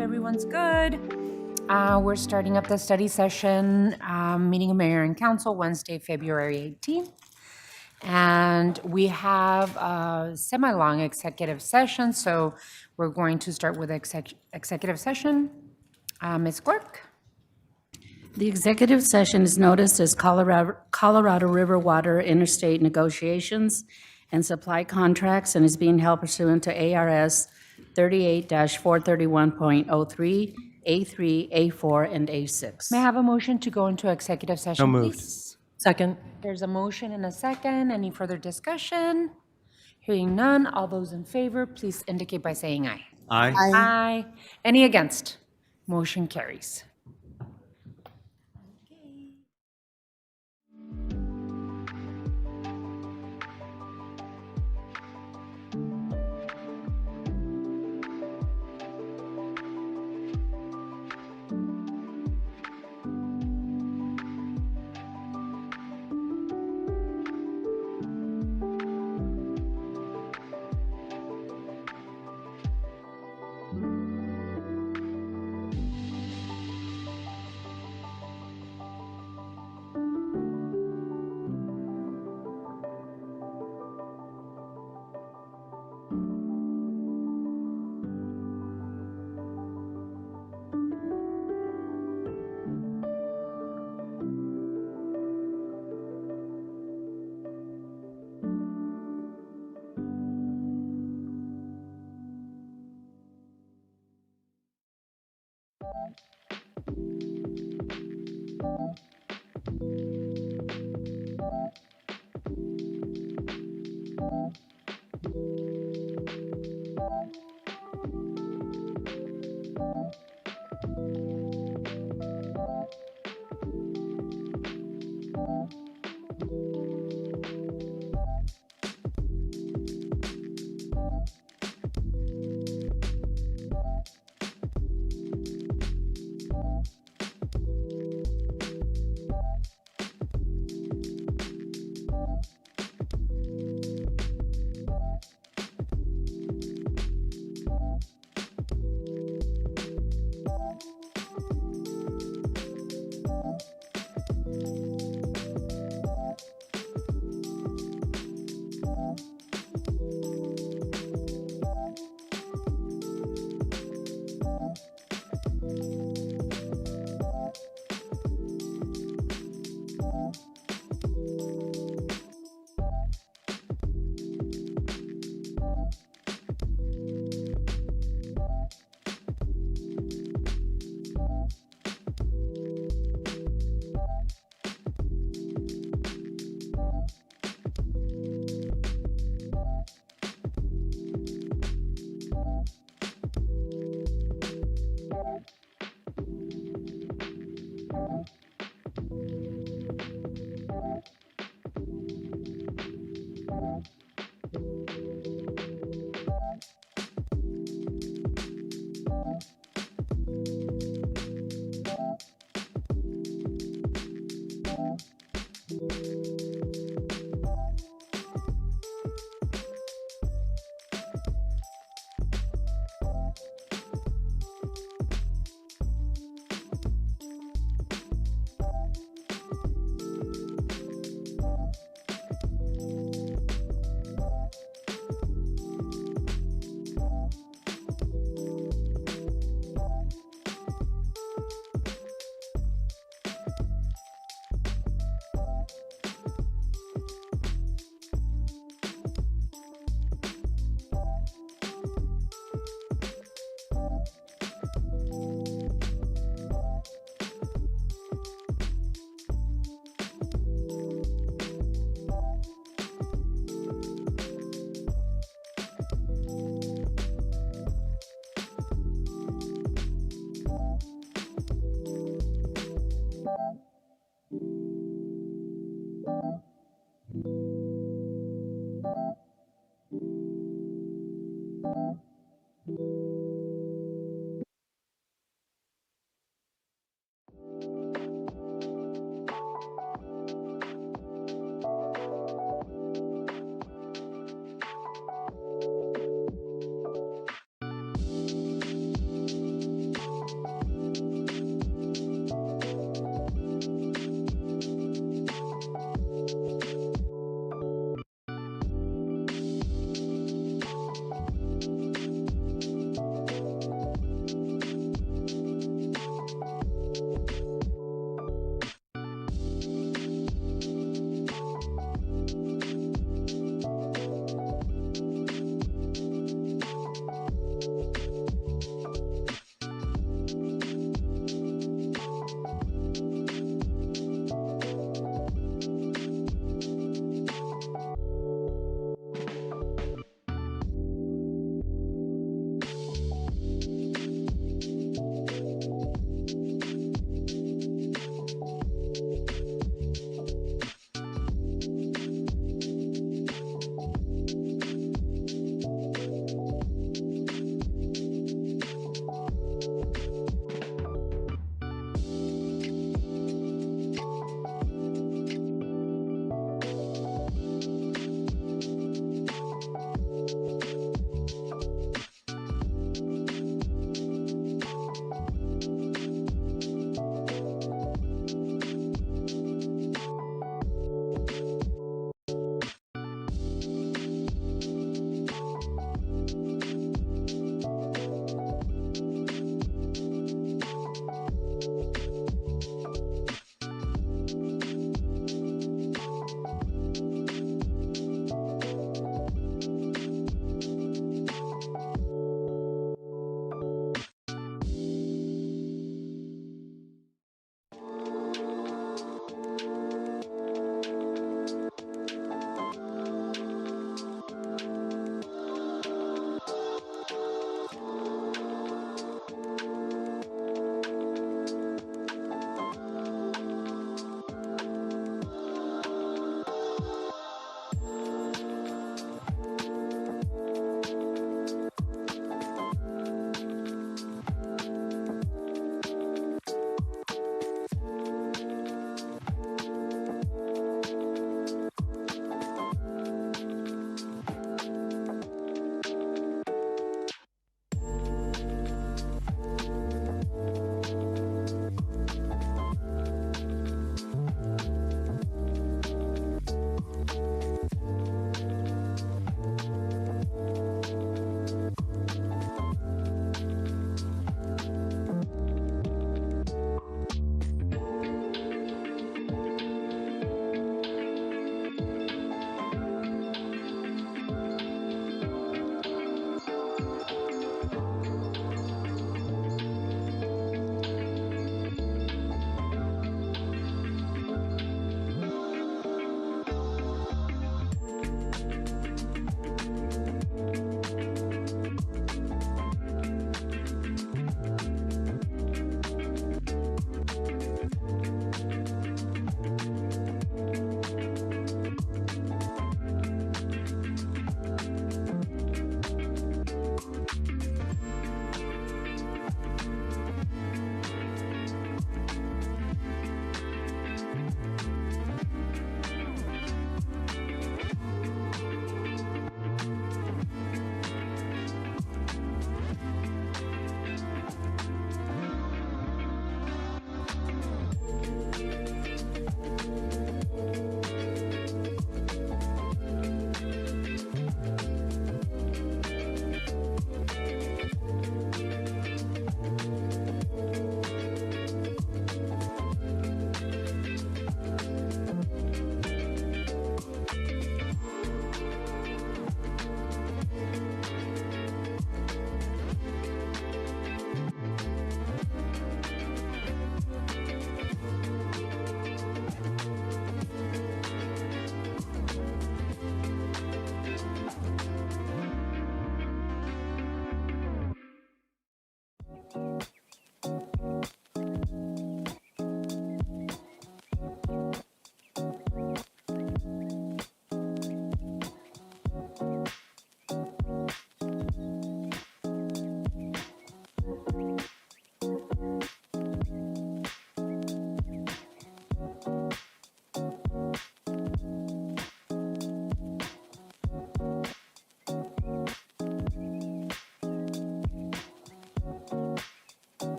everyone's good. We're starting up the study session, meeting of Mayor and Council, Wednesday, February 18th. And we have a semi-long executive session, so we're going to start with executive session. Ms. Quirk? The executive session is noticed as Colorado River Water Interstate Negotiations and Supply Contracts and is being held pursuant to ARS 38-431.03, A3, A4, and A6. May I have a motion to go into executive session, moved. please? Second. There's a motion and a second. Any further discussion? Hearing none, all those in favor, please indicate by saying aye. Aye. Aye. Any against? Motion carries.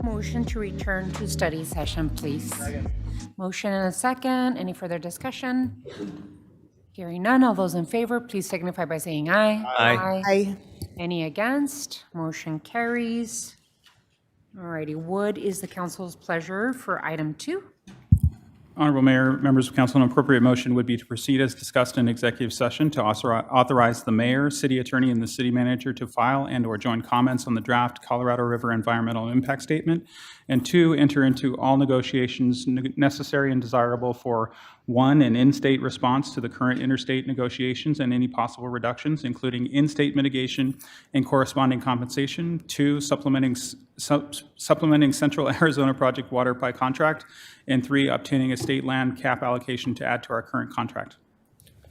Motion to return to study session, please. Motion and a second. Any further discussion? Hearing none. All those in favor, please signify by saying aye. Aye. Aye. Any against? Motion carries. Alrighty, what is the council's pleasure for item 2? Honorable Mayor, members of council, an appropriate motion would be to proceed as discussed in executive session to authorize the mayor, city attorney, and the city manager to file and/or join comments on the draft Colorado River Environmental Impact Statement, and 2, enter into all negotiations necessary and desirable for 1, an in-state response to the current interstate negotiations and any possible reductions, including in-state mitigation and corresponding compensation, 2, supplementing Central Arizona Project water by contract, and 3, obtaining a state land cap allocation to add to our current contract.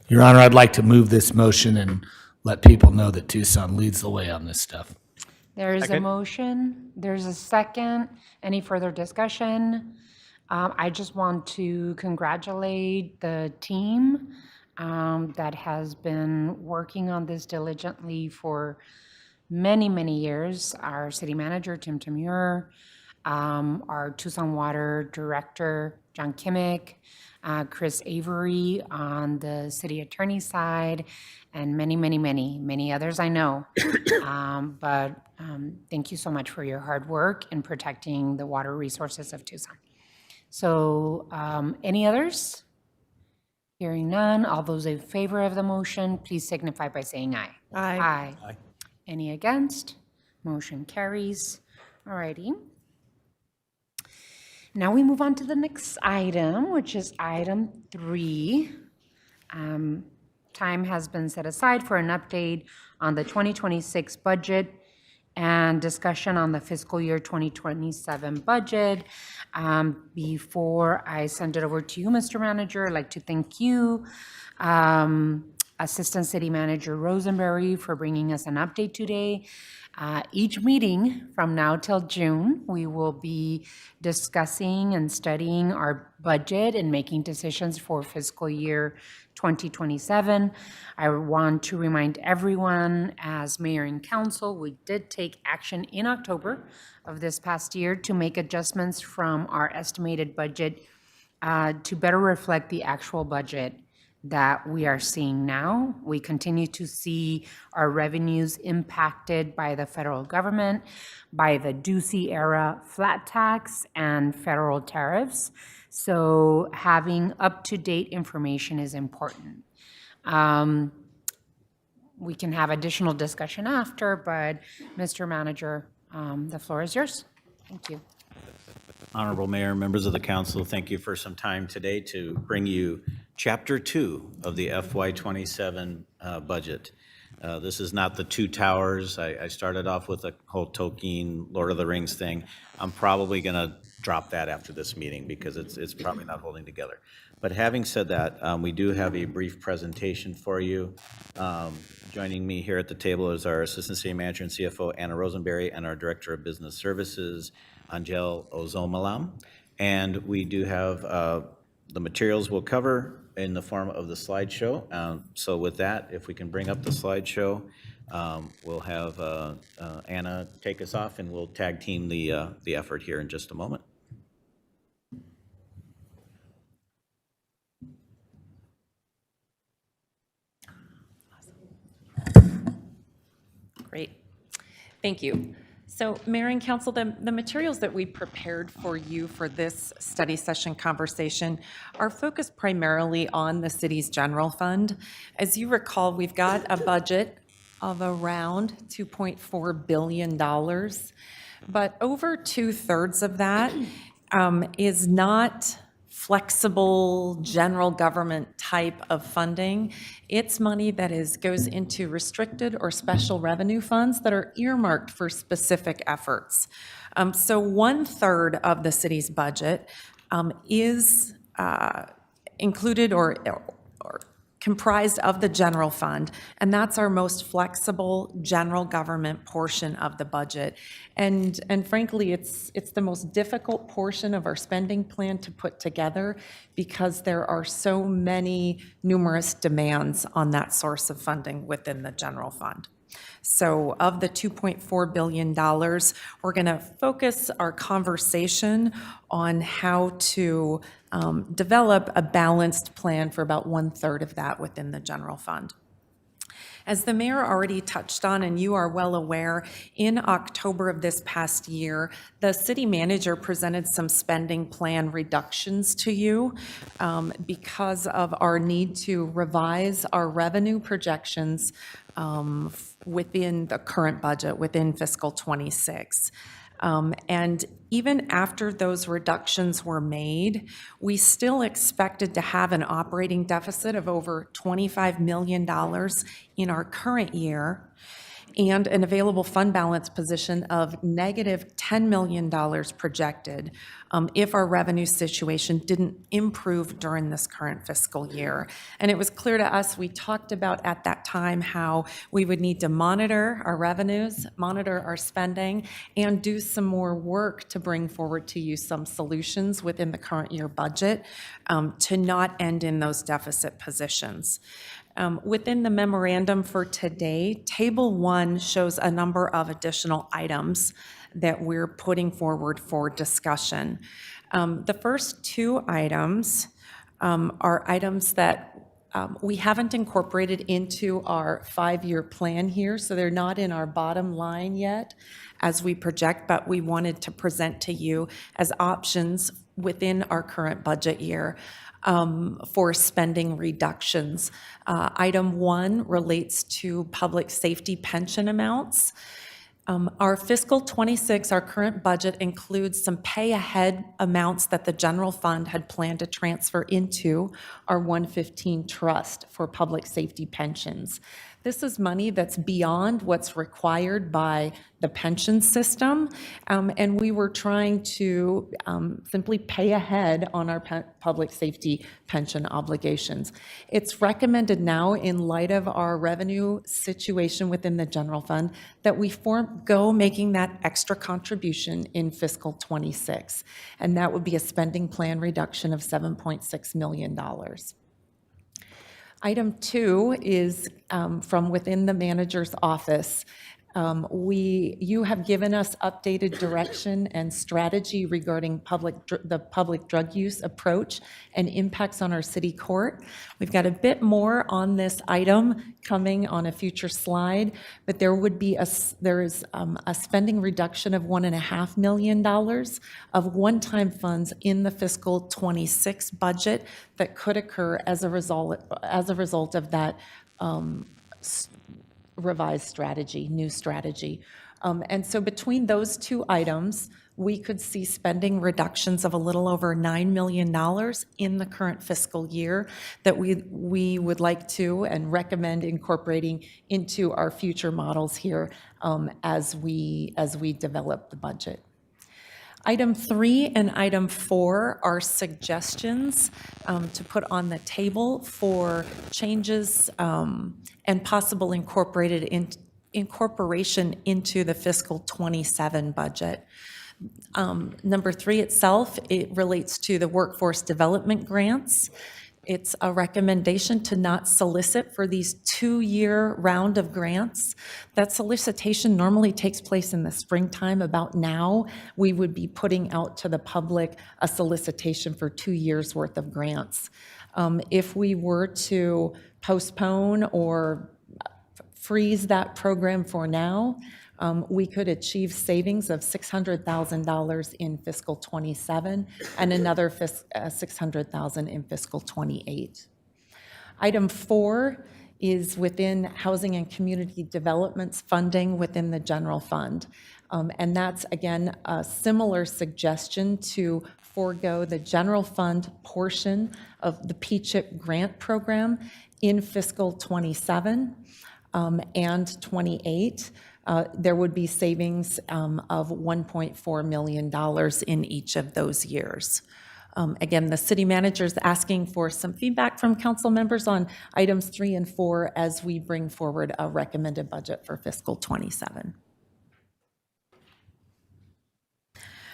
Your Honor, I'd like to move this motion and let people know that Tucson leads the way on this stuff. There is a Second. motion, there's a second. Any further discussion? I just want to congratulate the team that has been working on this diligently for many, many years. Our city manager, Tim Tamur, our Tucson Water Director, John Kimmick, Chris Avery on the city attorney side, and many, many, many, many others I know. But thank you so much for your hard work in protecting the water resources of Tucson. So any others? Hearing none, all those in favor of the motion, please signify by saying aye. Aye. Aye. Any against? Motion carries. All righty. Now we move on to the next item, which is item 3. Time has been set aside for an update on the 2026 budget and discussion on the fiscal year 2027 budget. Before I send it over to you, Mr. Manager, I'd like to thank you, Assistant City Manager Rosenberry, for bringing us an update today. Each meeting from now till June, we will be discussing and studying our budget and making decisions for fiscal year 2027. I want to remind everyone, as mayor and council, we did take action in October of this past year to make adjustments from our estimated budget to better reflect the actual budget that we are seeing now. We continue to see our revenues impacted by the federal government, by the Ducey era flat tax and federal tariffs. So having up-to-date information is important. We can have additional discussion after, but Mr. Manager, the floor is yours. Thank you. Honorable Mayor, members of the council, thank you for some time today to bring you Chapter 2 of the FY27 budget. This is not the two towers. I started off with the whole Tolkien, Lord of the Rings thing. I'm probably going to drop that after this meeting because it's probably not holding together. But having said that, we do have a brief presentation for you. Joining me here at the table is our Assistant City Manager and CFO, Anna Rosenberry, and our Director of Business Services, Angel Ozomalam. And we do have the materials we'll cover in the form of the slideshow. So with that, if we can bring up the slideshow, we'll have Anna take us off, and we'll tag team the effort here in just a moment. Great. Thank you. So, Mayor and Council, the materials that we prepared for you for this study session conversation are focused primarily on the city's general fund. As you recall, we've got a budget of around $2.4 billion, but over 2/3 of that is not flexible general government type of funding. It's money that goes into restricted or special revenue funds that are earmarked for specific efforts. So 1/3 of the city's budget is included or comprised of the general fund, and that's our most flexible general government portion of the budget. And frankly, it's the most difficult portion of our spending plan to put together because there are so many numerous demands on that source of funding within the general fund. So of the $2.4 billion, we're going to focus our conversation on how to develop a balanced plan for about 1/3 of that within the general fund. As the mayor already touched on, and you are well aware, in October of this past year, the city manager presented some spending plan reductions to you because of our need to revise our revenue projections within the current budget, within fiscal '26. And even after those reductions were made, we still expected to have an operating deficit of over $25 million in our current year and an available fund balance position of negative $10 million projected if our revenue situation didn't improve during this current fiscal year. And it was clear to us, we talked about at that time how we would need to monitor our revenues, monitor our spending, and do some more work to bring forward to you some solutions within the current year budget to not end in those deficit positions. Within the memorandum for today, Table 1 shows a number of additional items that we're putting forward for discussion. The first two items are items that we haven't incorporated into our 5-year plan here, so they're not in our bottom line yet as we project, but we wanted to present to you as options within our current budget year for spending reductions. Item 1 relates to public safety pension amounts. Our fiscal '26, our current budget includes some pay-ahead amounts that the general fund had planned to transfer into our 115 trust for public safety pensions. This is money that's beyond what's required by the pension system, and we were trying to simply pay ahead on our public safety pension obligations. It's recommended now, in light of our revenue situation within the general fund, that we forego making that extra contribution in fiscal '26, and that would be a spending plan reduction of $7.6 million. Item 2 is from within the manager's office. You have given us updated direction and strategy regarding the public drug use approach and impacts on our city court. We've got a bit more on this item coming on a future slide, but there is a spending reduction of $1.5 million of one-time funds in the fiscal '26 budget that could occur as a result of that revised strategy, new strategy. And so between those two items, we could see spending reductions of a little over $9 million in the current fiscal year that we would like to and recommend incorporating into our future models here as we develop the budget. Item 3 and item 4 are suggestions to put on the table for changes and possible incorporation into the fiscal '27 budget. Number 3 itself, it relates to the workforce development grants. It's a recommendation to not solicit for these 2-year round of grants. That solicitation normally takes place in the springtime. About now, we would be putting out to the public a solicitation for 2 years' worth of grants. If we were to postpone or freeze that program for now, we could achieve savings of $600,000 in fiscal '27 and another $600,000 in fiscal '28. Item 4 is within Housing and Community Development's funding within the general fund. And that's, again, a similar suggestion to forego the general fund portion of the PCHIP grant program in fiscal '27 and '28. There would be savings of $1.4 million in each of those years. Again, the city manager is asking for some feedback from council members on items 3 and 4 as we bring forward a recommended budget for fiscal '27.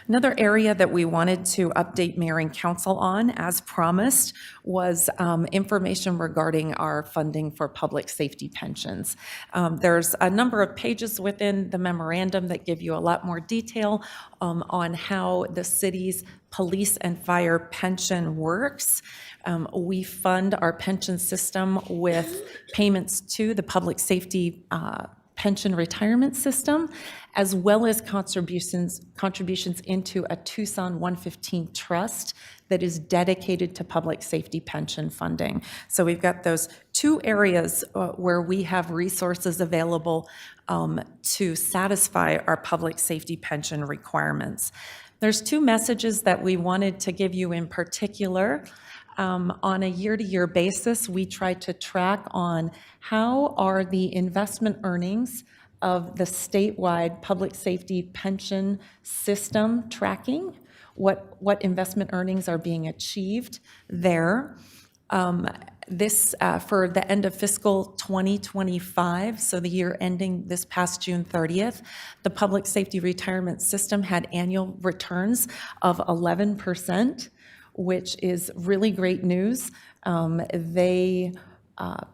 Another area that we wanted to update mayor and council on, as promised, was information regarding our funding for public safety pensions. There's a number of pages within the memorandum that give you a lot more detail on how the city's police and fire pension works. We fund our pension system with payments to the public safety pension retirement system, as well as contributions into a Tucson 115 trust that is dedicated to public safety pension funding. So we've got those two areas where we have resources available to satisfy our public safety pension requirements. There's two messages that we wanted to give you in particular. On a year-to-year basis, we try to track on how are the investment earnings of the statewide public safety pension system tracking, what investment earnings are being achieved there. This for the end of fiscal 2025, so the year ending this past June 30th, the public safety retirement system had annual returns of 11%, which is really great news. They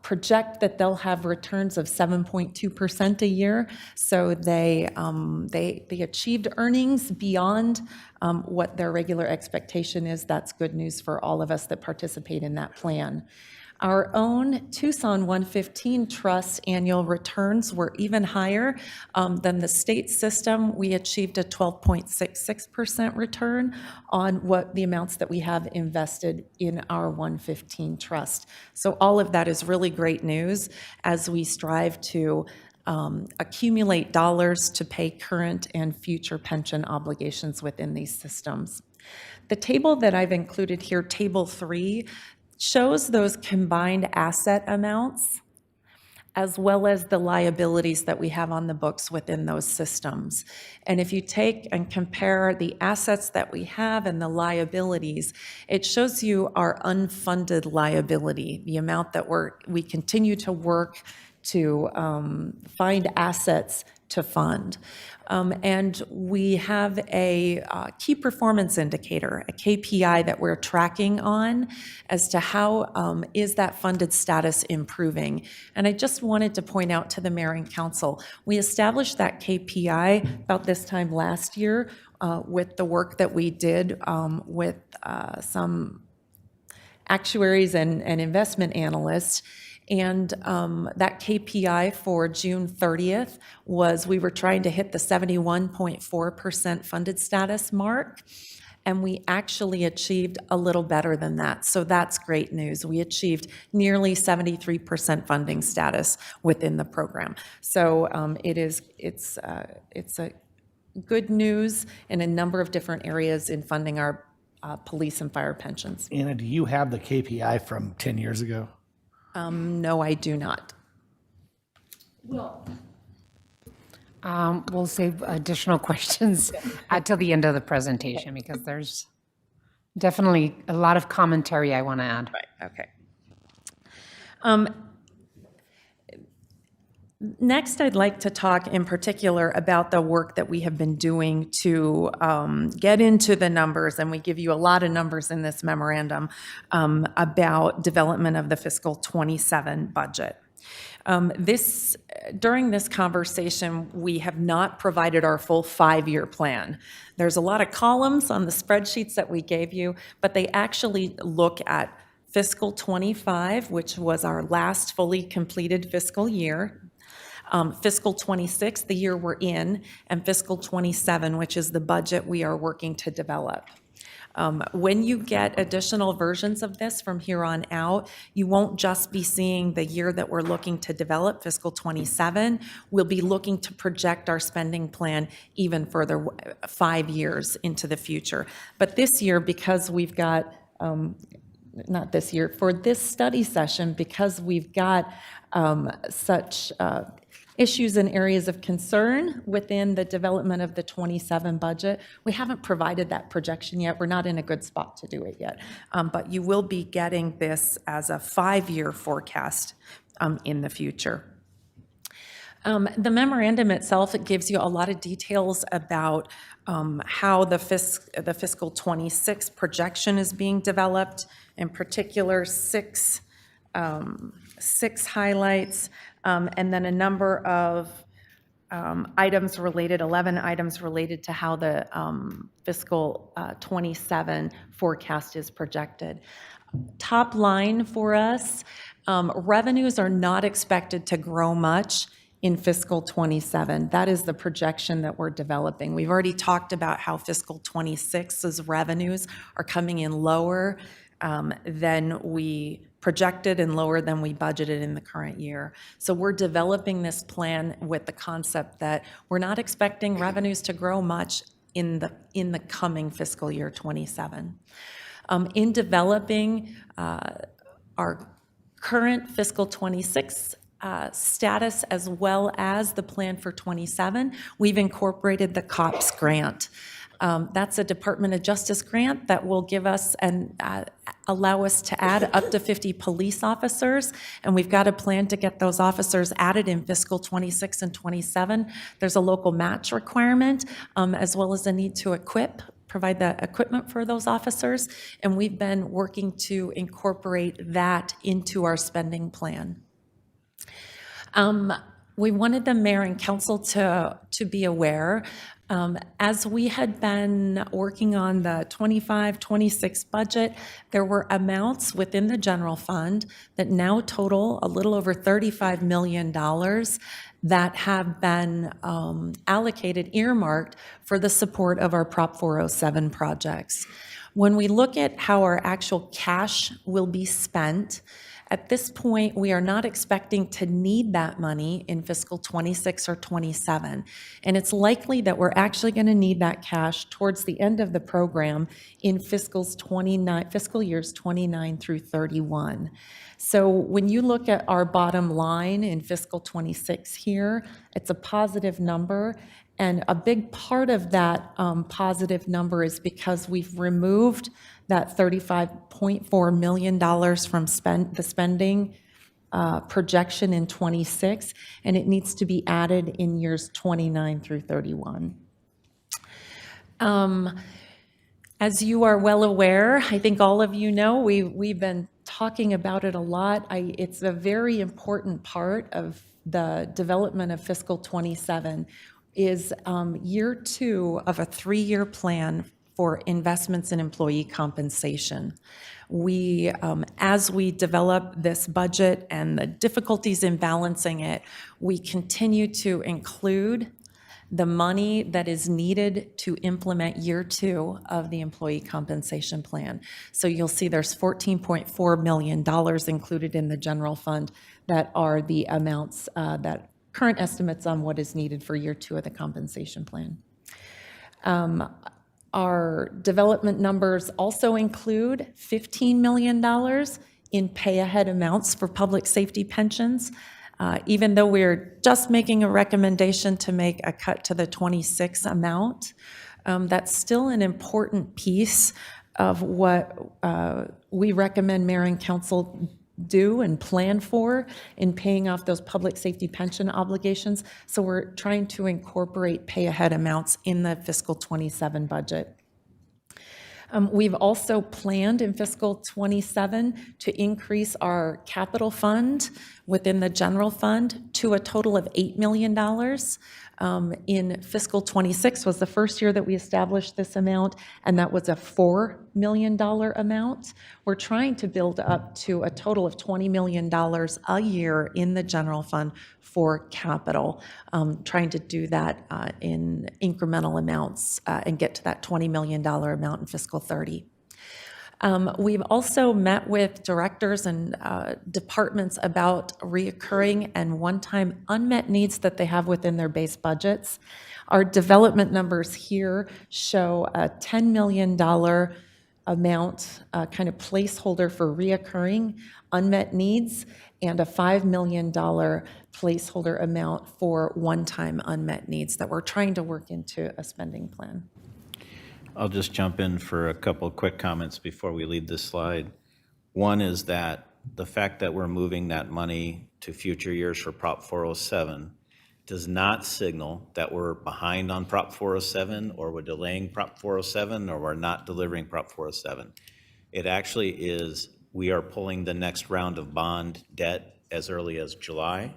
project that they'll have returns of 7.2% a year, so they achieved earnings beyond what their regular expectation is. That's good news for all of us that participate in that plan. Our own Tucson 115 Trust annual returns were even higher than the state system. We achieved a 12.66% return on what the amounts that we have invested in our 115 Trust. So all of that is really great news as we strive to accumulate dollars to pay current and future pension obligations within these systems. The table that I've included here, Table 3, shows those combined asset amounts as well as the liabilities that we have on the books within those systems. And if you take and compare the assets that we have and the liabilities, it shows you our unfunded liability, the amount that we continue to work to find assets to fund. And we have a key performance indicator, a KPI that we're tracking on as to how is that funded status improving. And I just wanted to point out to the mayor and council, we established that KPI about this time last year with the work that we did with some actuaries and investment analysts. And that KPI for June 30th was we were trying to hit the 71.4% funded status mark, and we actually achieved a little better than that. So that's great news. We achieved nearly 73% funding status within the program. So it's a good news in a number of different areas in funding our police and fire pensions. Anna, do you have the KPI from 10 years ago? No, I do not. We'll save additional questions till the end of the presentation because there's definitely a lot of commentary I want to add. Right, okay. Next, I'd like to talk in particular about the work that we have been doing to get into the numbers, and we give you a lot of numbers in this memorandum about development of the fiscal 27 budget. During this conversation, we have not provided our full 5-year plan. There's a lot of columns on the spreadsheets that we gave you, but they actually look at fiscal 25, which was our last fully completed fiscal year, fiscal 26, the year we're in, and fiscal 27, which is the budget we are working to develop. When you get additional versions of this from here on out, you won't just be seeing the year that we're looking to develop, fiscal 27. We'll be looking to project our spending plan even further, 5 years into the future. But this year, because we've got, not this year, for this study session, because we've got such issues and areas of concern within the development of the 27 budget. We haven't provided that projection yet. We're not in a good spot to do it yet. But you will be getting this as a 5-year forecast in the future. The memorandum itself, it gives you a lot of details about how the fiscal 26 projection is being developed, in particular six highlights, and then a number of items related, 11 items related to how the fiscal 27 forecast is projected. Top line for us, revenues are not expected to grow much in fiscal 27. That is the projection that we're developing. We've already talked about how fiscal 26's revenues are coming in lower than we projected and lower than we budgeted in the current year. So we're developing this plan with the concept that we're not expecting revenues to grow much in the coming fiscal year 27. In developing our current fiscal 26 status as well as the plan for 27, we've incorporated the COPS grant. That's a Department of Justice grant that will give us and allow us to add up to 50 police officers, and we've got a plan to get those officers added in fiscal 26 and 27. There's a local match requirement, as well as a need to provide the equipment for those officers, and we've been working to incorporate that into our spending plan. We wanted the mayor and council to be aware, as we had been working on the 25-26 budget, there were amounts within the general fund that now total a little over $35 million that have been allocated, earmarked for the support of our Prop 407 projects. When we look at how our actual cash will be spent, at this point, we are not expecting to need that money in fiscal 26 or 27. And it's likely that we're actually going to need that cash towards the end of the program in fiscal years 29 through 31. So when you look at our bottom line in fiscal 26 here, it's a positive number. And a big part of that positive number is because we've removed that $35.4 million from the spending projection in 26, and it needs to be added in years 29 through 31. As you are well aware, I think all of you know, we've been talking about it a lot. It's a very important part of the development of fiscal 27 is year 2 of a 3-year plan for investments in employee compensation. We, as we develop this budget and the difficulties in balancing it, we continue to include the money that is needed to implement year 2 of the employee compensation plan. So you'll see there's $14.4 million included in the general fund that are the amounts that current estimates on what is needed for year 2 of the compensation plan. Our development numbers also include $15 million in pay-ahead amounts for public safety pensions. Even though we're just making a recommendation to make a cut to the 26 amount, that's still an important piece of what we recommend mayor and council do and plan for in paying off those public safety pension obligations. So we're trying to incorporate pay-ahead amounts in the fiscal 27 budget. We've also planned in fiscal 27 to increase our capital fund within the general fund to a total of $8 million. In fiscal 26 was the first year that we established this amount, and that was a $4 million amount. We're trying to build up to a total of $20 million a year in the general fund for capital, trying to do that in incremental amounts and get to that $20 million amount in fiscal 30. We've also met with directors and departments about reoccurring and one-time unmet needs that they have within their base budgets. Our development numbers here show a $10 million amount, kind of placeholder for reoccurring unmet needs, and a $5 million placeholder amount for one-time unmet needs that we're trying to work into a spending plan. I'll just jump in for a couple of quick comments before we leave this slide. One is that the fact that we're moving that money to future years for Prop 407 does not signal that we're behind on Prop 407, or we're delaying Prop 407, or we're not delivering Prop 407. It actually is, we are pulling the next round of bond debt as early as July,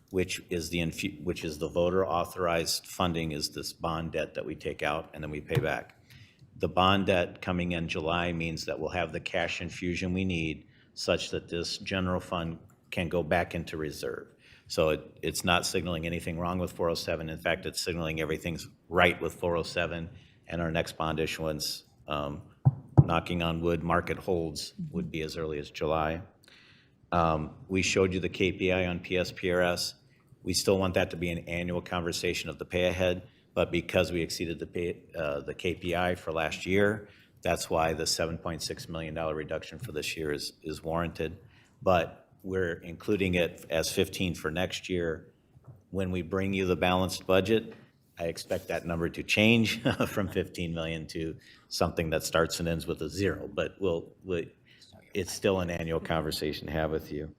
which is the voter authorized funding, is this bond debt that we take out and then we pay back. The bond debt coming in July means that we'll have the cash infusion we need such that this general fund can go back into reserve. So it's not signaling anything wrong with 407. In fact, it's signaling everything's right with 407, and our next bond issuance, knocking on wood, market holds, would be as early as July. We showed you the KPI on PSPRS. We still want that to be an annual conversation of the pay ahead, but because we exceeded the KPI for last year, that's why the $7.6 million reduction for this year is warranted. But we're including it as 15 for next year. When we bring you the balanced budget, I expect that number to change from 15 million to something that starts and ends with a 0, but it's still an annual conversation to have with you.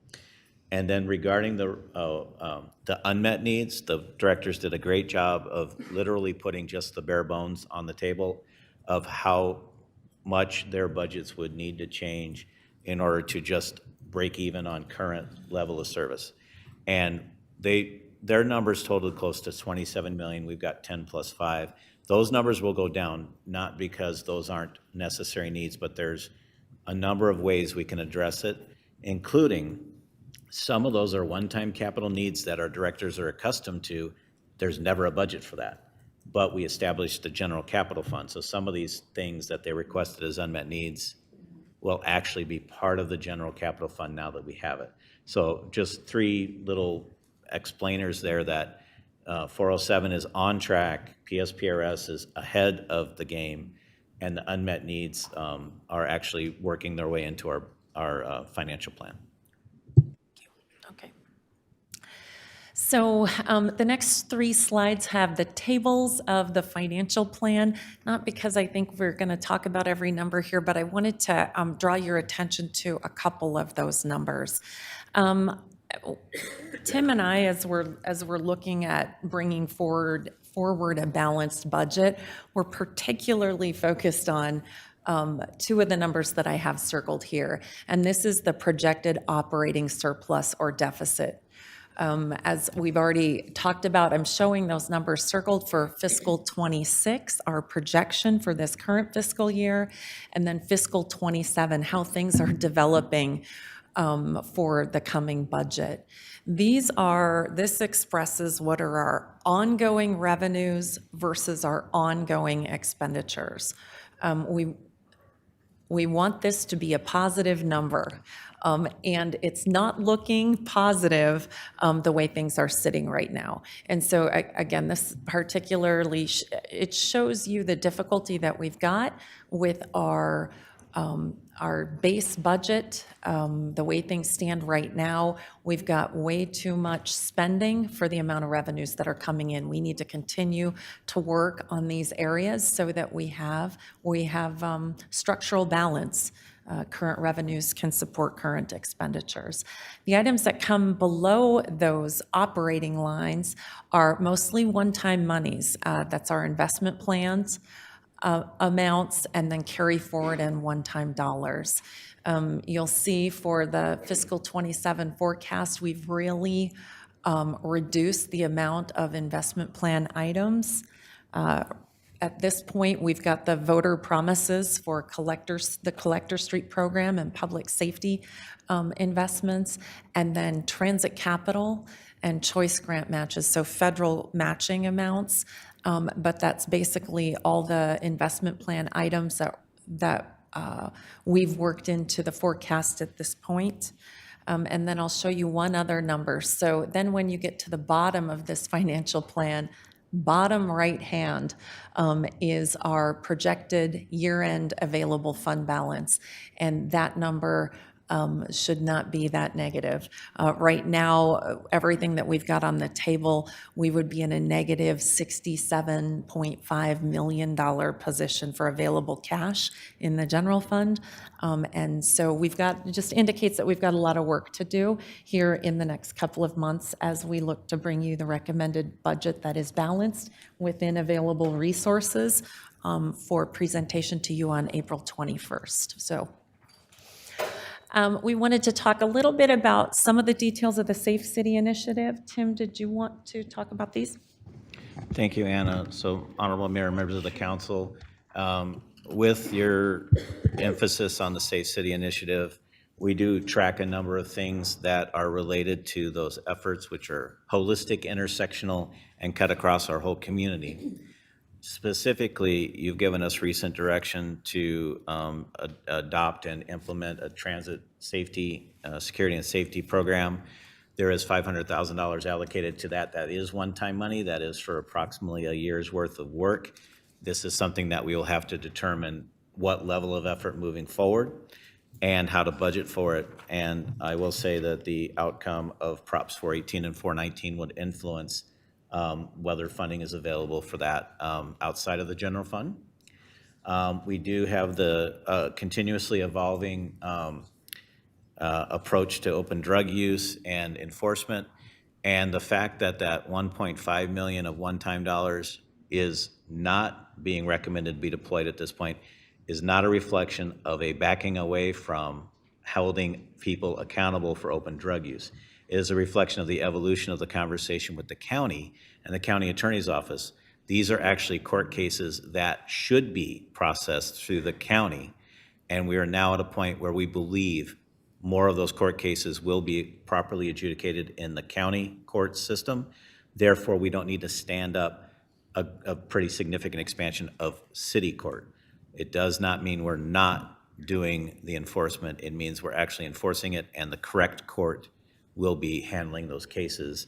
And then regarding the unmet needs, the directors did a great job of literally putting just the bare bones on the table of how much their budgets would need to change in order to just break even on current level of service. And their numbers totaled close to 27 million. We've got 10 plus 5. Those numbers will go down, not because those aren't necessary needs, but there's a number of ways we can address it, including some of those are one-time capital needs that our directors are accustomed to. There's never a budget for that, but we established the general capital fund. So some of these things that they requested as unmet needs will actually be part of the general capital fund now that we have it. So just 3 little explainers there that 407 is on track, PSPRS is ahead of the game, and the unmet needs are actually working their way into our financial plan. Okay. So the next 3 slides have the tables of the financial plan, not because I think we're going to talk about every number here, but I wanted to draw your attention to a couple of those numbers. Tim and I, as we're looking at bringing forward a balanced budget, we're particularly focused on 2 of the numbers that I have circled here, and this is the projected operating surplus or deficit. As we've already talked about, I'm showing those numbers circled for fiscal 26, our projection for this current fiscal year, and then fiscal 27, how things are developing for the coming budget. This expresses what are our ongoing revenues versus our ongoing expenditures. We want this to be a positive number, and it's not looking positive the way things are sitting right now. And so again, this particularly, it shows you the difficulty that we've got with our base budget. The way things stand right now, we've got way too much spending for the amount of revenues that are coming in. We need to continue to work on these areas so that we have structural balance. Current revenues can support current expenditures. The items that come below those operating lines are mostly one-time monies. That's our investment plans, amounts, and then carry forward and one-time dollars. You'll see for the fiscal 27 forecast, we've really reduced the amount of investment plan items. At this point, we've got the voter promises for the Collector Street program and public safety investments, and then transit capital and choice grant matches, so federal matching amounts. But that's basically all the investment plan items that we've worked into the forecast at this point. And then I'll show you one other number. So then when you get to the bottom of this financial plan, bottom right hand is our projected year-end available fund balance. And that number should not be that negative. Right now, everything that we've got on the table, we would be in a negative $67.5 million position for available cash in the general fund. And so we've got, it just indicates that we've got a lot of work to do here in the next couple of months as we look to bring you the recommended budget that is balanced within available resources for presentation to you on April 21st. So we wanted to talk a little bit about some of the details of the Safe City Initiative. Tim, did you want to talk about these? Thank you, Anna. So, Honorable Mayor, members of the council, with your emphasis on the Safe City Initiative, we do track a number of things that are related to those efforts, which are holistic, intersectional, and cut across our whole community. Specifically, you've given us recent direction to adopt and implement a transit safety, security and safety program. There is $500,000 allocated to that. That is one-time money. That is for approximately a year's worth of work. This is something that we will have to determine what level of effort moving forward and how to budget for it. And I will say that the outcome of Props 418 and 419 would influence whether funding is available for that outside of the general fund. We do have the continuously evolving approach to open drug use and enforcement, and the fact that that $1.5 million of one-time dollars is not being recommended to be deployed at this point is not a reflection of a backing away from holding people accountable for open drug use. It is a reflection of the evolution of the conversation with the county and the county attorney's office. These are actually court cases that should be processed through the county, and we are now at a point where we believe more of those court cases will be properly adjudicated in the county court system. Therefore, we don't need to stand up a pretty significant expansion of city court. It does not mean we're not doing the enforcement. It means we're actually enforcing it, and the correct court will be handling those cases.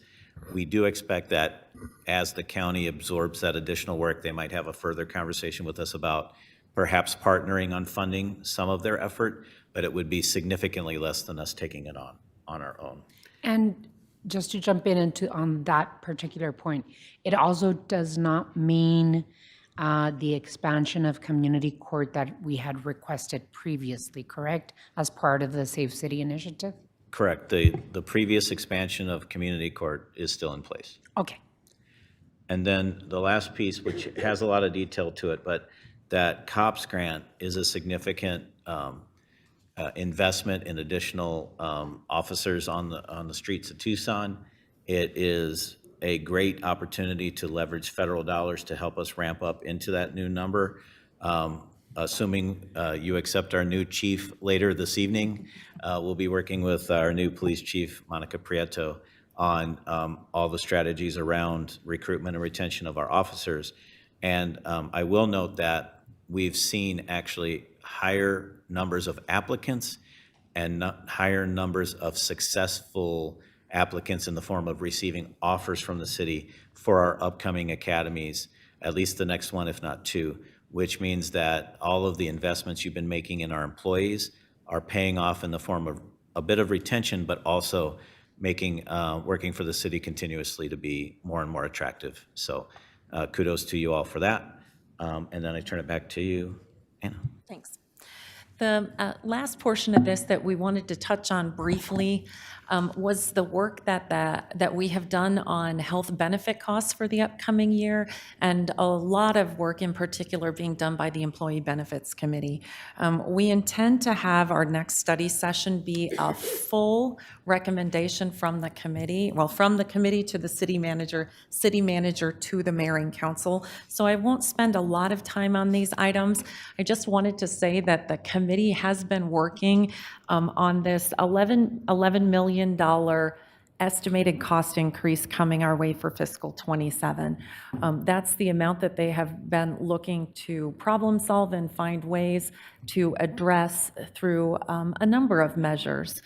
We do expect that as the county absorbs that additional work, they might have a further conversation with us about perhaps partnering on funding some of their effort, but it would be significantly less than us taking it on our own. And just to jump in on that particular point, it also does not mean the expansion of community court that we had requested previously, correct? As part of the Safe City Initiative? Correct. The previous expansion of community court is still in place. Okay. And then the last piece, which has a lot of detail to it, but that COPS grant is a significant investment in additional officers on the streets of Tucson. It is a great opportunity to leverage federal dollars to help us ramp up into that new number. Assuming you accept our new chief later this evening, we'll be working with our new police chief, Monica Prieto, on all the strategies around recruitment and retention of our officers. And I will note that we've seen actually higher numbers of applicants and higher numbers of successful applicants in the form of receiving offers from the city for our upcoming academies, at least the next one, if not two, which means that all of the investments you've been making in our employees are paying off in the form of a bit of retention, but also making working for the city continuously to be more and more attractive. So kudos to you all for that. And then I turn it back to you, Anna. Thanks. The last portion of this that we wanted to touch on briefly was the work that we have done on health benefit costs for the upcoming year, and a lot of work in particular being done by the Employee Benefits Committee. We intend to have our next study session be a full recommendation from the committee, well, from the committee to the city manager to the mayor and council. So I won't spend a lot of time on these items. I just wanted to say that the committee has been working on this $11 million estimated cost increase coming our way for fiscal 27. That's the amount that they have been looking to problem solve and find ways to address through a number of measures.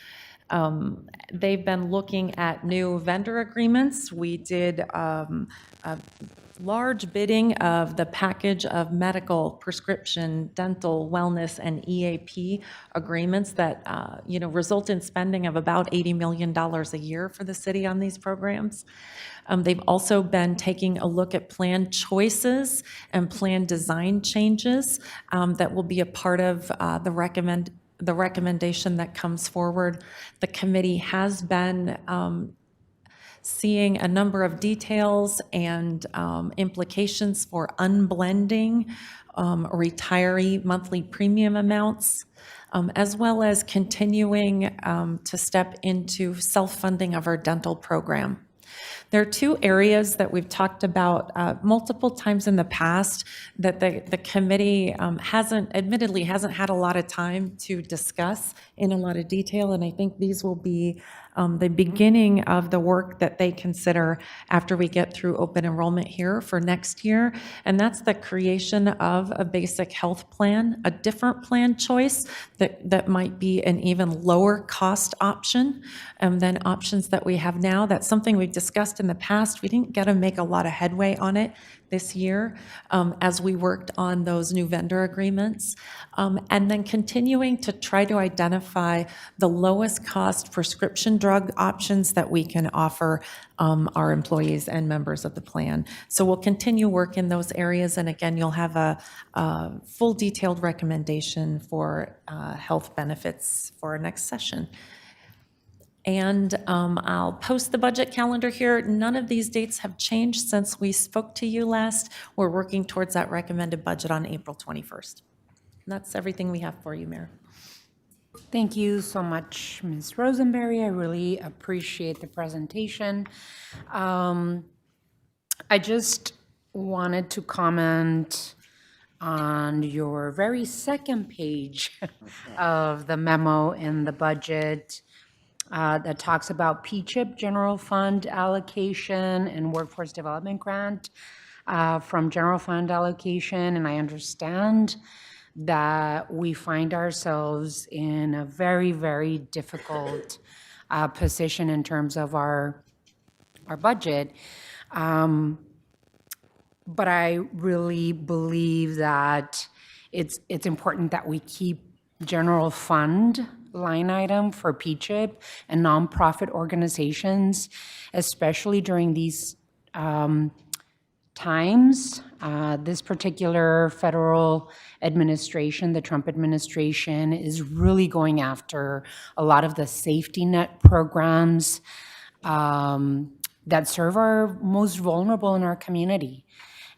They've been looking at new vendor agreements. We did large bidding of the package of medical, prescription, dental, wellness, and EAP agreements that, result in spending of about $80 million a year for the city on these programs. They've also been taking a look at plan choices and plan design changes that will be a part of the recommendation that comes forward. The committee has been seeing a number of details and implications for unblending retiree monthly premium amounts, as well as continuing to step into self-funding of our dental program. There are two areas that we've talked about multiple times in the past that the committee admittedly hasn't had a lot of time to discuss in a lot of detail, and I think these will be the beginning of the work that they consider after we get through open enrollment here for next year, and that's the creation of a basic health plan, a different plan choice that might be an even lower cost option than options that we have now. That's something we've discussed in the past. We didn't get to make a lot of headway on it this year as we worked on those new vendor agreements, and then continuing to try to identify the lowest cost prescription drug options that we can offer our employees and members of the plan. So we'll continue work in those areas, and again, you'll have a full detailed recommendation for health benefits for our next session. And I'll post the budget calendar here. None of these dates have changed since we spoke to you last. We're working towards that recommended budget on April 21st. And that's everything we have for you, Mayor. Thank you so much, Ms. Rosenberry. I really appreciate the presentation. I just wanted to comment on your very second page of the memo in the budget that talks about PCHIP general fund allocation and workforce development grant from general fund allocation. And I understand that we find ourselves in a very, very difficult position in terms of our budget. But I really believe that it's important that we keep general fund line item for PCHIP and nonprofit organizations, especially during these times. This particular federal administration, the Trump administration, is really going after a lot of the safety net programs that serve our most vulnerable in our community.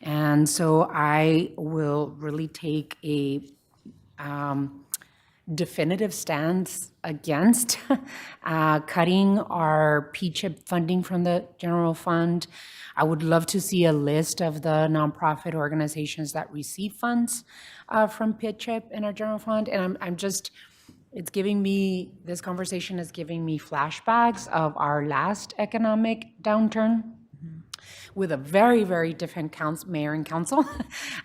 And so I will really take a definitive stance against cutting our PCHIP funding from the general fund. I would love to see a list of the nonprofit organizations that receive funds from PCHIP in our general fund. And I'm just, it's giving me, this conversation is giving me flashbacks of our last economic downturn with a very, very different mayor and council.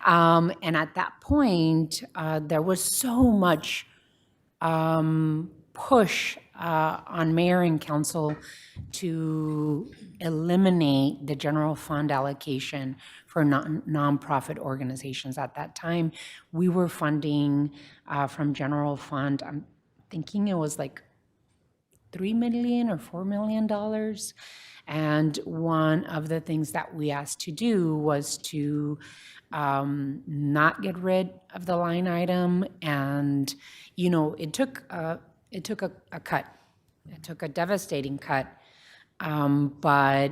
And at that point, there was so much push on mayor and council to eliminate the general fund allocation for nonprofit organizations. At that time, we were funding from general fund, I'm thinking it was like $3 million or $4 million. And one of the things that we asked to do was to not get rid of the line item. And, you know, it took a cut. It took a devastating cut, but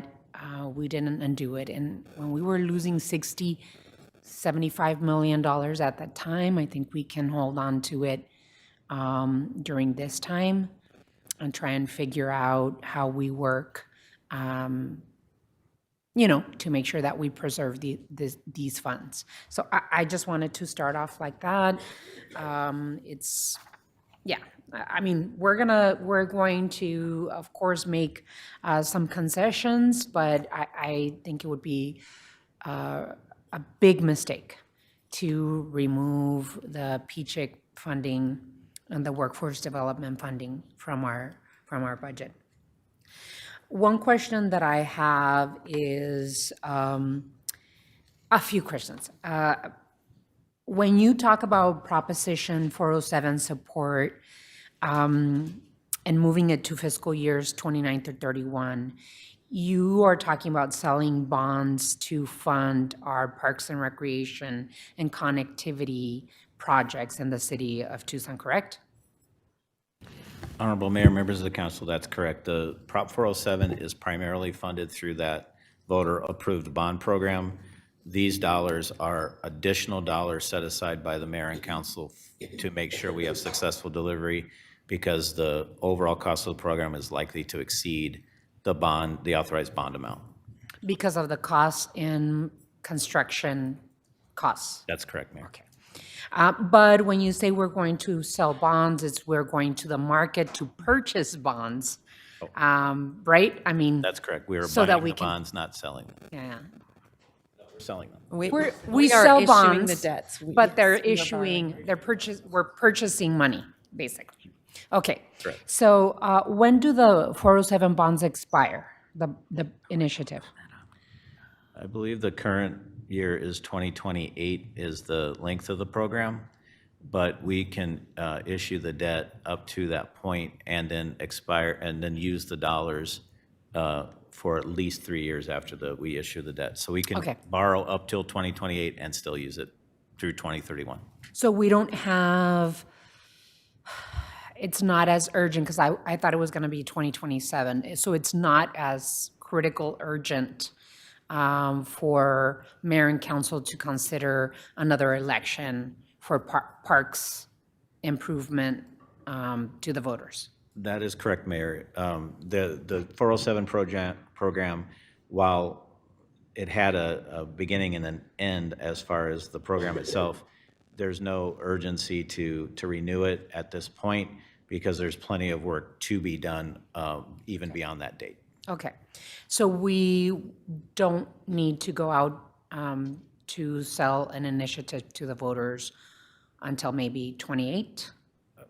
we didn't undo it. And when we were losing $75 million at that time, I think we can hold on to it during this time and try and figure out how we work, you know, to make sure that we preserve these funds. So I just wanted to start off like that. Yeah, I mean, we're going to, of course, make some concessions, but I think it would be a big mistake to remove the PCHIC funding and the workforce development funding from our budget. One question that I have is A few questions. When you talk about Proposition 407 support and moving it to fiscal years 29 to 31, you are talking about selling bonds to fund our parks and recreation and connectivity projects in the city of Tucson, correct? Honorable Mayor, members of the council, that's correct. The Prop 407 is primarily funded through that voter-approved bond program. These dollars are additional dollars set aside by the mayor and council to make sure we have successful delivery, because the overall cost of the program is likely to exceed the authorized bond amount. Because of the costs in construction costs. That's correct, Mayor. Okay. But when you say we're going to sell bonds, it's we're going to the market to purchase bonds, right? I mean, That's correct. We are So that buying we the can- bonds, not selling them. yeah. We're selling them. We are sell issuing bonds, the debts. but they're It's in the issuing, we're purchasing money, basically. Okay. Correct. So when do the 407 bonds expire, the initiative? I believe the current year is 2028 is the length of the program, but we can issue the debt up to that point and then expire, and then use the dollars for at least 3 years after we issue the debt. So we can Okay. borrow up till 2028 and still use it through 2031. So we don't have, it's not as urgent, because I thought it was going to be 2027. So it's not as critical urgent for mayor and council to consider another election for parks improvement to the voters. That is correct, Mayor. The 407 program, while it had a beginning and an end as far as the program itself, there's no urgency to renew it at this point, because there's plenty of work to be done even beyond that date. Okay, so we don't need to go out to sell an initiative to the voters until maybe 28?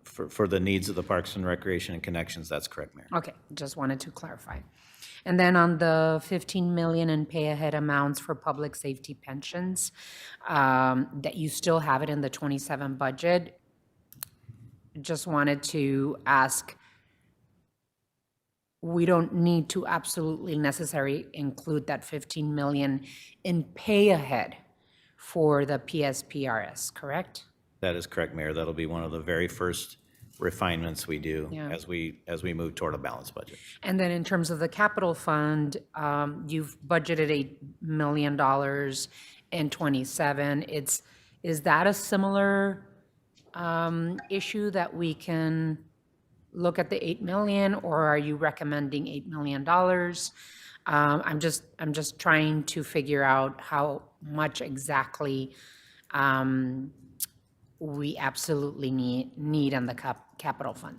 For the needs of the Parks and Recreation and Connections, that's correct, Mayor. Okay, just wanted to clarify. And then on the 15 million in pay-ahead amounts for public safety pensions, that you still have it in the 27 budget, just wanted to ask, we don't need to absolutely necessarily include that 15 million in pay-ahead for the PSPRS, correct? That is correct, Mayor. That'll be one of the very first refinements we do Yeah. as we move toward a balanced budget. And then in terms of the capital fund, you've budgeted $8 million in 27. Is that a similar issue that we can look at the 8 million, or are you recommending $8 million? I'm just trying to figure out how much exactly we absolutely need on the capital fund.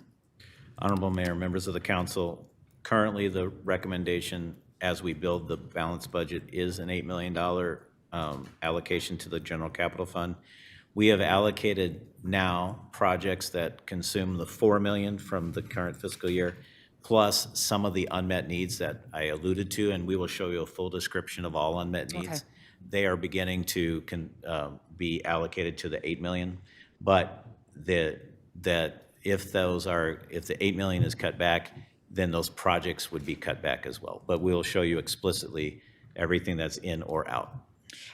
Honorable Mayor, members of the council, currently the recommendation as we build the balanced budget is an $8 million allocation to the general capital fund. We have allocated now projects that consume the $4 million from the current fiscal year, plus some of the unmet needs that I alluded to, and we will show you a full description of all unmet needs. Okay. They are beginning to be allocated to the $8 million, but that if the $8 million is cut back, then those projects would be cut back as well. But we'll show you explicitly everything that's in or out.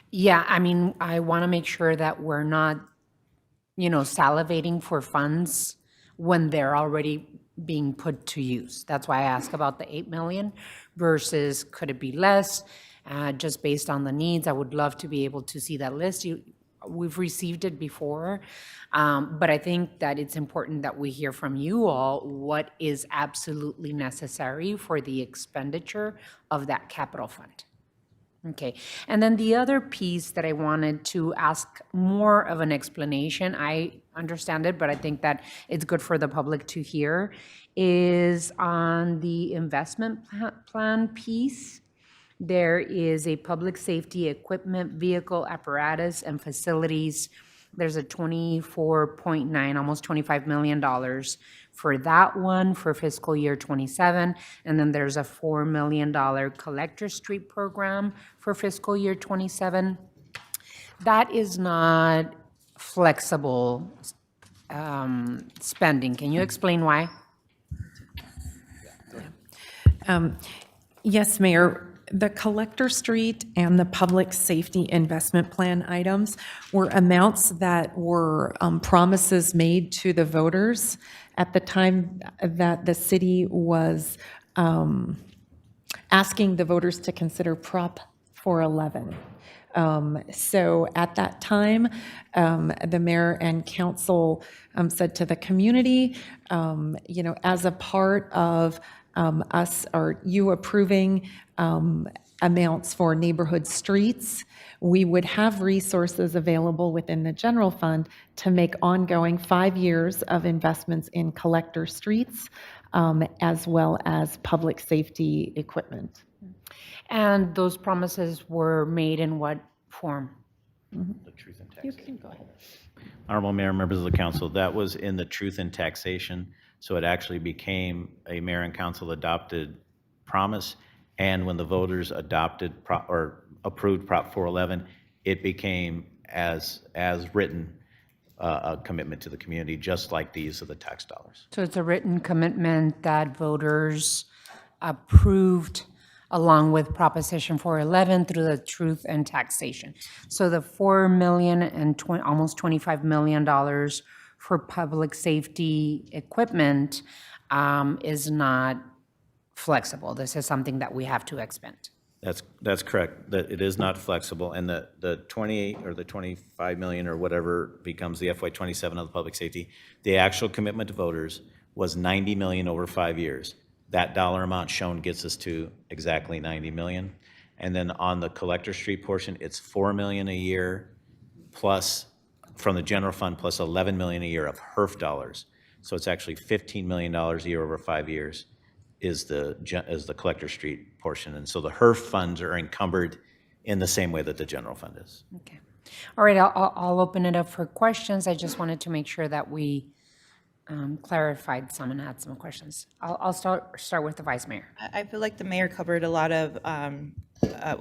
Yeah, I mean, I want to make sure that we're not, salivating for funds when they're already being put to use. That's why I ask about the 8 million versus could it be less, just based on the needs. I would love to be able to see that list. We've received it before, but I think that it's important that we hear from you all what is absolutely necessary for the expenditure of that capital fund. Okay, and then the other piece that I wanted to ask more of an explanation, I understand it, but I think that it's good for the public to hear, is on the investment plan piece. There is a public safety equipment, vehicle apparatus, and facilities. There's a 24.9, almost $25 million for that one for fiscal year 27. And then there's a $4 million collector street program for fiscal year 27. that is not flexible spending. Can you explain why? Yes, Mayor. The Collector Street and the Public Safety Investment Plan items were amounts that were promises made to the voters at the time that the city was asking the voters to consider Prop 411. So at that time, the mayor and council said to the community, as a part of us or you approving amounts for neighborhood streets, we would have resources available within the general fund to make ongoing 5 years of investments in collector streets, as well as public safety equipment. And those promises were made in what form? The truth in taxation. Honorable Mayor, members of the council, that was in the truth in taxation. So it actually became a mayor and council adopted promise. And when the voters adopted or approved Prop 411, it became as written a commitment to the community, just like the use of the tax dollars. So it's a written commitment that voters approved along with Proposition 411 through the truth and taxation. So the $4 million and almost $25 million for public safety equipment is not flexible. This is something that we have to expend. That's correct. That it is not flexible, and the 28 or the 25 million or whatever becomes the FY27 of the public safety. The actual commitment to voters was 90 million over 5 years. That dollar amount shown gets us to exactly 90 million. And then on the collector street portion, it's 4 million a year plus from the general fund plus 11 million a year of HERF dollars. So it's actually $15 million a year over 5 years is the collector street portion. And so the HERF funds are encumbered in the same way that the general fund is. Okay. All right, I'll open it up for questions. I just wanted to make sure that we clarified some and had some questions. I'll start with the vice mayor. I feel like the mayor covered a lot of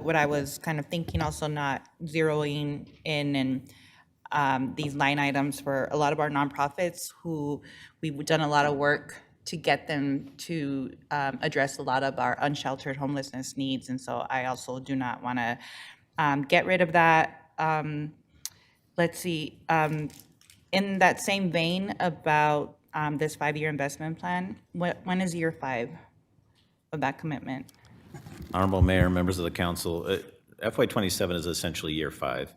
what I was kind of thinking, also not zeroing in and these line items for a lot of our nonprofits who we've done a lot of work to get them to address a lot of our unsheltered homelessness needs. And so I also do not want to get rid of that. Let's see, in that same vein about this 5-year investment plan, when is year 5 of that commitment? Honorable Mayor, members of the council, FY27 is essentially year 5.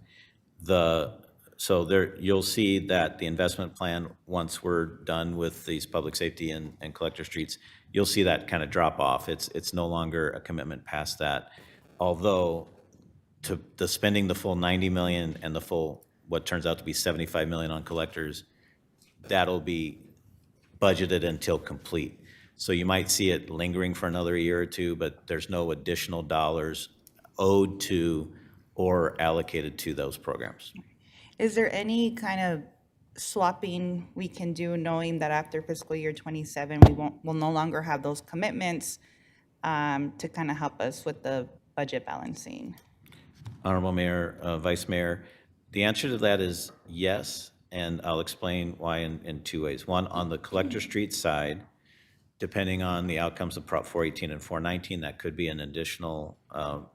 So there, you'll see that the investment plan, once we're done with these public safety and collector streets, you'll see that kind of drop off. It's no longer a commitment past that. Although to the spending the full 90 million and the full, what turns out to be 75 million on collectors, that'll be budgeted until complete. So you might see it lingering for another year or two, but there's no additional dollars owed to or allocated to those programs. Is there any kind of swapping we can do, knowing that after fiscal year 27, we'll no longer have those commitments to kind of help us with the budget balancing? Honorable Mayor, Vice Mayor, the answer to that is yes, and I'll explain why in 2 ways. One, on the collector street side, depending on the outcomes of Prop 418 and 419, that could be an additional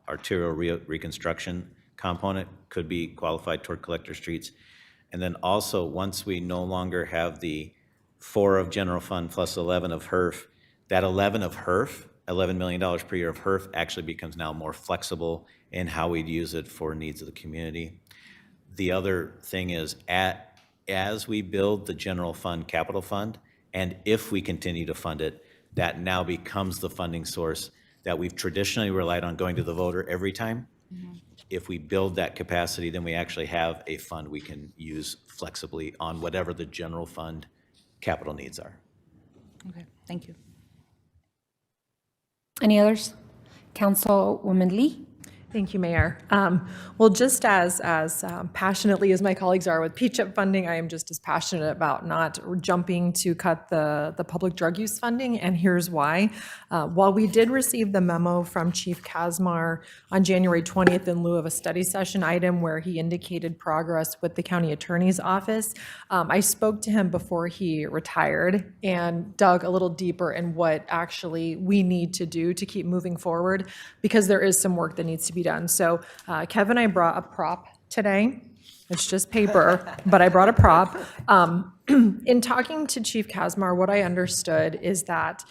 arterial reconstruction component, could be qualified toward collector streets. And then also, once we no longer have the 4 of general fund plus 11 of HERF, that 11 of HERF, $11 million per year of HERF actually becomes now more flexible in how we'd use it for needs of the community. The other thing is, as we build the general fund capital fund, and if we continue to fund it, that now becomes the funding source that we've traditionally relied on going to the voter every time. Mm-hmm. If we build that capacity, then we actually have a fund we can use flexibly on whatever the general fund capital needs are. Okay, thank you. Any others? Councilwoman Lee? Thank you, Mayor. Well, just as passionately as my colleagues are with P-CHIP funding, I am just as passionate about not jumping to cut the public drug use funding, and here's why. While we did receive the memo from Chief Kazmar on January 20th in lieu of a study session item where he indicated progress with the county attorney's office, I spoke to him before he retired and dug a little deeper in what actually we need to do to keep moving forward, because there is some work that needs to be done. So Kevin, I brought a prop today. It's just paper, but I brought a prop. In talking to Chief Kazmar, what I understood is that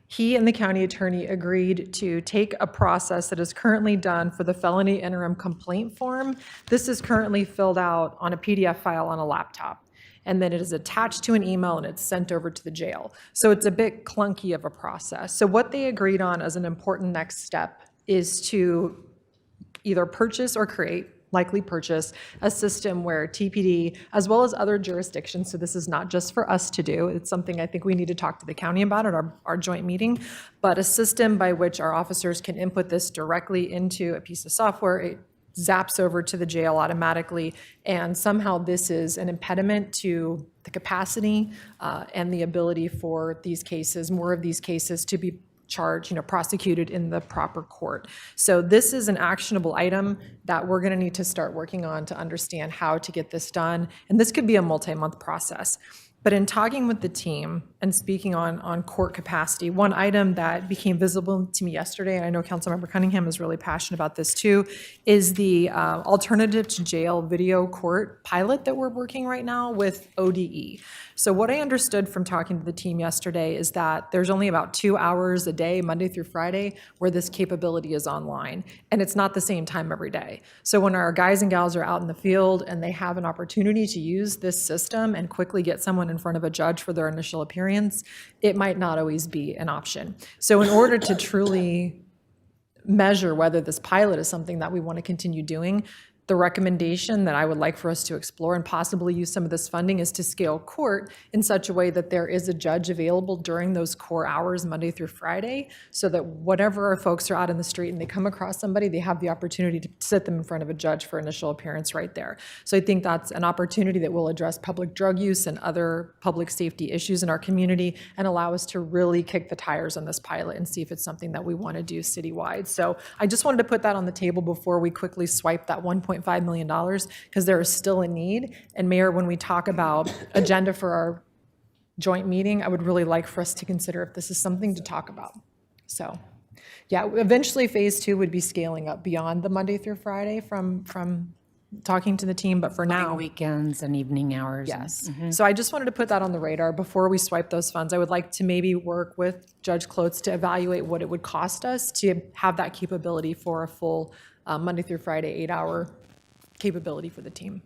he and the county attorney agreed to take a process that is currently done for the felony interim complaint form. This is currently filled out on a PDF file on a laptop, and then it is attached to an email and it's sent over to the jail. So it's a bit clunky of a process. So what they agreed on as an important next step is to either purchase or create, likely purchase, a system where TPD, as well as other jurisdictions, so this is not just for us to do, it's something I think we need to talk to the county about at our joint meeting, but a system by which our officers can input this directly into a piece of software. It zaps over to the jail automatically, and somehow this is an impediment to the capacity and the ability for these cases, more of these cases, to be charged, prosecuted in the proper court. So this is an actionable item that we're going to need to start working on to understand how to get this done. And this could be a multi-month process. But in talking with the team and speaking on court capacity, one item that became visible to me yesterday, and I know Councilmember Cunningham is really passionate about this too, is the alternative to jail video court pilot that we're working right now with ODE. So what I understood from talking to the team yesterday is that there's only about 2 hours a day, Monday through Friday, where this capability is online. And it's not the same time every day. So when our guys and gals are out in the field and they have an opportunity to use this system and quickly get someone in front of a judge for their initial appearance, it might not always be an option. So in order to truly measure whether this pilot is something that we want to continue doing, the recommendation that I would like for us to explore and possibly use some of this funding is to scale court in such a way that there is a judge available during those core hours, Monday through Friday, so that whatever our folks are out in the street and they come across somebody, they have the opportunity to sit them in front of a judge for initial appearance right there. So I think that's an opportunity that will address public drug use and other public safety issues in our community and allow us to really kick the tires on this pilot and see if it's something that we want to do citywide. So I just wanted to put that on the table before we quickly swipe that $1.5 million, because there is still a need. And Mayor, when we talk about agenda for our joint meeting, I would really like for us to consider if this is something to talk about. So yeah, eventually phase 2 would be scaling up beyond the Monday through Friday from talking to the team, but for now. Weekends and evening hours. Yes. So I just wanted to put that on the radar before we swipe those funds. I would like to maybe work with Judge Klotz to evaluate what it would cost us to have that capability for a full Monday through Friday, 8-hour capability for the team.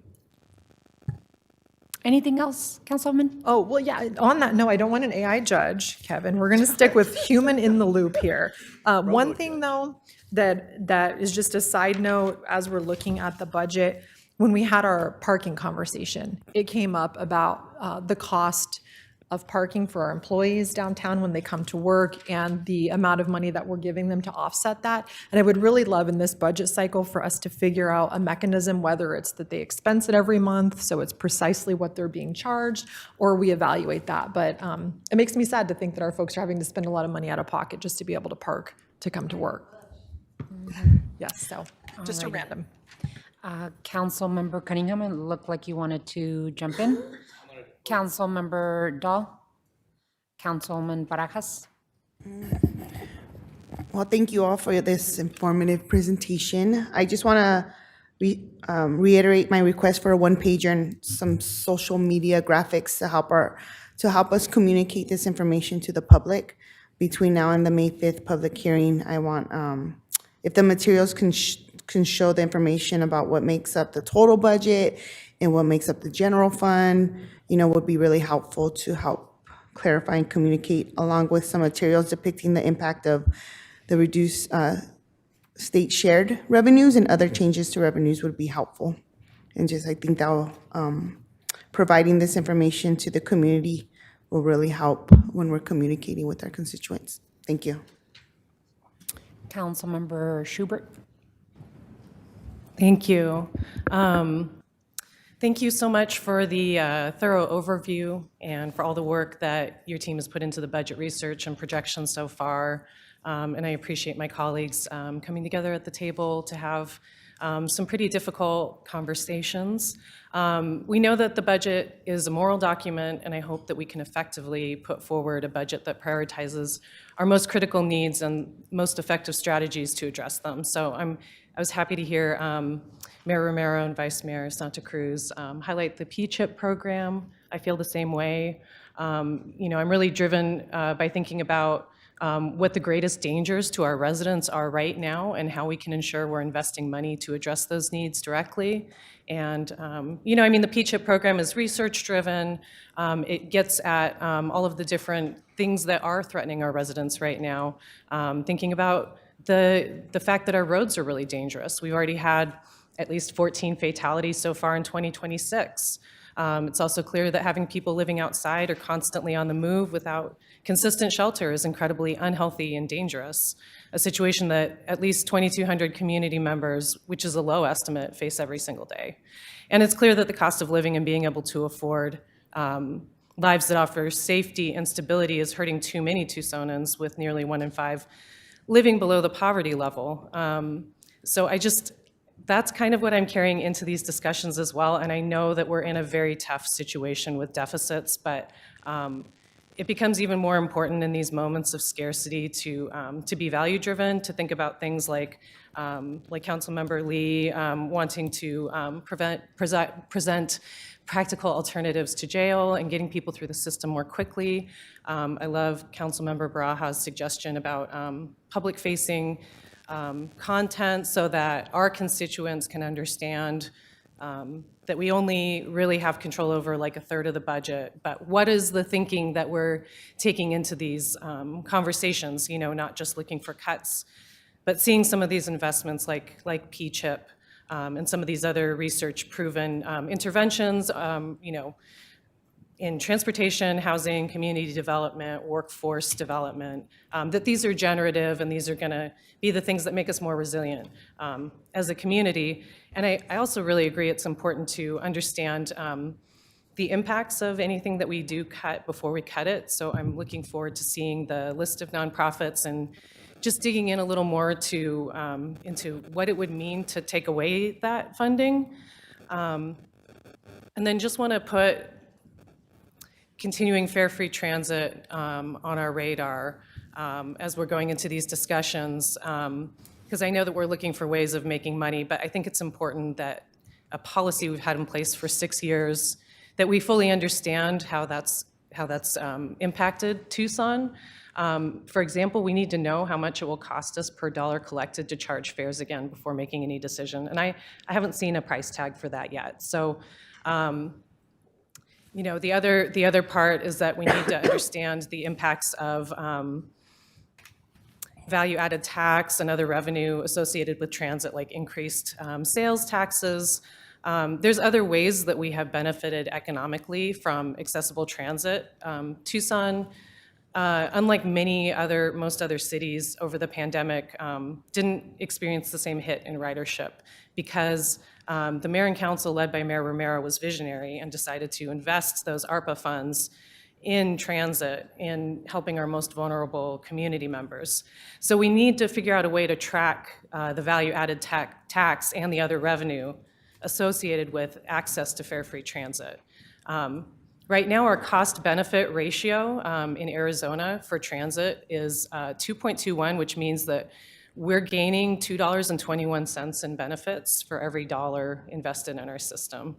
Anything else, Councilwoman? Oh, well, yeah, on that, no, I don't want an AI judge, Kevin. We're going to stick with human in the loop here. One thing, though, that is just a side note as we're looking at the budget, when we had our parking conversation, it came up about the cost of parking for our employees downtown when they come to work and the amount of money that we're giving them to offset that. And I would really love in this budget cycle for us to figure out a mechanism, whether it's that they expense it every month, so it's precisely what they're being charged, or we evaluate that. But it makes me sad to think that our folks are having to spend a lot of money out of pocket just to be able to park to come to work. Yes, so just a random. Councilmember Cunningham, it looked like you wanted to jump in. Councilmember Dahl, Councilman Barajas. Well, thank you all for this informative presentation. I just want to reiterate my request for a one-pager and some social media graphics to help us communicate this information to the public between now and the May 5th public hearing. I want, if the materials can show the information about what makes up the total budget and what makes up the general fund, would be really helpful to help clarify and communicate, along with some materials depicting the impact of the reduced state shared revenues and other changes to revenues would be helpful. And I think that will, providing this information to the community will really help when we're communicating with our constituents. Thank you. Councilmember Schubert. Thank you. Thank you so much for the thorough overview and for all the work that your team has put into the budget research and projections so far. And I appreciate my colleagues coming together at the table to have some pretty difficult conversations. We know that the budget is a moral document, and I hope that we can effectively put forward a budget that prioritizes our most critical needs and most effective strategies to address them. So I was happy to hear Mayor Romero and Vice Mayor Santa Cruz highlight the P-CHIP program. I feel the same way. I'm really driven by thinking about what the greatest dangers to our residents are right now and how we can ensure we're investing money to address those needs directly. And, the P-CHIP program is research-driven. It gets at all of the different things that are threatening our residents right now, thinking about the fact that our roads are really dangerous. We've already had at least 14 fatalities so far in 2026. It's also clear that having people living outside or constantly on the move without consistent shelter is incredibly unhealthy and dangerous, a situation that at least 2,200 community members, which is a low estimate, face every single day. And it's clear that the cost of living and being able to afford lives that offer safety and stability is hurting too many Tucsonans, with nearly 1 in 5 living below the poverty level. That's kind of what I'm carrying into these discussions as well. And I know that we're in a very tough situation with deficits, but it becomes even more important in these moments of scarcity to be value-driven, to think about things like Councilmember Lee wanting to present practical alternatives to jail and getting people through the system more quickly. I love Councilmember Baraja's suggestion about public-facing content so that our constituents can understand that we only really have control over like a third of the budget, but what is the thinking that we're taking into these conversations, not just looking for cuts, but seeing some of these investments like P-CHIP and some of these other research-proven interventions, in transportation, housing, community development, workforce development, that these are generative and these are going to be the things that make us more resilient as a community. And I also really agree it's important to understand the impacts of anything that we do cut before we cut it. So I'm looking forward to seeing the list of nonprofits and just digging in a little more to into what it would mean to take away that funding. And then just want to put continuing fare free transit on our radar as we're going into these discussions, because I know that we're looking for ways of making money, but I think it's important that a policy we've had in place for 6 years, that we fully understand how that's impacted Tucson. For example, we need to know how much it will cost us per dollar collected to charge fares again before making any decision. And I haven't seen a price tag for that yet. So, the other part is that we need to understand the impacts of value-added tax and other revenue associated with transit, like increased sales taxes. There's other ways that we have benefited economically from accessible transit. Tucson, unlike most other cities over the pandemic, didn't experience the same hit in ridership because the mayor and council led by Mayor Romero was visionary and decided to invest those ARPA funds in transit, in helping our most vulnerable community members. So we need to figure out a way to track the value-added tax and the other revenue associated with access to fare-free transit. Right now, our cost-benefit ratio in Arizona for transit is 2.21, which means that we're gaining $2.21 in benefits for every dollar invested in our system.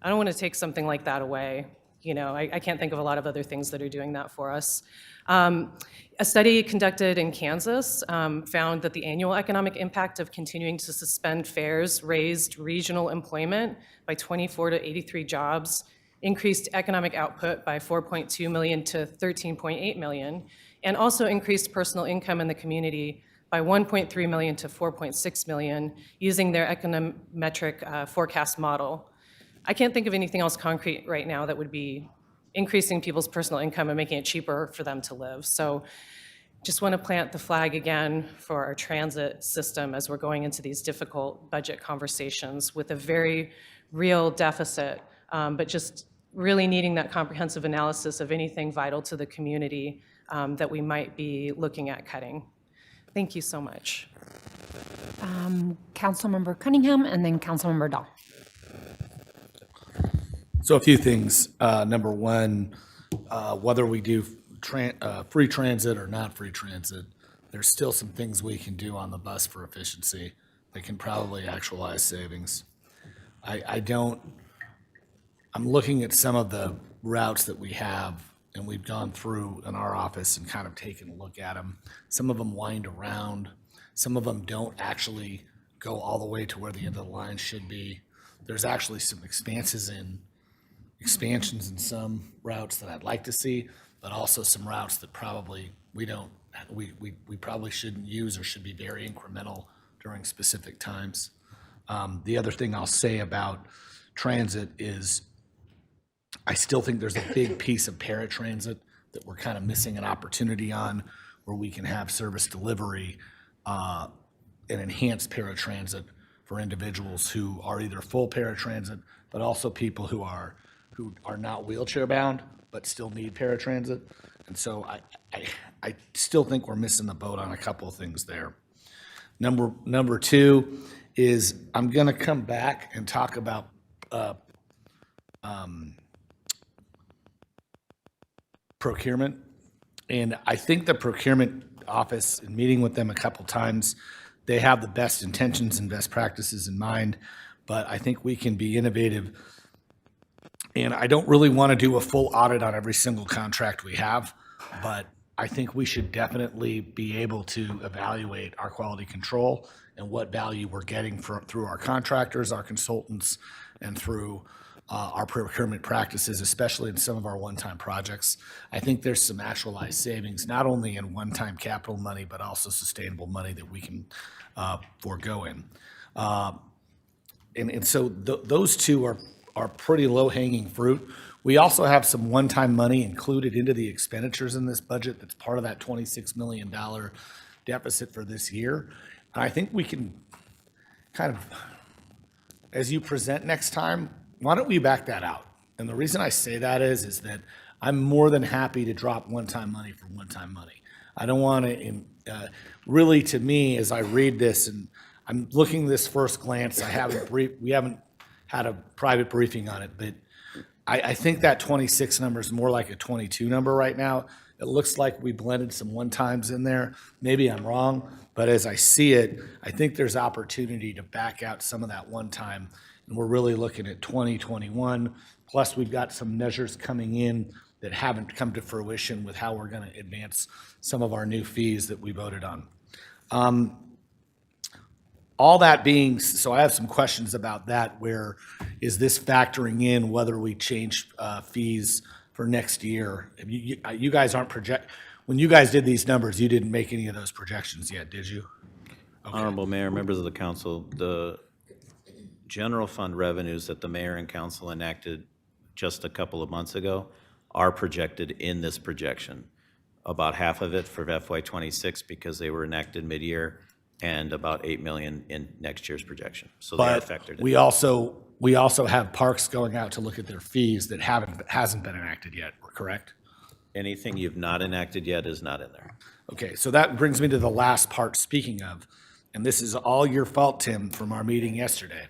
I don't want to take something like that away. I can't think of a lot of other things that are doing that for us. A study conducted in Kansas found that the annual economic impact of continuing to suspend fares raised regional employment by 24 to 83 jobs, increased economic output by 4.2 million to 13.8 million, and also increased personal income in the community by 1.3 million to 4.6 million using their econometric forecast model. I can't think of anything else concrete right now that would be increasing people's personal income and making it cheaper for them to live. So just want to plant the flag again for our transit system as we're going into these difficult budget conversations with a very real deficit, but just really needing that comprehensive analysis of anything vital to the community that we might be looking at cutting. Thank you so much. Councilmember Cunningham and then Councilmember Dahl. So a few things. Number one, whether we do free transit or not free transit, there's still some things we can do on the bus for efficiency that can probably actualize savings. I'm looking at some of the routes that we have, and we've gone through in our office and kind of taken a look at them. Some of them wind around. Some of them don't actually go all the way to where the end of the line should be. There's actually some expansions in some routes that I'd like to see, but also some routes that probably we probably shouldn't use or should be very incremental during specific times. The other thing I'll say about transit is I still think there's a big piece of paratransit that we're kind of missing an opportunity on, where we can have service delivery and enhanced paratransit for individuals who are either full paratransit, but also people who are not wheelchair bound but still need paratransit. And so I still think we're missing the boat on a couple of things there. Number two is I'm going to come back and talk about procurement. And I think the procurement office, in meeting with them a couple times, they have the best intentions and best practices in mind, but I think we can be innovative. And I don't really want to do a full audit on every single contract we have, but I think we should definitely be able to evaluate our quality control and what value we're getting through our contractors, our consultants, and through our procurement practices, especially in some of our one-time projects. I think there's some actualized savings, not only in one-time capital money, but also sustainable money that we can forego in. And so those two are pretty low-hanging fruit. We also have some one-time money included into the expenditures in this budget that's part of that $26 million deficit for this year. And I think we can kind of, as you present next time, why don't we back that out? And the reason I say that is that I'm more than happy to drop one-time money for one-time money. I don't want to, really, to me, as I read this, and I'm looking this first glance, we haven't had a private briefing on it, but I think that 26 number is more like a 22 number right now. It looks like we blended some one-times in there. Maybe I'm wrong, but as I see it, I think there's opportunity to back out some of that one-time. And we're really looking at 2021, plus we've got some measures coming in that haven't come to fruition with how we're going to advance some of our new fees that we voted on. All that being, so I have some questions about that. Where is this factoring in whether we change fees for next year? You guys aren't when you guys did these numbers, you didn't make any of those projections yet, did you? Okay. Honorable Mayor, members of the council, the general fund revenues that the mayor and council enacted just a couple of months ago are projected in this projection. About half of it for FY26 because they were enacted mid-year, and about 8 million in next year's projection. So they are factored in. We also have parks going out to look at their fees that hasn't been enacted yet, correct? Anything you've not enacted yet is not in there. Okay, so that brings me to the last part, speaking of, and this is all your fault, Tim, from our meeting yesterday.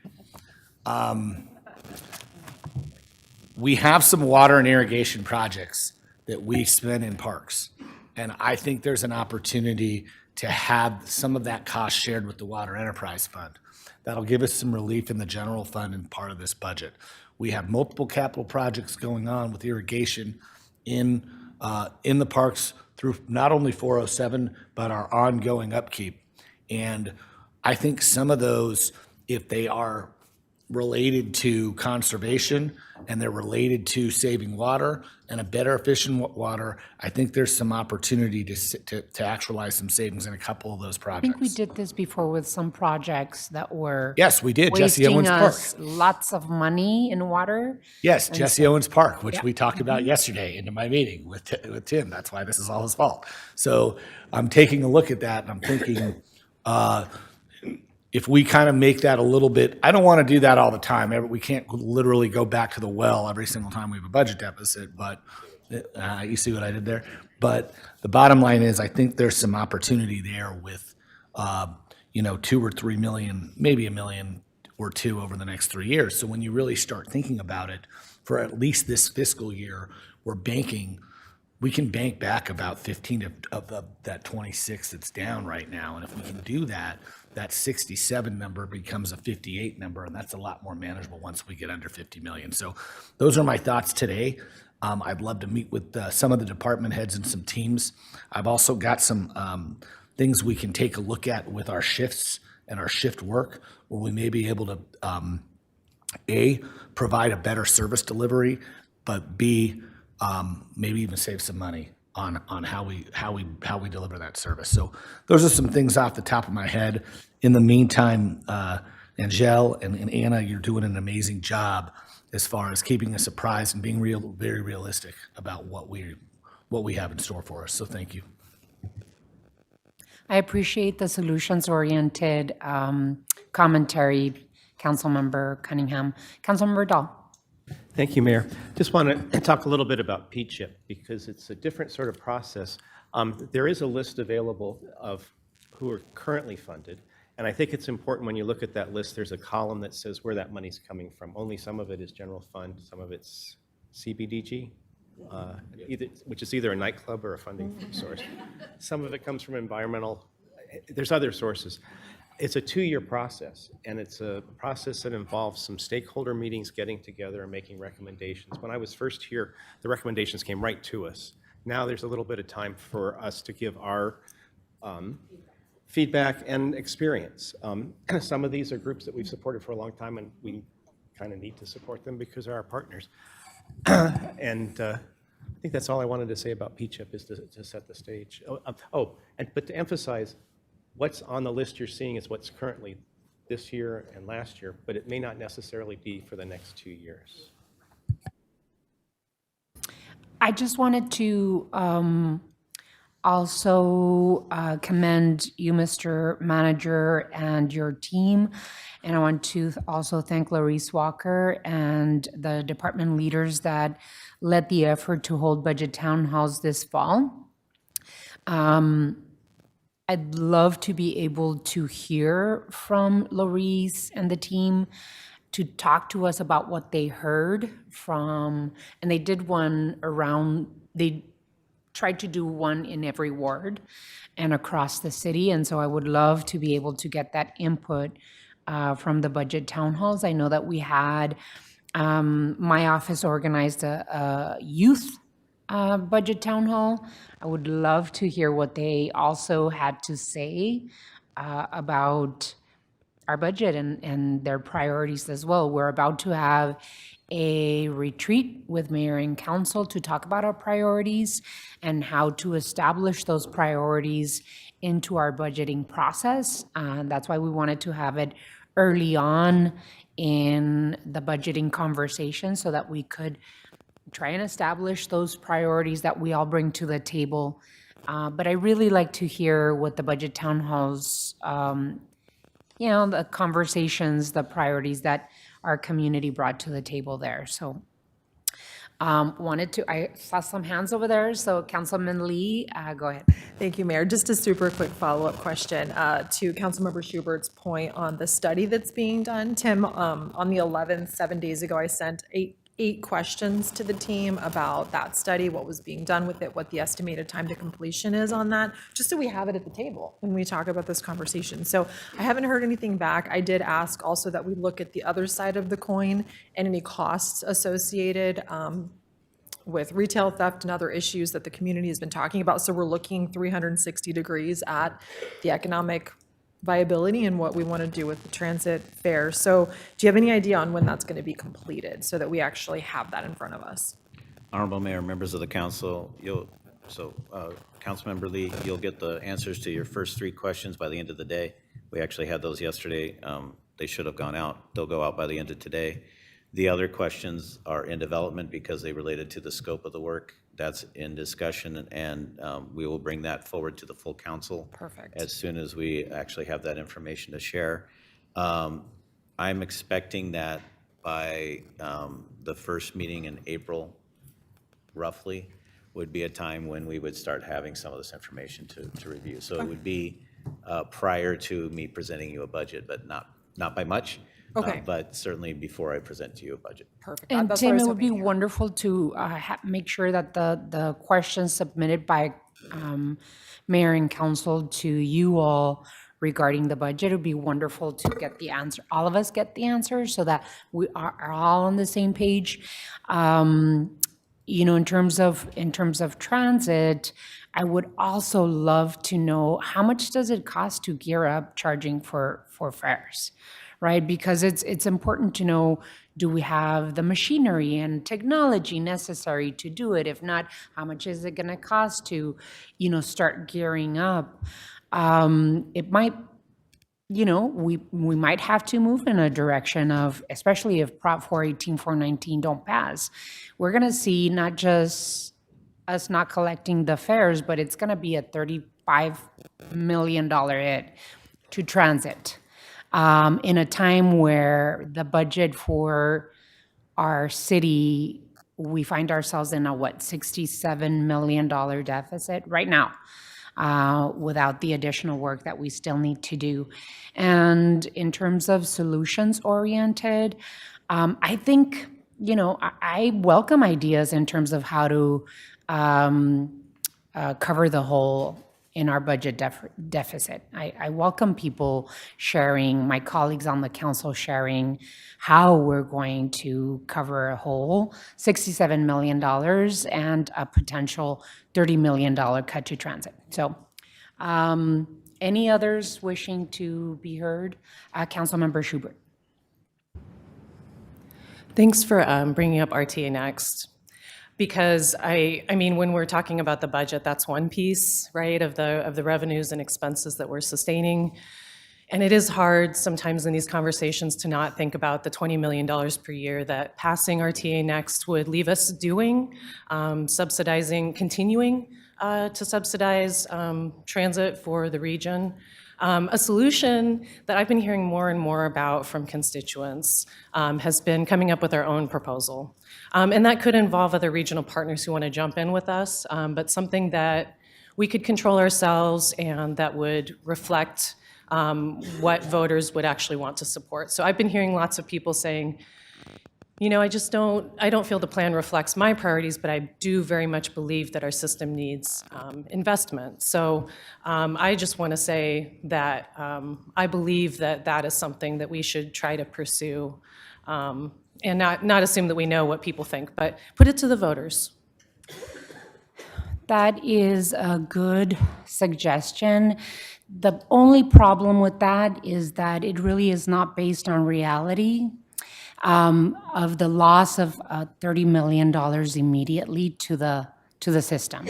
We have some water and irrigation projects that we spend in parks, and I think there's an opportunity to have some of that cost shared with the Water Enterprise Fund. That'll give us some relief in the general fund and part of this budget. We have multiple capital projects going on with irrigation in the parks through not only 407, but our ongoing upkeep. And I think some of those, if they are related to conservation and they're related to saving water and a better efficient water, I think there's some opportunity to actualize some savings in a couple of those I projects. think we did this before with some projects that were Yes, we did. Jesse wasting Owens Park. us lots of money in water. Yes, Jesse Owens Park, which we talked about yesterday into my meeting with Tim. That's why this is all his fault. So I'm taking a look at that and I'm thinking, if we kind of make that a little bit, I don't want to do that all the time. We can't literally go back to the well every single time we have a budget deficit, but you see what I did there? But the bottom line is, I think there's some opportunity there with, 2 or 3 million, maybe $1 million or 2 over the next 3 years. So when you really start thinking about it, for at least this fiscal year, we can bank back about 15 of that 26 that's down right now. And if we can do that, that 67 number becomes a 58 number, and that's a lot more manageable once we get under 50 million. So those are my thoughts today. I'd love to meet with some of the department heads and some teams. I've also got some things we can take a look at with our shifts and our shift work, where we may be able to, A, provide a better service delivery, but B, maybe even save some money on how we deliver that service. So those are some things off the top of my head. In the meantime, Angel and Anna, you're doing an amazing job as far as keeping us surprised and being very realistic about what we have in store for us. So thank you. I appreciate the solutions-oriented commentary, Councilmember Cunningham. Councilmember Dahl. Thank you, Mayor. Just want to talk a little bit about P-CHIP because it's a different sort of process. There is a list available of who are currently funded, and I think it's important when you look at that list, there's a column that says where that money's coming from. Only some of it is general fund, some of it's CBDG, which is either a nightclub or a funding source. Some of it comes from environmental. There's other sources. It's a 2-year process, and it's a process that involves some stakeholder meetings getting together and making recommendations. When I was first here, the recommendations came right to us. Now there's a little bit of time for us to give our feedback and experience. Some of these are groups that we've supported for a long time, and we kind of need to support them because they're our partners. And I think that's all I wanted to say about P-CHIP is to set the stage. But to emphasize, what's on the list you're seeing is what's currently this year and last year, but it may not necessarily be for the next 2 years. I just wanted to also commend you, Mr. Manager, and your team. And I want to also thank Laurice Walker and the department leaders that led the effort to hold budget town halls this fall. I'd love to be able to hear from Laurice and the team to talk to us about what they heard from, and they did one around, they tried to do one in every ward and across the city. And so I would love to be able to get that input from the budget town halls. I know that we had, my office organized a youth budget town hall. I would love to hear what they also had to say about our budget and their priorities as well. We're about to have a retreat with mayor and council to talk about our priorities and how to establish those priorities into our budgeting process. That's why we wanted to have it early on in the budgeting conversation so that we could try and establish those priorities that we all bring to the table. But I really like to hear what the budget town halls, the conversations, the priorities that our community brought to the table there. So I saw some hands over there. So Councilman Lee, go ahead. Thank you, Mayor. Just a super quick follow-up question to Councilmember Schubert's point on the study that's being done. Tim, on the 11th, 7 days ago, I sent eight questions to the team about that study, what was being done with it, what the estimated time to completion is on that, just so we have it at the table when we talk about this conversation. So I haven't heard anything back. I did ask also that we look at the other side of the coin and any costs associated with retail theft and other issues that the community has been talking about. So we're looking 360 degrees at the economic viability and what we want to do with the transit fare. So do you have any idea on when that's going to be completed so that we actually have that in front of us? Honorable Mayor, members of the council, Councilmember Lee, you'll get the answers to your first 3 questions by the end of the day. We actually had those yesterday. They should have gone out. They'll go out by the end of today. The other questions are in development because they related to the scope of the work. That's in discussion, and we will bring that forward to the full council. Perfect. As soon as we actually have that information to share. I'm expecting that by the first meeting in April, roughly, would be a time when we would start having some of this information to review. So it would be prior to me presenting you a budget, but not by much. Okay. But certainly before I present to you a budget. Perfect. And That's what I Tim, was it would be hoping to hear. wonderful to make sure that the questions submitted by mayor and council to you all regarding the budget, it would be wonderful to get the answer, all of us get the answers so that we are all on the same page. You know, in terms of transit, I would also love to know how much does it cost to gear up charging for fares, right? Because it's important to know, do we have the machinery and technology necessary to do it? If not, how much is it going to cost to, you know, start gearing up? It might, you know, we might have to move in a direction of, especially if Prop 418, 419 don't pass, we're going to see not just us not collecting the fares, but it's going to be a $35 million hit to transit in a time where the budget for our city, we find ourselves in a, $67 million deficit right now. Without the additional work that we still need to do. And in terms of solutions-oriented, I think, you know, I welcome ideas in terms of how to cover the hole in our budget deficit. I welcome people sharing, my colleagues on the council sharing how we're going to cover a hole, $67 million and a potential $30 million cut to transit. So any others wishing to be heard? Councilmember Schubert. Thanks for bringing up RTA Next. Because I mean, when we're talking about the budget, that's one piece, right, of the revenues and expenses that we're sustaining. And it is hard sometimes in these conversations to not think about the $20 million per year that passing RTA Next would leave us doing, continuing to subsidize transit for the region. A solution that I've been hearing more and more about from constituents has been coming up with our own proposal. And that could involve other regional partners who want to jump in with us, but something that we could control ourselves and that would reflect what voters would actually want to support. So I've been hearing lots of people saying, you know, I don't feel the plan reflects my priorities, but I do very much believe that our system needs investment. So I just want to say that I believe that that is something that we should try to pursue and not assume that we know what people think, but put it to the voters. That is a good suggestion. The only problem with that is that it really is not based on reality of the loss of $30 million immediately to the system.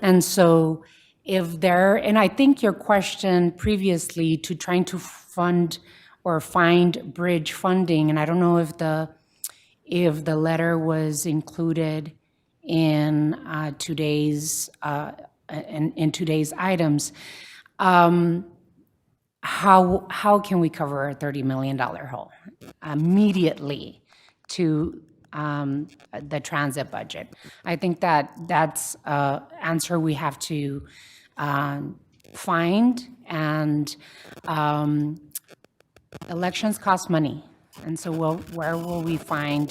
And so and I think your question previously to trying to fund or find bridge funding, and I don't know if the letter was included in today's items. How can we cover a $30 million hole immediately to the transit budget? I think that's an answer we have to find, and elections cost money. And so where will we find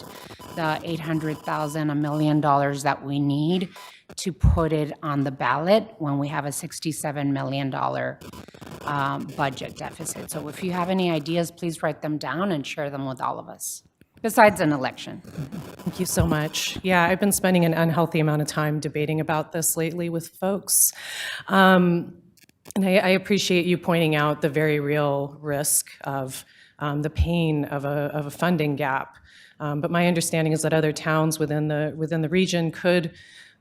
the $800,000, $1 million that we need to put it on the ballot when we have a $67 million budget deficit? So if you have any ideas, please write them down and share them with all of us, besides an election. Thank you so much. Yeah, I've been spending an unhealthy amount of time debating about this lately with folks. And I appreciate you pointing out the very real risk of the pain of a funding gap. But my understanding is that other towns within the region could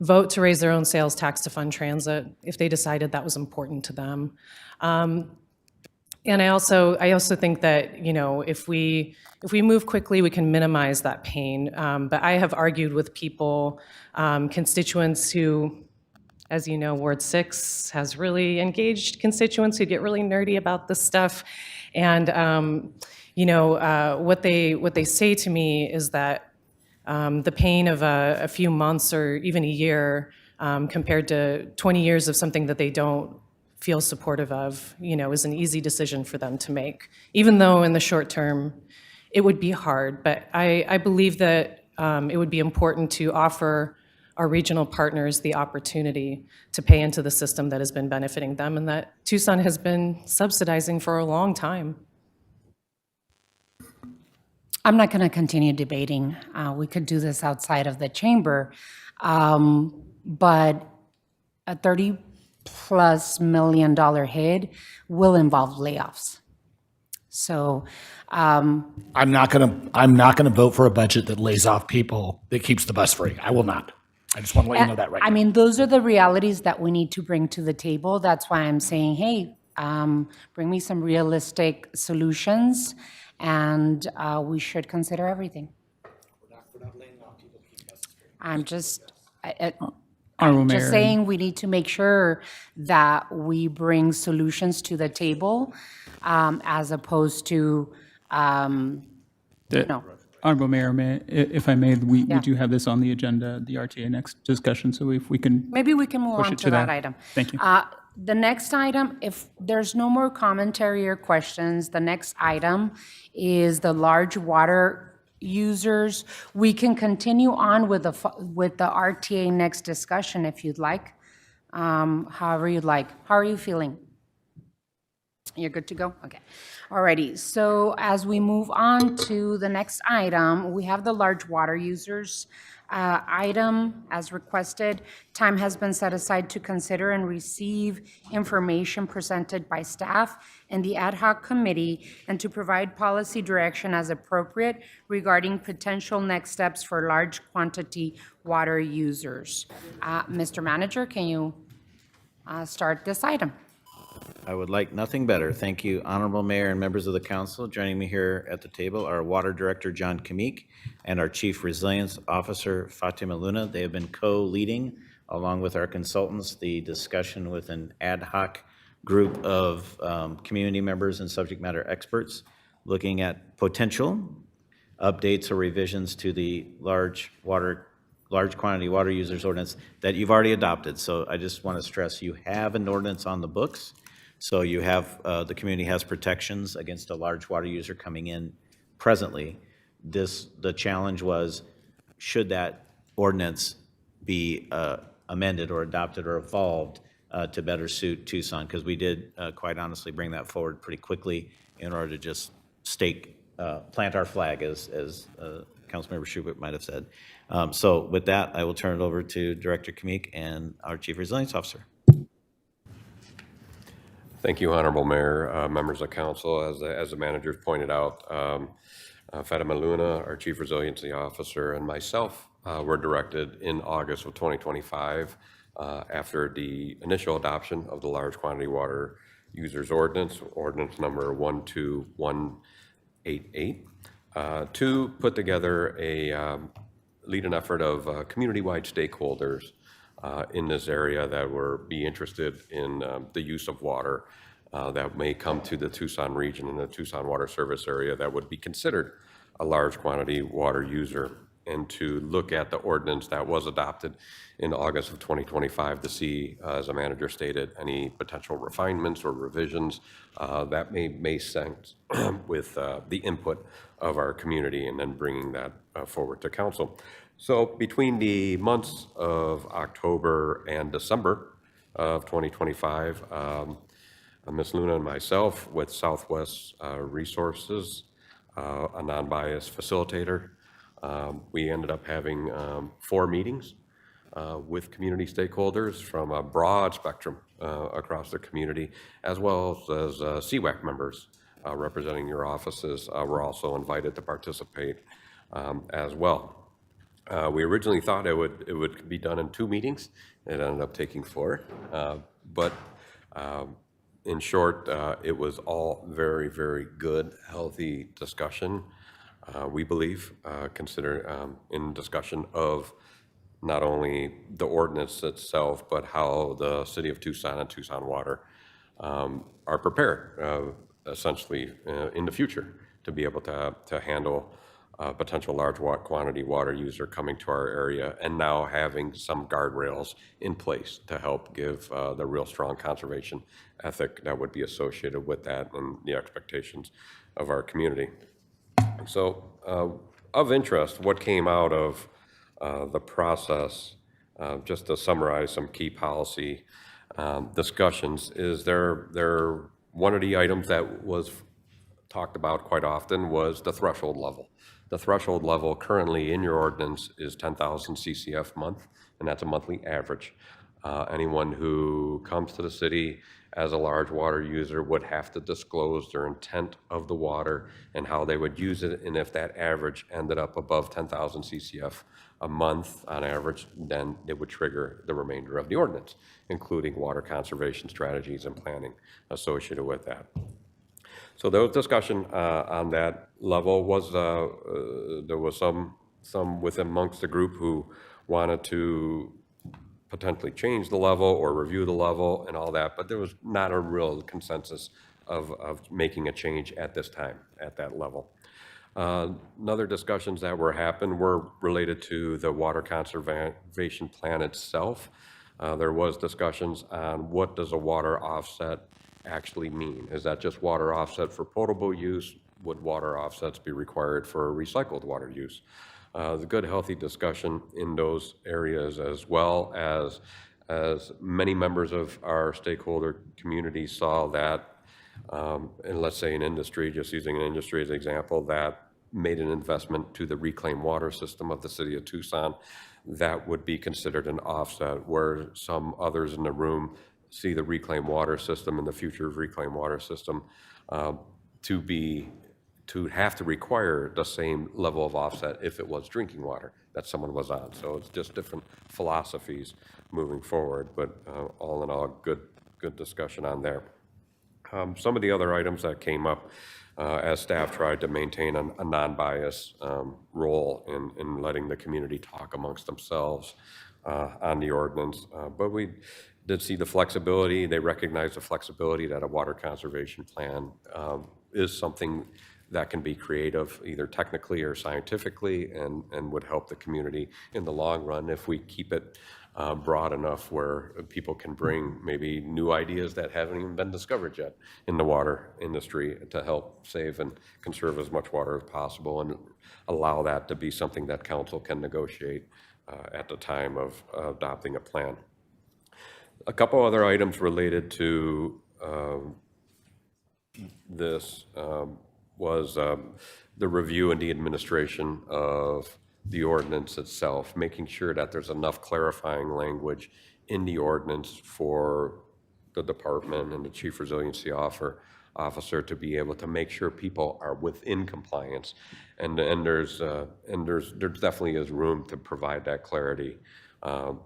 vote to raise their own sales tax to fund transit if they decided that was important to them. And I also think that, you know, if we move quickly, we can minimize that pain. But I have argued with people, constituents who, as you know, Ward 6 has really engaged constituents who get really nerdy about this stuff. And, you know, what they say to me is that the pain of a few months or even a year compared to 20 years of something that they don't feel supportive of, you know, is an easy decision for them to make, even though in the short term it would be hard. But I believe that it would be important to offer our regional partners the opportunity to pay into the system that has been benefiting them and that Tucson has been subsidizing for a long time. I'm not going to continue debating. We could do this outside of the chamber, but a $30+ million hit will involve layoffs. So I'm not gonna vote for a budget that lays off people, that keeps the bus free. I will not. I just want to let you know that right I now. mean, those are the realities that we need to bring to the table. That's why I'm saying, hey, bring me some realistic solutions, and we should consider everything. I'm just, Honorable Mayor. just saying we need to make sure that we bring solutions to the table, as opposed to, no. Honorable Mayor, if I may, we Yeah. do have this on the agenda, the RTA next discussion, so if we can, Maybe we can move Push on it to to that that. item. Thank you. The next item, if there's no more commentary or questions, the next item is the large water users. We can continue on with the RTA next discussion if you'd like, however you'd like. How are you feeling? You're good to go? Okay. Alrighty, so as we move on to the next item, we have the large water users item as requested. Time has been set aside to consider and receive information presented by staff and the ad hoc committee and to provide policy direction as appropriate regarding potential next steps for large quantity water users. Mr. Manager, can you start this item? I would like nothing better. Thank you, Honorable Mayor and members of the council. Joining me here at the table are Water Director John Kamik and our Chief Resilience Officer Fatima Luna. They have been co-leading, along with our consultants, the discussion with an ad hoc group of community members and subject matter experts looking at potential updates or revisions to the large quantity water users ordinance that you've already adopted. So I just want to stress you have an ordinance on the books. So you have, the community has protections against a large water user coming in presently. The challenge was, should that ordinance be amended or adopted or evolved to better suit Tucson? Because we did, quite honestly, bring that forward pretty quickly in order to just plant our flag, as Councilmember Schubert might have said. So with that, I will turn it over to Director Kamik and our Chief Resilience Officer. Thank you, Honorable Mayor, members of council. As the managers pointed out, Fatima Luna, our Chief Resiliency Officer, and myself were directed in August of 2025 after the initial adoption of the Large Quantity Water Users Ordinance, Ordinance number 12188, to put together lead an effort of community-wide stakeholders in this area that would be interested in the use of water that may come to the Tucson region and the Tucson water service area that would be considered a large quantity water user, and to look at the ordinance that was adopted in August of 2025 to see, as the manager stated, any potential refinements or revisions that may make sense with the input of our community, and then bringing that forward to council. So between the months of October and December of 2025, Ms. Luna and myself with Southwest Resources, a non-biased facilitator, we ended up having 4 meetings with community stakeholders from a broad spectrum across the community, as well as CWAC members representing your offices were also invited to participate as well. We originally thought it would be done in 2 meetings. It ended up taking 4, but in short, it was all very, very good, healthy discussion. We believe, in discussion of not only the ordinance itself, but how the city of Tucson and Tucson Water are prepared, essentially, in the future to be able to handle potential large quantity water user coming to our area, and now having some guardrails in place to help give the real strong conservation ethic that would be associated with that and the expectations of our community. So of interest, what came out of the process, just to summarize some key policy discussions, is one of the items that was talked about quite often was the threshold level. The threshold level currently in your ordinance is 10,000 CCF a month, and that's a monthly average. Anyone who comes to the city as a large water user would have to disclose their intent of the water and how they would use it, and if that average ended up above 10,000 CCF a month on average, then it would trigger the remainder of the ordinance, including water conservation strategies and planning associated with that. So there was discussion on that level. There was some within amongst the group who wanted to potentially change the level or review the level and all that, but there was not a real consensus of making a change at this time at that level. Other discussions that happened were related to the water conservation plan itself. There was discussions on what does a water offset actually mean. Is that just water offset for potable use? Would water offsets be required for recycled water use? The good, healthy discussion in those areas, as well as many members of our stakeholder community saw that, and let's say an industry, just using an industry as an example, that made an investment to the reclaimed water system of the city of Tucson, that would be considered an offset, where some others in the room see the reclaimed water system and the future of reclaimed water system to have to require the same level of offset if it was drinking water that someone was on. So it's just different philosophies moving forward, but all in all, good discussion on there. Some of the other items that came up as staff tried to maintain a non-bias role in letting the community talk amongst themselves on the ordinance, but we did see the flexibility. They recognize the flexibility that a water conservation plan is something that can be creative, either technically or scientifically, and would help the community in the long run if we keep it broad enough where people can bring maybe new ideas that haven't even been discovered yet in the water industry to help save and conserve as much water as possible, and allow that to be something that council can negotiate at the time of adopting a plan. A couple other items related to this was the review and the administration of the ordinance itself, making sure that there's enough clarifying language in the ordinance for the department and the chief resiliency officer to be able to make sure people are within compliance, and there definitely is room to provide that clarity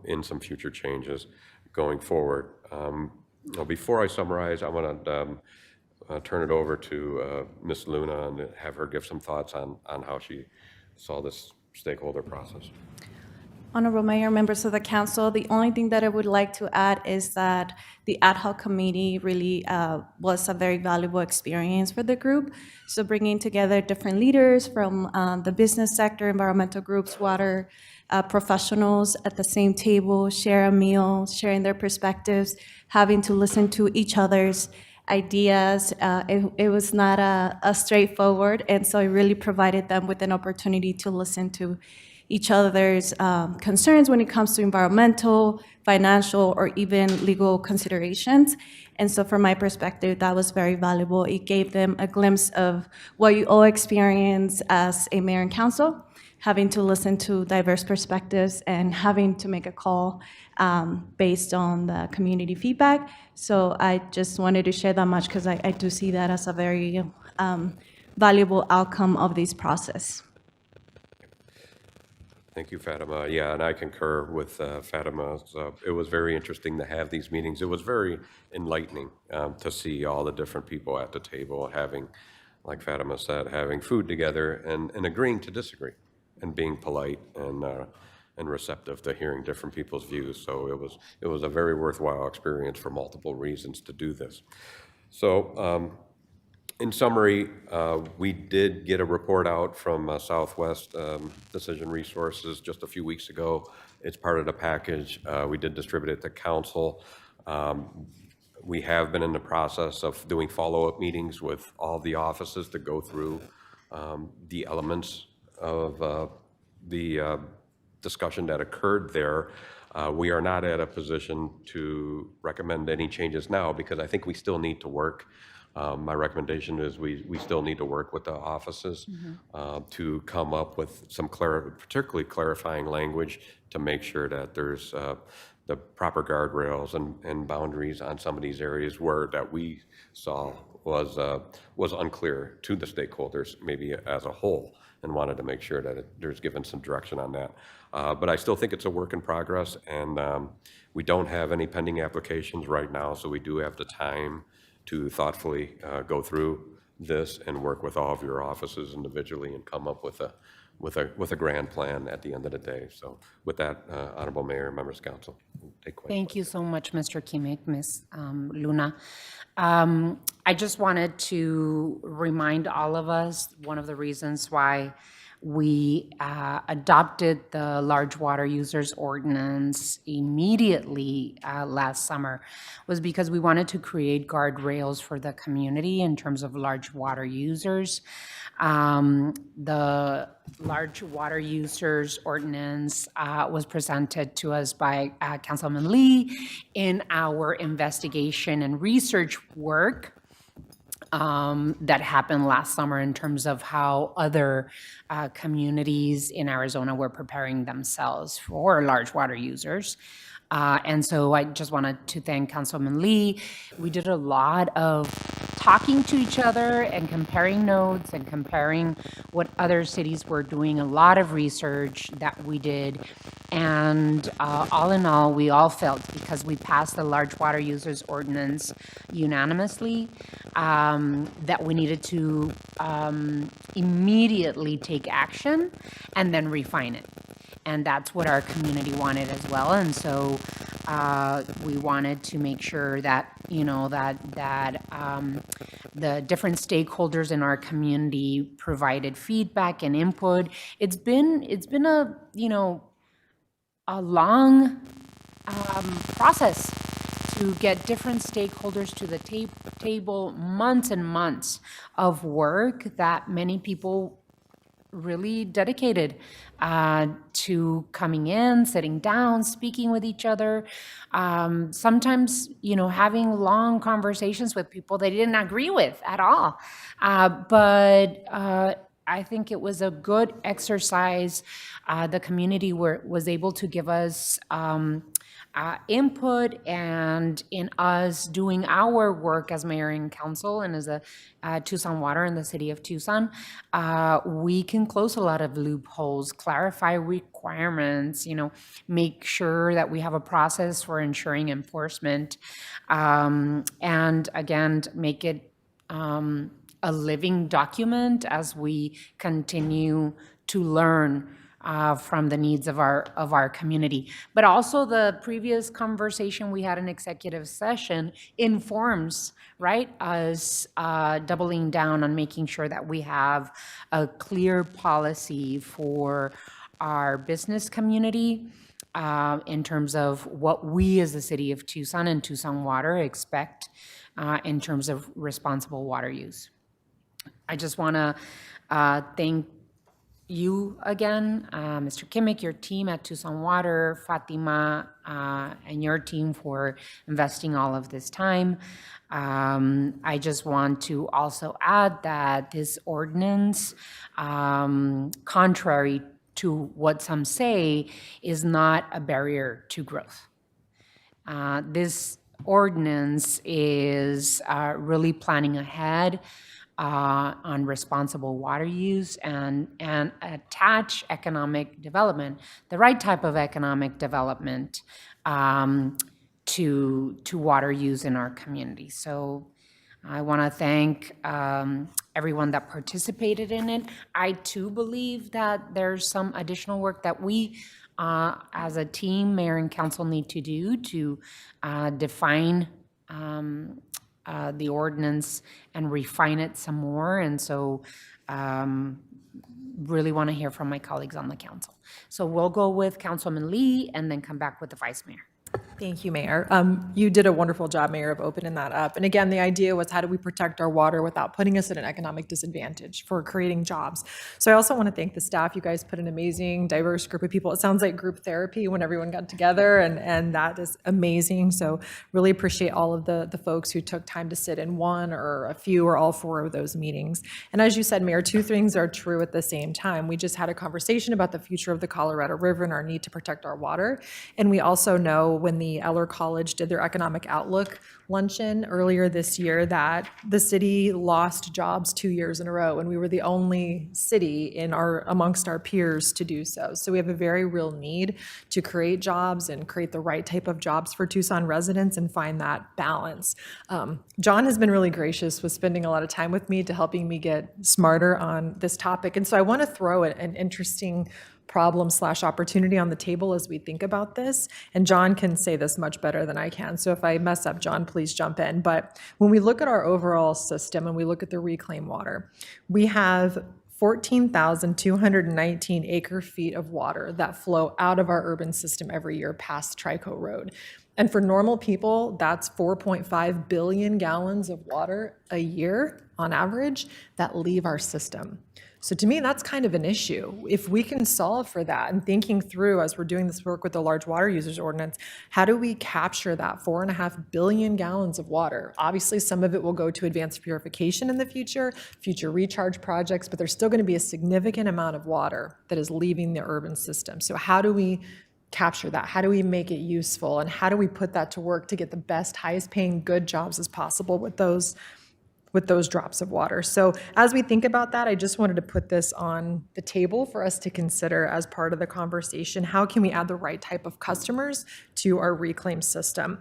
in some future changes going forward. Before I summarize, I want to turn it over to Ms. Luna and have her give some thoughts on how she saw this stakeholder process. Honorable Mayor, members of the council, the only thing that I would like to add is that the ad hoc committee really was a very valuable experience for the group. So bringing together different leaders from the business sector, environmental groups, water professionals at the same table, share a meal, sharing their perspectives, having to listen to each other's ideas. It was not a straightforward, and so it really provided them with an opportunity to listen to each other's concerns when it comes to environmental, financial, or even legal considerations. And so from my perspective, that was very valuable. It gave them a glimpse of what you all experience as a mayor and council, having to listen to diverse perspectives and having to make a call based on the community feedback. So I just wanted to share that much because I do see that as a very valuable outcome of this process. Thank you, Fatima. Yeah, and I concur with Fatima. It was very interesting to have these meetings. It was very enlightening to see all the different people at the table having, like Fatima said, having food together and agreeing to disagree and being polite and receptive to hearing different people's views. So it was a very worthwhile experience for multiple reasons to do this. So in summary, we did get a report out from Southwest Decision Resources just a few weeks ago. It's part of the package. We did distribute it to council. We have been in the process of doing follow-up meetings with all the offices to go through the elements of the discussion that occurred there. We are not at a position to recommend any changes now because I think we still need to work. My recommendation is we still need to work with the offices to come up with some particularly clarifying language to make sure that there's the proper guardrails and boundaries on some of these areas that we saw was unclear to the stakeholders, maybe as a whole, and wanted to make sure that there's given some direction on that. But I still think it's a work in progress, and we don't have any pending applications right now, so we do have the time to thoughtfully go through this and work with all of your offices individually and come up with a grand plan at the end of the day. So with that, Honorable Mayor, members of council, take questions. Thank you so much, Mr. Kimmick, Ms. Luna. I just wanted to remind all of us, one of the reasons why we adopted the large water users ordinance immediately last summer was because we wanted to create guardrails for the community in terms of large water users. The large water users ordinance was presented to us by Councilman Lee in our investigation and research work that happened last summer in terms of how other communities in Arizona were preparing themselves for large water users. And so I just wanted to thank Councilman Lee. We did a lot of talking to each other and comparing notes and comparing what other cities were doing, a lot of research that we did. And all in all, we all felt, because we passed the large water users ordinance unanimously, that we needed to immediately take action and then refine it. And that's what our community wanted as well. And so we wanted to make sure that, you know, that the different stakeholders in our community provided feedback and input. It's been a, you know, a long process to get different stakeholders to the table, months and months of work that many people really dedicated to coming in, sitting down, speaking with each other. Sometimes, you know, having long conversations with people they didn't agree with at all. But I think it was a good exercise. The community was able to give us input, and in us doing our work as mayor and council and as a Tucson Water in the city of Tucson, we can close a lot of loopholes, clarify requirements, you know, make sure that we have a process for ensuring enforcement, and again, make it a living document as we continue to learn from the needs of our community. But also the previous conversation we had in executive session informs, right, us doubling down on making sure that we have a clear policy for our business community in terms of what we as the city of Tucson and Tucson Water expect in terms of responsible water use. I just want to thank you again, Mr. Kimmick, your team at Tucson Water, Fatima, and your team for investing all of this time. I just want to also add that this ordinance, contrary to what some say is not a barrier to growth. This ordinance is really planning ahead on responsible water use and attach economic development, the right type of economic development to water use in our community. So I want to thank everyone that participated in it. I too believe that there's some additional work that we as a team, mayor and council, need to do to define the ordinance and refine it some more. And so really want to hear from my colleagues on the council. So we'll go with Councilman Lee and then come back with the vice mayor. Thank you, Mayor. You did a wonderful job, Mayor, of opening that up. And again, the idea was how do we protect our water without putting us at an economic disadvantage for creating jobs? So I also want to thank the staff. You guys put an amazing, diverse group of people. It sounds like group therapy when everyone got together, and that is amazing. So really appreciate all of the folks who took time to sit in one or a few or all four of those meetings. And as you said, Mayor, two things are true at the same time. We just had a conversation about the future of the Colorado River and our need to protect our water. And we also know when the Eller College did their economic outlook luncheon earlier this year that the city lost jobs 2 years in a row, and we were the only city amongst our peers to do so. So we have a very real need to create jobs and create the right type of jobs for Tucson residents and find that balance. John has been really gracious with spending a lot of time with me to helping me get smarter on this topic. And so I want to throw an interesting problem/opportunity on the table as we think about this. And John can say this much better than I can. So if I mess up, John, please jump in. But when we look at our overall system and we look at the reclaimed water, we have 14,219 acre feet of water that flow out of our urban system every year past Trico Road. And for normal people, that's 4.5 billion gallons of water a year on average that leave our system. So to me, that's kind of an issue. If we can solve for that and thinking through as we're doing this work with the large water users ordinance, how do we capture that 4.5 billion gallons of water? Obviously, some of it will go to advanced purification in the future recharge projects, but there's still going to be a significant amount of water that is leaving the urban system. So how do we capture that? How do we make it useful? And how do we put that to work to get the best, highest paying, good jobs as possible with those drops of water? So as we think about that, I just wanted to put this on the table for us to consider as part of the conversation. How can we add the right type of customers to our reclaim system?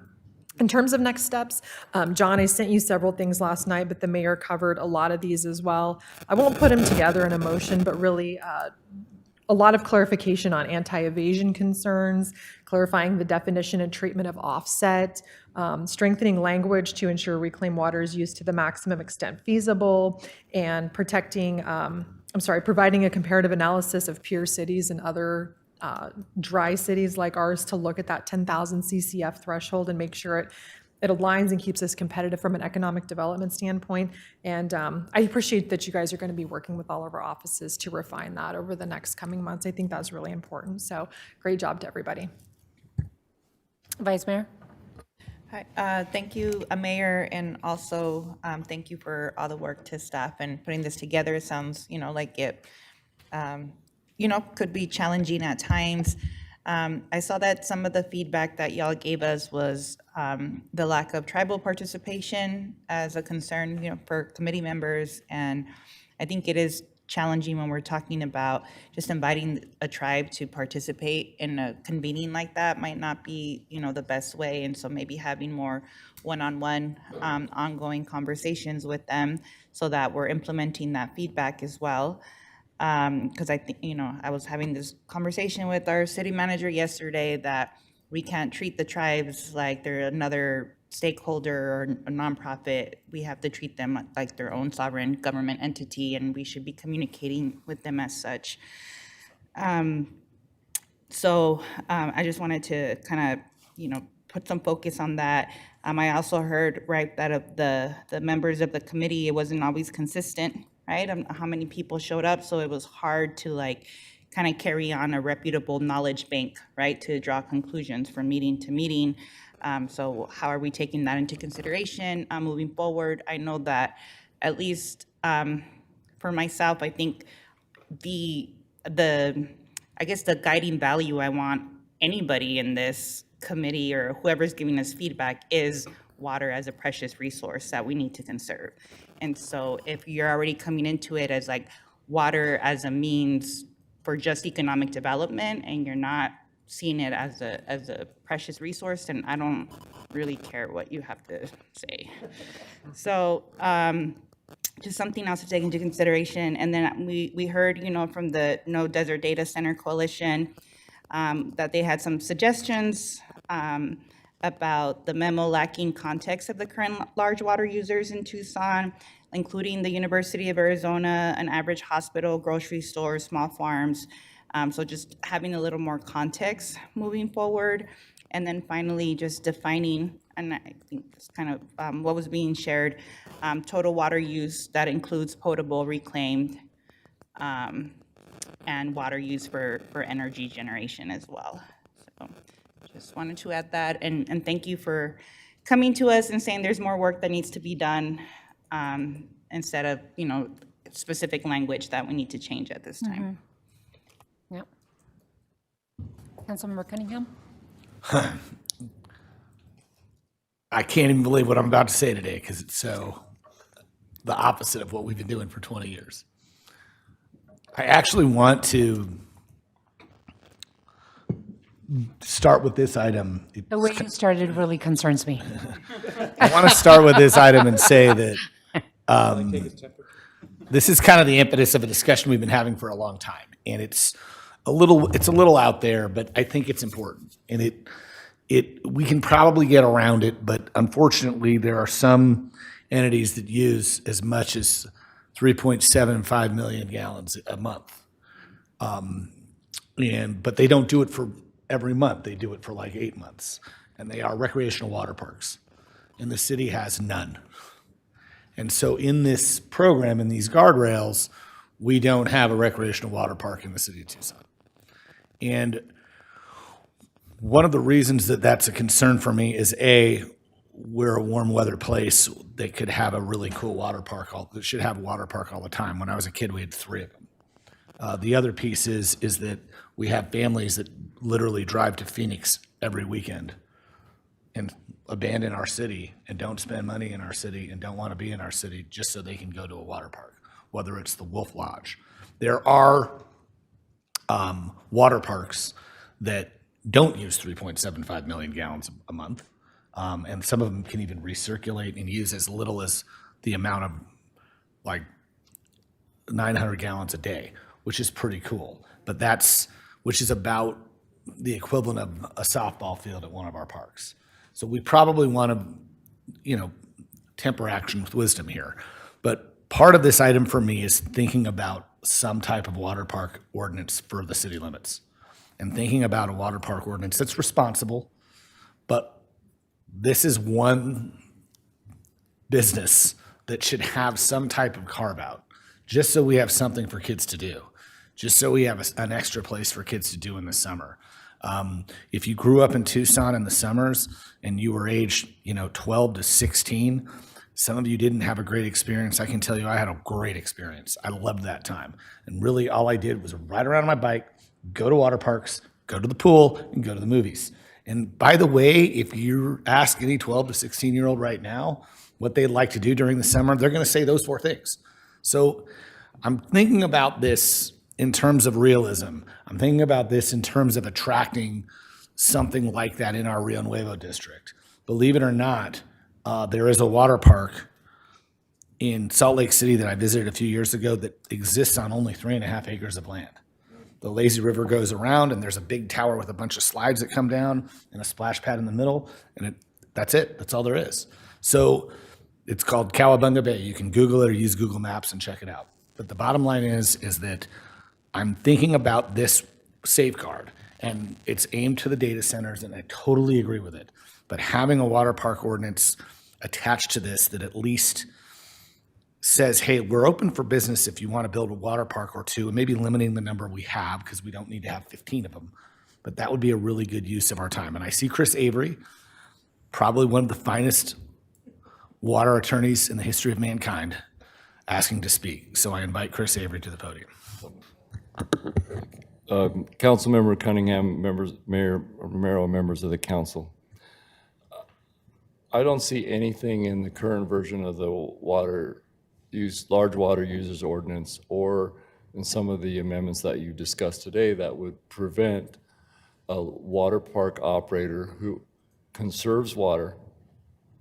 In terms of next steps, John, I sent you several things last night, but the mayor covered a lot of these as well. I won't put them together in a motion, but really a lot of clarification on anti-evasion concerns, clarifying the definition and treatment of offset, strengthening language to ensure reclaimed water is used to the maximum extent feasible, and providing a comparative analysis of peer cities and other dry cities like ours to look at that 10,000 CCF threshold and make sure it aligns and keeps us competitive from an economic development standpoint. And I appreciate that you guys are going to be working with all of our offices to refine that over the next coming months. I think that's really important. So great job to everybody. Vice Mayor? Hi, thank you, Mayor, and also thank you for all the work to staff and putting this together. It sounds, like it, could be challenging at times. I saw that some of the feedback that y'all gave us was the lack of tribal participation as a concern, for committee members, and I think it is challenging when we're talking about just inviting a tribe to participate in a convening like that might not be, the best way. And so maybe having more one-on-one ongoing conversations with them so that we're implementing that feedback as well. Because I think, I was having this conversation with our city manager yesterday that we can't treat the tribes like they're another stakeholder or a nonprofit. We have to treat them like their own sovereign government entity, and we should be communicating with them as such. So I just wanted to kind of, put some focus on that. I also heard, right, that of the members of the committee, it wasn't always consistent, right, on how many people showed up. So it was hard to kind of carry on a reputable knowledge bank, right, to draw conclusions from meeting to meeting. So how are we taking that into consideration moving forward? I know that at least for myself, I think the I guess the guiding value I want anybody in this committee or whoever's giving us feedback is water as a precious resource that we need to conserve. And so if you're already coming into it as like water as a means for just economic development and you're not seeing it as a precious resource, then I don't really care what you have to say. So just something else to take into consideration. And then we heard, from the No Desert Data Center Coalition that they had some suggestions about the memo lacking context of the current large water users in Tucson, including the University of Arizona, an average hospital, grocery store, small farms. So just having a little more context moving forward. And then finally, just defining, and I think that's kind of what was being shared, total water use that includes potable, reclaimed, and water use for energy generation as well. So just wanted to add that, and thank you for coming to us and saying there's more work that needs to be done instead of, specific language that we need to change at this time. Yep. Councilmember Cunningham? I can't even believe what I'm about to say today because it's so the opposite of what we've been doing for 20 years. I actually want to start with this item. The way you started really concerns me. I want to start with this item and say that this is kind of the impetus of a discussion we've been having for a long time, and it's a little out there, but I think it's important, and we can probably get around it, but unfortunately, there are some entities that use as much as 3.75 million gallons a month, but they don't do it for every month. They do it for like 8 months, and they are recreational water parks, and the city has none. And so in this program, in these guardrails, we don't have a recreational water park in the city of Tucson. And one of the reasons that that's a concern for me is we're a warm weather place that could have a really cool water park, that should have a water park all the time. When I was a kid, we had 3 of them. The other piece is that we have families that literally drive to Phoenix every weekend and abandon our city and don't spend money in our city and don't want to be in our city just so they can go to a water park, whether it's the Wolf Lodge. There are water parks that don't use 3.75 million gallons a month, and some of them can even recirculate and use as little as the amount of like 900 gallons a day, which is pretty cool. But which is about the equivalent of a softball field at one of our parks. So we probably want to, temper action with wisdom here. But part of this item for me is thinking about some type of water park ordinance for the city limits and thinking about a water park ordinance that's responsible. But this is one business that should have some type of carve out, just so we have something for kids to do, just so we have an extra place for kids to do in the summer. If you grew up in Tucson in the summers and you were aged, 12 to 16, some of you didn't have a great experience. I can tell you I had a great experience. I loved that time. And really all I did was ride around on my bike, go to water parks, go to the pool, and go to the movies. And by the way, if you ask any 12 to 16-year-old right now what they'd like to do during the summer, they're going to say those 4 things. So I'm thinking about this in terms of realism. I'm thinking about this in terms of attracting something like that in our Rio Nuevo district. Believe it or not, there is a water park in Salt Lake City that I visited a few years ago that exists on only 3.5 acres of land. The lazy river goes around, and there's a big tower with a bunch of slides that come down and a splash pad in the middle, and that's it. That's all there is. So it's called Cowabunga Bay. You can Google it or use Google Maps and check it out. But the bottom line is that I'm thinking about this safeguard, and it's aimed to the data centers, and I totally agree with it. But having a water park ordinance attached to this that at least says, hey, we're open for business if you want to build a water park or 2, and maybe limiting the number we have because we don't need to have 15 of them. But that would be a really good use of our time. And I see Chris Avery, probably one of the finest water attorneys in the history of mankind, asking to speak. So I invite Chris Avery to the podium. Councilmember Cunningham, Mayor Romero, members of the council. I don't see anything in the current version of the large water users ordinance or in some of the amendments that you discussed today that would prevent a water park operator who conserves water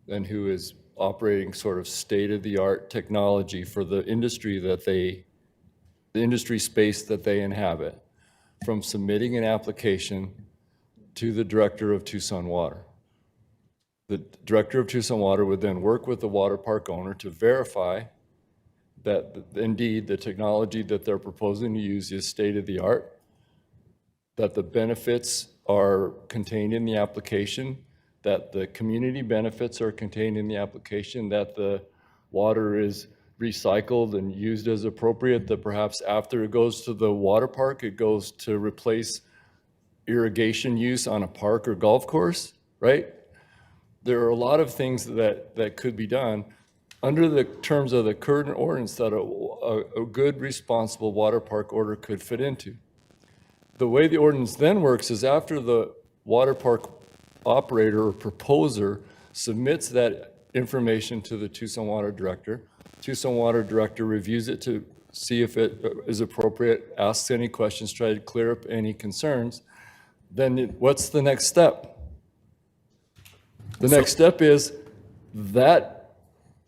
and who is operating sort of state-of-the-art technology for the industry the industry space that they inhabit, from submitting an application to the director of Tucson Water. The director of Tucson Water would then work with the water park owner to verify that indeed the technology that they're proposing to use is state-of-the-art, that the benefits are contained in the application, that the community benefits are contained in the application, that the water is recycled and used as appropriate, that perhaps after it goes to the water park, it goes to replace irrigation use on a park or golf course, right? There are a lot of things that could be done under the terms of the current ordinance that a good, responsible water park order could fit into. The way the ordinance then works is after the water park operator or proposer submits that information to the Tucson Water Director, Tucson Water Director reviews it to see if it is appropriate, asks any questions, try to clear up any concerns, then what's the next step? The next step is that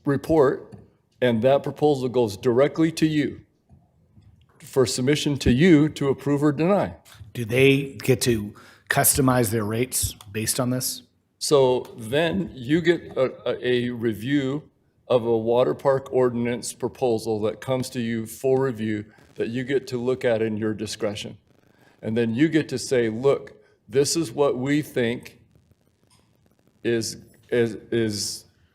report and that proposal goes directly to you for submission to you to approve or deny. Do they get to customize their rates based on this? So then you get a review of a water park ordinance proposal that comes to you for review that you get to look at in your discretion. And then you get to say, look, this is what we think is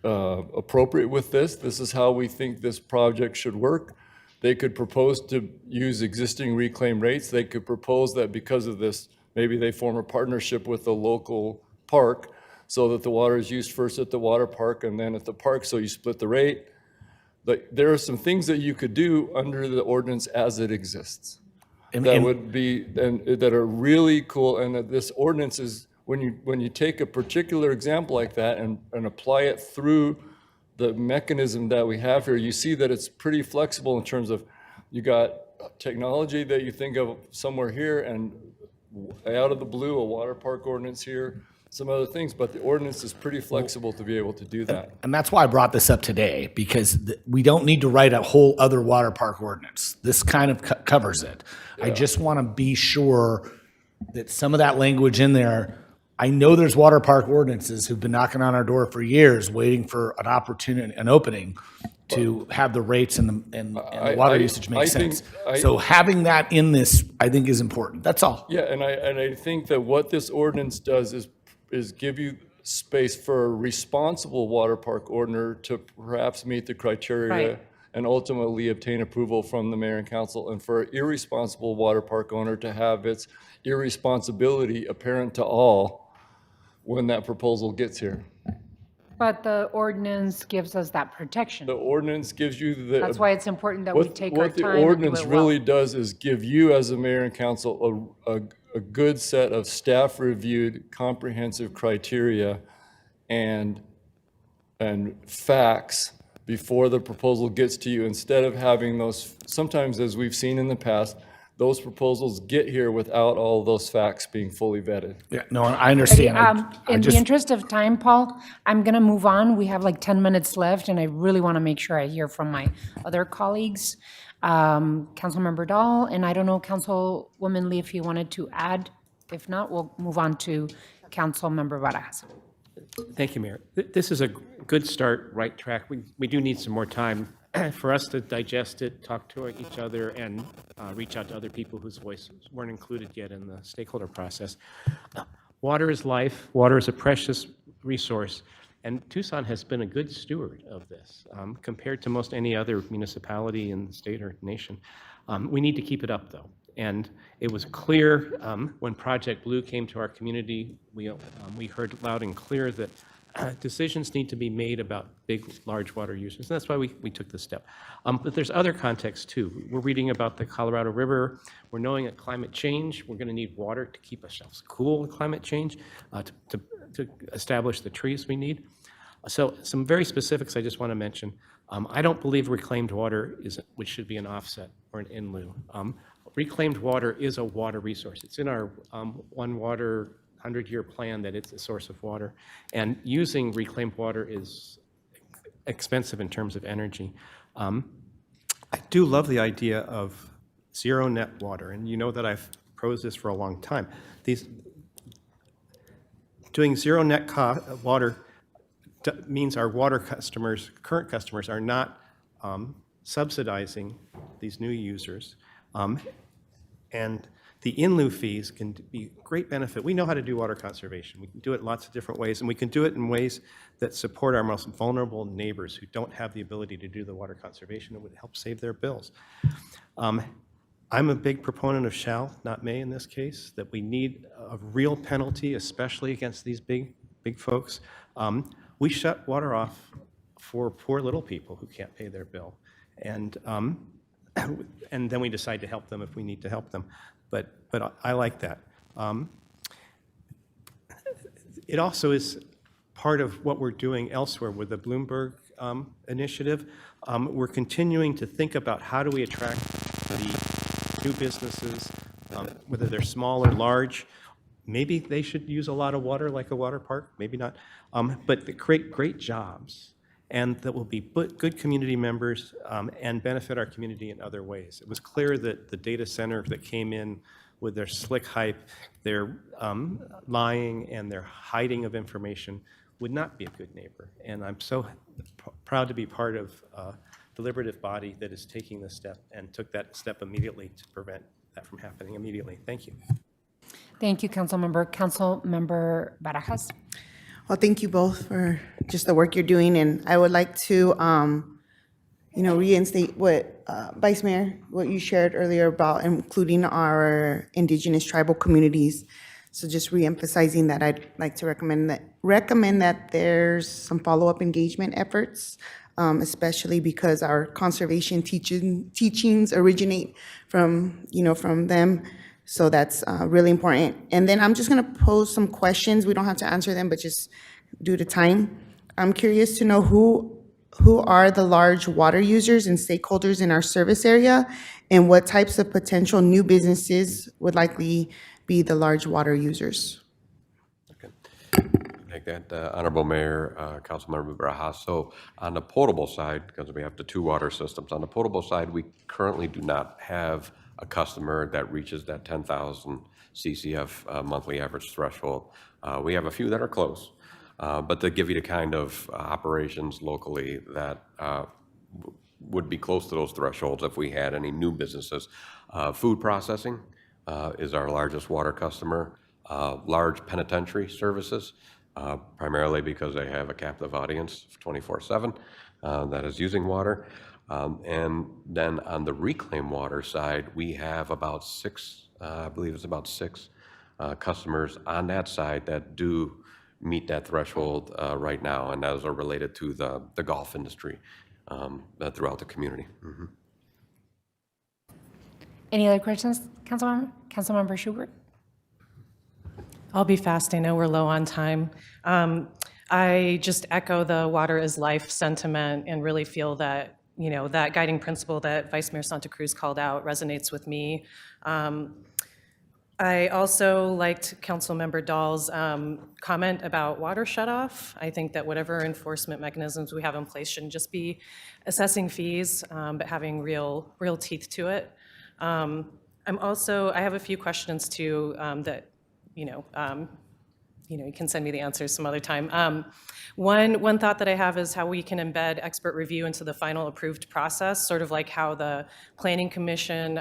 appropriate with this. This is how we think this project should work. They could propose to use existing reclaim rates. They could propose that because of this, maybe they form a partnership with the local park so that the water is used first at the water park and then at the park, so you split the rate. Like, there are some things that you could do under the ordinance as it exists that would be, and that are really cool, and that this ordinance is, when you take a particular example like that and apply it through the mechanism that we have here, you see that it's pretty flexible in terms of you got technology that you think of somewhere here and out of the blue, a water park ordinance here, some other things, but the ordinance is pretty flexible to be able to do that. And that's why I brought this up today, because we don't need to write a whole other water park ordinance. This kind of covers it. Yeah. I just want to be sure that some of that language in there, I know there's water park ordinances who've been knocking on our door for years, waiting for an opportunity, an opening to have the rates and the water usage make sense. So having that in this, I think, is important. That's all. Yeah, and I think that what this ordinance does is give you space for a responsible water park owner to perhaps meet the criteria and ultimately obtain approval from the mayor and council, and for an irresponsible water park owner to have its irresponsibility apparent to all when that proposal gets here. But the ordinance gives us that protection. The ordinance gives you the... That's why it's important that we take our time and do it well. What the ordinance really does is give you, as a mayor and council, a good set of staff-reviewed, comprehensive criteria and facts before the proposal gets to you, instead of having those, sometimes as we've seen in the past, those proposals get here without all those facts being fully vetted. Yeah, no, I understand. In the interest of time, Paul, I'm going to move on. We have like 10 minutes left, and I really want to make sure I hear from my other colleagues. Councilmember Dahl, and I don't know, Councilwoman Lee, if you wanted to add. If not, we'll move on to Councilmember Barajas. Thank you, Mayor. This is a good start, right track. We do need some more time for us to digest it, talk to each other, and reach out to other people whose voices weren't included yet in the stakeholder process. Water is life. Water is a precious resource, and Tucson has been a good steward of this compared to most any other municipality in the state or nation. We need to keep it up, though. And it was clear when Project Blue came to our community, we heard loud and clear that decisions need to be made about big, large water users, and that's why we took this step. But there's other contexts too. We're reading about the Colorado River. We're knowing that climate change, we're going to need water to keep ourselves cool with climate change, to establish the trees we need. So some very specifics I just want to mention. I don't believe reclaimed water which should be an offset or an in lieu. Reclaimed water is a water resource. It's in our One Water 100-year plan that it's a source of water. And using reclaimed water is expensive in terms of energy. I do love the idea of zero net water, and you know that I've proposed this for a long time. Doing zero net water means our water customers, current customers, are not subsidizing these new users. And the in lieu fees can be great benefit. We know how to do water conservation. We can do it lots of different ways, and we can do it in ways that support our most vulnerable neighbors who don't have the ability to do the water conservation. It would help save their bills. I'm a big proponent of shall, not may in this case, that we need a real penalty, especially against these big folks. We shut water off for poor little people who can't pay their bill. And then we decide to help them if we need to help them. But I like that. It also is part of what we're doing elsewhere with the Bloomberg initiative. We're continuing to think about how do we attract the new businesses, whether they're small or large. Maybe they should use a lot of water like a water park, maybe not. But they create great jobs, and that will be good community members and benefit our community in other ways. It was clear that the data center that came in with their slick hype, their lying and their hiding of information would not be a good neighbor. And I'm so proud to be part of a deliberative body that is taking this step and took that step immediately to prevent that from happening immediately. Thank you. Thank you, Councilmember. Councilmember Barajas. Well, thank you both for just the work you're doing, and I would like to, reinstate what Vice Mayor, what you shared earlier about including our indigenous tribal communities. So just reemphasizing that, I'd like to recommend that there's some follow-up engagement efforts, especially because our conservation teachings originate from them. So that's really important. And then I'm just going to pose some questions. We don't have to answer them, but just due to time, I'm curious to know who are the large water users and stakeholders in our service area, and what types of potential new businesses would likely be the large water users. Okay. Take that, Honorable Mayor, Councilmember Barajas. So on the potable side, because we have the two water systems, on the potable side, we currently do not have a customer that reaches that 10,000 CCF monthly average threshold. We have a few that are close, but to give you the kind of operations locally that would be close to those thresholds if we had any new businesses. Food processing is our largest water customer. Large penitentiary services, primarily because they have a captive audience 24/7 that is using water. And then on the reclaimed water side, we have about six, I believe it's about six customers on that side that do meet that threshold right now, and those are related to the golf industry throughout the community. Mm-hmm. Any other questions, Councilmember? Councilmember Schubert? I'll be fast. I know we're low on time. I just echo the water is life sentiment and really feel that, that guiding principle that Vice Mayor Santa Cruz called out resonates with me. I also liked Councilmember Dahl's comment about water shutoff. I think that whatever enforcement mechanisms we have in place shouldn't just be assessing fees, but having real teeth to it. I have a few questions too that, you can send me the answers some other time. One thought that I have is how we can embed expert review into the final approved process, sort of like how the Planning Commission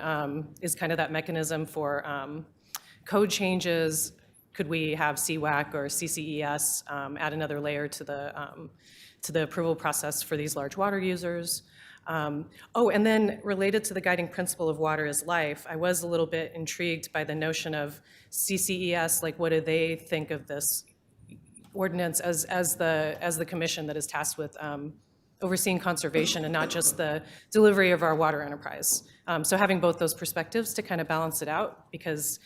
is kind of that mechanism for code changes. Could we have CWAC or CCES add another layer to the approval process for these large water users? And then related to the guiding principle of water is life, I was a little bit intrigued by the notion of CCES, like what do they think of this? ordinance as the commission that is tasked with overseeing conservation and not just the delivery of our water enterprise. So having both those perspectives to kind of balance it out, because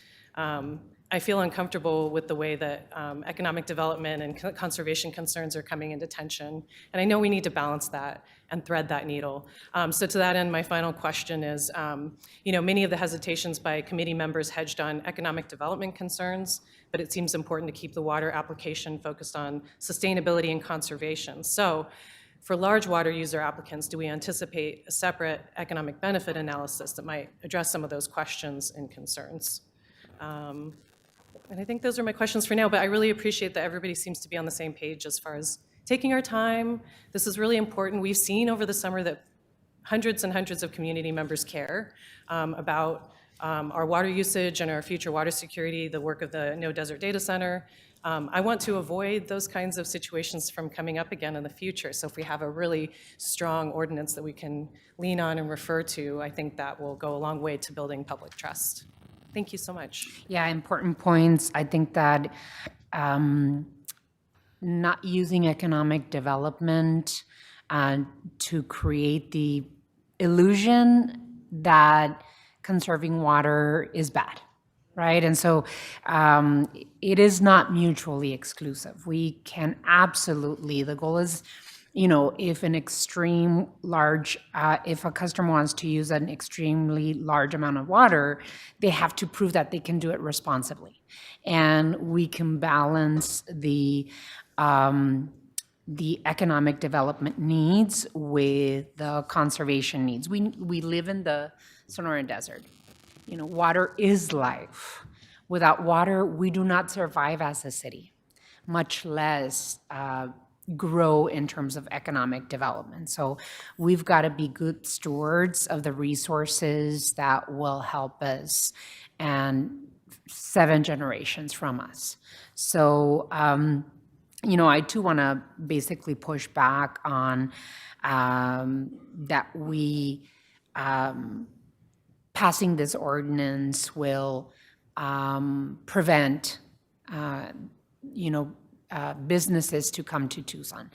I feel uncomfortable with the way that economic development and conservation concerns are coming into tension. And I know we need to balance that and thread that needle. So to that end, my final question is, many of the hesitations by committee members hedged on economic development concerns, but it seems important to keep the water application focused on sustainability and conservation. So for large water user applicants, do we anticipate a separate economic benefit analysis that might address some of those questions and concerns? And I think those are my questions for now, but I really appreciate that everybody seems to be on the same page as far as taking our time. This is really important. We've seen over the summer that hundreds and hundreds of community members care about our water usage and our future water security, the work of the No Desert Data Center. I want to avoid those kinds of situations from coming up again in the future. So if we have a really strong ordinance that we can lean on and refer to, I think that will go a long way to building public trust. Thank you so much. Yeah, important points. I think that not using economic development to create the illusion that conserving water is bad, right? And so it is not mutually exclusive. We can absolutely, the goal is, if an extreme large, if a customer wants to use an extremely large amount of water, they have to prove that they can do it responsibly. And we can balance the economic development needs with the conservation needs. We live in the Sonoran Desert. Water is life. Without water, we do not survive as a city, much less grow in terms of economic development. So we've got to be good stewards of the resources that will help us and 7 generations from us. So, I too want to basically push back on that we passing this ordinance will prevent, businesses to come to Tucson.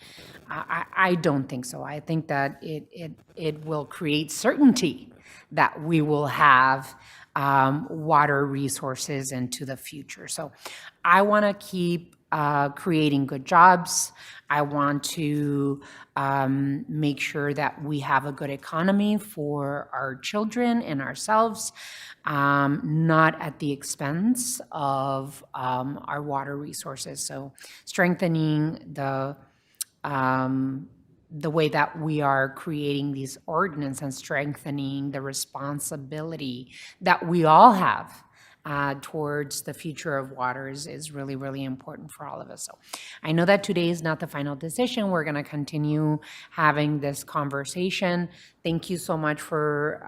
I don't think so. I think that it will create certainty that we will have water resources into the future. So I want to keep creating good jobs. I want to make sure that we have a good economy for our children and ourselves, not at the expense of our water resources. So strengthening the way that we are creating these ordinances and strengthening the responsibility that we all have towards the future of waters is really, really important for all of us. So I know that today is not the final decision. We're going to continue having this conversation. Thank you so much for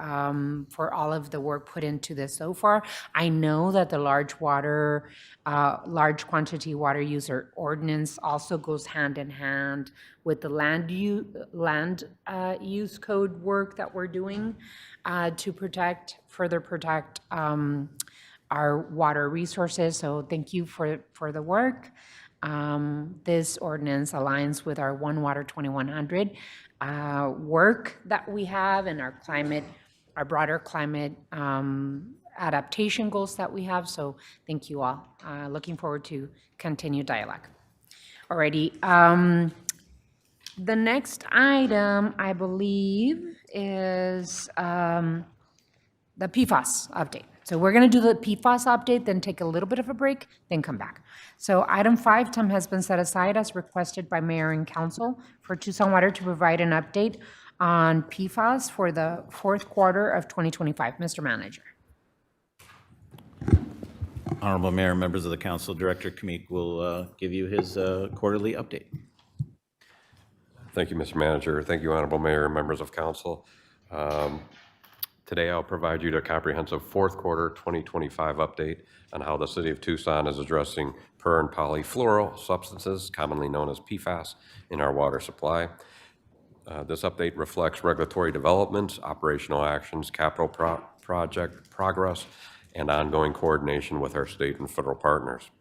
all of the work put into this so far. I know that the large quantity water user ordinance also goes hand in hand with the land use code work that we're doing to further protect our water resources. So thank you for the work. This ordinance aligns with our One Water 2100 work that we have and our broader climate adaptation goals that we have. So thank you all. Looking forward to continued dialogue. Alrighty. The next item, I believe, is the PFAS update. So we're going to do the PFAS update, then take a little bit of a break, then come back. So item 5, time has been set aside as requested by Mayor and Council for Tucson Water to provide an update on PFAS for the 4th quarter of 2025. Mr. Manager. Honorable Mayor, members of the council, Director Kamik will give you his quarterly update. Thank you, Mr. Manager. Thank you, Honorable Mayor, members of council. Today, I'll provide you a comprehensive 4th quarter 2025 update on how the city of Tucson is addressing per and polyfluoral substances, commonly known as PFAS, in our water supply. This update reflects regulatory developments, operational actions, capital project progress, and ongoing coordination with our state and federal partners.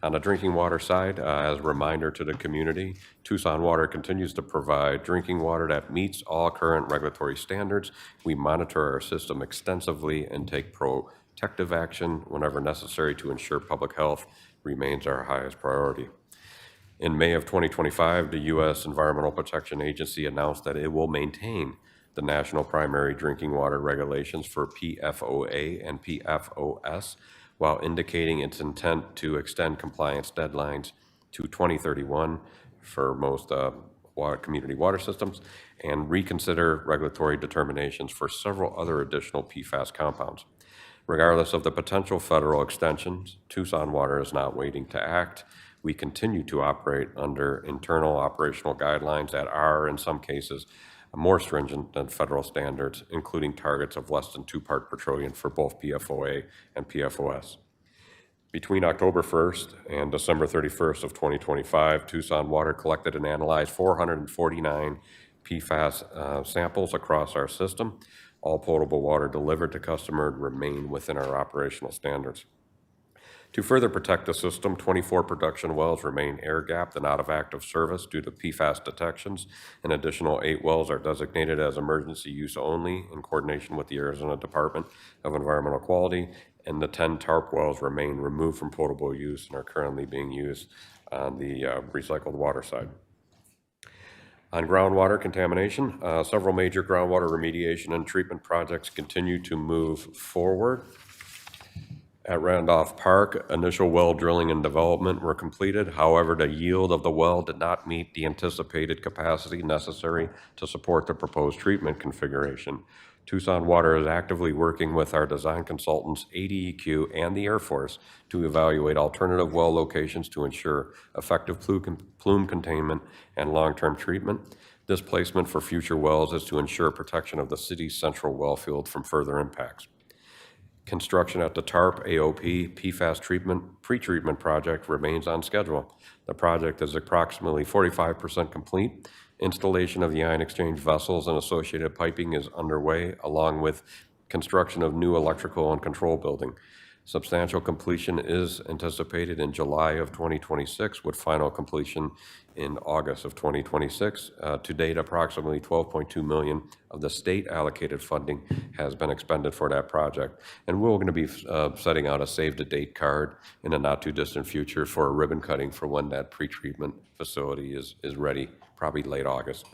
On the drinking water side, as a reminder to the community, Tucson Water continues to provide drinking water that meets all current regulatory standards. We monitor our system extensively and take protective action whenever necessary to ensure public health remains our highest priority. In May of 2025, the U.S. Environmental Protection Agency announced that it will maintain the national primary drinking water regulations for PFOA and PFOS, while indicating its intent to extend compliance deadlines to 2031 for most community water systems and reconsider regulatory determinations for several other additional PFAS compounds. Regardless of the potential federal extensions, Tucson Water is not waiting to act. We continue to operate under internal operational guidelines that are, in some cases, more stringent than federal standards, including targets of less than 2 parts per trillion for both PFOA and PFOS. Between October 1st and December 31st of 2025, Tucson Water collected and analyzed 449 PFAS samples across our system. All potable water delivered to customers remain within our operational standards. To further protect the system, 24 production wells remain air-gapped and out of active service due to PFAS detections. An additional 8 wells are designated as emergency use only in coordination with the Arizona Department of Environmental Quality, and the 10 TARP wells remain removed from potable use and are currently being used on the recycled water side. On groundwater contamination, several major groundwater remediation and treatment projects continue to move forward. At Randolph Park, initial well drilling and development were completed. However, the yield of the well did not meet the anticipated capacity necessary to support the proposed treatment configuration. Tucson Water is actively working with our design consultants, ADEQ, and the Air Force to evaluate alternative well locations to ensure effective plume containment and long-term treatment. This placement for future wells is to ensure protection of the city's central well field from further impacts. Construction at the TARP AOP PFAS pre-treatment project remains on schedule. The project is approximately 45% complete. Installation of the ion exchange vessels and associated piping is underway, along with construction of new electrical and control building. Substantial completion is anticipated in July of 2026, with final completion in August of 2026. To date, approximately $12.2 million of the state allocated funding has been expended for that project. And we're going to be setting out a save the date card in a not too distant future for a ribbon cutting for when that pretreatment facility is ready, probably late August.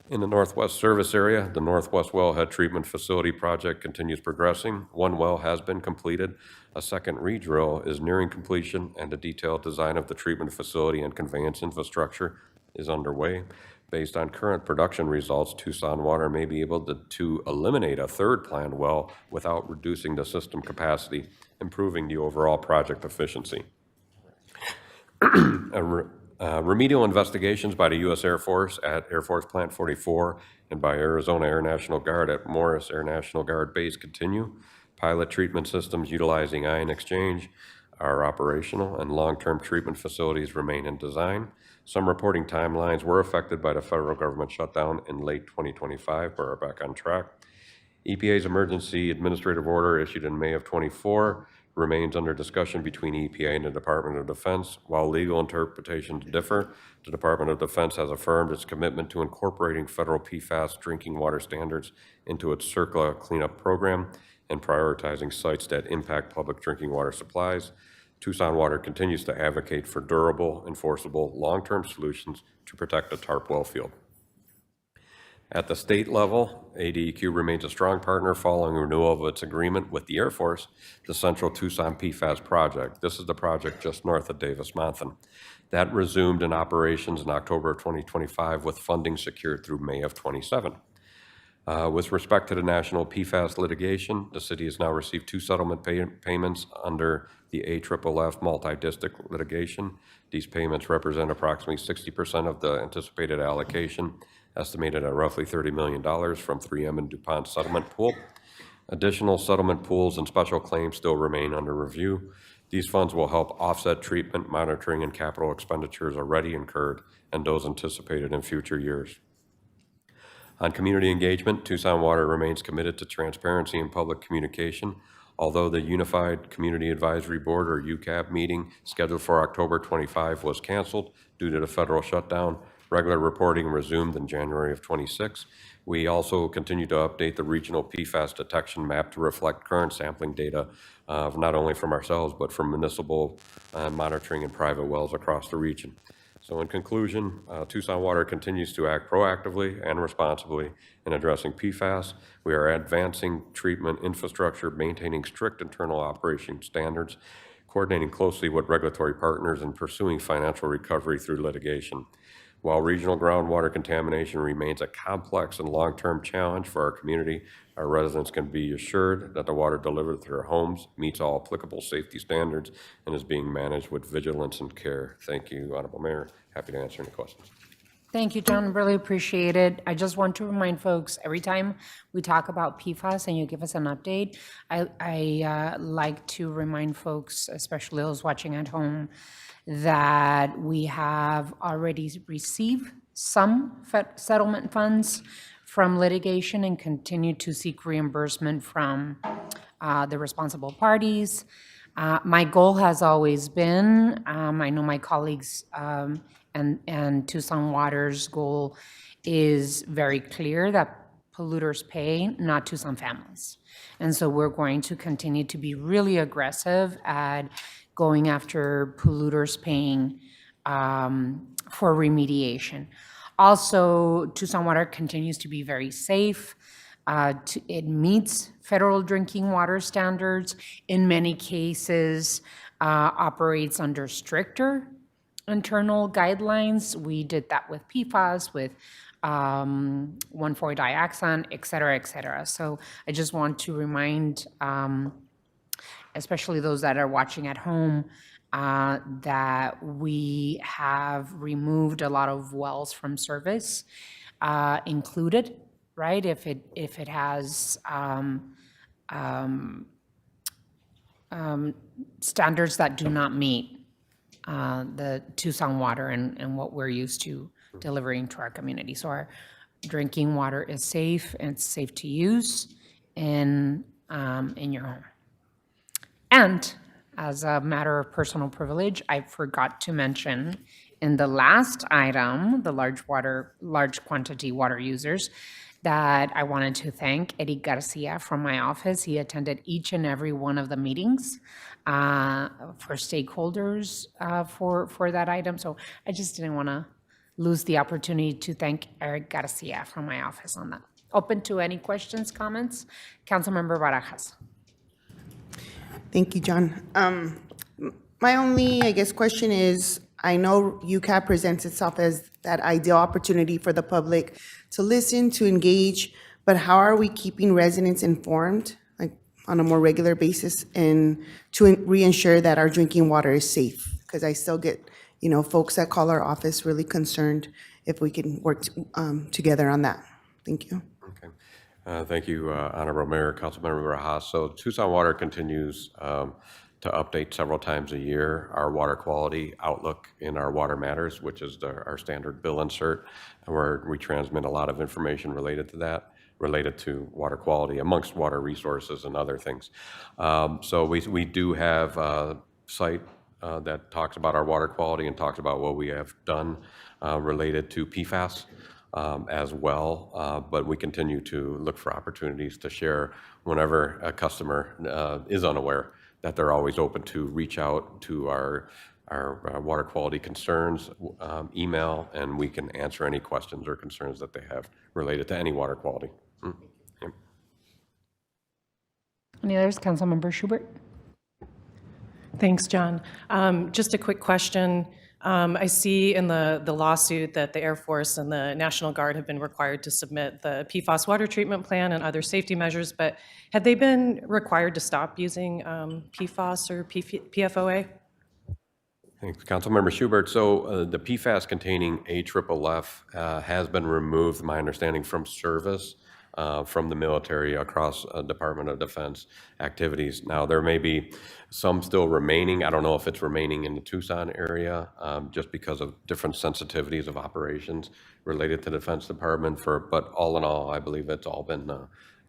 In the Northwest Service Area, the Northwest Wellhead Treatment Facility project continues progressing. 1 well has been completed. A second redrill is nearing completion, and a detailed design of the treatment facility and conveyance infrastructure is underway. Based on current production results, Tucson Water may be able to eliminate a 3rd planned well without reducing the system capacity, improving the overall project efficiency. Remedial investigations by the U.S. Air Force at Air Force Plant 44 and by Arizona Air National Guard at Morris Air National Guard Base continue. Pilot treatment systems utilizing ion exchange are operational, and long-term treatment facilities remain in design. Some reporting timelines were affected by the federal government shutdown in late 2025, but are back on track. EPA's emergency administrative order issued in May of 24 remains under discussion between EPA and the Department of Defense. While legal interpretations differ, the Department of Defense has affirmed its commitment to incorporating federal PFAS drinking water standards into its CERCLA cleanup program and prioritizing sites that impact public drinking water supplies. Tucson Water continues to advocate for durable, enforceable, long-term solutions to protect the TARP well field. At the state level, ADEQ remains a strong partner following renewal of its agreement with the Air Force, the Central Tucson PFAS project. This is the project just north of Davis-Monthan. That resumed in operations in October of 2025 with funding secured through May of 27. With respect to the national PFAS litigation, the city has now received 2 settlement payments under the AFFF multi-district litigation. These payments represent approximately 60% of the anticipated allocation, estimated at roughly $30 million from 3M and DuPont's settlement pool. Additional settlement pools and special claims still remain under review. These funds will help offset treatment, monitoring, and capital expenditures already incurred and those anticipated in future years. On community engagement, Tucson Water remains committed to transparency and public communication. Although the Unified Community Advisory Board, or UCAB, meeting scheduled for October 25 was canceled due to the federal shutdown, regular reporting resumed in January of 26. We also continue to update the regional PFAS detection map to reflect current sampling data, not only from ourselves, but from municipal monitoring and private wells across the region. So in conclusion, Tucson Water continues to act proactively and responsibly in addressing PFAS. We are advancing treatment infrastructure, maintaining strict internal operation standards, coordinating closely with regulatory partners, and pursuing financial recovery through litigation. While regional groundwater contamination remains a complex and long-term challenge for our community, our residents can be assured that the water delivered to their homes meets all applicable safety standards and is being managed with vigilance and care. Thank you, Honorable Mayor. Happy to answer any questions. Thank you, John. Really appreciate it. I just want to remind folks, every time we talk about PFAS and you give us an update, I like to remind folks, especially those watching at home, that we have already received some settlement funds from litigation and continue to seek reimbursement from the responsible parties. My goal has always been, I know my colleagues and Tucson Water's goal is very clear, that polluters pay, not Tucson families. And so we're going to continue to be really aggressive at going after polluters paying for remediation. Also, Tucson Water continues to be very safe. It meets federal drinking water standards. In many cases, operates under stricter internal guidelines. We did that with PFAS, with 1,4-dioxane, et cetera, et cetera. So I just want to remind, especially those that are watching at home, that we have removed a lot of wells from service, included, right? If it has standards that do not meet the Tucson Water and what we're used to delivering to our community. So our drinking water is safe, and it's safe to use in your home. And as a matter of personal privilege, I forgot to mention in the last item, the large quantity water users, that I wanted to thank Eddie Garcia from my office. He attended each and every one of the meetings for stakeholders for that item. So I just didn't want to lose the opportunity to thank Eric Garcia from my office on that. Open to any questions, comments? Councilmember Barajas. Thank you, John. My only, I guess, question is, I know UCAP presents itself as that ideal opportunity for the public to listen, to engage, but how are we keeping residents informed, like on a more regular basis, and to reinsure that our drinking water is safe? Because I still get, folks that call our office really concerned if we can work together on that. Thank you. Okay. Thank you, Honorable Mayor, Councilmember Barajas. So Tucson Water continues to update several times a year our water quality outlook in our Water Matters, which is our standard bill insert, where we transmit a lot of information related to that, related to water quality, amongst water resources and other things. So we do have a site that talks about our water quality and talks about what we have done related to PFAS as well, but we continue to look for opportunities to share whenever a customer is unaware, that they're always open to reach out to our water quality concerns email, and we can answer any questions or concerns that they have related to any water quality. Yeah. Any others? Councilmember Schubert. Thanks, John. Just a quick question. I see in the lawsuit that the Air Force and the National Guard have been required to submit the PFAS water treatment plan and other safety measures, but had they been required to stop using PFAS or PFOA? Thanks, Councilmember Schubert. So the PFAS containing AFFF has been removed, my understanding, from service from the military across Department of Defense activities. Now, there may be some still remaining. I don't know if it's remaining in the Tucson area, just because of different sensitivities of operations related to the Defense Department. But all in all, I believe it's all been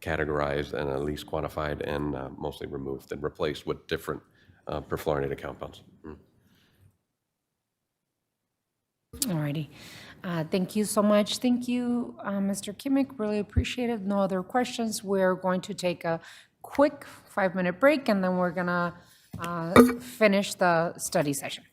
categorized and at least quantified and mostly removed and replaced with different perfluorinated compounds. All righty. Thank you so much. Thank you, Mr. Kimmick. Really appreciate it. No other questions. We're going to take a quick 5-minute break, and then we're going to finish the study session.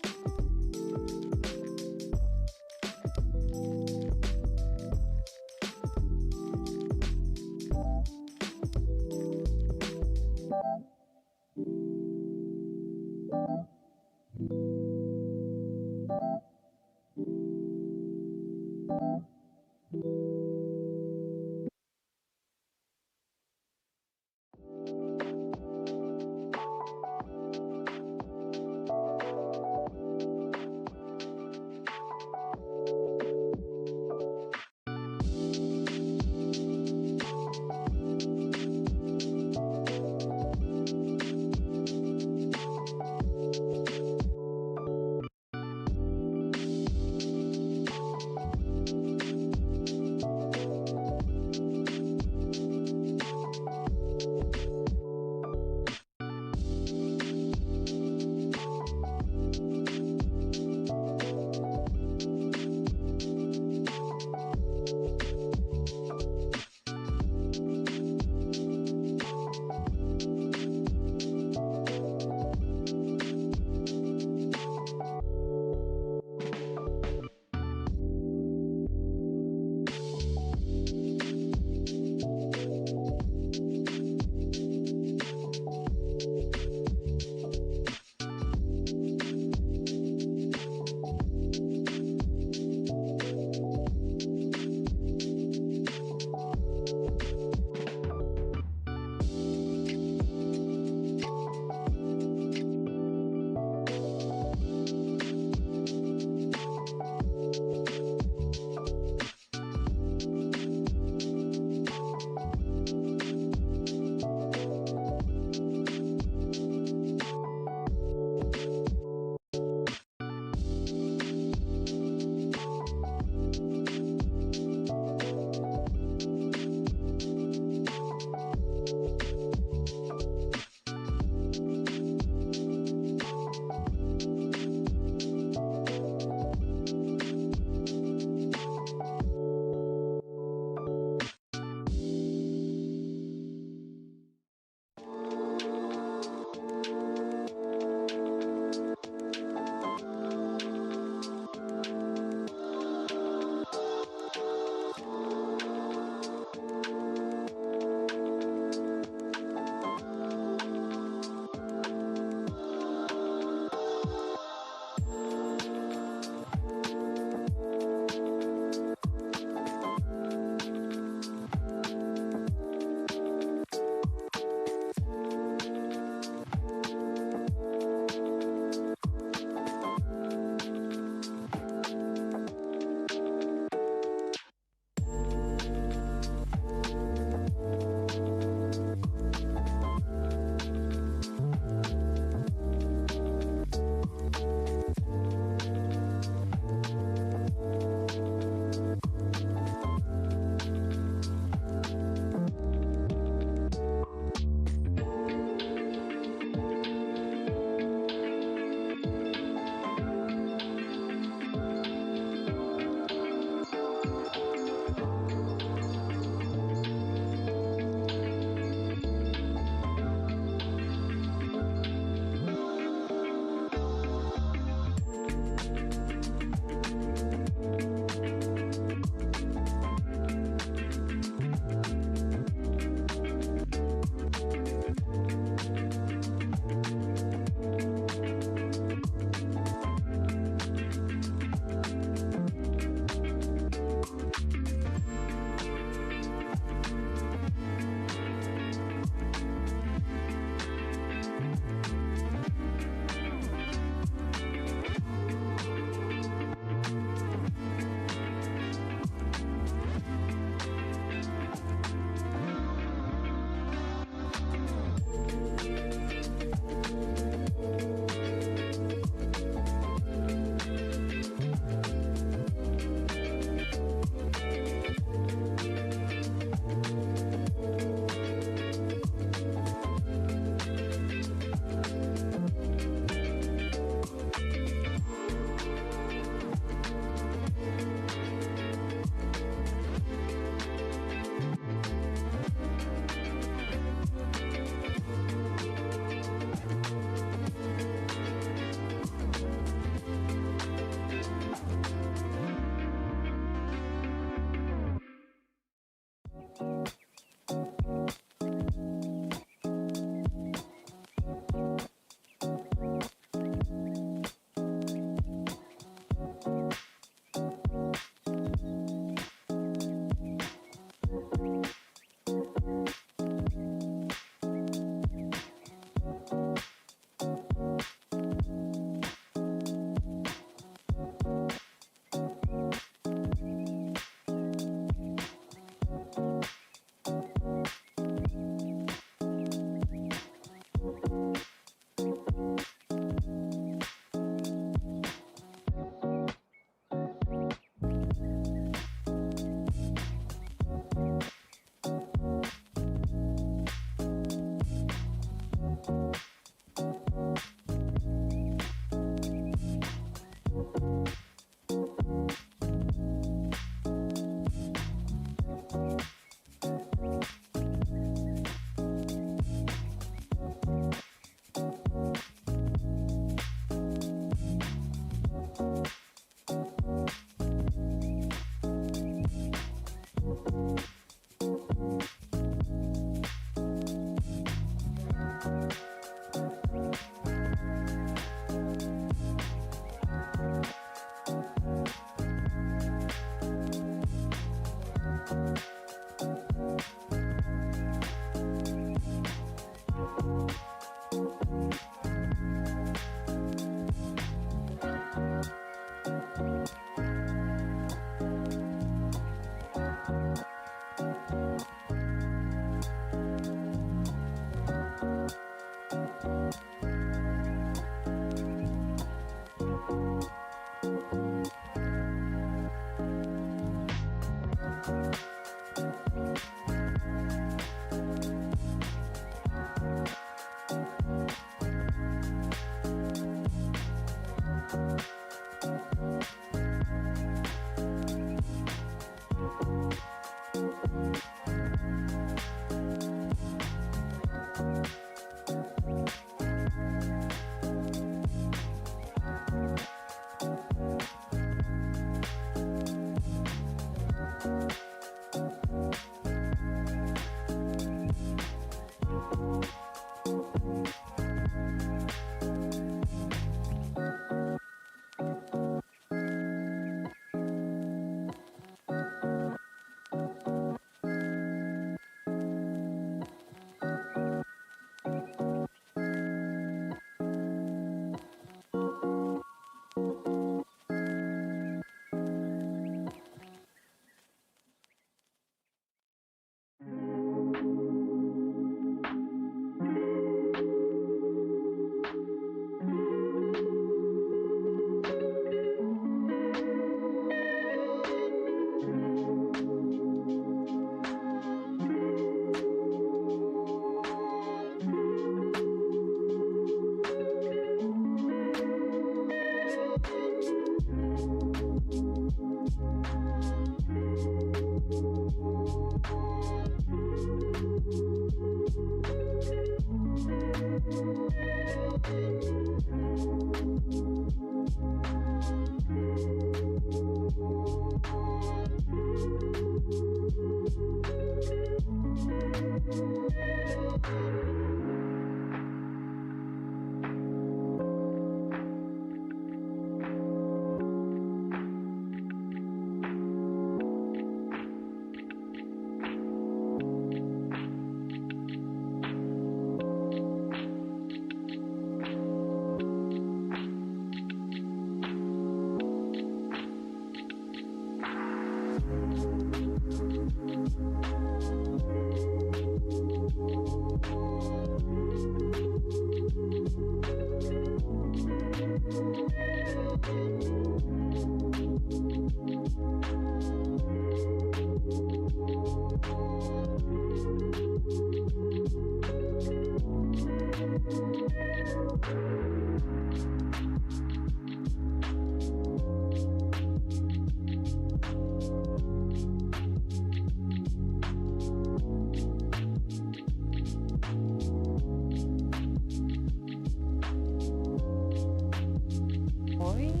today,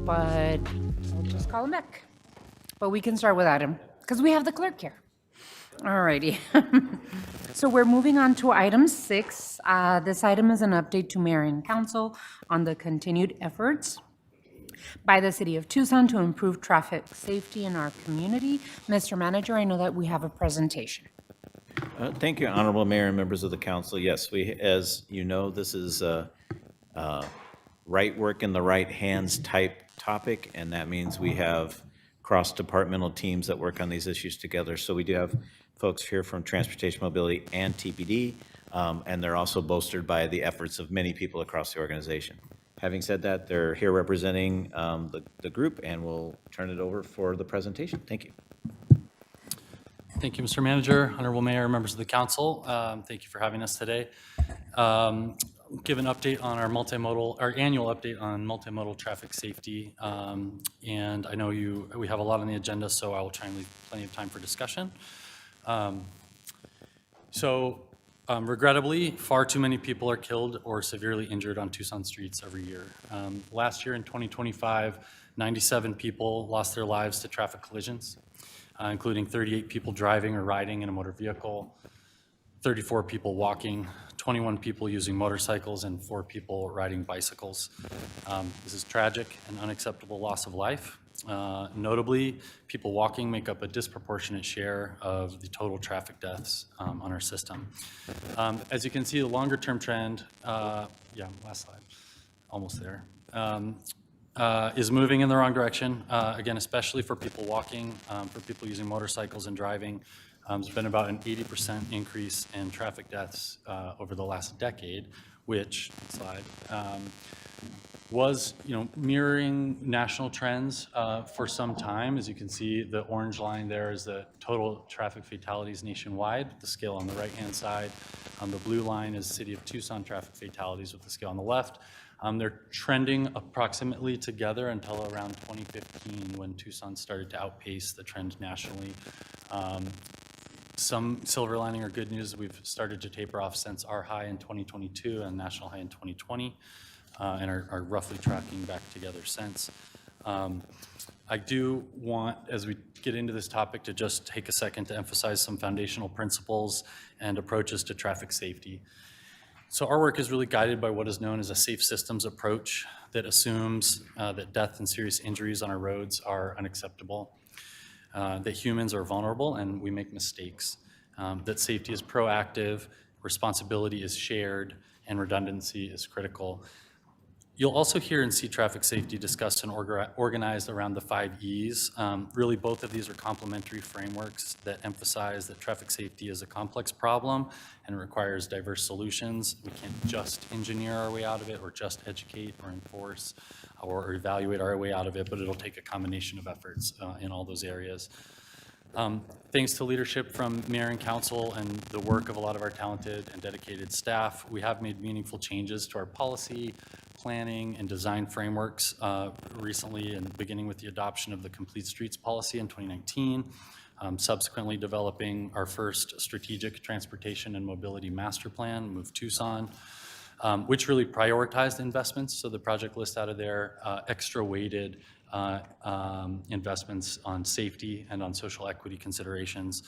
but we'll just call him back. But we can start without him, because we have the clerk here. All righty. So we're moving on to item 6. This item is an update to mayor and council on the continued efforts by the city of Tucson to improve traffic safety in our community. Mr. Manager, I know that we have a presentation. Thank you, Honorable Mayor and members of the council. Yes, as you know, this is a right work in the right hands type topic, and that means we have cross-departmental teams that work on these issues together. So we do have folks here from Transportation Mobility and TPD, and they're also bolstered by the efforts of many people across the organization. Having said that, they're here representing the group, and we'll turn it over for the presentation. Thank you. Thank you, Mr. Manager, Honorable Mayor, members of the council. Thank you for having us today. Give an update on our annual update on multimodal traffic safety. And I know we have a lot on the agenda, so I will try and leave plenty of time for discussion. Regrettably, far too many people are killed or severely injured on Tucson streets every year. Last year in 2025, 97 people lost their lives to traffic collisions, including 38 people driving or riding in a motor vehicle, 34 people walking, 21 people using motorcycles, and 4 people riding bicycles. This is tragic and unacceptable loss of life. Notably, people walking make up a disproportionate share of the total traffic deaths on our system. As you can see, the longer-term trend, last slide, almost there, is moving in the wrong direction, again, especially for people walking, for people using motorcycles and driving. There's been about an 80% increase in traffic deaths over the last decade, which, next slide, was mirroring national trends for some time. As you can see, the orange line there is the total traffic fatalities nationwide, the scale on the right-hand side. The blue line is City of Tucson traffic fatalities with the scale on the left. They're trending approximately together until around 2015 when Tucson started to outpace the trend nationally. Some silver lining or good news, we've started to taper off since our high in 2022 and national high in 2020, and are roughly tracking back together since. I do want, as we get into this topic, to just take a second to emphasize some foundational principles and approaches to traffic safety. So our work is really guided by what is known as a safe systems approach that assumes that death and serious injuries on our roads are unacceptable, that humans are vulnerable and we make mistakes, that safety is proactive, responsibility is shared, and redundancy is critical. You'll also hear and see traffic safety discussed and organized around the 5 E's. Really, both of these are complementary frameworks that emphasize that traffic safety is a complex problem and requires diverse solutions. We can't just engineer our way out of it or just educate or enforce or evaluate our way out of it, but it'll take a combination of efforts in all those areas. Thanks to leadership from Mayor and Council and the work of a lot of our talented and dedicated staff, we have made meaningful changes to our policy, planning, and design frameworks recently, and beginning with the adoption of the Complete Streets policy in 2019, subsequently developing our first strategic transportation and mobility master plan, Move Tucson, which really prioritized investments. So the project list out of there, extra weighted investments on safety and on social equity considerations.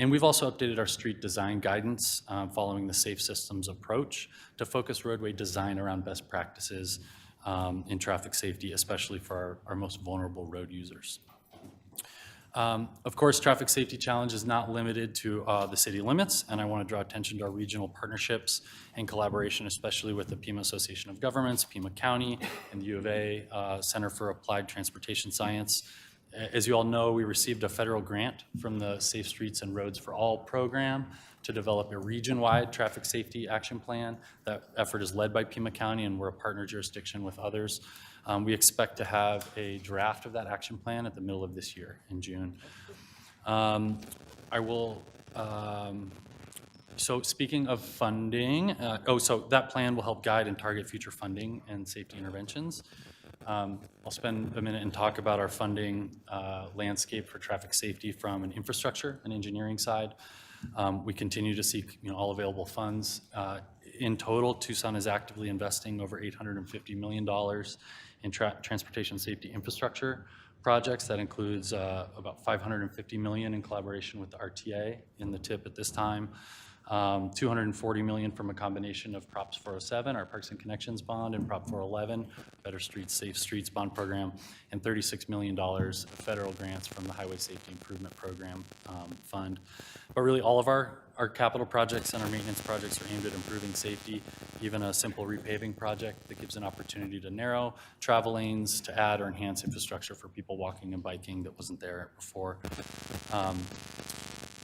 And we've also updated our street design guidance following the safe systems approach to focus roadway design around best practices in traffic safety, especially for our most vulnerable road users. Of course, traffic safety challenge is not limited to the city limits, and I want to draw attention to our regional partnerships and collaboration, especially with the Pima Association of Governments, Pima County, and the U of A Center for Applied Transportation Science. As you all know, we received a federal grant from the Safe Streets and Roads for All program to develop a region-wide traffic safety action plan. That effort is led by Pima County, and we're a partner jurisdiction with others. We expect to have a draft of that action plan at the middle of this year in June. So speaking of funding, so that plan will help guide and target future funding and safety interventions. I'll spend a minute and talk about our funding landscape for traffic safety from an infrastructure and engineering side. We continue to seek all available funds in total, Tucson is actively investing over $850 million in transportation safety infrastructure projects. That includes about $550 million in collaboration with the RTA in the TIP at this time, $240 million from a combination of Props 407, our Parks and Connections bond, and Prop 411, Better Streets, Safe Streets bond program, and $36 million federal grants from the Highway Safety Improvement Program fund. But really, all of our capital projects and our maintenance projects are aimed at improving safety. Even a simple repaving project that gives an opportunity to narrow travel lanes, to add or enhance infrastructure for people walking and biking that wasn't there before.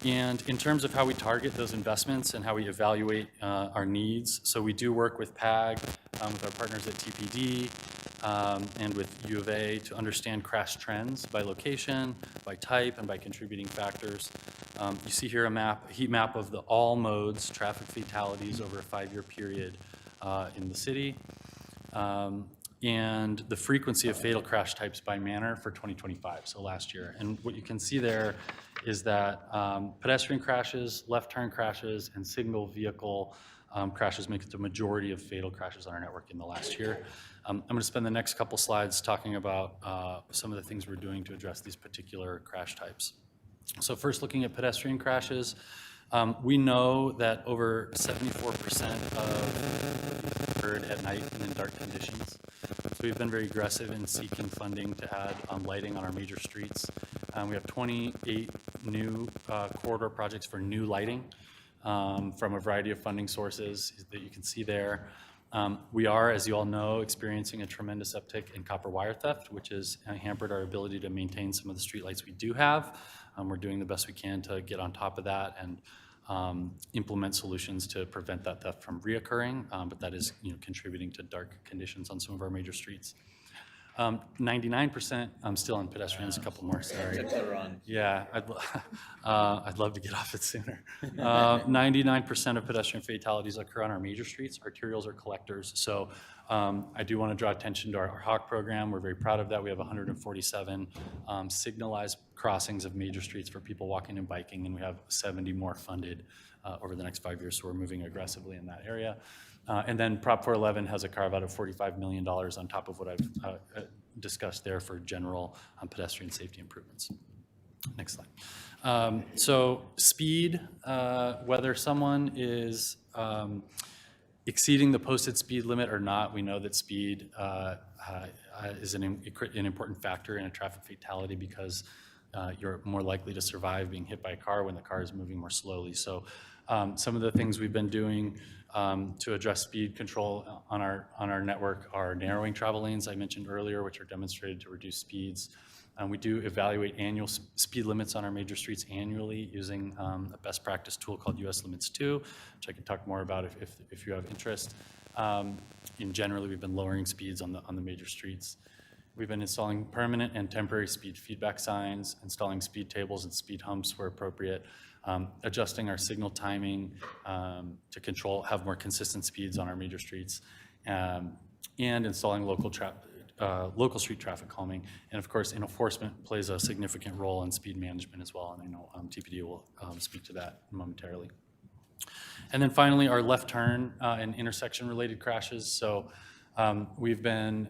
And in terms of how we target those investments and how we evaluate our needs, so we do work with PAG, with our partners at TPD, and with U of A to understand crash trends by location, by type, and by contributing factors. You see here a heat map of all modes, traffic fatalities over a 5-year period in the city, and the frequency of fatal crash types by manner for 2025, so last year. And what you can see there is that pedestrian crashes, left turn crashes, and single vehicle crashes make it the majority of fatal crashes on our network in the last year. I'm going to spend the next couple slides talking about some of the things we're doing to address these particular crash types. So first, looking at pedestrian crashes, we know that over 74% of occurred at night and in dark conditions. So we've been very aggressive in seeking funding to add lighting on our major streets. We have 28 new corridor projects for new lighting from a variety of funding sources that you can see there. We are, as you all know, experiencing a tremendous uptick in copper wire theft, which has hampered our ability to maintain some of the streetlights we do have. We're doing the best we can to get on top of that and implement solutions to prevent that theft from reoccurring, but that is contributing to dark conditions on some of our major streets. 99%, I'm still on pedestrians, a couple more, sorry. Yeah, I'd love to get off it sooner. 99% of pedestrian fatalities occur on our major streets, arterials or collectors. So I do want to draw attention to our HAWK program. We're very proud of that. We have 147 signalized crossings of major streets for people walking and biking, and we have 70 more funded over the next 5 years, so we're moving aggressively in that area. And then Prop 411 has a carve-out of $45 million on top of what I've discussed there for general pedestrian safety improvements. Next slide. So speed, whether someone is exceeding the posted speed limit or not, we know that speed is an important factor in a traffic fatality because you're more likely to survive being hit by a car when the car is moving more slowly. So some of the things we've been doing to address speed control on our network are narrowing travel lanes I mentioned earlier, which are demonstrated to reduce speeds. We do evaluate annual speed limits on our major streets annually using a best practice tool called US Limits 2, which I can talk more about if you have interest. Generally, we've been lowering speeds on the major streets. We've been installing permanent and temporary speed feedback signs, installing speed tables and speed humps where appropriate, adjusting our signal timing to have more consistent speeds on our major streets, and installing local street traffic calming. And of course, enforcement plays a significant role in speed management as well, and I know TPD will speak to that momentarily. And then finally, our left turn and intersection-related crashes. So we've been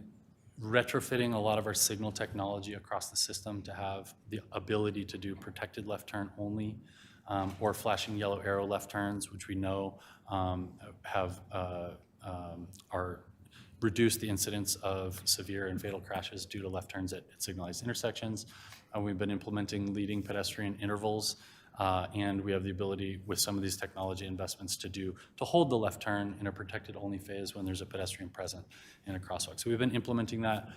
retrofitting a lot of our signal technology across the system to have the ability to do protected left turn only, or flashing yellow arrow left turns, which we know reduce the incidence of severe and fatal crashes due to left turns at signalized intersections. We've been implementing leading pedestrian intervals, and we have the ability with some of these technology investments to hold the left turn in a protected only phase when there's a pedestrian present in a crosswalk. So we've been implementing that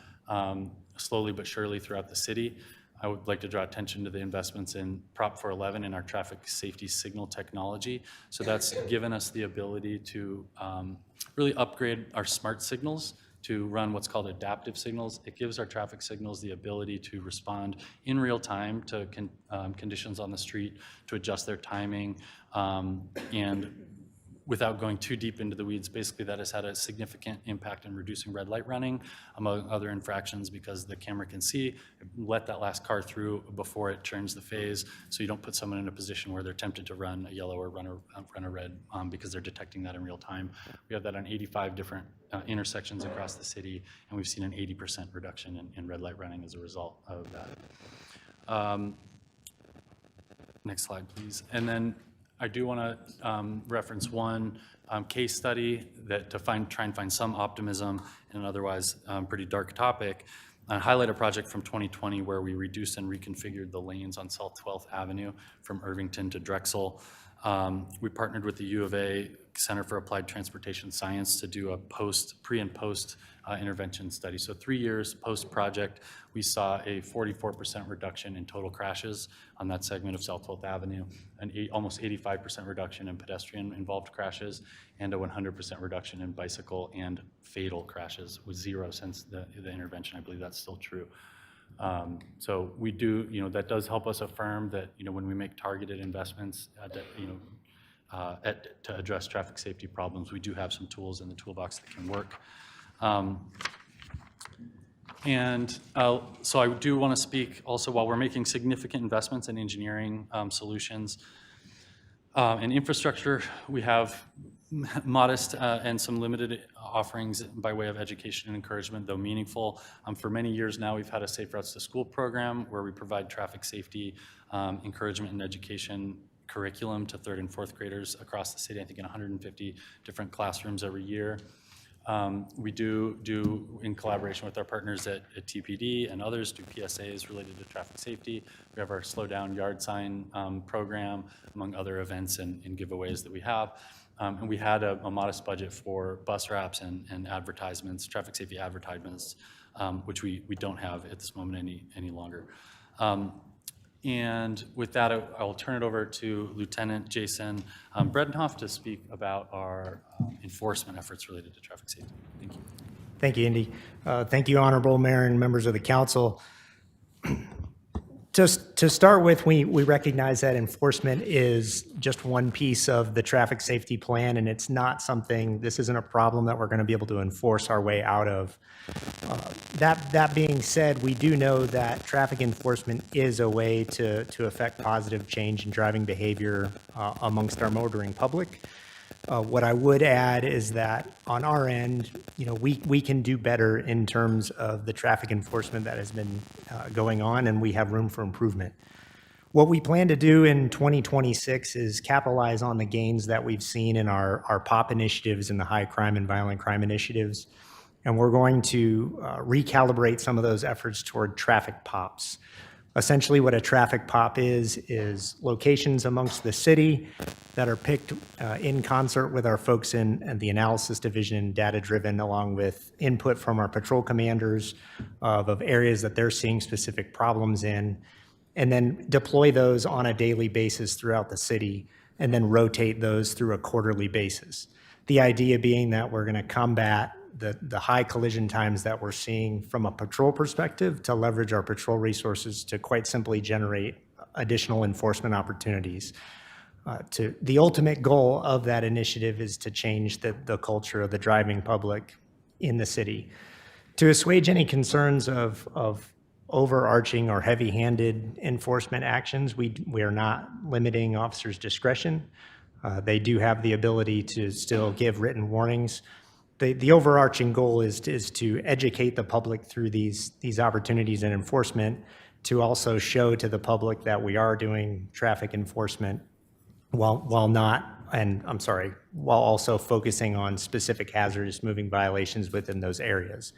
slowly but surely throughout the city. I would like to draw attention to the investments in Prop 411 in our traffic safety signal technology. So that's given us the ability to really upgrade our smart signals to run what's called adaptive signals. It gives our traffic signals the ability to respond in real time to conditions on the street, to adjust their timing, and without going too deep into the weeds, basically that has had a significant impact in reducing red light running, among other infractions, because the camera can see, let that last car through before it turns the phase, so you don't put someone in a position where they're tempted to run a yellow or run a red because they're detecting that in real time. We have that on 85 different intersections across the city, and we've seen an 80% reduction in red light running as a result of that. Next slide, please. And then I do want to reference one case study that to try and find some optimism in an otherwise pretty dark topic. Highlight a project from 2020 where we reduced and reconfigured the lanes on South 12th Avenue from Irvington to Drexel. We partnered with the U of A Center for Applied Transportation Science to do a pre and post intervention study. So 3 years post-project, we saw a 44% reduction in total crashes on that segment of South 12th Avenue, an almost 85% reduction in pedestrian-involved crashes, and a 100% reduction in bicycle and fatal crashes, with 0 since the intervention. I believe that's still true. So we do, that does help us affirm that, when we make targeted investments, to address traffic safety problems, we do have some tools in the toolbox that can work. So I do want to speak also, while we're making significant investments in engineering solutions and infrastructure, we have modest and some limited offerings by way of education and encouragement, though meaningful. For many years now, we've had a Safe Routes to School program where we provide traffic safety encouragement and education curriculum to 3rd and 4th graders across the city, I think in 150 different classrooms every year. We do, in collaboration with our partners at TPD and others, do PSAs related to traffic safety. We have our Slow Down Yard Sign program, among other events and giveaways that we have. And we had a modest budget for bus wraps and advertisements, traffic safety advertisements, which we don't have at this moment any longer. And with that, I will turn it over to Lieutenant Jason Bredenhoff to speak about our enforcement efforts related to traffic safety. Thank you. Thank you, Indy. Thank you, Honorable Mayor and members of the council. Just to start with, we recognize that enforcement is just one piece of the traffic safety plan, and it's not something, this isn't a problem that we're going to be able to enforce our way out of. That being said, we do know that traffic enforcement is a way to affect positive change in driving behavior amongst our motoring public. What I would add is that on our end, we can do better in terms of the traffic enforcement that has been going on, and we have room for improvement. What we plan to do in 2026 is capitalize on the gains that we've seen in our POP initiatives and the high crime and violent crime initiatives, and we're going to recalibrate some of those efforts toward traffic POPs. Essentially, what a traffic pop is locations amongst the city that are picked in concert with our folks in the analysis division, data-driven, along with input from our patrol commanders of areas that they're seeing specific problems in, and then deploy those on a daily basis throughout the city, and then rotate those through a quarterly basis. The idea being that we're going to combat the high collision times that we're seeing from a patrol perspective to leverage our patrol resources to quite simply generate additional enforcement opportunities. The ultimate goal of that initiative is to change the culture of the driving public in the city. To assuage any concerns of overarching or heavy-handed enforcement actions, we are not limiting officers' discretion. They do have the ability to still give written warnings. The overarching goal is to educate the public through these opportunities and enforcement, to also show to the public that we are doing traffic enforcement while also focusing on specific hazardous moving violations within those areas,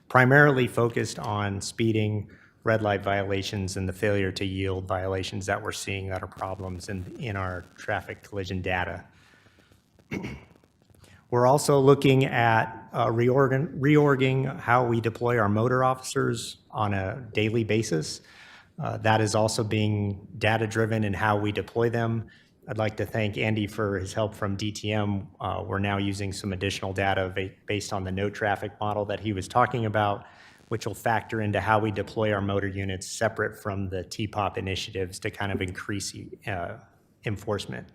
primarily focused on speeding, red light violations, and the failure to yield violations that we're seeing that are problems in our traffic collision data. We're also looking at reorging how we deploy our motor officers on a daily basis. That is also being data-driven in how we deploy them. I'd like to thank Andy for his help from DTM. We're now using some additional data based on the no traffic model that he was talking about, which will factor into how we deploy our motor units separate from the TPOP initiatives to kind of increase enforcement.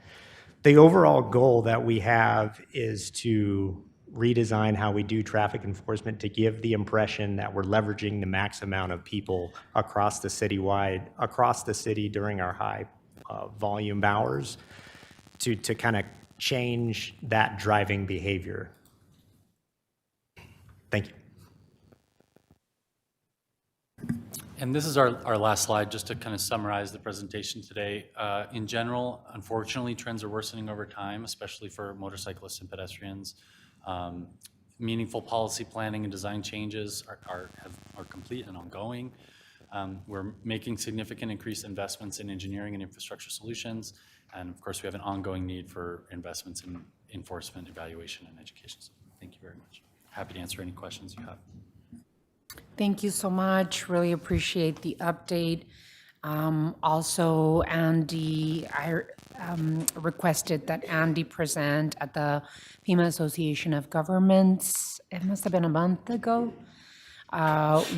The overall goal that we have is to redesign how we do traffic enforcement to give the impression that we're leveraging the max amount of people across the city during our high volume hours to kind of change that driving behavior. Thank you. And this is our last slide, just to kind of summarize the presentation today. In general, unfortunately, trends are worsening over time, especially for motorcyclists and pedestrians. Meaningful policy planning and design changes are complete and ongoing. We're making significant increased investments in engineering and infrastructure solutions. And of course, we have an ongoing need for investments in enforcement, evaluation, and education. So thank you very much. Happy to answer any questions you have. Thank you so much. Really appreciate the update. Also, Andy, I requested that Andy present at the Pima Association of Governments. It must have been a month ago,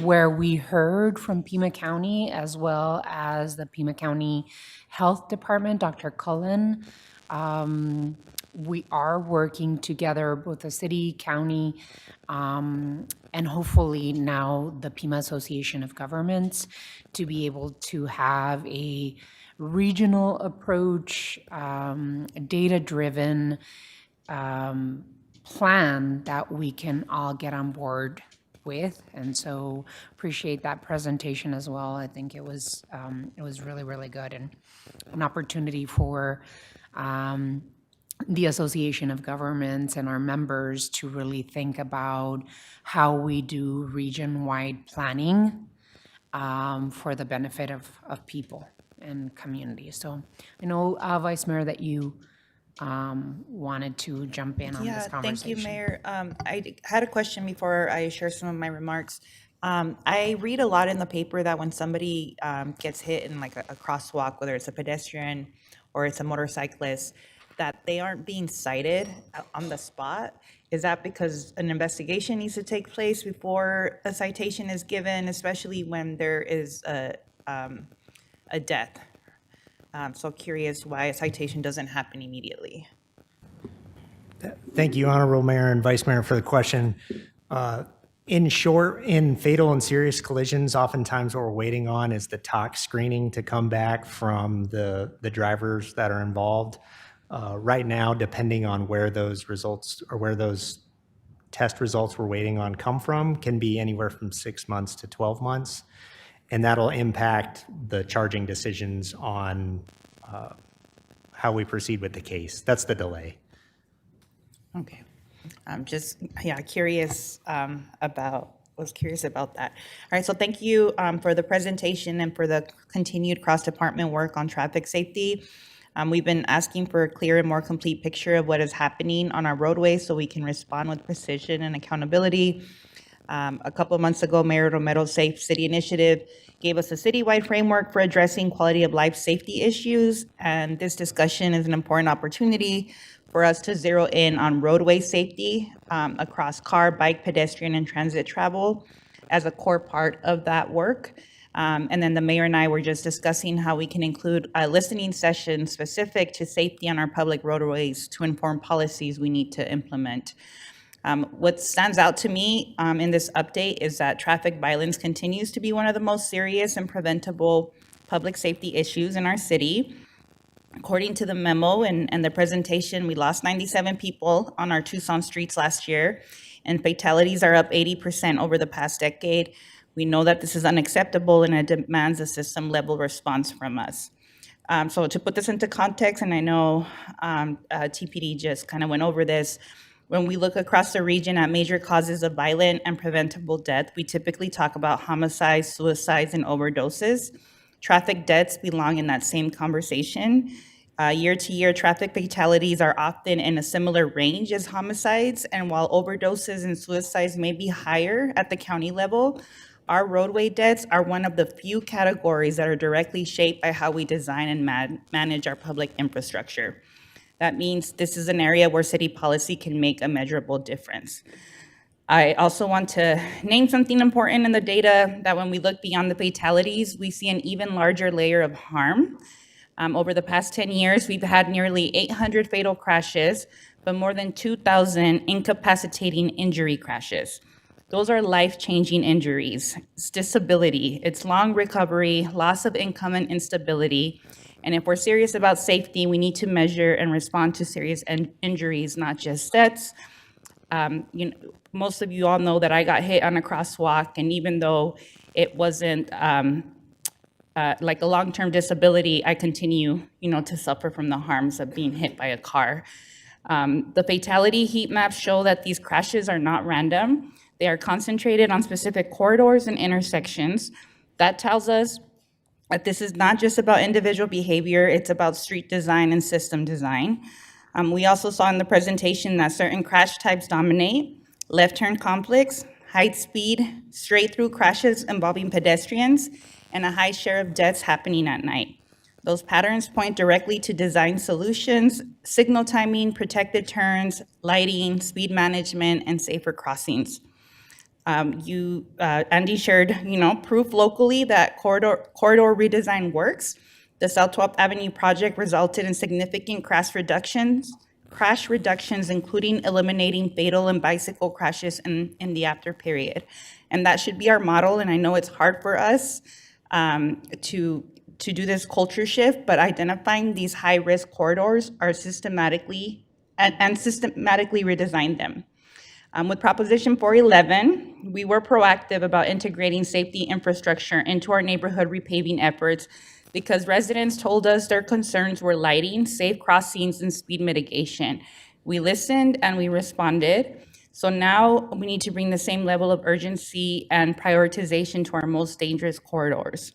where we heard from Pima County as well as the Pima County Health Department, Dr. Cullen. We are working together, both the city, county, and hopefully now the Pima Association of Governments, to be able to have a regional approach, data-driven plan that we can all get on board with. And so appreciate that presentation as well. I think it was really, really good, and an opportunity for the Association of Governments and our members to really think about how we do region-wide planning for the benefit of people and communities. So I know, Vice Mayor, that you wanted to jump in on this conversation. Thank you, Mayor. I had a question before I share some of my remarks. I read a lot in the paper that when somebody gets hit in like a crosswalk, whether it's a pedestrian or it's a motorcyclist, that they aren't being cited on the spot. Is that because an investigation needs to take place before a citation is given, especially when there is a death? So curious why a citation doesn't happen immediately. Thank you, Honorable Mayor and Vice Mayor, for the question. In short, in fatal and serious collisions, oftentimes what we're waiting on is the tox screening to come back from the drivers that are involved. Right now, depending on where those results or where those test results we're waiting on come from, can be anywhere from 6 months to 12 months. And that'll impact the charging decisions on how we proceed with the case. That's the delay. Okay. I'm just, curious was curious about that. All right, so thank you for the presentation and for the continued cross-department work on traffic safety. We've been asking for a clear and more complete picture of what is happening on our roadways so we can respond with precision and accountability. A couple of months ago, Mayor Romero's Safe City Initiative gave us a citywide framework for addressing quality of life safety issues, and this discussion is an important opportunity for us to zero in on roadway safety across car, bike, pedestrian, and transit travel as a core part of that work. And then the mayor and I were just discussing how we can include a listening session specific to safety on our public roadways to inform policies we need to implement. What stands out to me in this update is that traffic violence continues to be one of the most serious and preventable public safety issues in our city. According to the memo and the presentation, we lost 97 people on our Tucson streets last year, and fatalities are up 80% over the past decade. We know that this is unacceptable and it demands a system-level response from us. So to put this into context, and I know TPD just kind of went over this, when we look across the region at major causes of violent and preventable death, we typically talk about homicides, suicides, and overdoses. Traffic deaths belong in that same conversation. Year to year, traffic fatalities are often in a similar range as homicides, and while overdoses and suicides may be higher at the county level, our roadway deaths are one of the few categories that are directly shaped by how we design and manage our public infrastructure. That means this is an area where city policy can make a measurable difference. I also want to name something important in the data, that when we look beyond the fatalities, we see an even larger layer of harm. Over the past 10 years, we've had nearly 800 fatal crashes, but more than 2,000 incapacitating injury crashes. Those are life-changing injuries. It's disability, it's long recovery, loss of income, and instability. And if we're serious about safety, we need to measure and respond to serious injuries, not just deaths. Most of you all know that I got hit on a crosswalk, and even though it wasn't like a long-term disability, I continue, to suffer from the harms of being hit by a car. The fatality heat maps show that these crashes are not random. They are concentrated on specific corridors and intersections. That tells us that this is not just about individual behavior, it's about street design and system design. We also saw in the presentation that certain crash types dominate: left turn conflicts, high speed, straight through crashes involving pedestrians, and a high share of deaths happening at night. Those patterns point directly to design solutions, signal timing, protected turns, lighting, speed management, and safer crossings. Andy shared, proof locally that corridor redesign works. The South 12th Avenue project resulted in significant crash reductions, including eliminating fatal and bicycle crashes in the after period. And that should be our model, and I know it's hard for us to do this culture shift, but identifying these high-risk corridors are systematically redesign them. With Proposition 411, we were proactive about integrating safety infrastructure into our neighborhood repaving efforts because residents told us their concerns were lighting, safe crossings, and speed mitigation. We listened and we responded. So now we need to bring the same level of urgency and prioritization to our most dangerous corridors.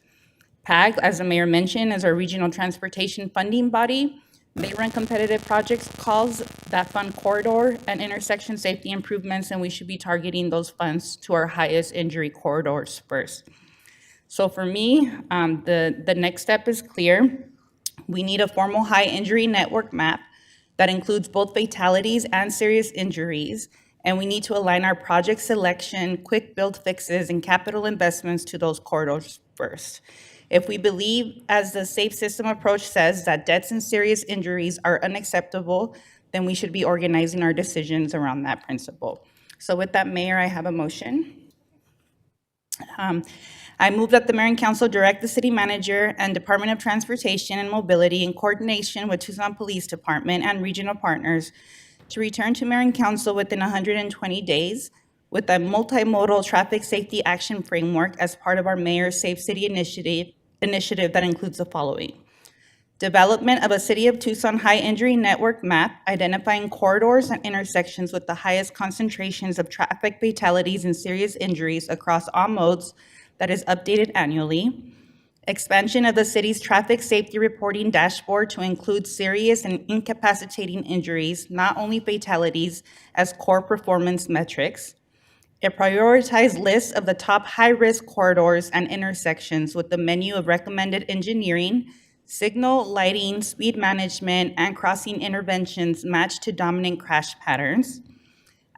PAG, as the mayor mentioned, is our regional transportation funding body. They run competitive projects calls that fund corridor and intersection safety improvements, and we should be targeting those funds to our highest injury corridors first. So for me, the next step is clear. We need a formal high injury network map that includes both fatalities and serious injuries, and we need to align our project selection, quick build fixes, and capital investments to those corridors first. If we believe, as the Safe System approach says, that deaths and serious injuries are unacceptable, then we should be organizing our decisions around that principle. So with that, Mayor, I have a motion. I move that the Mayor and Council direct the City Manager and Department of Transportation and Mobility in coordination with Tucson Police Department and regional partners to return to Mayor and Council within 120 days with a multimodal traffic safety action framework as part of our Mayor's Safe City initiative that includes the following: development of a City of Tucson high injury network map identifying corridors and intersections with the highest concentrations of traffic fatalities and serious injuries across all modes that is updated annually. Expansion of the city's traffic safety reporting dashboard to include serious and incapacitating injuries, not only fatalities, as core performance metrics. A prioritized list of the top high-risk corridors and intersections with the menu of recommended engineering, signal, lighting, speed management, and crossing interventions matched to dominant crash patterns.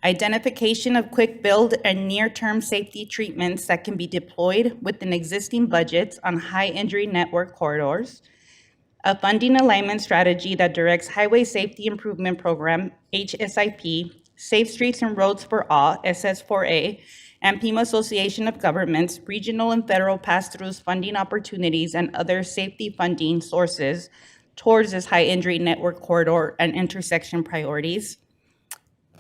Identification of quick build and near-term safety treatments that can be deployed within existing budgets on high injury network corridors. A funding alignment strategy that directs Highway Safety Improvement Program, HSIP, Safe Streets and Roads for All, SS4A, and Pima Association of Governments, regional and federal pass-throughs funding opportunities and other safety funding sources towards this high injury network corridor and intersection priorities.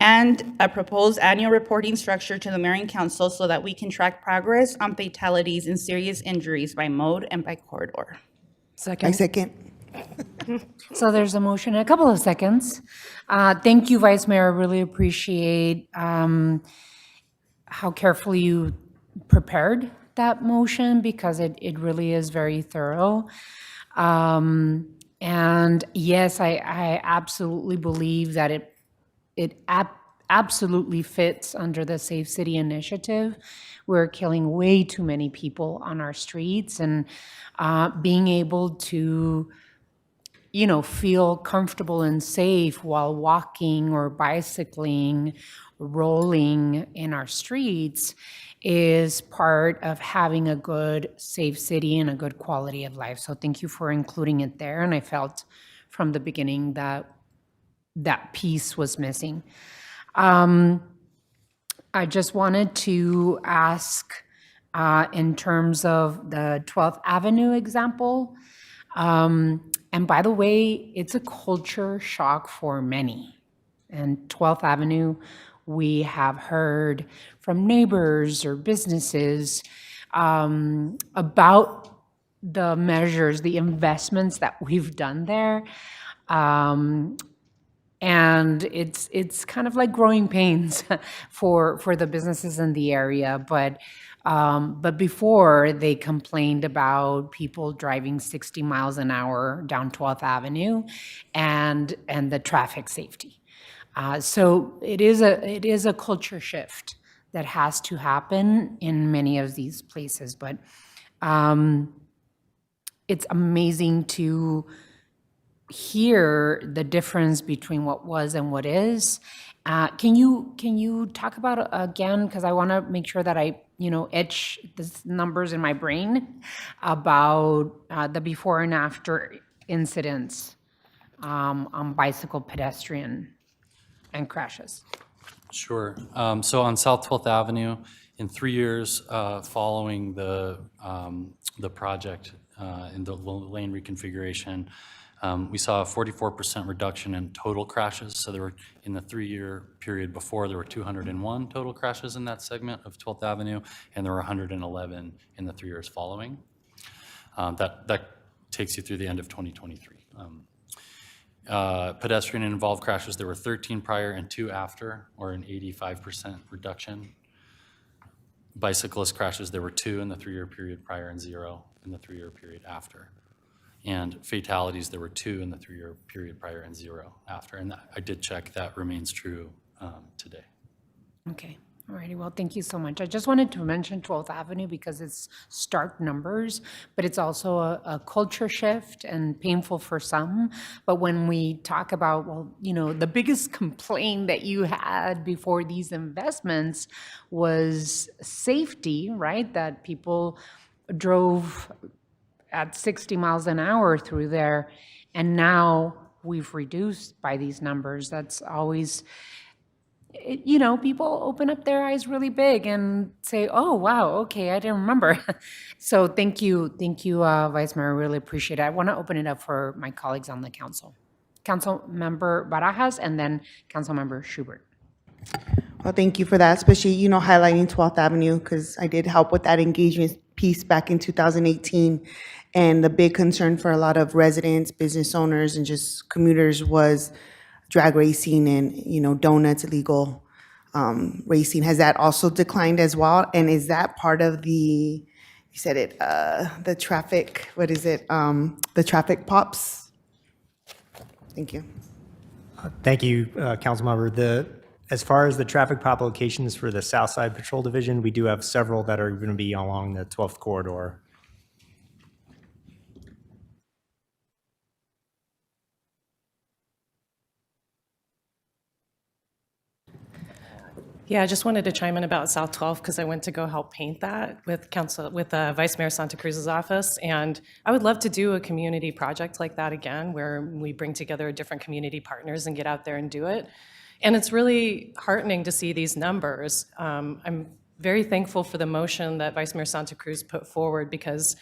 And a proposed annual reporting structure to the Mayor and Council so that we can track progress on fatalities and serious injuries by mode and by corridor. I second. So there's a motion in a couple of seconds. Thank you, Vice Mayor. I really appreciate how carefully you prepared that motion because it really is very thorough. And yes, I absolutely believe that it absolutely fits under the Safe City initiative. We're killing way too many people on our streets, and being able to feel comfortable and safe while walking or bicycling rolling in our streets is part of having a good, safe city and a good quality of life. So thank you for including it there. And I felt from the beginning that that piece was missing. I just wanted to ask, in terms of the 12th Avenue example, and by the way, it's a culture shock for many. And 12th Avenue, we have heard from neighbors or businesses about the measures, the investments that we've done there. And it's kind of like growing pains for the businesses in the area. But before, they complained about people driving 60 miles an hour down 12th Avenue and the traffic safety. So it is a culture shift that has to happen in many of these places. But it's amazing to hear the difference between what was and what is. Can you talk about again, because I want to make sure that I etch the numbers in my brain about the before and after incidents on bicycle, pedestrian, and crashes. Sure. So on South 12th Avenue, in 3 years following the project in the lane reconfiguration, we saw a 44% reduction in total crashes. So there were, in the 3-year period before, there were 201 total crashes in that segment of 12th Avenue, and there were 111 in the 3 years following. That takes you through the end of 2023. Pedestrian and involved crashes, there were 13 prior and 2 after, or an 85% reduction. Bicyclist crashes, there were 2 in the 3-year period prior and 0 in the 3-year period after. And fatalities, there were 2 in the 3-year period prior and 0 after. And I did check, that remains true today. Okay. All righty. Well, thank you so much. I just wanted to mention 12th Avenue because it's stark numbers, but it's also a culture shift and painful for some. But when we talk about, well, the biggest complaint that you had before these investments was safety, right? That people drove at 60 miles an hour through there, and now we've reduced by these numbers. That's always, people open up their eyes really big and say, oh, wow, okay, I didn't remember. So thank you, Vice Mayor, I really appreciate it. I want to open it up for my colleagues on the council. Councilmember Barajas and then Councilmember Schubert. Well, thank you for that, especially, highlighting 12th Avenue, because I did help with that engagement piece back in 2018. And the big concern for a lot of residents, business owners, and just commuters was drag racing and, donuts, illegal racing. Has that also declined as well? And is that part of the traffic, the traffic pops? Thank you. Thank you, Councilmember. As far as the traffic pop locations for the South Side Patrol Division, we do have several that are going to be along the 12th corridor. Yeah, I just wanted to chime in about South 12 because I went to go help paint that with Vice Mayor Santa Cruz's office, and I would love to do a community project like that again, where we bring together different community partners and get out there and do it. And it's really heartening to see these numbers. I'm very thankful for the motion that Vice Mayor Santa Cruz put forward because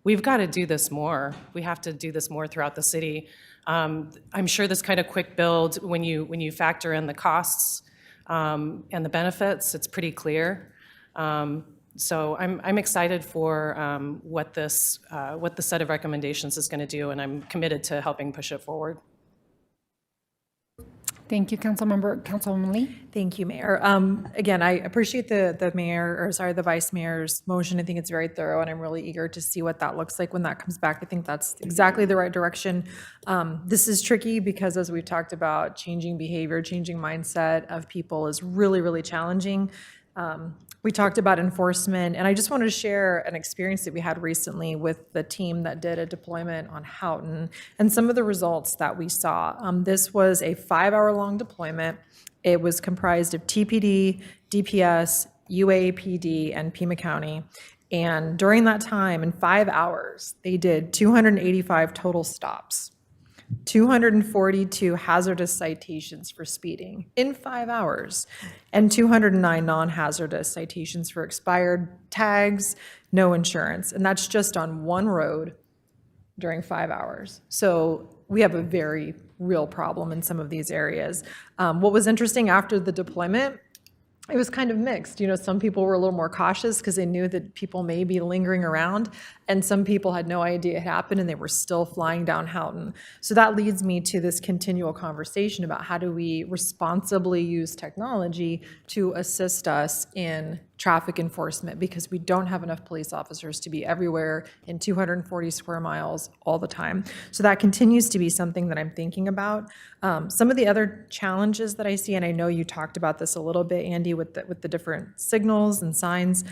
we've got to do this more. We have to do this more throughout the city. I'm sure this kind of quick build, when you factor in the costs and the benefits, it's pretty clear. So I'm excited for what the set of recommendations is going to do, and I'm committed to helping push it forward. Thank you, Councilwoman Lee. Thank you, Mayor. Again, I appreciate the Vice Mayor's motion. I think it's very thorough, and I'm really eager to see what that looks like when that comes back. I think that's exactly the right direction. This is tricky because, as we've talked about, changing behavior, changing mindset of people is really, really challenging. We talked about enforcement, and I just wanted to share an experience that we had recently with the team that did a deployment on Houghton and some of the results that we saw. This was a 5-hour-long deployment. It was comprised of TPD, DPS, UAPD, and Pima County. And during that time, in 5 hours, they did 285 total stops, 242 hazardous citations for speeding in 5 hours, and 209 non-hazardous citations for expired tags, no insurance. And that's just on one road during 5 hours. So we have a very real problem in some of these areas. What was interesting after the deployment, it was kind of mixed. You know, some people were a little more cautious because they knew that people may be lingering around, and some people had no idea it happened and they were still flying down Houghton. So that leads me to this continual conversation about how do we responsibly use technology to assist us in traffic enforcement, because we don't have enough police officers to be everywhere in 240 square miles all the time. So that continues to be something that I'm thinking about. Some of the other challenges that I see, and I know you talked about this a little bit, Andy, with the different signals and signs,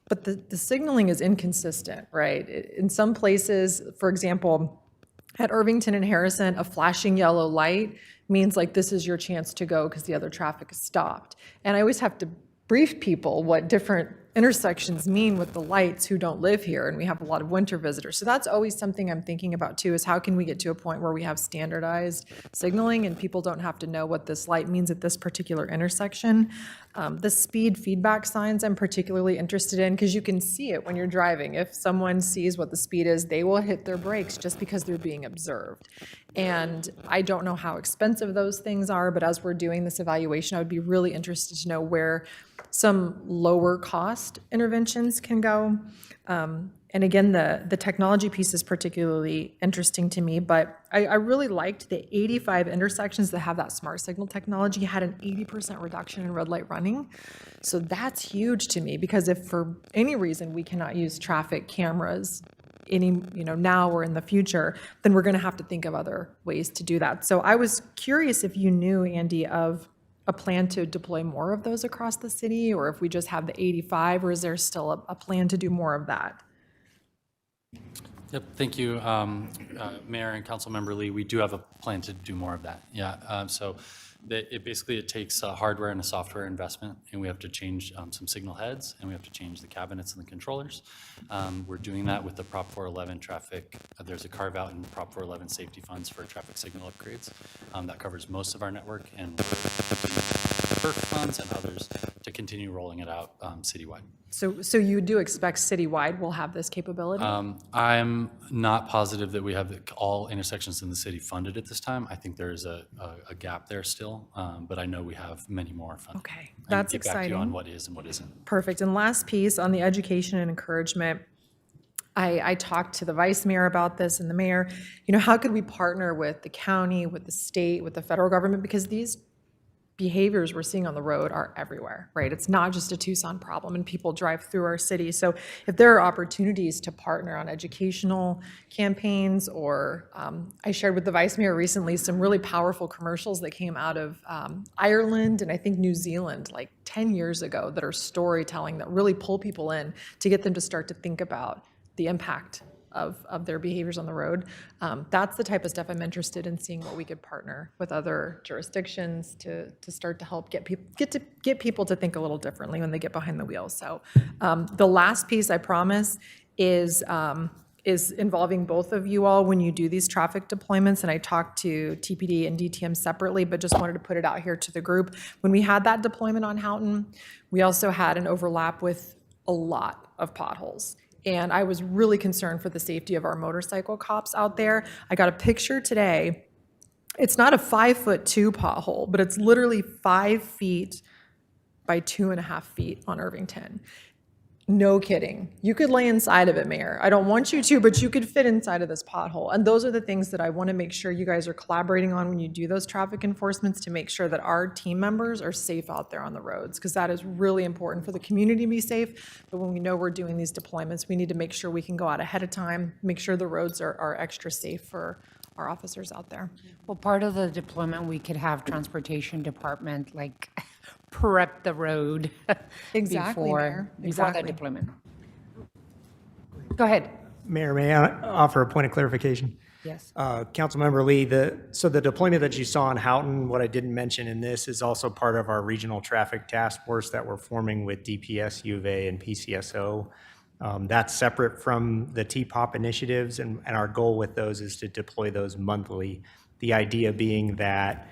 but the signaling is inconsistent, right? In some places, for example, at Irvington and Harrison, a flashing yellow light means like this is your chance to go because the other traffic is stopped. And I always have to brief people what different intersections mean with the lights who don't live here, and we have a lot of winter visitors. So that's always something I'm thinking about too, is how can we get to a point where we have standardized signaling and people don't have to know what this light means at this particular intersection. The speed feedback signs I'm particularly interested in, because you can see it when you're driving. If someone sees what the speed is, they will hit their brakes just because they're being observed. And I don't know how expensive those things are, but as we're doing this evaluation, I would be really interested to know where some lower cost interventions can go. And again, the technology piece is particularly interesting to me, but I really liked the 85 intersections that have that smart signal technology had an 80% reduction in red light running. So that's huge to me, because if for any reason we cannot use traffic cameras now or in the future, then we're going to have to think of other ways to do that. So I was curious if you knew, Andy, of a plan to deploy more of those across the city, or if we just have the 85, or is there still a plan to do more of that? Yep, thank you, Mayor and Councilmember Lee. We do have a plan to do more of that. Yeah, so it takes a hardware and a software investment, and we have to change some signal heads, and we have to change the cabinets and the controllers. We're doing that with the Prop 411 traffic. There's a carve out in Prop 411 safety funds for traffic signal upgrades. That covers most of our network, and PERC funds and others to continue rolling it out citywide. So you do expect citywide will have this capability? I'm not positive that we have all intersections in the city funded at this time. I think there is a gap there still, but I know we have many more funded. Okay, that's I can get back to you exciting. on what is and what isn't. Perfect. And last piece on the education and encouragement, I talked to the vice mayor about this and the mayor. How could we partner with the county, with the state, with the federal government? Because these behaviors we're seeing on the road are everywhere, right? It's not just a Tucson problem, and people drive through our city. So if there are opportunities to partner on educational campaigns, or I shared with the vice mayor recently some really powerful commercials that came out of Ireland and I think New Zealand like 10 years ago that are storytelling that really pull people in to get them to start to think about the impact of their behaviors on the road. That's the type of stuff I'm interested in seeing, what we could partner with other jurisdictions to start to help get people to think a little differently when they get behind the wheel. So the last piece, I promise, is involving both of you all when you do these traffic deployments. And I talked to TPD and DTM separately, but just wanted to put it out here to the group. When we had that deployment on Houghton, we also had an overlap with a lot of potholes. And I was really concerned for the safety of our motorcycle cops out there. I got a picture today. It's not a 5'2" pothole, but it's literally 5 feet by 2.5 feet on Irvington. No kidding. You could lay inside of it, Mayor. I don't want you to, but you could fit inside of this pothole. And those are the things that I want to make sure you guys are collaborating on when you do those traffic enforcements, to make sure that our team members are safe out there on the roads, because that is really important for the community to be safe. But when we know we're doing these deployments, we need to make sure we can go out ahead of time, make sure the roads are extra safe for our officers out there. Well, part of the deployment, we could have transportation department like prep the road Exactly, Mayor. before Exactly. the deployment. Go ahead. Mayor, may I offer a point of clarification? Yes. Councilmember Lee, so the deployment that you saw in Houghton, what I didn't mention in this is also part of our regional traffic task force that we're forming with DPS, U of A, and PCSO. That's separate from the TPOP initiatives, and our goal with those is to deploy those monthly. The idea being that,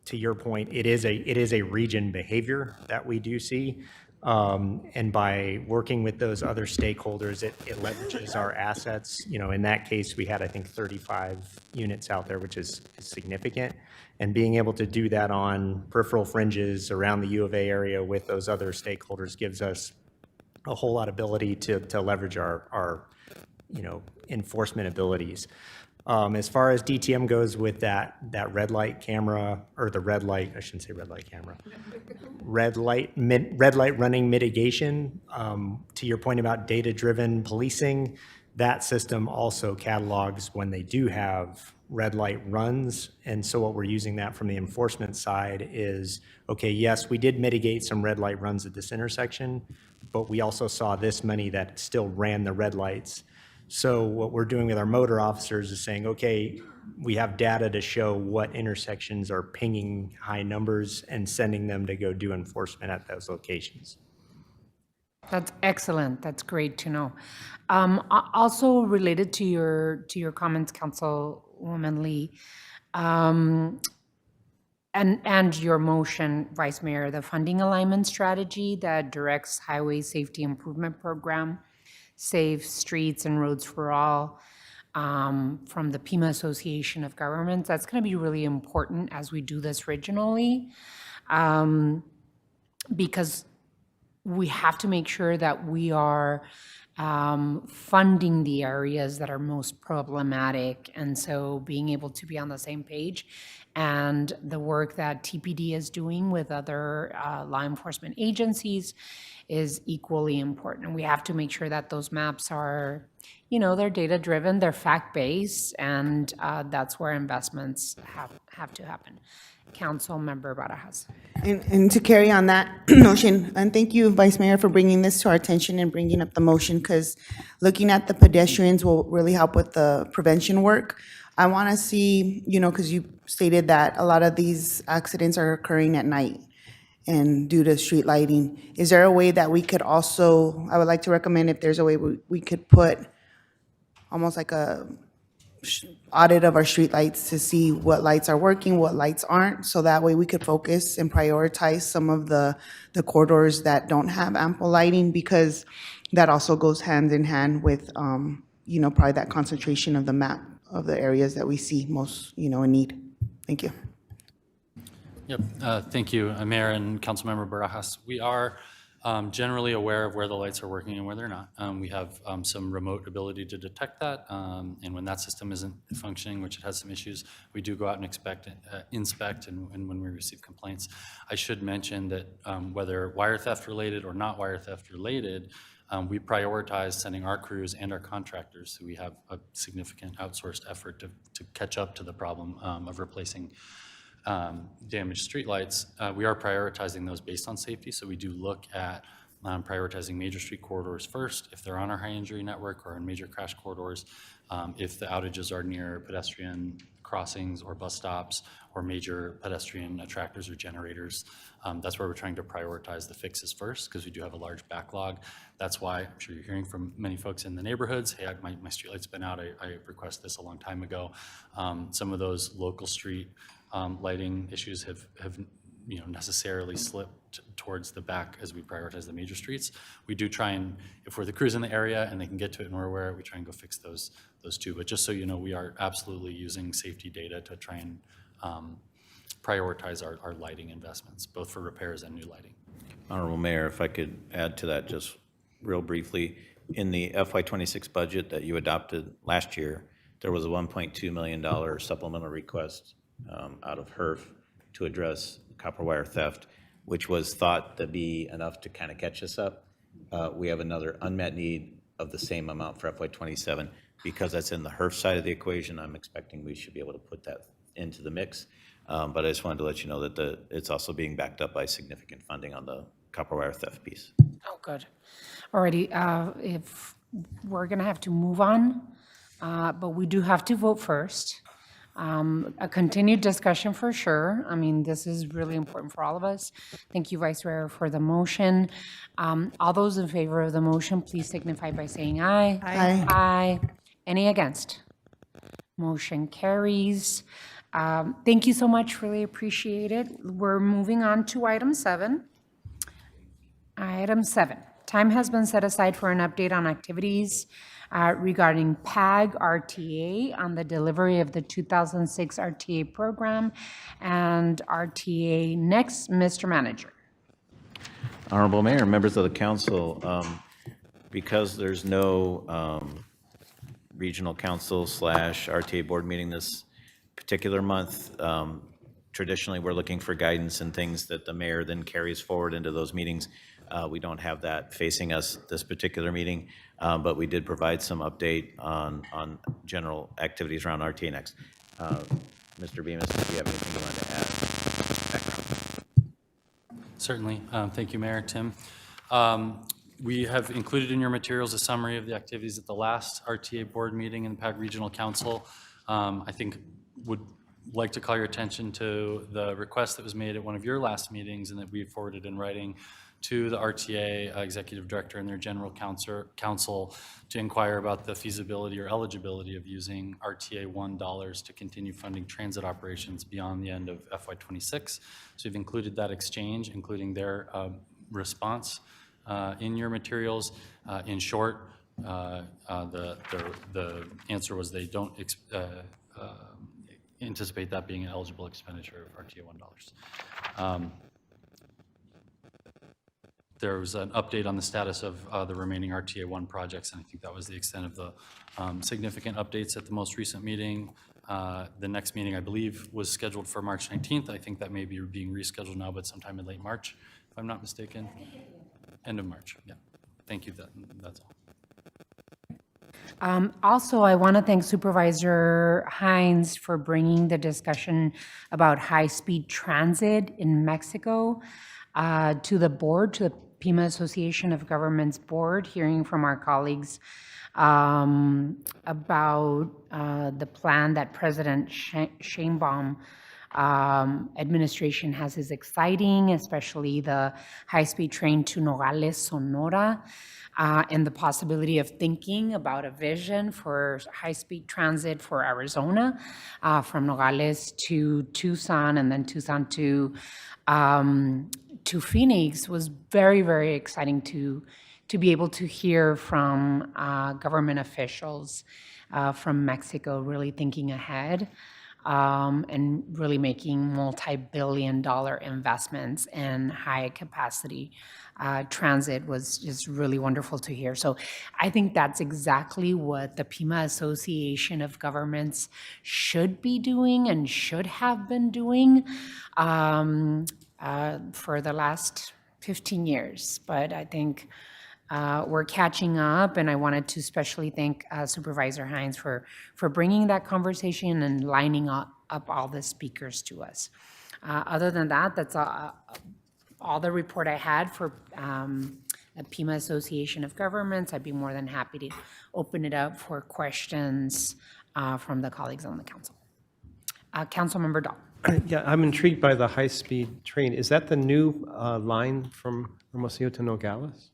to your point, it is a region behavior that we do see. And by working with those other stakeholders, it leverages our assets. You know, in that case, we had, I think, 35 units out there, which is significant. And being able to do that on peripheral fringes around the U of A area with those other stakeholders gives us a whole lot of ability to leverage our enforcement abilities. As far as DTM goes with that red light camera, or the red light, I shouldn't say red light camera, red light running mitigation, to your point about data-driven policing, that system also catalogs when they do have red light runs. And so what we're using that from the enforcement side is, okay, yes, we did mitigate some red light runs at this intersection, but we also saw this many that still ran the red lights. So what we're doing with our motor officers is saying, okay, we have data to show what intersections are pinging high numbers and sending them to go do enforcement at those locations. That's excellent. That's great to know. Also related to your comments, Councilwoman Lee, and your motion, Vice Mayor, the funding alignment strategy that directs Highway Safety Improvement Program, Safe Streets and Roads for All, from the Pima Association of Governments. That's going to be really important as we do this regionally, because we have to make sure that we are funding the areas that are most problematic. And so being able to be on the same page, and the work that TPD is doing with other law enforcement agencies is equally important. And we have to make sure that those maps are, they're data-driven, they're fact-based, and that's where investments have to happen. Councilmember Barajas. And to carry on that notion, and thank you, Vice Mayor, for bringing this to our attention and bringing up the motion, because looking at the pedestrians will really help with the prevention work. I want to see, because you stated that a lot of these accidents are occurring at night and due to street lighting. Is there a way that we could also, I would like to recommend if there's a way we could put almost like a audit of our street lights to see what lights are working, what lights aren't, so that way we could focus and prioritize some of the corridors that don't have ample lighting, because that also goes hand in hand with, probably that concentration of the map of the areas that we see most, in need. Thank you. Yep, thank you, Mayor and Councilmember Barajas. We are generally aware of where the lights are working and where they're not. We have some remote ability to detect that, and when that system isn't functioning, which it has some issues, we do go out and inspect and when we receive complaints. I should mention that whether wire theft related or not wire theft related, we prioritize sending our crews and our contractors. So we have a significant outsourced effort to catch up to the problem of replacing damaged streetlights. We are prioritizing those based on safety, so we do look at prioritizing major street corridors first, if they're on our high injury network, or in major crash corridors, if the outages are near pedestrian crossings or bus stops or major pedestrian attractors or generators. That's where we're trying to prioritize the fixes first, because we do have a large backlog. That's why I'm sure you're hearing from many folks in the neighborhoods, hey, my streetlight's been out, I requested this a long time ago. Some of those local street lighting issues have necessarily slipped towards the back as we prioritize the major streets. We do try and, if we're the crews in the area and they can get to it and we're aware, we try and go fix those two. But just so you know, we are absolutely using safety data to try and prioritize our lighting investments, both for repairs and new lighting. Honorable Mayor, if I could add to that just real briefly, in the FY26 budget that you adopted last year, there was a $1.2 million supplemental request out of HERF to address copper wire theft, which was thought to be enough to kind of catch us up. We have another unmet need of the same amount for FY27. Because that's in the HERF side of the equation, I'm expecting we should be able to put that into the mix. But I just wanted to let you know that it's also being backed up by significant funding on the copper wire theft piece. Oh, good. Alrighty, if we're going to have to move on, but we do have to vote first. A continued discussion for sure. I mean, this is really important for all of us. Thank you, Vice Mayor, for the motion. All those in favor of the motion, please signify by saying aye. Aye. Aye. Any against? Motion carries. Thank you so much, really appreciate it. We're moving on to item 7. Item 7, time has been set aside for an update on activities regarding PAG RTA on the delivery of the 2006 RTA program and RTA next, Mr. Manager. Honorable Mayor, members of the council, because there's no regional council / RTA board meeting this particular month, traditionally we're looking for guidance and things that the mayor then carries forward into those meetings. We don't have that facing us this particular meeting, but we did provide some update on general activities around RTA Next. Mr. Bemis, do you have anything you want to add? Certainly. Thank you, Mayor. Tim. We have included in your materials a summary of the activities at the last RTA board meeting in the PAG Regional Council. I think would like to call your attention to the request that was made at one of your last meetings and that we forwarded in writing to the RTA Executive Director and their General Counsel to inquire about the feasibility or eligibility of using RTA 1 dollars to continue funding transit operations beyond the end of FY26. So we've included that exchange, including their response in your materials. In short, the answer was they don't anticipate that being an eligible expenditure of RTA 1 dollars. There was an update on the status of the remaining RTA 1 projects, and I think that was the extent of the significant updates at the most recent meeting. The next meeting, I believe, was scheduled for March 19th. I think that may be being rescheduled now, but sometime in late March, if I'm not mistaken. End of March, yeah. Thank you, that's all. Also, I want to thank Supervisor Hines for bringing the discussion about high-speed transit in Mexico to the board, to the Pima Association of Governments Board, hearing from our colleagues about the plan that President Sheinbaum administration has is exciting, especially the high-speed train to Nogales, Sonora, and the possibility of thinking about a vision for high-speed transit for Arizona, from Nogales to Tucson, and then Tucson to Phoenix was very, very exciting to be able to hear from government officials from Mexico really thinking ahead and really making multi-billion-dollar investments in high-capacity transit was just really wonderful to hear. So I think that's exactly what the Pima Association of Governments should be doing and should have been doing for the last 15 years. But I think we're catching up, and I wanted to especially thank Supervisor Hines for bringing that conversation and lining up all the speakers to us. Other than that, that's all the report I had for the Pima Association of Governments. I'd be more than happy to open it up for questions from the colleagues on the council. Councilmember Dahl. Yeah, I'm intrigued by the high-speed train. Is that the new line from Hermosillo to Nogales?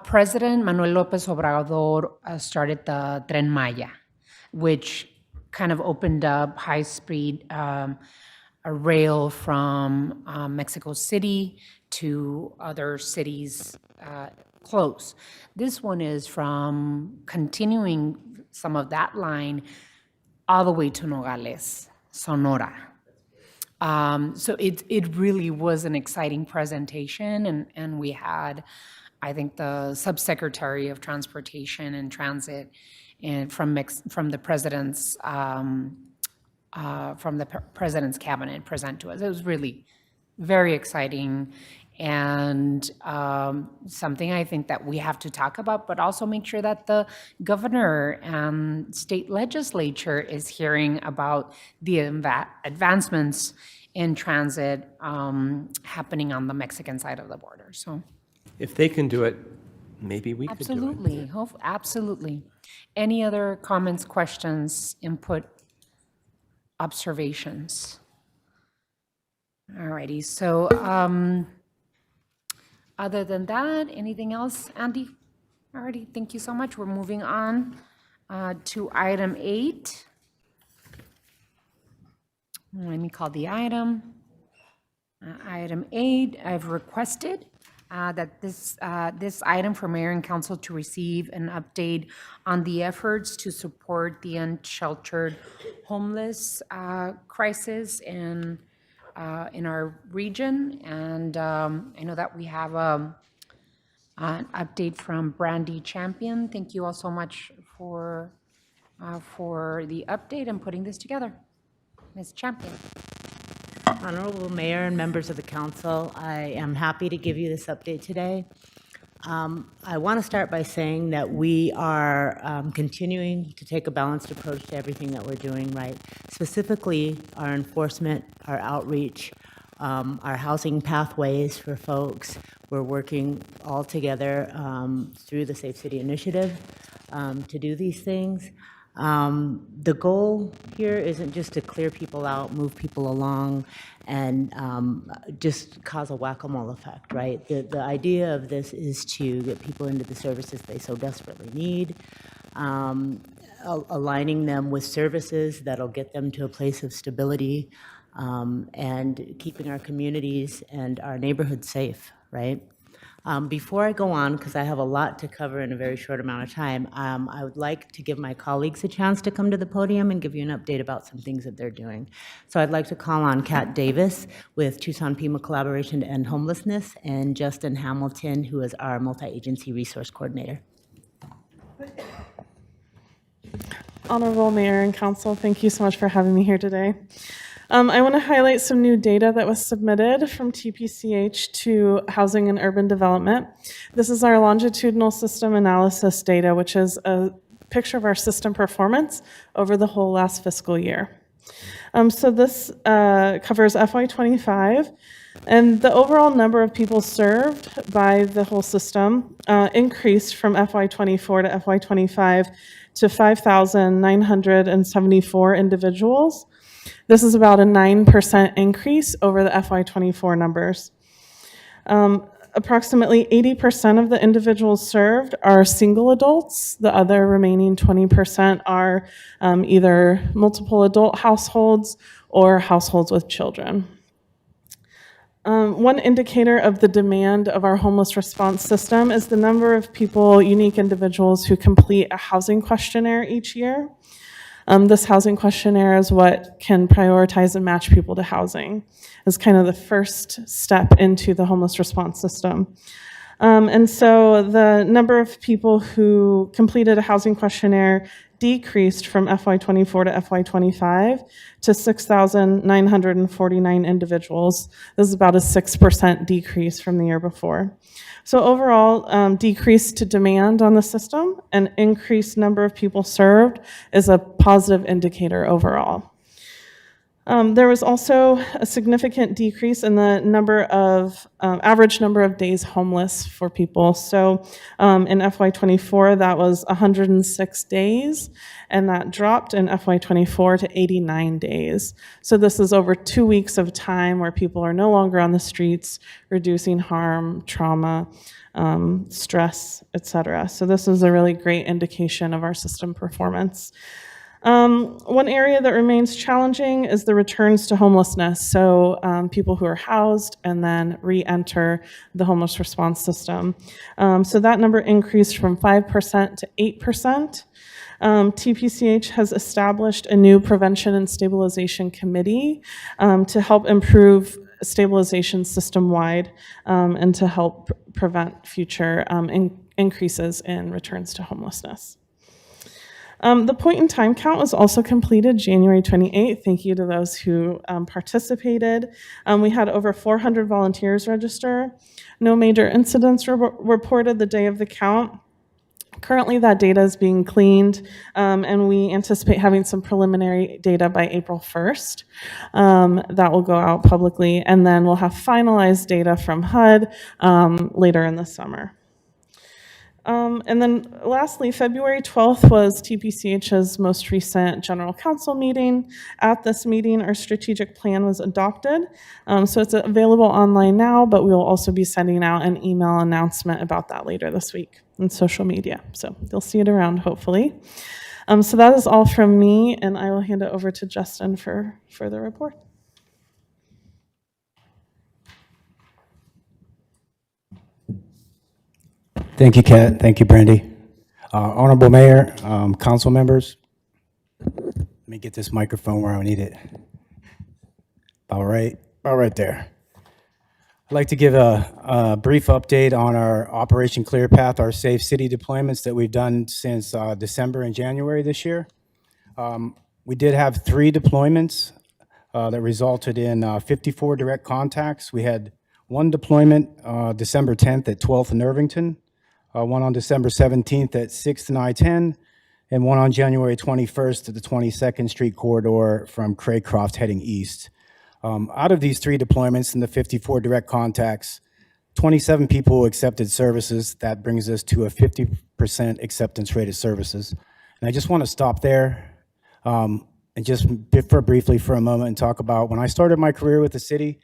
President Manuel Lopez Obrador started the Tren Maya, which kind of opened up high-speed a rail from Mexico City to other cities close. This one is from continuing some of that line all the way to Nogales, Sonora. So it really was an exciting presentation, and we had, I think, the Subsecretary of Transportation and Transit and from the president's cabinet present to us. It was really very exciting and something I think that we have to talk about, but also make sure that the governor and state legislature is hearing about the advancements in transit happening on the Mexican side of the border. So, if they can do it, maybe we could do it. Absolutely, absolutely. Any other comments, questions, input, observations? All righty, so other than that, anything else, Andy? All righty, thank you so much. We're moving on to item 8. Let me call the item. Item 8, I've requested that this item for mayor and council to receive an update on the efforts to support the unsheltered homeless crisis in our region. And I know that we have an update from Brandy Champion. Thank you all so much for the update and putting this together. Ms. Champion. Honorable Mayor and members of the council, I am happy to give you this update today. I want to start by saying that we are continuing to take a balanced approach to everything that we're doing, right? Specifically, our enforcement, our outreach, our housing pathways for folks. We're working all together through the Safe City Initiative to do these things. The goal here isn't just to clear people out, move people along, and just cause a whack-a-mole effect, right? The idea of this is to get people into the services they so desperately need, aligning them with services that'll get them to a place of stability, and keeping our communities and our neighborhoods safe, right? Before I go on, because I have a lot to cover in a very short amount of time, I would like to give my colleagues a chance to come to the podium and give you an update about some things that they're doing. So I'd like to call on Kat Davis with Tucson Pima Collaboration to End Homelessness, and Justin Hamilton, who is our multi-agency resource coordinator. Honorable Mayor and Council, thank you so much for having me here today. I want to highlight some new data that was submitted from TPCH to Housing and Urban Development. This is our longitudinal system analysis data, which is a picture of our system performance over the whole last fiscal year. So this covers FY25, and the overall number of people served by the whole system increased from FY24 to FY25 to 5,974 individuals. This is about a 9% increase over the FY24 numbers. Approximately 80% of the individuals served are single adults. The other remaining 20% are either multiple adult households or households with children. One indicator of the demand of our homeless response system is the number of people, unique individuals, who complete a housing questionnaire each year. This housing questionnaire is what can prioritize and match people to housing. It's kind of the first step into the homeless response system. And so the number of people who completed a housing questionnaire decreased from FY24 to FY25 to 6,949 individuals. This is about a 6% decrease from the year before. So overall, decreased demand on the system and increased number of people served is a positive indicator overall. There was also a significant decrease in the number of average number of days homeless for people. So in FY24, that was 106 days, and that dropped in FY24 to 89 days. So this is over 2 weeks of time where people are no longer on the streets, reducing harm, trauma, stress, etc. So this is a really great indication of our system performance. One area that remains challenging is the returns to homelessness. So people who are housed and then re-enter the homeless response system. So that number increased from 5% to 8%. TPCH has established a new prevention and stabilization committee to help improve stabilization system-wide and to help prevent future increases in returns to homelessness. The point-in-time count was also completed January 28th. Thank you to those who participated. We had over 400 volunteers register. No major incidents reported the day of the count. Currently, that data is being cleaned, and we anticipate having some preliminary data by April 1st. That will go out publicly, and then we'll have finalized data from HUD later in the summer. And then lastly, February 12th was TPCH's most recent general council meeting. At this meeting, our strategic plan was adopted. So it's available online now, but we will also be sending out an email announcement about that later this week on social media. So you'll see it around, hopefully. So that is all from me, and I will hand it over to Justin for further report. Thank you, Kat. Thank you, Brandy. Honorable Mayor, council members, let me get this microphone where I need it. About right there. I'd like to give a brief update on our Operation Clear Path, our safe city deployments that we've done since December and January this year. We did have 3 deployments that resulted in 54 direct contacts. We had 1 deployment December 10th at 12th and Irvington, 1 on December 17th at 6th and I-10, and 1 on January 21st at the 22nd Street corridor from Craycroft heading east. Out of these 3 deployments and the 54 direct contacts, 27 people accepted services. That brings us to a 50% acceptance rate of services. And I just want to stop there and just differ briefly for a moment and talk about when I started my career with the city,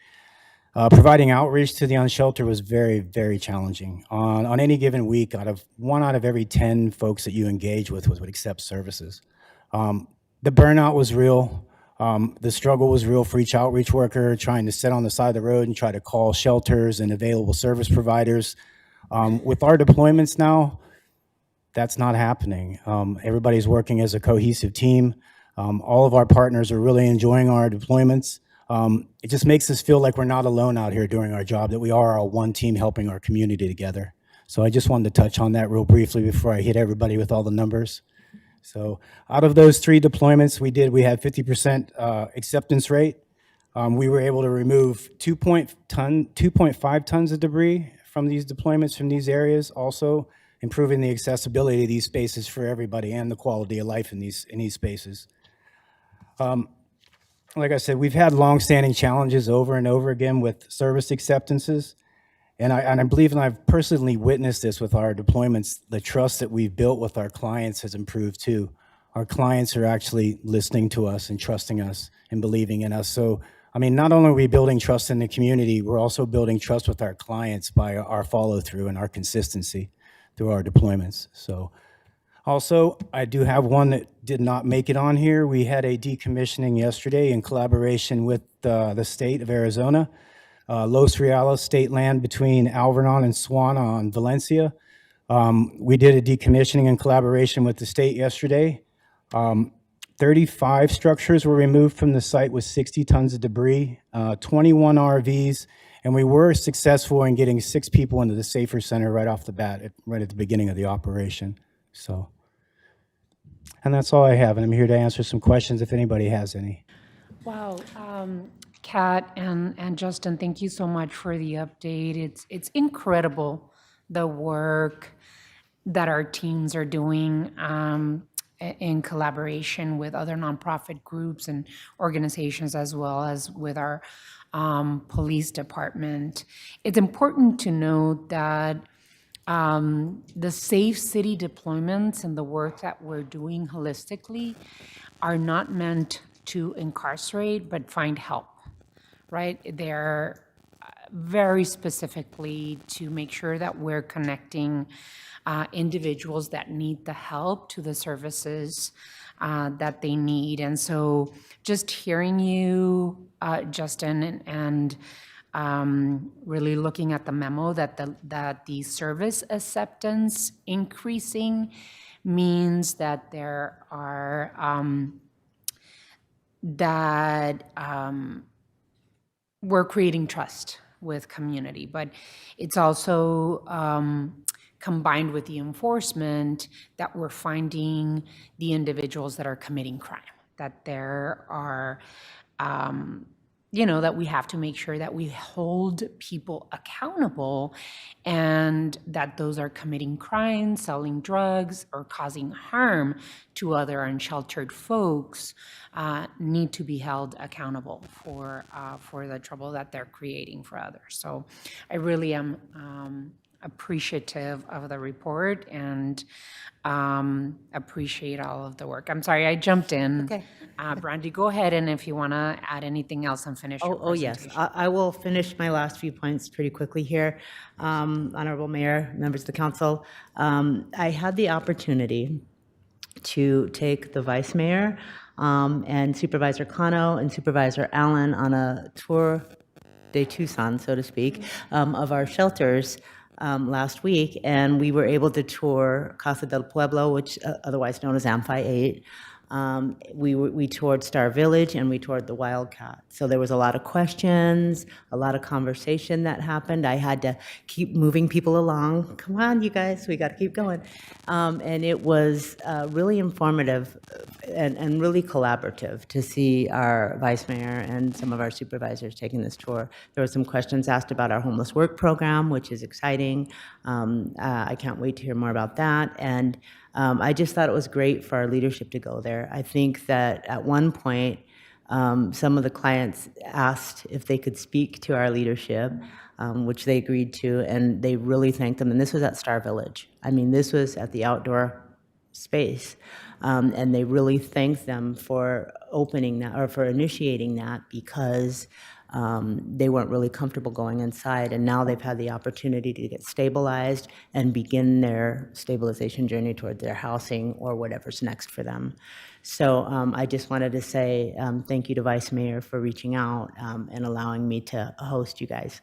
providing outreach to the unsheltered was very, very challenging. On any given week, 1 out of every 10 folks that you engage with would accept services. The burnout was real. The struggle was real for each outreach worker trying to sit on the side of the road and try to call shelters and available service providers. With our deployments now, that's not happening. Everybody's working as a cohesive team. All of our partners are really enjoying our deployments. It just makes us feel like we're not alone out here doing our job, that we are a one team helping our community together. So I just wanted to touch on that real briefly before I hit everybody with all the numbers. So out of those 3 deployments we had 50% acceptance rate. We were able to remove 2.5 tons of debris from these deployments from these areas, also improving the accessibility of these spaces for everybody and the quality of life in these spaces. Like I said, we've had longstanding challenges over and over again with service acceptances. And I believe, and I've personally witnessed this with our deployments, the trust that we've built with our clients has improved too. Our clients are actually listening to us and trusting us and believing in us. So, I mean, not only are we building trust in the community, we're also building trust with our clients by our follow through and our consistency through our deployments. So also, I do have one that did not make it on here. We had a decommissioning yesterday in collaboration with the state of Arizona. Los Realos state land between Alvernon and Swan on Valencia. We did a decommissioning in collaboration with the state yesterday. 35 structures were removed from the site with 60 tons of debris, 21 RVs, and we were successful in getting 6 people into the Safer Center right off the bat, right at the beginning of the operation. So, and that's all I have, and I'm here to answer some questions if anybody has any. Wow. Kat and Justin, thank you so much for the update. It's incredible the work that our teams are doing in collaboration with other nonprofit groups and organizations, as well as with our police department. It's important to note that the safe city deployments and the work that we're doing holistically are not meant to incarcerate, but find help. Right? They're very specifically to make sure that we're connecting individuals that need the help to the services that they need. And so just hearing you, Justin, and really looking at the memo that the service acceptance increasing means that there are we're creating trust with community, but it's also combined with the enforcement that we're finding the individuals that are committing crime, that there are, that we have to make sure that we hold people accountable and that those are committing crimes, selling drugs, or causing harm to other unsheltered folks need to be held accountable for the trouble that they're creating for others. So I really am appreciative of the report and appreciate all of the work. I'm sorry, I jumped in. Okay. Brandy, go ahead, and if you want to add anything else and finish your Oh, yes. presentation. I will finish my last few points pretty quickly here. Honorable Mayor, members of the council, I had the opportunity to take the Vice Mayor and Supervisor Cano and Supervisor Allen on a tour de Tucson, so to speak, of our shelters last week, and we were able to tour Casa del Pueblo, which otherwise known as Amphi 8. We toured Star Village and we toured the Wildcat. So there was a lot of questions, a lot of conversation that happened. I had to keep moving people along. Come on, you guys, we got to keep going. And it was really informative and really collaborative to see our vice mayor and some of our supervisors taking this tour. There were some questions asked about our homeless work program, which is exciting. I can't wait to hear more about that. And I just thought it was great for our leadership to go there. I think that at one point, some of the clients asked if they could speak to our leadership, which they agreed to, and they really thanked them. And this was at Star Village. I mean, this was at the outdoor space. And they really thanked them for opening that, or for initiating that, because they weren't really comfortable going inside, and now they've had the opportunity to get stabilized and begin their stabilization journey toward their housing or whatever's next for them. So I just wanted to say thank you to Vice Mayor for reaching out and allowing me to host you guys.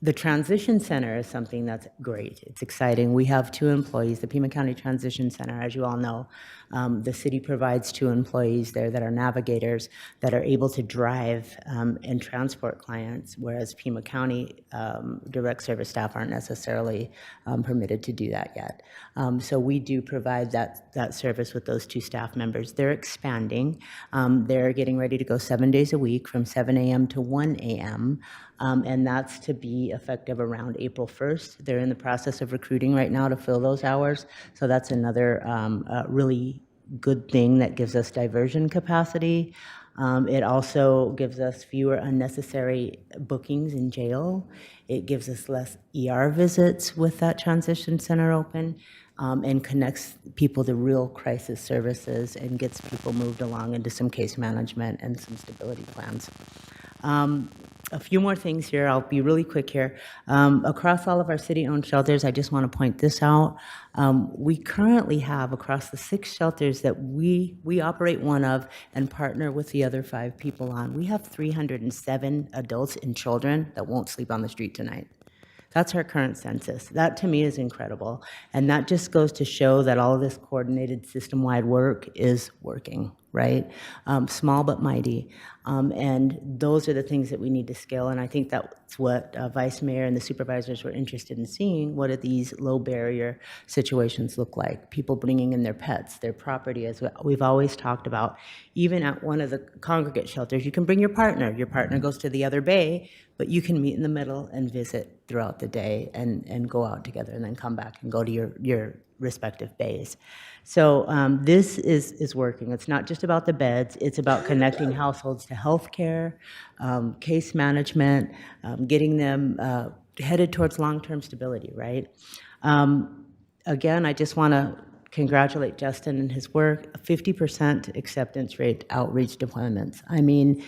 The Transition Center is something that's great. It's exciting. We have 2 employees, the Pima County Transition Center, as you all know. The city provides 2 employees there that are navigators that are able to drive and transport clients, whereas Pima County direct service staff aren't necessarily permitted to do that yet. So we do provide that service with those 2 staff members. They're expanding. They're getting ready to go 7 days a week from 7 a.m. to 1 a.m., and that's to be effective around April 1st. They're in the process of recruiting right now to fill those hours, so that's another really good thing that gives us diversion capacity. It also gives us fewer unnecessary bookings in jail. It gives us less ER visits with that transition center open, and connects people to real crisis services and gets people moved along into some case management and some stability plans. A few more things here. I'll be really quick here. Across all of our city-owned shelters, I just want to point this out. We currently have, across the 6 shelters that we operate one of and partner with the other 5 people on, we have 307 adults and children that won't sleep on the street tonight. That's our current census. That, to me, is incredible. And that just goes to show that all of this coordinated system-wide work is working, right? Small but mighty. And those are the things that we need to scale. And I think that's what Vice Mayor and the supervisors were interested in seeing. What do these low-barrier situations look like? People bringing in their pets, their property, as we've always talked about. Even at one of the congregate shelters, you can bring your partner. Your partner goes to the other bay, but you can meet in the middle and visit throughout the day and go out together and then come back and go to your respective bays. So this is working. It's not just about the beds. It's about connecting households to healthcare, case management, getting them headed towards long-term stability, right? Again, I just want to congratulate Justin and his work. 50% acceptance rate outreach deployments. I mean,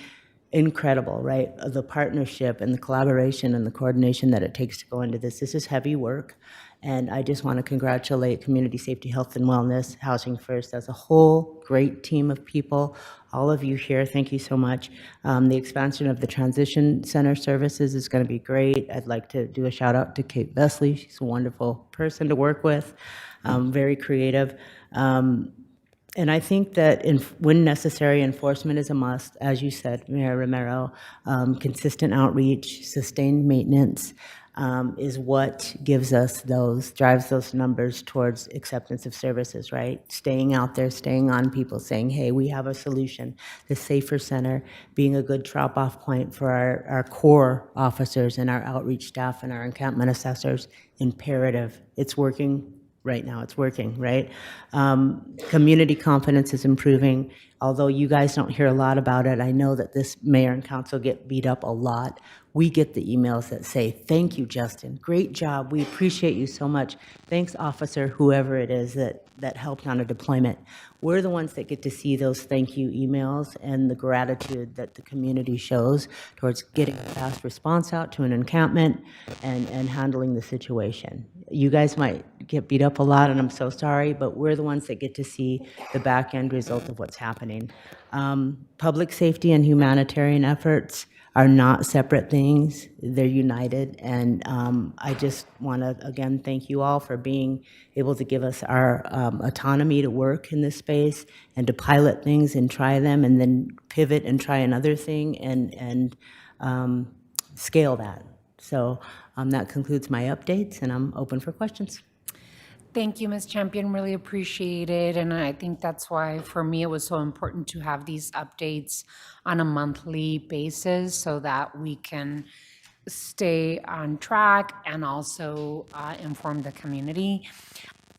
incredible, right? The partnership and the collaboration and the coordination that it takes to go into this. This is heavy work. And I just want to congratulate Community Safety, Health, and Wellness, Housing First, as a whole great team of people. All of you here, thank you so much. The expansion of the Transition Center services is going to be great. I'd like to do a shout out to Kate Vesley. She's a wonderful person to work with, very creative. And I think that when necessary, enforcement is a must. As you said, Mayor Romero, consistent outreach, sustained maintenance is what drives those numbers towards acceptance of services, right? Staying out there, staying on people, saying, hey, we have a solution. The Safer Center being a good drop-off point for our core officers and our outreach staff and our encampment assessors, imperative. It's working right now. It's working, right? Community confidence is improving. Although you guys don't hear a lot about it, I know that this mayor and council get beat up a lot. We get the emails that say, thank you, Justin. Great job. We appreciate you so much. Thanks, officer, whoever it is that helped on a deployment. We're the ones that get to see those thank you emails and the gratitude that the community shows towards getting a fast response out to an encampment and handling the situation. You guys might get beat up a lot, and I'm so sorry, but we're the ones that get to see the back end result of what's happening. Public safety and humanitarian efforts are not separate things. They're united, and I just want to, again, thank you all for being able to give us our autonomy to work in this space and to pilot things and try them and then pivot and try another thing and scale that. So that concludes my updates, and I'm open for questions. Thank you, Ms. Champion. Really appreciate it. And I think that's why, for me, it was so important to have these updates on a monthly basis so that we can stay on track and also inform the community.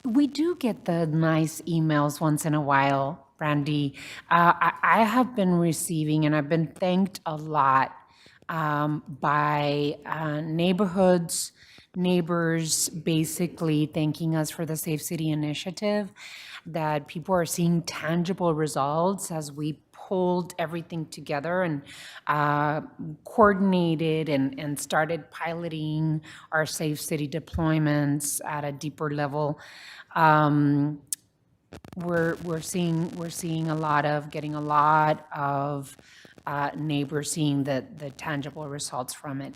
We do get the nice emails once in a while, Brandy. I have been receiving, and I've been thanked a lot by neighbors basically thanking us for the Safe City initiative, that people are seeing tangible results as we pulled everything together and coordinated and started piloting our Safe City deployments at a deeper level. We're seeing getting a lot of neighbors seeing the tangible results from it.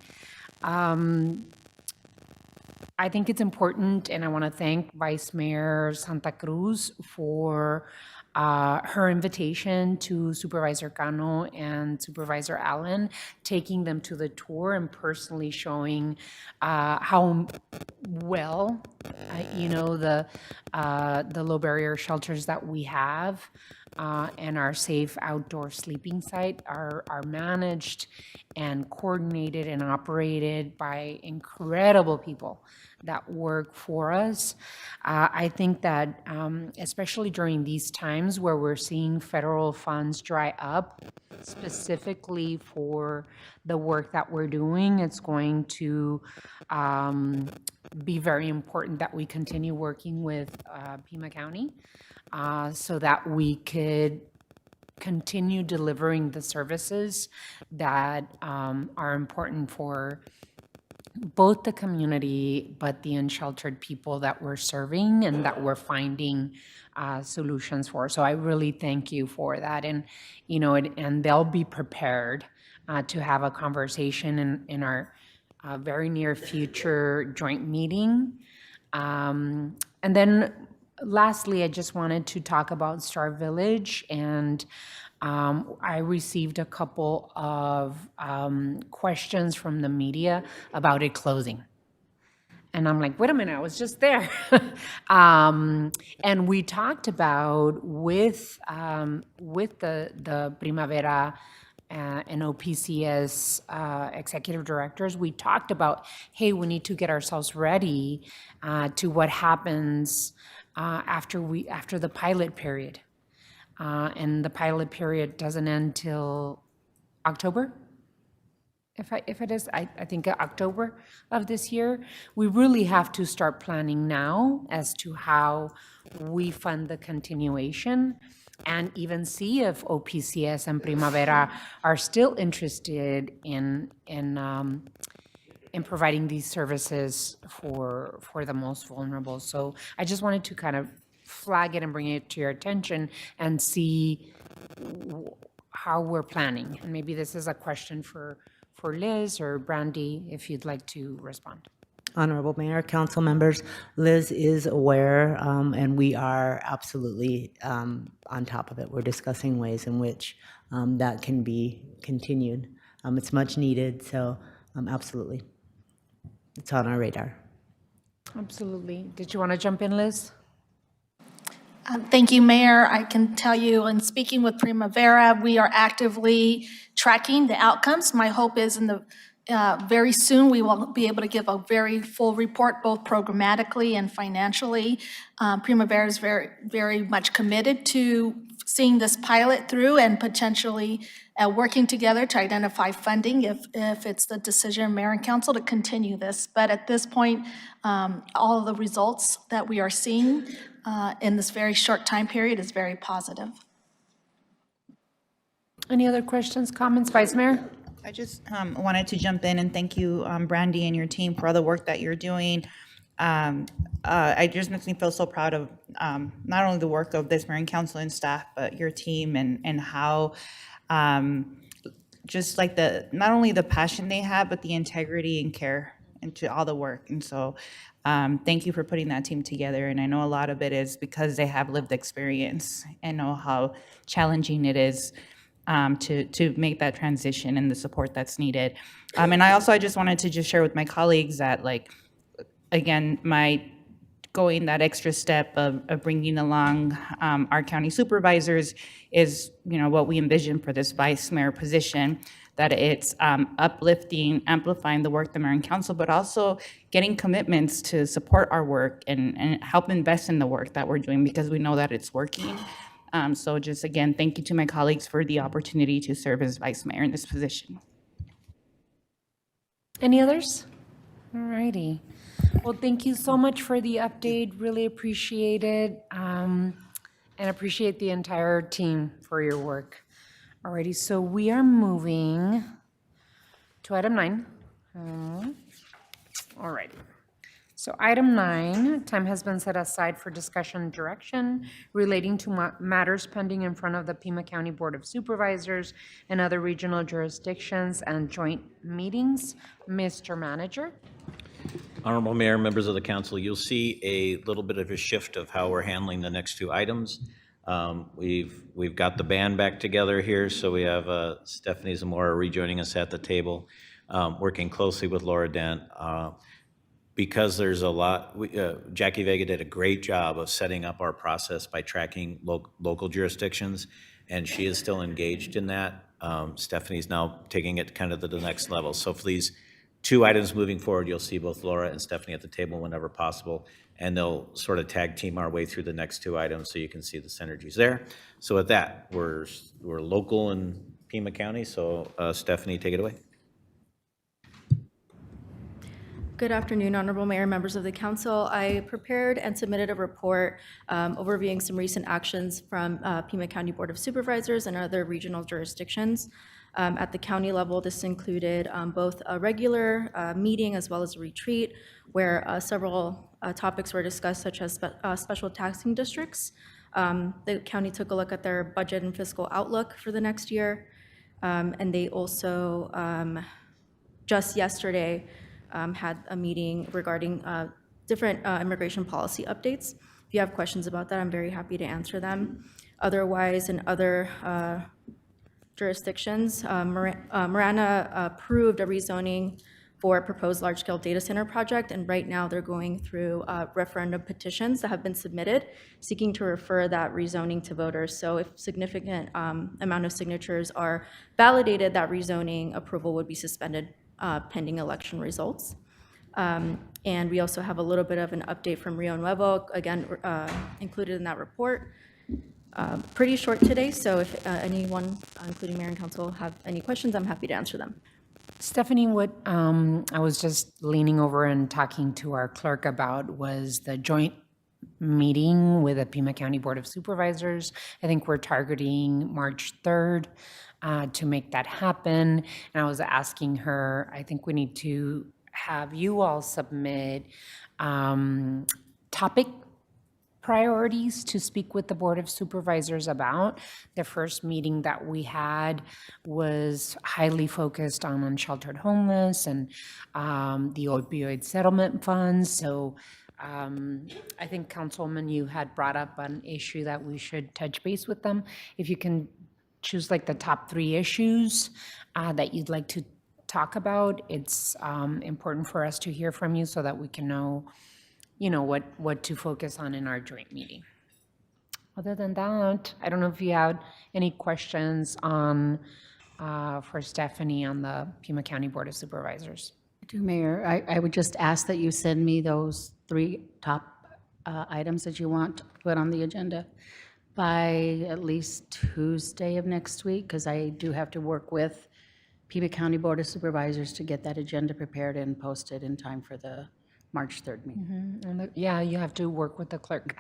I think it's important, and I want to thank Vice Mayor Santa Cruz for her invitation to Supervisor Cano and Supervisor Allen, taking them to the tour and personally showing how well, the low barrier shelters that we have and our safe outdoor sleeping site are managed and coordinated and operated by incredible people that work for us. I think that especially during these times where we're seeing federal funds dry up, specifically for the work that we're doing, it's going to be very important that we continue working with Pima County so that we could continue delivering the services that are important for both the community, but the unsheltered people that we're serving and that we're finding solutions for. So I really thank you for that. And, and they'll be prepared to have a conversation in our very near future joint meeting. And then lastly, I just wanted to talk about Star Village, and I received a couple of questions from the media about it closing. And I'm like, wait a minute, I was just there. And we talked about with the Primavera and OPCS executive directors, we talked about, hey, we need to get ourselves ready to what happens after the pilot period. And the pilot period doesn't end till October. If it is, I think October of this year. We really have to start planning now as to how we fund the continuation, and even see if OPCS and Primavera are still interested in providing these services for the most vulnerable. So I just wanted to kind of flag it and bring it to your attention and see how we're planning. And maybe this is a question for Liz or Brandy, if you'd like to respond. Honorable Mayor, council members, Liz is aware, and we are absolutely on top of it. We're discussing ways in which that can be continued. It's much needed, so absolutely. It's on our radar. Absolutely. Did you want to jump in, Liz? Thank you, Mayor. I can tell you, in speaking with Primavera, we are actively tracking the outcomes. My hope is in the Very soon, we will be able to give a very full report, both programmatically and financially. Primavera is very, very much committed to seeing this pilot through and potentially working together to identify funding if it's the decision of mayor and council to continue this. But at this point, all of the results that we are seeing in this very short time period is very positive. Any other questions, comments, Vice Mayor? I just wanted to jump in and thank you, Brandy, and your team for all the work that you're doing. It just makes me feel so proud of not only the work of this mayor and council and staff, but your team and how just like not only the passion they have, but the integrity and care into all the work. And so thank you for putting that team together. And I know a lot of it is because they have lived experience and know how challenging it is to make that transition and the support that's needed. And I just wanted to just share with my colleagues that, like, again, my going that extra step of bringing along our county supervisors is, what we envision for this vice mayor position, that it's uplifting, amplifying the work of the mayor and council, but also getting commitments to support our work and help invest in the work that we're doing because we know that it's working. So just again, thank you to my colleagues for the opportunity to serve as vice mayor in this position. Any others? All righty. Well, thank you so much for the update. Really appreciate it. And appreciate the entire team for your work. All righty, so we are moving to item 9. All righty. So item 9, time has been set aside for discussion and direction relating to matters pending in front of the Pima County Board of Supervisors and other regional jurisdictions and joint meetings. Mr. Manager. Honorable Mayor, members of the council, you'll see a little bit of a shift of how we're handling the next 2 items. We've got the band back together here, so we have Stephanie Zamora rejoining us at the table, working closely with Laura Dent. Because there's a lot, Jackie Vega did a great job of setting up our process by tracking local jurisdictions, and she is still engaged in that. Stephanie's now taking it kind of to the next level. So for these 2 items moving forward, you'll see both Laura and Stephanie at the table whenever possible, and they'll sort of tag team our way through the next 2 items so you can see the synergies there. So with that, we're local in Pima County, so Stephanie, take it away. Good afternoon, Honorable Mayor, members of the council. I prepared and submitted a report overviewing some recent actions from Pima County Board of Supervisors and other regional jurisdictions. At the county level, this included both a regular meeting as well as a retreat where several topics were discussed, such as special taxing districts. The county took a look at their budget and fiscal outlook for the next year. And they also, just yesterday, had a meeting regarding different immigration policy updates. If you have questions about that, I'm very happy to answer them. Otherwise, in other jurisdictions, Marana approved a rezoning for a proposed large-scale data center project, and right now they're going through referendum petitions that have been submitted, seeking to refer that rezoning to voters. So if significant amount of signatures are validated, that rezoning approval would be suspended pending election results. And we also have a little bit of an update from Rio Nuevo, again, included in that report. Pretty short today, so if anyone, including Mayor and Council, have any questions, I'm happy to answer them. Stephanie, what I was just leaning over and talking to our clerk about was the joint meeting with the Pima County Board of Supervisors. I think we're targeting March 3rd to make that happen. And I was asking her, I think we need to have you all submit topic priorities to speak with the Board of Supervisors about. The first meeting that we had was highly focused on unsheltered homeless and the opioid settlement funds. So I think, Councilwoman, you had brought up an issue that we should touch base with them. If you can choose like the top 3 issues that you'd like to talk about, it's important for us to hear from you so that we can know what to focus on in our joint meeting. Other than that, I don't know if you had any questions on for Stephanie on the Pima County Board of Supervisors. Mayor, I would just ask that you send me those 3 top items that you want to put on the agenda by at least Tuesday of next week, because I do have to work with Pima County Board of Supervisors to get that agenda prepared and posted in time for the March 3rd meeting. Yeah, you have to work with the clerk.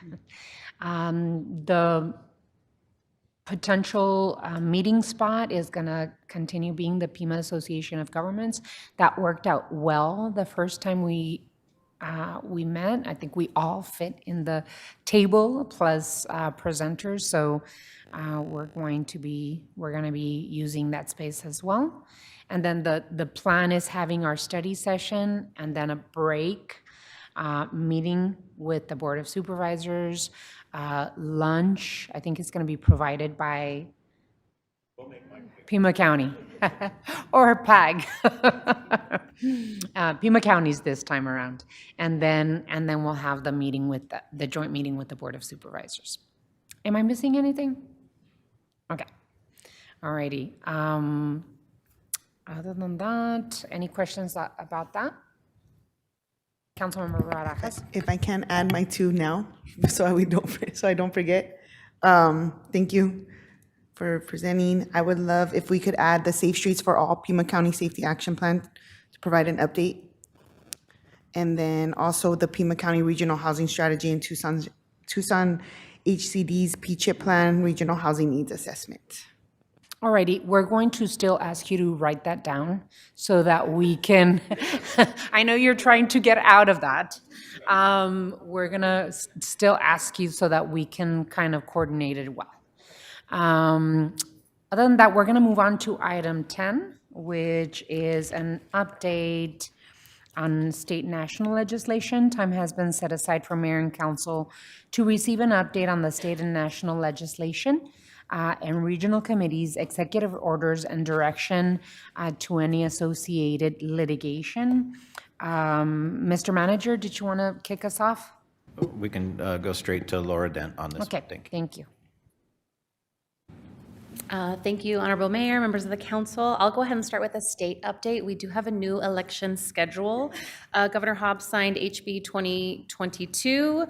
The potential meeting spot is going to continue being the Pima Association of Governments. That worked out well the first time we met. I think we all fit in the table plus presenters. So we're going to be using that space as well. And then the plan is having our study session and then a break meeting with the Board of Supervisors. Lunch, I think it's going to be provided by Pima County or PAG. Pima County's this time around. And then we'll have the meeting with the joint meeting with the Board of Supervisors. Am I missing anything? Okay. All righty. Other than that, any questions about that? Councilmember Barajas. If I can add my 2 now, so I don't forget. Thank you for presenting. I would love if we could add the Safe Streets for All Pima County Safety Action Plan to provide an update. And then also the Pima County Regional Housing Strategy and Tucson HCD's P-CHIP Plan Regional Housing Needs Assessment. Alrighty, we're going to still ask you to write that down so that we can, I know you're trying to get out of that. We're gonna still ask you so that we can kind of coordinate it well. Other than that, we're gonna move on to item 10, which is an update on state national legislation. Time has been set aside for mayor and council to receive an update on the state and national legislation and regional committees, executive orders, and direction to any associated litigation. Mr. Manager, did you want to kick us off? We can go straight to Laura Dent on this. Okay, thank you. Thank you, Honorable Mayor, members of the council. I'll go ahead and start with a state update. We do have a new election schedule. Governor Hobbs signed HB 2022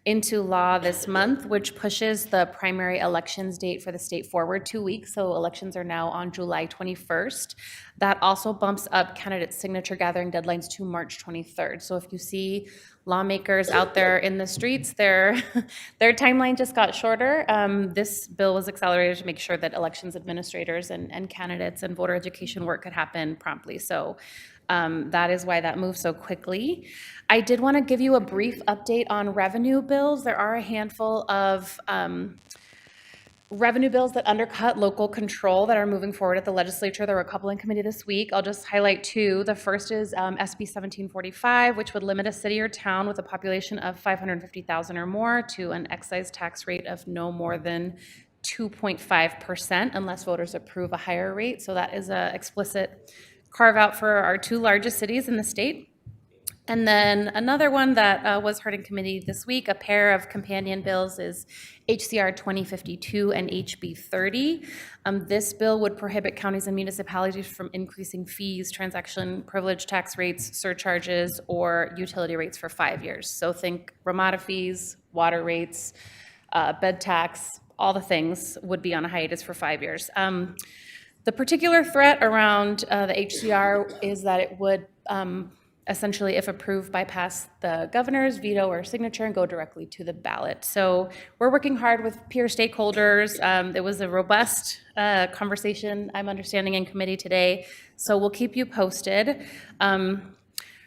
into law this month, which pushes the primary elections date for the state forward 2 weeks. So elections are now on July 21st. That also bumps up candidate signature gathering deadlines to March 23rd. So if you see lawmakers out there in the streets, their timeline just got shorter. This bill was accelerated to make sure that elections administrators and candidates and voter education work could happen promptly. So that is why that moved so quickly. I did want to give you a brief update on revenue bills. There are a handful of revenue bills that undercut local control that are moving forward at the legislature. There were a couple in committee this week. I'll just highlight 2. The first is SB 1745, which would limit a city or town with a population of 550,000 or more to an excise tax rate of no more than 2.5% unless voters approve a higher rate. So that is an explicit carve out for our 2 largest cities in the state. And then another one that was heard in committee this week, a pair of companion bills, is HCR 2052 and HB 30. This bill would prohibit counties and municipalities from increasing fees, transaction privilege tax rates, surcharges, or utility rates for 5 years. So think Ramada fees, water rates, bed tax, all the things would be on a hiatus for 5 years. The particular threat around the HCR is that it would essentially, if approved, bypass the governor's veto or signature and go directly to the ballot. So we're working hard with peer stakeholders. It was a robust conversation, I'm understanding, in committee today. So we'll keep you posted.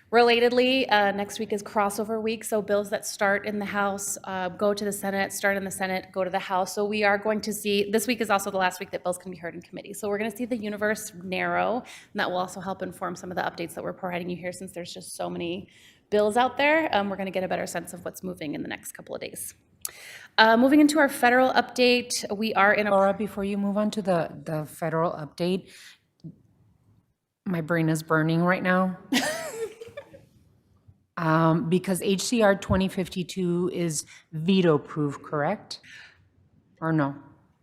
Relatedly, next week is crossover week, so bills that start in the House go to the Senate, start in the Senate, go to the House. So we are going to see, this week is also the last week that bills can be heard in committee. So we're going to see the universe narrow, and that will also help inform some of the updates that we're providing you here, since there's just so many bills out there. We're going to get a better sense of what's moving in the next couple of days. Moving into our federal update, we are in a... Laura, before you move on to the federal update, my brain is burning right now. Because HCR 2052 is veto-proof, correct? Or no?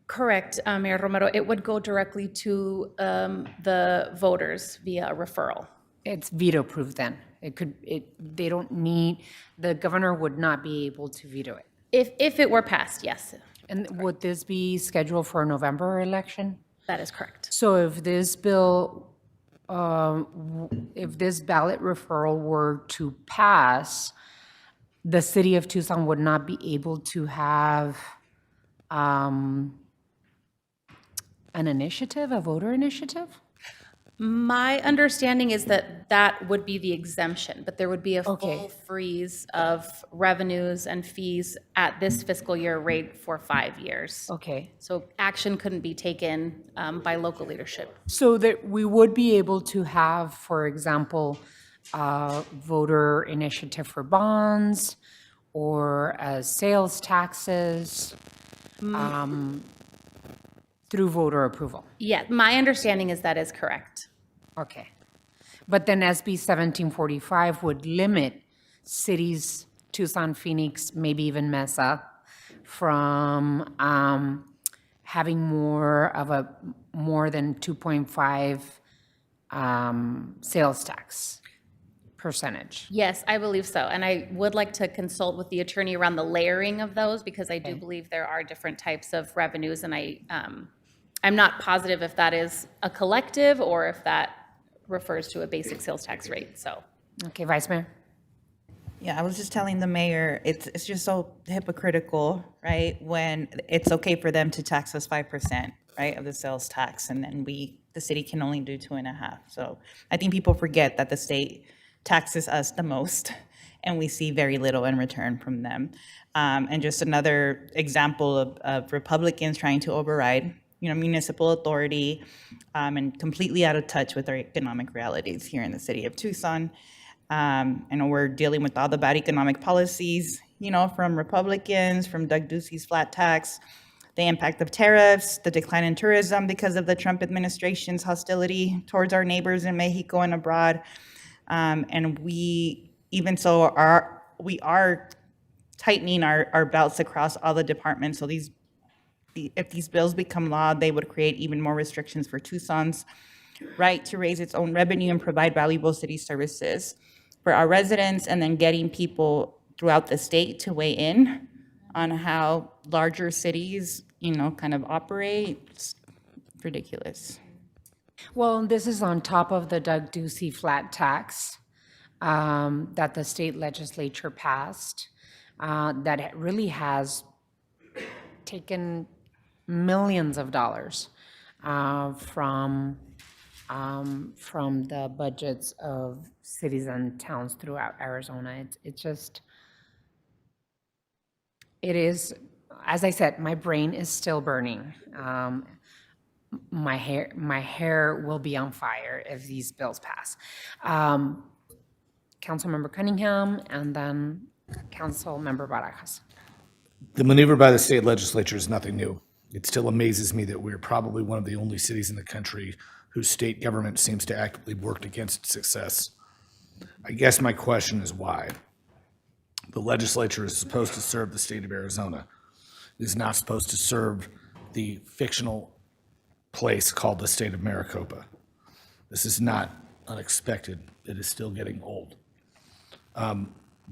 Correct, Mayor Romero. It would go directly to the voters via referral. It's veto-proof then. They don't need, the governor would not be able to veto it. If it were passed, yes, And would this be scheduled for a November election? that is correct. So if this bill, if this ballot referral were to pass, the city of Tucson would not be able to have an initiative, a voter initiative? My understanding is that that would be the exemption, but there would be a full freeze of revenues and fees at this fiscal year rate for 5 years. Okay. So action couldn't be taken by local leadership. So that we would be able to have, for example, voter initiative for bonds or sales taxes through voter approval. Yeah, my understanding is that is correct. Okay. But then SB 1745 would limit cities, Tucson, Phoenix, maybe even Mesa, from having more than 2.5 sales tax percentage. Yes, I believe so. And I would like to consult with the attorney around the layering of those because I do believe there are different types of revenues and I'm not positive if that is a collective or if that refers to a basic sales tax rate, so. Okay, Vice Mayor? Yeah, I was just telling the mayor, it's just so hypocritical, right? When it's okay for them to tax us 5%, right, of the sales tax, and then the city can only do 2.5%. So I think people forget that the state taxes us the most, and we see very little in return from them. And just another example of Republicans trying to override municipal authority, and completely out of touch with our economic realities here in the city of Tucson. I know we're dealing with all the bad economic policies, from Republicans, from Doug Ducey's flat tax, the impact of tariffs, the decline in tourism because of the Trump administration's hostility towards our neighbors in Mexico and abroad. And we are tightening our belts across all the departments. So if these bills become law, they would create even more restrictions for Tucson's right to raise its own revenue and provide valuable city services for our residents, and then getting people throughout the state to weigh in on how larger cities, kind of operate. It's ridiculous. Well, this is on top of the Doug Ducey flat tax that the state legislature passed that really has taken millions of dollars from the budgets of cities and towns throughout Arizona. It is, as I said, my brain is still burning. My hair will be on fire if these bills pass. Councilmember Cunningham and then Councilmember Barajas. The maneuver by the state legislature is nothing new. It still amazes me that we're probably one of the only cities in the country whose state government seems to actively work against success. I guess my question is why? The legislature is supposed to serve the state of Arizona. It is not supposed to serve the fictional place called the state of Maricopa. This is not unexpected. It is still getting old.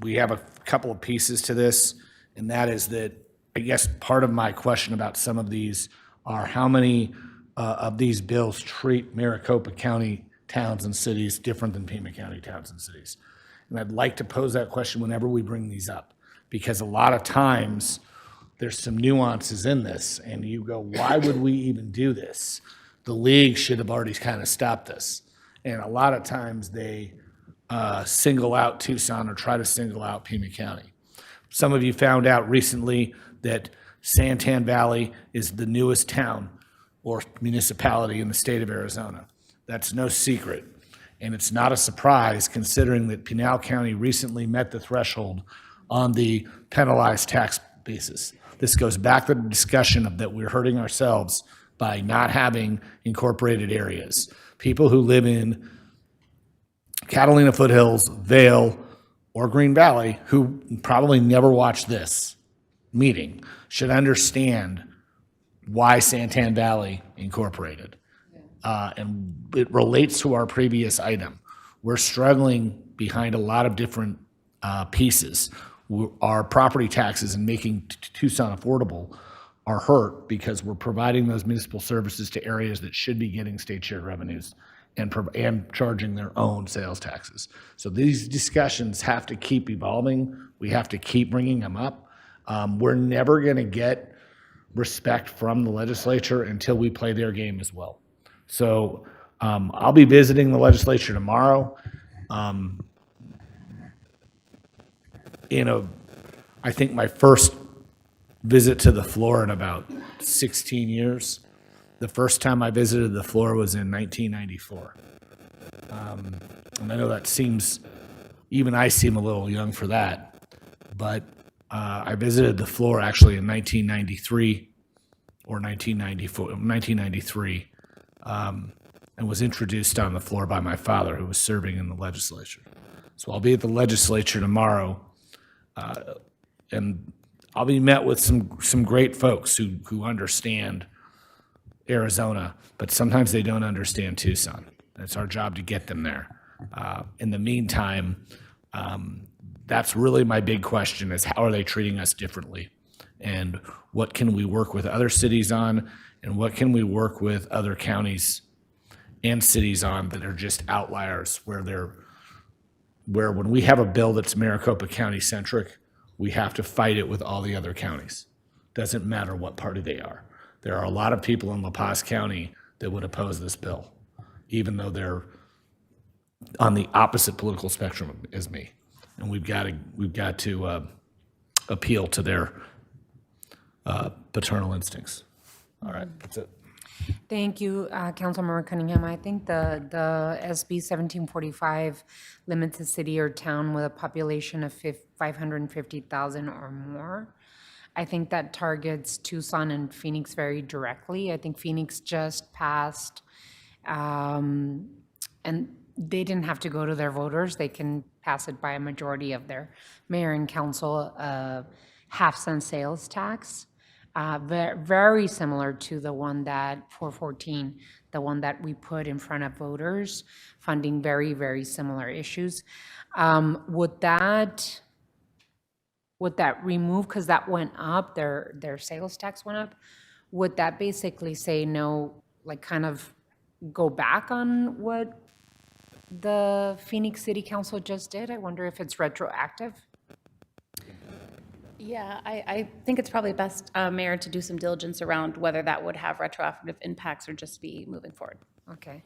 We have a couple of pieces to this, and that is that I guess part of my question about some of these are how many of these bills treat Maricopa County towns and cities different than Pima County towns and cities. And I'd like to pose that question whenever we bring these up, because a lot of times there's some nuances in this, and you go, why would we even do this? The league should have already kind of stopped this. And a lot of times they single out Tucson or try to single out Pima County. Some of you found out recently that Santan Valley is the newest town or municipality in the state of Arizona. That's no secret. And it's not a surprise considering that Pinal County recently met the threshold on the penalized tax basis. This goes back to the discussion of that we're hurting ourselves by not having incorporated areas. People who live in Catalina Foothills, Vail, or Green Valley, who probably never watched this meeting, should understand why Santan Valley Incorporated. And it relates to our previous item. We're struggling behind a lot of different pieces. Our property taxes and making Tucson affordable are hurt because we're providing those municipal services to areas that should be getting state share revenues and charging their own sales taxes. So these discussions have to keep evolving. We have to keep bringing them up. We're never going to get respect from the legislature until we play their game as well. So I'll be visiting the legislature tomorrow. I think my first visit to the floor in about 16 years. The first time I visited the floor was in 1994. And I know that seems, even I seem a little young for that, but I visited the floor actually in 1993 or 1993, and was introduced on the floor by my father, who was serving in the legislature. So I'll be at the legislature tomorrow, and I'll be met with some great folks who understand Arizona, but sometimes they don't understand Tucson. It's our job to get them there. In the meantime, that's really my big question, is how are they treating us differently? And what can we work with other cities on? And what can we work with other counties and cities on that are just outliers, where when we have a bill that's Maricopa County centric, we have to fight it with all the other counties. Doesn't matter what party they are. There are a lot of people in La Paz County that would oppose this bill, even though they're on the opposite political spectrum as me. And we've got to appeal to their paternal instincts. All right, that's it. Thank you, Councilmember Cunningham. I think the SB 1745 limits a city or town with a population of 550,000 or more. I think that targets Tucson and Phoenix very directly. I think Phoenix just passed, and they didn't have to go to their voters. They can pass it by a majority of their mayor and council, half-cent sales tax. Very similar to the one that 414, the one that we put in front of voters, funding very, very similar issues. Would that remove, because that went up, their sales tax went up, would that basically say no, like kind of go back on what the Phoenix City Council just did? I wonder if it's retroactive. Yeah, I think it's probably best, Mayor, to do some diligence around whether that would have retroactive impacts or just be moving forward. Okay.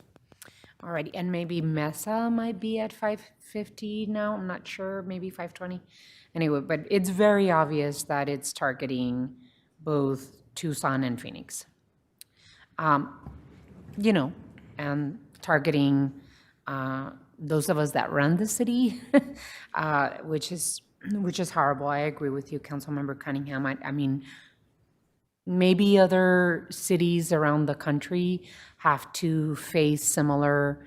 All righty. And maybe Mesa might be at 550 now. I'm not sure. Maybe 520. Anyway, but it's very obvious that it's targeting both Tucson and Phoenix. And targeting those of us that run the city, which is horrible. I agree with you, Councilmember Cunningham. I mean, maybe other cities around the country have to face similar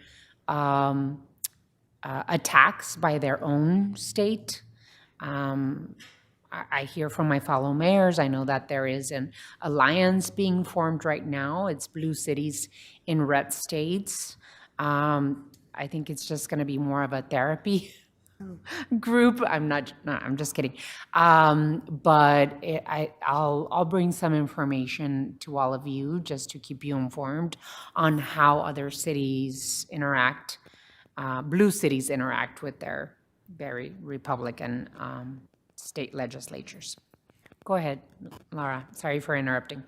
attacks by their own state. I hear from my fellow mayors. I know that there is an alliance being formed right now. It's blue cities in red states. I think it's just going to be more of a therapy group. I'm just kidding. But I'll bring some information to all of you just to keep you informed on how other cities interact, blue cities interact with their very Republican state legislatures. Go ahead, Laura. Sorry for interrupting.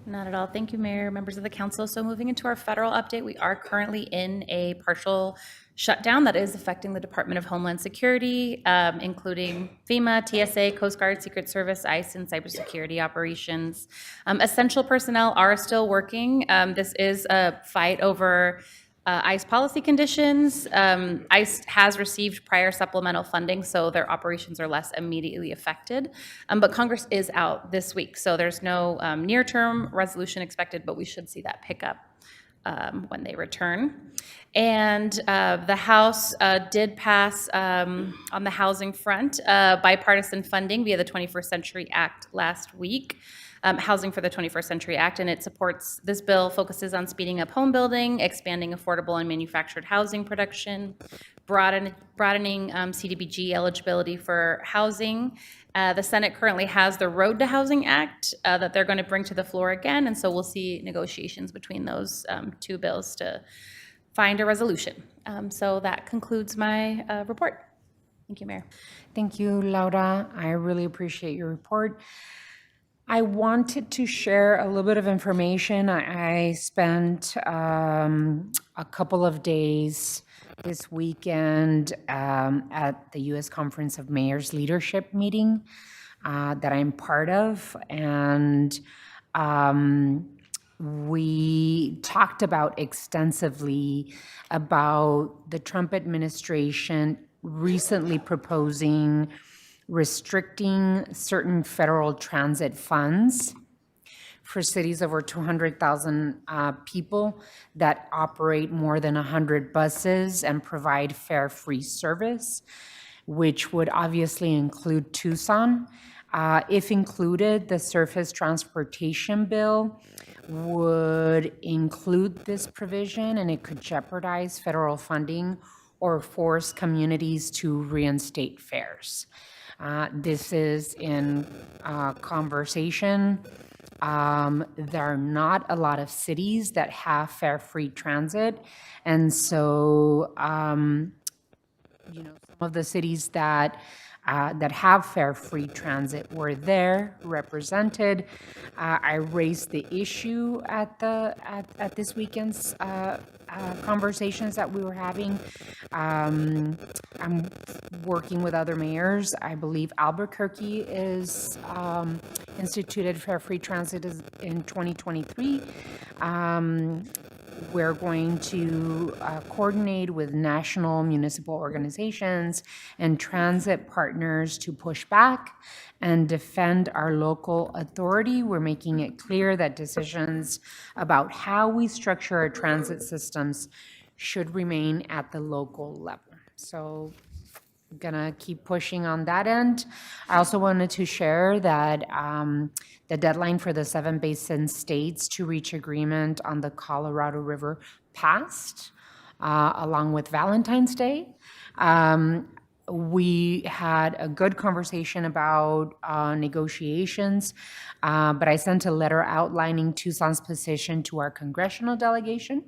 Not at all. Thank you, Mayor, members of the council. So moving into our federal update, we are currently in a partial shutdown that is affecting the Department of Homeland Security, including FEMA, TSA, Coast Guard, Secret Service, ICE, and cybersecurity operations. Essential personnel are still working. This is a fight over ICE policy conditions. ICE has received prior supplemental funding, so their operations are less immediately affected. But Congress is out this week, so there's no near-term resolution expected, but we should see that pick up when they return. And the House did pass on the housing front bipartisan funding via the 21st Century Act last week. Housing for the 21st Century Act, and it supports, this bill focuses on speeding up home building, expanding affordable and manufactured housing production, broadening CDBG eligibility for housing. The Senate currently has the Road to Housing Act that they're going to bring to the floor again, and so we'll see negotiations between those two bills to find a resolution. So that concludes my report. Thank you, Mayor. Thank you, Laura. I really appreciate your report. I wanted to share a little bit of information. I spent a couple of days this weekend at the U.S. Conference of Mayors Leadership meeting that I'm part of, and we talked about extensively about the Trump administration recently proposing restricting certain federal transit funds for cities over 200,000 people that operate more than 100 buses and provide fare-free service, which would obviously include Tucson. If included, the surface transportation bill would include this provision, and it could jeopardize federal funding or force communities to reinstate fares. This is in conversation. There are not a lot of cities that have fare-free transit, and so some of the cities that have fare-free transit were there represented. I raised the issue at this weekend's conversations that we were having. I'm working with other mayors. I believe Albuquerque is instituted fare-free transit in 2023. We're going to coordinate with national municipal organizations and transit partners to push back and defend our local authority. We're making it clear that decisions about how we structure our transit systems should remain at the local level. So I'm gonna keep pushing on that end. I also wanted to share that the deadline for the 7 basin states to reach agreement on the Colorado River passed, along with Valentine's Day. We had a good conversation about negotiations, but I sent a letter outlining Tucson's position to our congressional delegation,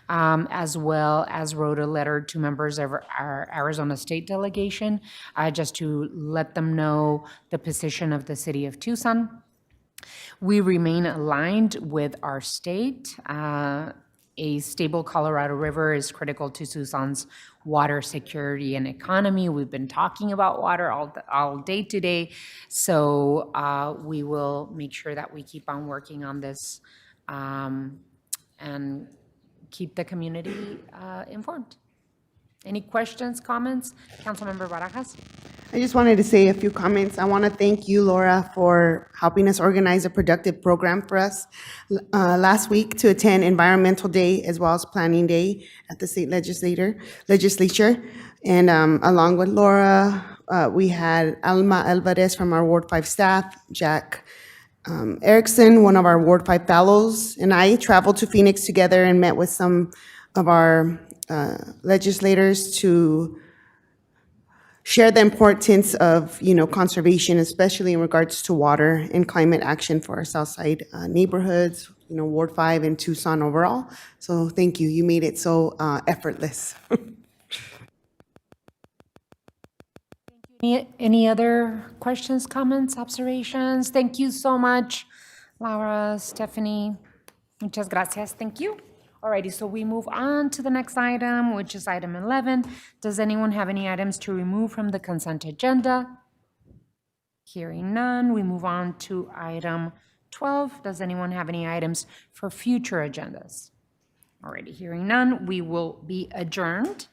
as well as wrote a letter to members of our Arizona State delegation, just to let them know the position of the city of Tucson. We remain aligned with our state. A stable Colorado River is critical to Tucson's water security and economy. We've been talking about water all day today, so we will make sure that we keep on working on this and keep the community informed. Any questions, comments? Councilmember Barajas? I just wanted to say a few comments. I want to thank you, Laura, for helping us organize a productive program for us last week to attend Environmental Day as well as Planning Day at the state legislature. And along with Laura, we had Alma Alvarez from our Ward 5 staff, Jack Erickson, one of our Ward 5 fellows, and I traveled to Phoenix together and met with some of our legislators to share the importance of, conservation, especially in regards to water and climate action for our Southside neighborhoods, Ward 5 and Tucson overall. So thank you. You made it so effortless. Any other questions, comments, observations? Thank you so much, Laura, Stephanie. Muchas gracias. Thank you. Alrighty, so we move on to the next item, which is item 11. Does anyone have any items to remove from the consent agenda? Hearing none, we move on to item 12. Does anyone have any items for future agendas? Alrighty, hearing none, we will be adjourned.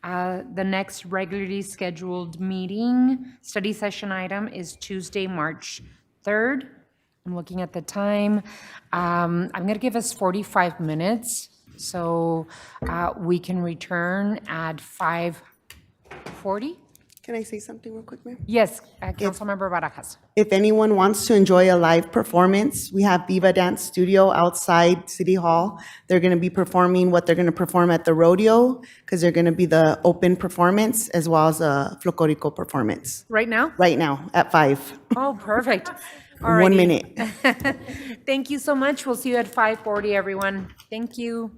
The next regularly scheduled meeting, study session item is Tuesday, March 3rd. I'm looking at the time. I'm going to give us 45 minutes, so we can return at 5:40. Can I say something real quick, Mayor? Yes, Councilmember Barajas. If anyone wants to enjoy a live performance, we have Viva Dance Studio outside City Hall. They're going to be performing what they're going to perform at the rodeo, because they're going to be the open performance as well as a Flocorico performance. Right now? Right now, at 5. Oh, perfect. 1 Alrighty. minute. Thank you so much. We'll see you at 5:40, everyone. Thank you.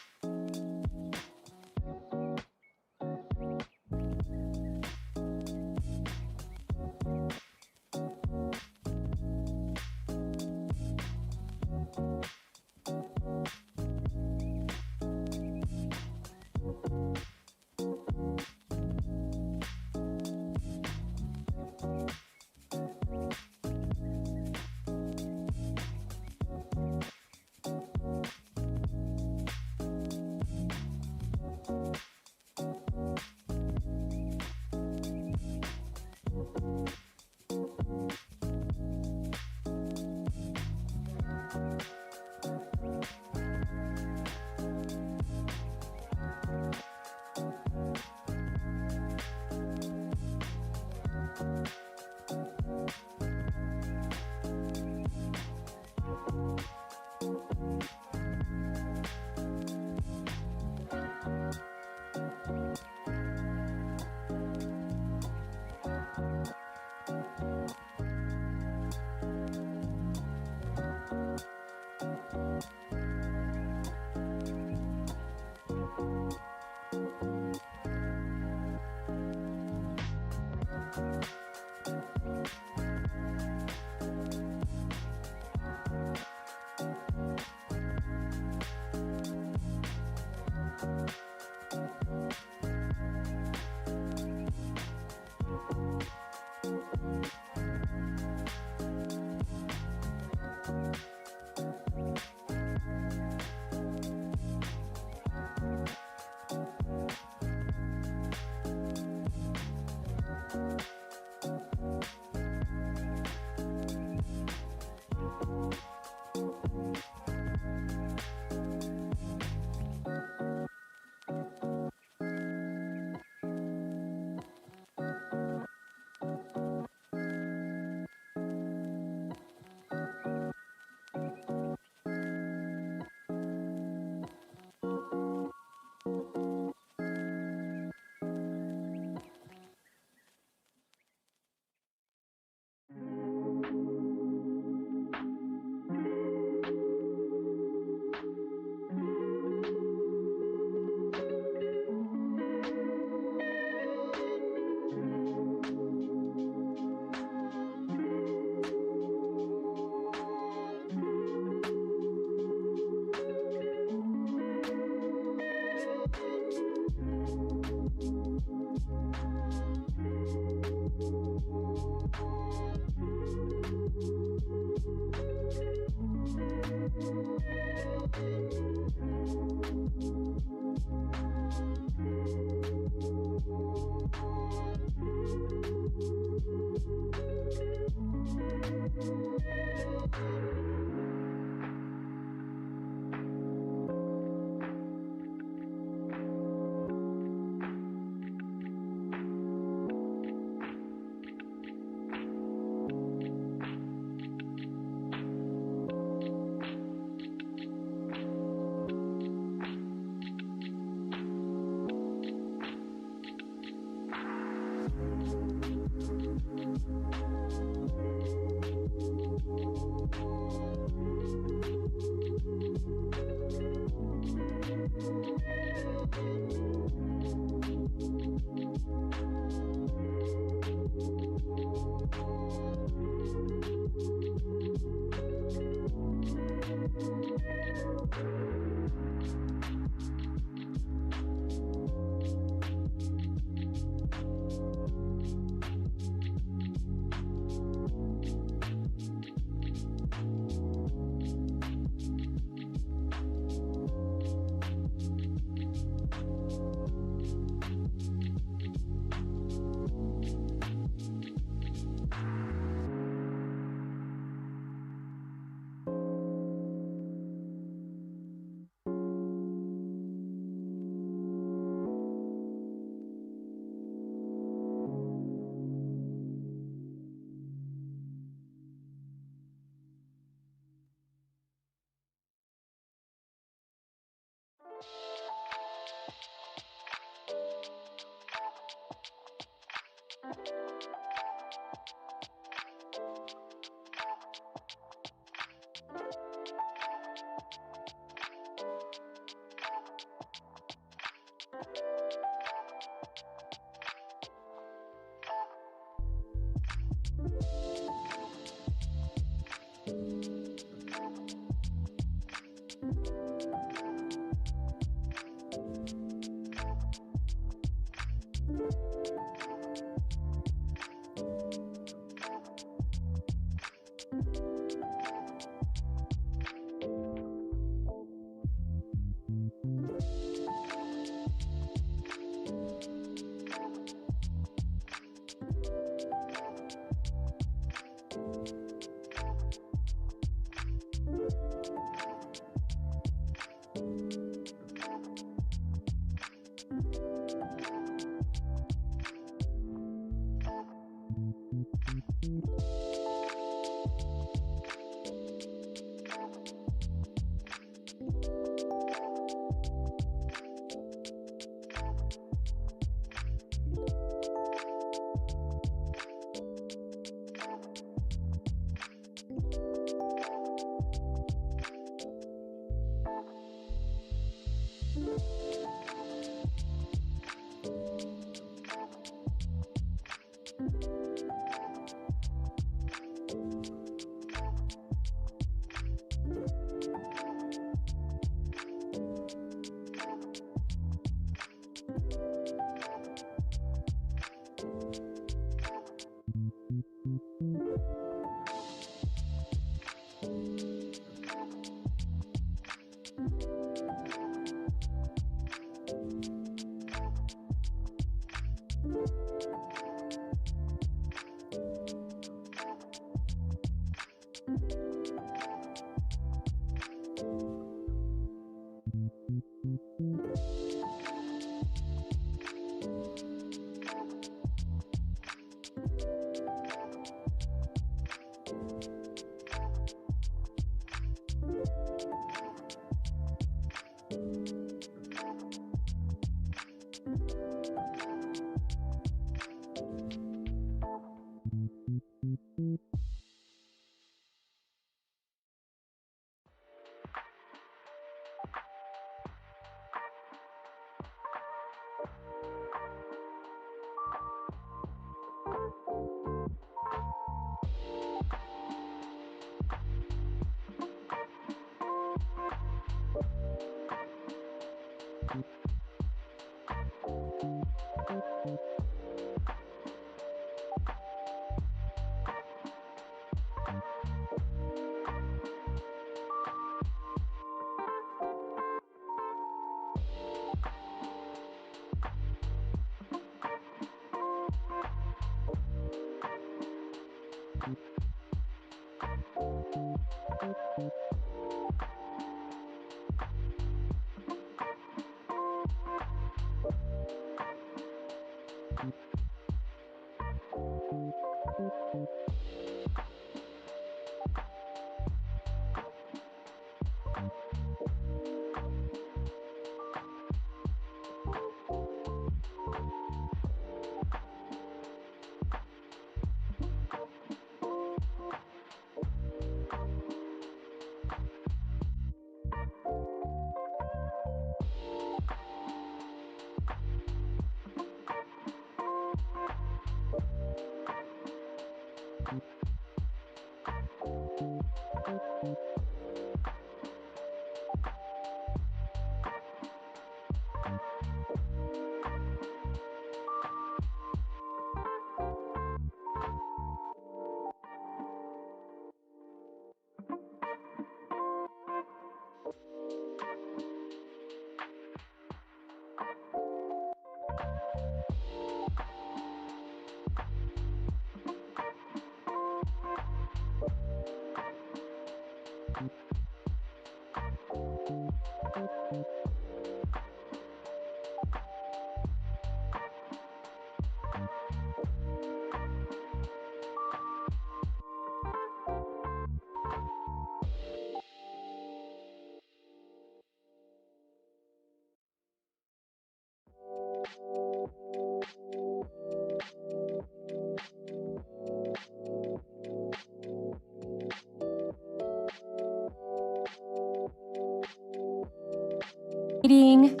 exciting.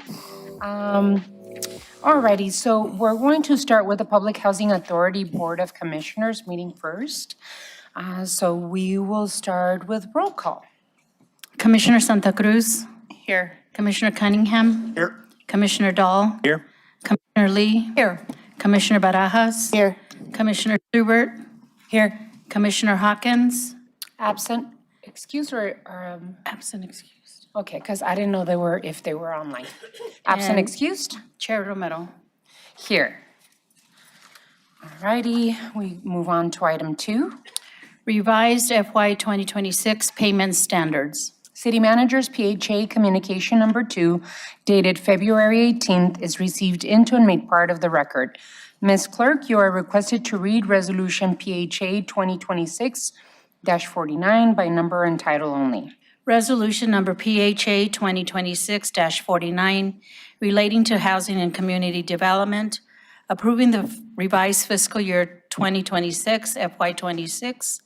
Alrighty, so we're going to start with the Public Housing Authority Board of Commissioners meeting first. So we will start with roll call. Commissioner Santa Cruz. Here. Commissioner Cunningham. Here. Commissioner Dahl. Here. Commissioner Lee. Here. Commissioner Barajas. Here. Commissioner Schubert. Here. Commissioner Hawkins. Absent, excused or Absent excused. okay, because I didn't know if they were online. Absent, And- excused? Chair Romero. Here. Alrighty, we move on to item 2. Revised FY 2026 payment standards. City Manager's PHA Communication Number 2, dated February 18th, is received into and made part of the record. Ms. Clerk, you are requested to read Resolution PHA 2026-49 by number and title only. Resolution number PHA 2026-49 relating to housing and community development, approving the revised fiscal year 2026 FY 26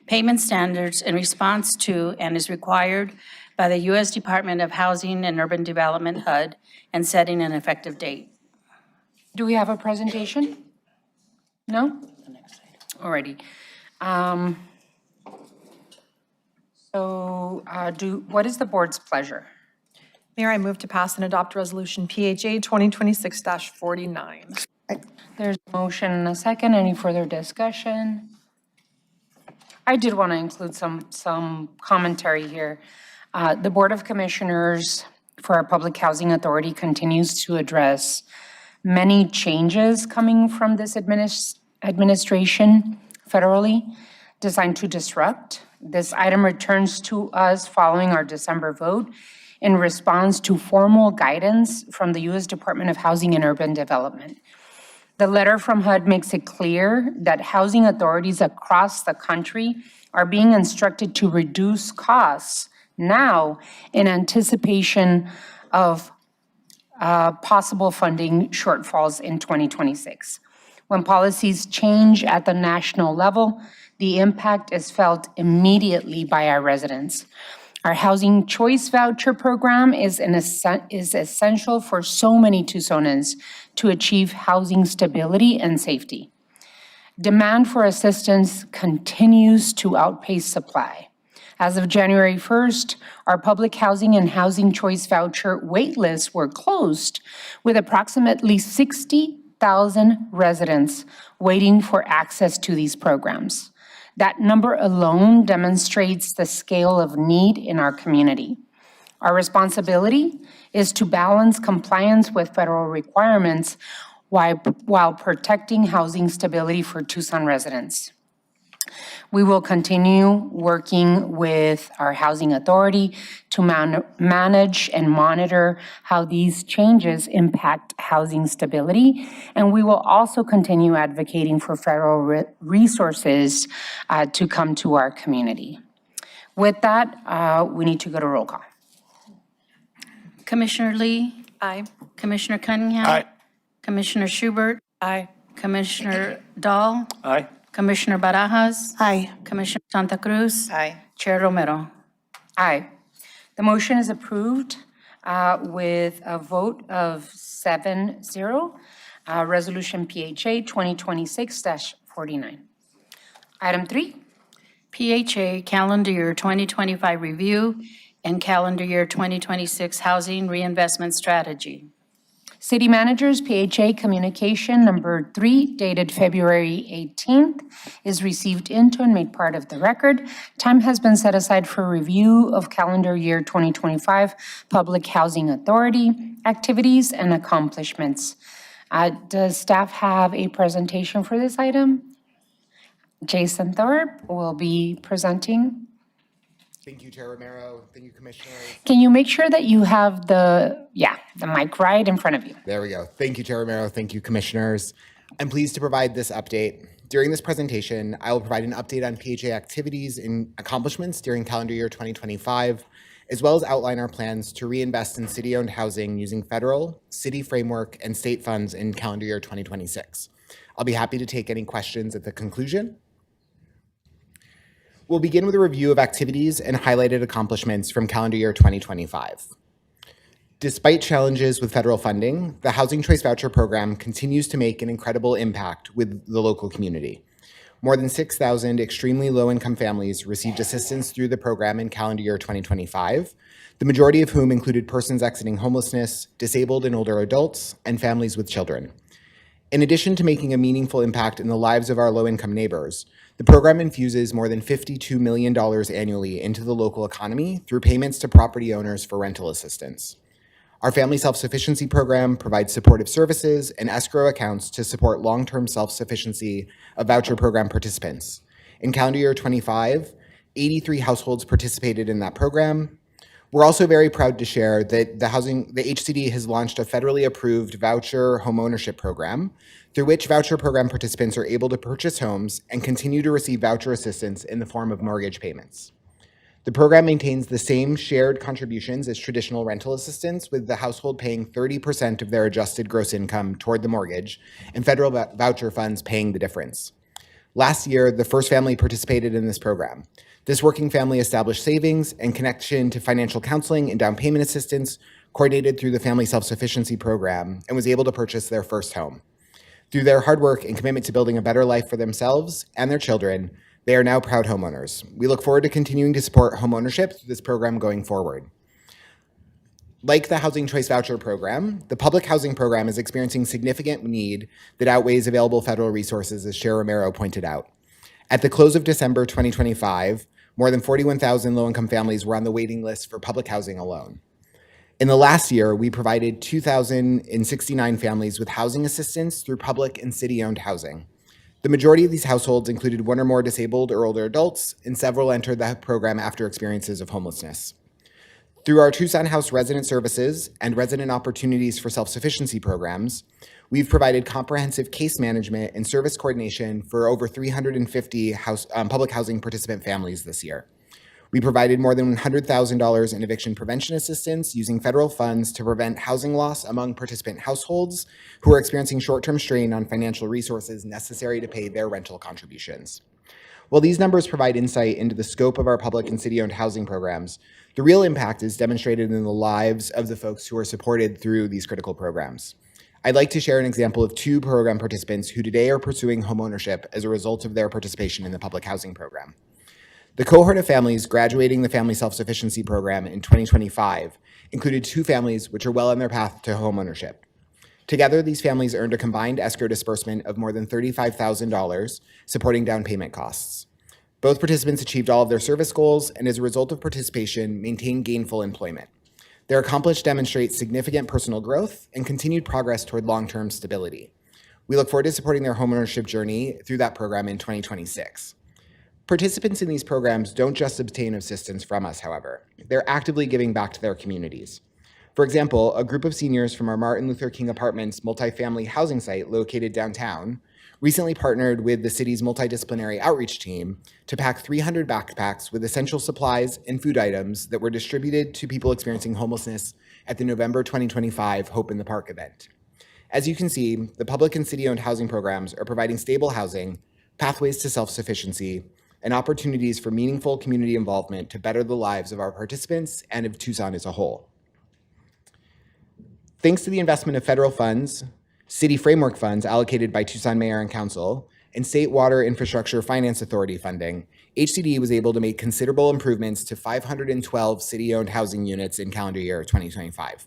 payment standards in response to and is required by the U.S. Department of Housing and Urban Development HUD and setting an effective date. Do we have a presentation? No? Alrighty. What is the board's pleasure? Mayor, I move to pass and adopt Resolution PHA 2026-49. There's a motion and a second. Any further discussion? I did want to include some commentary here. The Board of Commissioners for our Public Housing Authority continues to address many changes coming from this administration federally designed to disrupt. This item returns to us following our December vote in response to formal guidance from the U.S. Department of Housing and Urban Development. The letter from HUD makes it clear that housing authorities across the country are being instructed to reduce costs now in anticipation of possible funding shortfalls in 2026. When policies change at the national level, the impact is felt immediately by our residents. Our Housing Choice Voucher Program is essential for so many Tucsonans to achieve housing stability and safety. Demand for assistance continues to outpace supply. As of January 1st, our public housing and housing choice voucher waitlists were closed, with approximately 60,000 residents waiting for access to these programs. That number alone demonstrates the scale of need in our community. Our responsibility is to balance compliance with federal requirements while protecting housing stability for Tucson residents. We will continue working with our housing authority to manage and monitor how these changes impact housing stability, and we will also continue advocating for federal resources to come to our community. With that, we need to go to roll call. Commissioner Lee. Aye. Commissioner Cunningham. Aye. Commissioner Schubert. Aye. Commissioner Dahl. Aye. Commissioner Barajas. Aye. Commissioner Santa Cruz. Aye. Chair Romero. Aye. The motion is approved with a vote of 7-0. Resolution PHA 2026-49. Item 3. PHA Calendar Year 2025 Review and Calendar Year 2026 Housing Reinvestment Strategy. City Manager's PHA Communication Number 3, dated February 18th, is received into and made part of the record. Time has been set aside for review of calendar year 2025 Public Housing Authority activities and accomplishments. Does staff have a presentation for this item? Jason Thorpe will be presenting. Thank you, Chair Romero. Thank you, Commissioners. Can you make sure that you have the mic right in front of you? There we go. Thank you, Chair Romero. Thank you, Commissioners. I'm pleased to provide this update. During this presentation, I will provide an update on PHA activities and accomplishments during calendar year 2025, as well as outline our plans to reinvest in city-owned housing using federal, city framework, and state funds in calendar year 2026. I'll be happy to take any questions at the conclusion. We'll begin with a review of activities and highlighted accomplishments from calendar year 2025. Despite challenges with federal funding, the Housing Choice Voucher Program continues to make an incredible impact with the local community. More than 6,000 extremely low-income families received assistance through the program in calendar year 2025, the majority of whom included persons exiting homelessness, disabled and older adults, and families with children. In addition to making a meaningful impact in the lives of our low-income neighbors, the program infuses more than $52 million annually into the local economy through payments to property owners for rental assistance. Our Family Self-Sufficiency Program provides supportive services and escrow accounts to support long-term self-sufficiency of voucher program participants. In calendar year 25, 83 households participated in that program. We're also very proud to share that the HCD has launched a federally approved voucher homeownership program through which voucher program participants are able to purchase homes and continue to receive voucher assistance in the form of mortgage payments. The program maintains the same shared contributions as traditional rental assistance, with the household paying 30% of their adjusted gross income toward the mortgage and federal voucher funds paying the difference. Last year, the first family participated in this program. This working family established savings and connection to financial counseling and down payment assistance coordinated through the Family Self-Sufficiency Program and was able to purchase their first home. Through their hard work and commitment to building a better life for themselves and their children, they are now proud homeowners. We look forward to continuing to support homeownership through this program going forward. Like the Housing Choice Voucher Program, the public housing program is experiencing significant need that outweighs available federal resources, as Chair Romero pointed out. At the close of December 2025, more than 41,000 low-income families were on the waiting list for public housing alone. In the last year, we provided 2,069 families with housing assistance through public and city-owned housing. The majority of these households included one or more disabled or older adults, and several entered the program after experiences of homelessness. Through our Tucson House Resident Services and Resident Opportunities for Self-Sufficiency programs, we've provided comprehensive case management and service coordination for over 350 public housing participant families this year. We provided more than $100,000 in eviction prevention assistance using federal funds to prevent housing loss among participant households who are experiencing short-term strain on financial resources necessary to pay their rental contributions. While these numbers provide insight into the scope of our public and city-owned housing programs, the real impact is demonstrated in the lives of the folks who are supported through these critical programs. I'd like to share an example of two program participants who today are pursuing homeownership as a result of their participation in the public housing program. The cohort of families graduating the Family Self-Sufficiency Program in 2025 included two families which are well on their path to homeownership. Together, these families earned a combined escrow disbursement of more than $35,000, supporting down payment costs. Both participants achieved all of their service goals and, as a result of participation, maintained gainful employment. Their accomplishments demonstrate significant personal growth and continued progress toward long-term stability. We look forward to supporting their homeownership journey through that program in 2026. Participants in these programs don't just obtain assistance from us, however. They're actively giving back to their communities. For example, a group of seniors from our Martin Luther King Apartments multifamily housing site located downtown recently partnered with the city's multidisciplinary outreach team to pack 300 backpacks with essential supplies and food items that were distributed to people experiencing homelessness at the November 2025 Hope in the Park event. As you can see, the public and city-owned housing programs are providing stable housing, pathways to self-sufficiency, and opportunities for meaningful community involvement to better the lives of our participants and of Tucson as a whole. Thanks to the investment of federal funds, city framework funds allocated by Tucson Mayor and Council, and State Water Infrastructure Finance Authority funding, HCD was able to make considerable improvements to 512 city-owned housing units in calendar year 2025.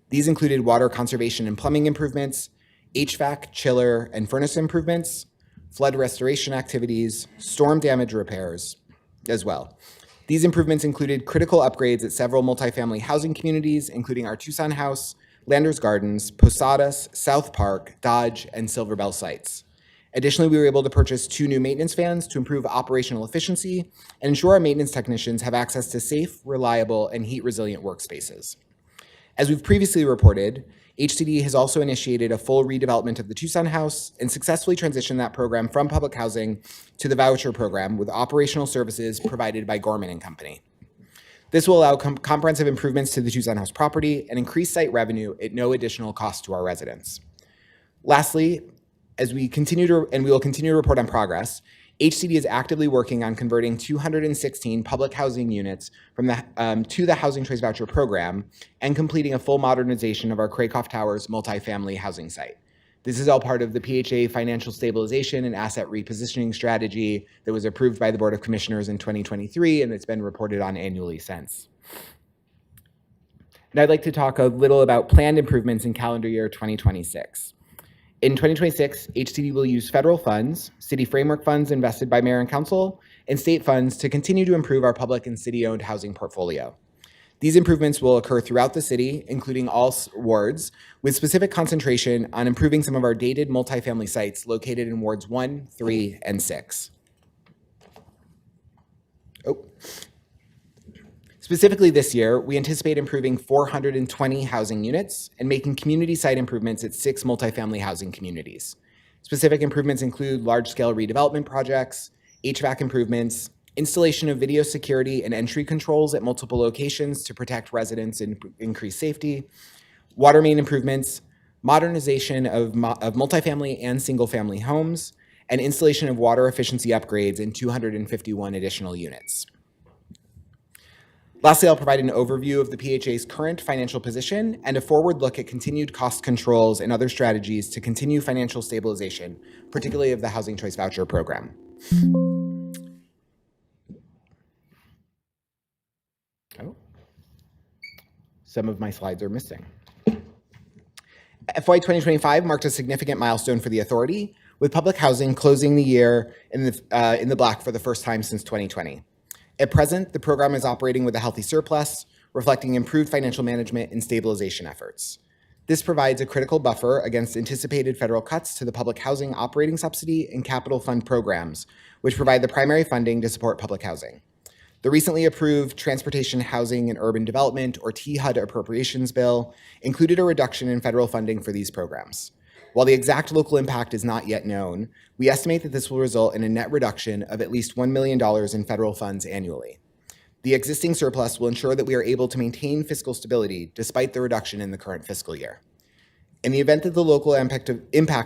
These included water conservation and plumbing improvements, HVAC, chiller, and furnace improvements, flood restoration activities, storm damage repairs as well. These improvements included critical upgrades at several multifamily housing communities, including our Tucson House, Landers Gardens, Posadas, South Park, Dodge, and Silver Bell sites. Additionally, we were able to purchase 2 new maintenance vans to improve operational efficiency and ensure our maintenance technicians have access to safe, reliable, and heat-resilient workspaces. As we've previously reported, HCD has also initiated a full redevelopment of the Tucson House and successfully transitioned that program from public housing to the voucher program with operational services provided by Gorman & Company. This will allow comprehensive improvements to the Tucson House property and increase site revenue at no additional cost to our residents. Lastly, as we will continue to report on progress, HCD is actively working on converting 216 public housing units from to the Housing Choice Voucher Program and completing a full modernization of our Craycroft Towers multifamily housing site. This is all part of the PHA financial stabilization and asset repositioning strategy that was approved by the Board of Commissioners in 2023, and it's been reported on annually since. And I'd like to talk a little about planned improvements in calendar year 2026. In 2026, HCD will use federal funds, city framework funds invested by mayor and council, and state funds to continue to improve our public and city-owned housing portfolio. These improvements will occur throughout the city, including all wards, with specific concentration on improving some of our dated multifamily sites located in wards 1, 3, and 6. Specifically this year, we anticipate improving 420 housing units and making community site improvements at 6 multifamily housing communities. Specific improvements include large-scale redevelopment projects, HVAC improvements, installation of video security and entry controls at multiple locations to protect residents and increase safety, water main improvements, modernization of multifamily and single-family homes, and installation of water efficiency upgrades in 251 additional units. Lastly, I'll provide an overview of the PHA's current financial position and a forward look at continued cost controls and other strategies to continue financial stabilization, particularly of the Housing Choice Voucher Program. Some of my slides are missing. FY 2025 marked a significant milestone for the authority, with public housing closing the year in the black for the first time since 2020. At present, the program is operating with a healthy surplus, reflecting improved financial management and stabilization efforts. This provides a critical buffer against anticipated federal cuts to the public housing operating subsidy and capital fund programs, which provide the primary funding to support public housing. The recently approved Transportation, Housing, and Urban Development, or THUD appropriations bill, included a reduction in federal funding for these programs. While the exact local impact is not yet known, we estimate that this will result in a net reduction of at least $1 million in federal funds annually. The existing surplus will ensure that we are able to maintain fiscal stability despite the reduction in the current fiscal year. In the event that the local impact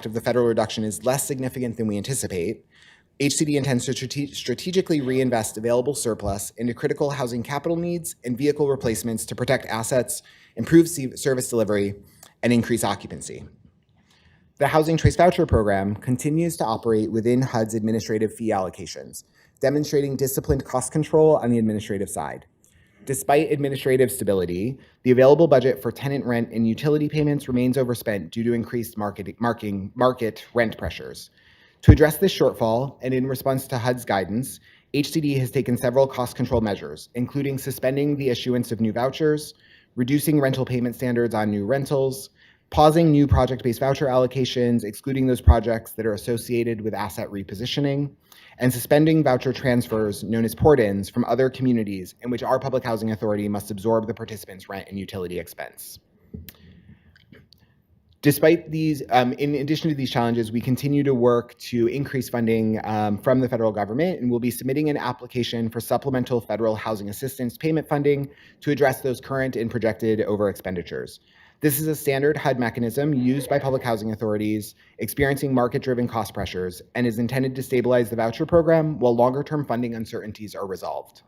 of the federal reduction is less significant than we anticipate, HCD intends to strategically reinvest available surplus into critical housing capital needs and vehicle replacements to protect assets, improve service delivery, and increase occupancy. The Housing Choice Voucher Program continues to operate within HUD's administrative fee allocations, demonstrating disciplined cost control on the administrative side. Despite administrative stability, the available budget for tenant rent and utility payments remains overspent due to increased market rent pressures. To address this shortfall, and in response to HUD's guidance, HCD has taken several cost control measures, including suspending the issuance of new vouchers, reducing rental payment standards on new rentals, pausing new project-based voucher allocations, excluding those projects that are associated with asset repositioning, and suspending voucher transfers known as port-ins from other communities in which our public housing authority must absorb the participants' rent and utility expense. Despite these, in addition to these challenges, we continue to work to increase funding from the federal government, and we'll be submitting an application for supplemental federal housing assistance payment funding to address those current and projected over expenditures. This is a standard HUD mechanism used by public housing authorities experiencing market-driven cost pressures and is intended to stabilize the voucher program while longer-term funding uncertainties are resolved.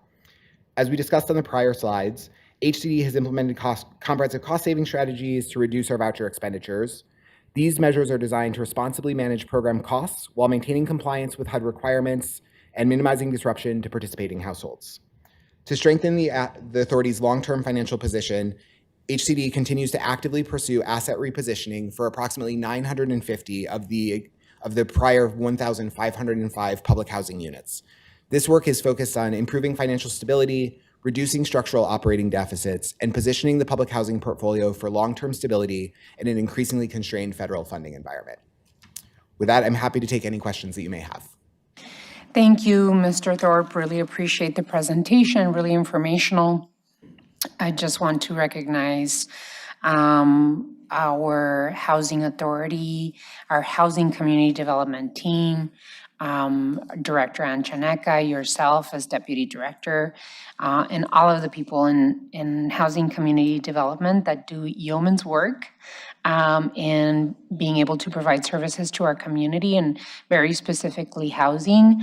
As we discussed on the prior slides, HCD has implemented comprehensive cost-saving strategies to reduce our voucher expenditures. These measures are designed to responsibly manage program costs while maintaining compliance with HUD requirements and minimizing disruption to participating households. To strengthen the authority's long-term financial position, HCD continues to actively pursue asset repositioning for approximately 950 of the prior 1,505 public housing units. This work is focused on improving financial stability, reducing structural operating deficits, and positioning the public housing portfolio for long-term stability in an increasingly constrained federal funding environment. With that, I'm happy to take any questions that you may have. Thank you, Mr. Thorpe. Really appreciate the presentation, really informational. I just want to recognize our housing authority, our housing community development team, Director Anchaneka, yourself as Deputy Director, and all of the people in housing community development that do yeoman's work in being able to provide services to our community, and very specifically housing.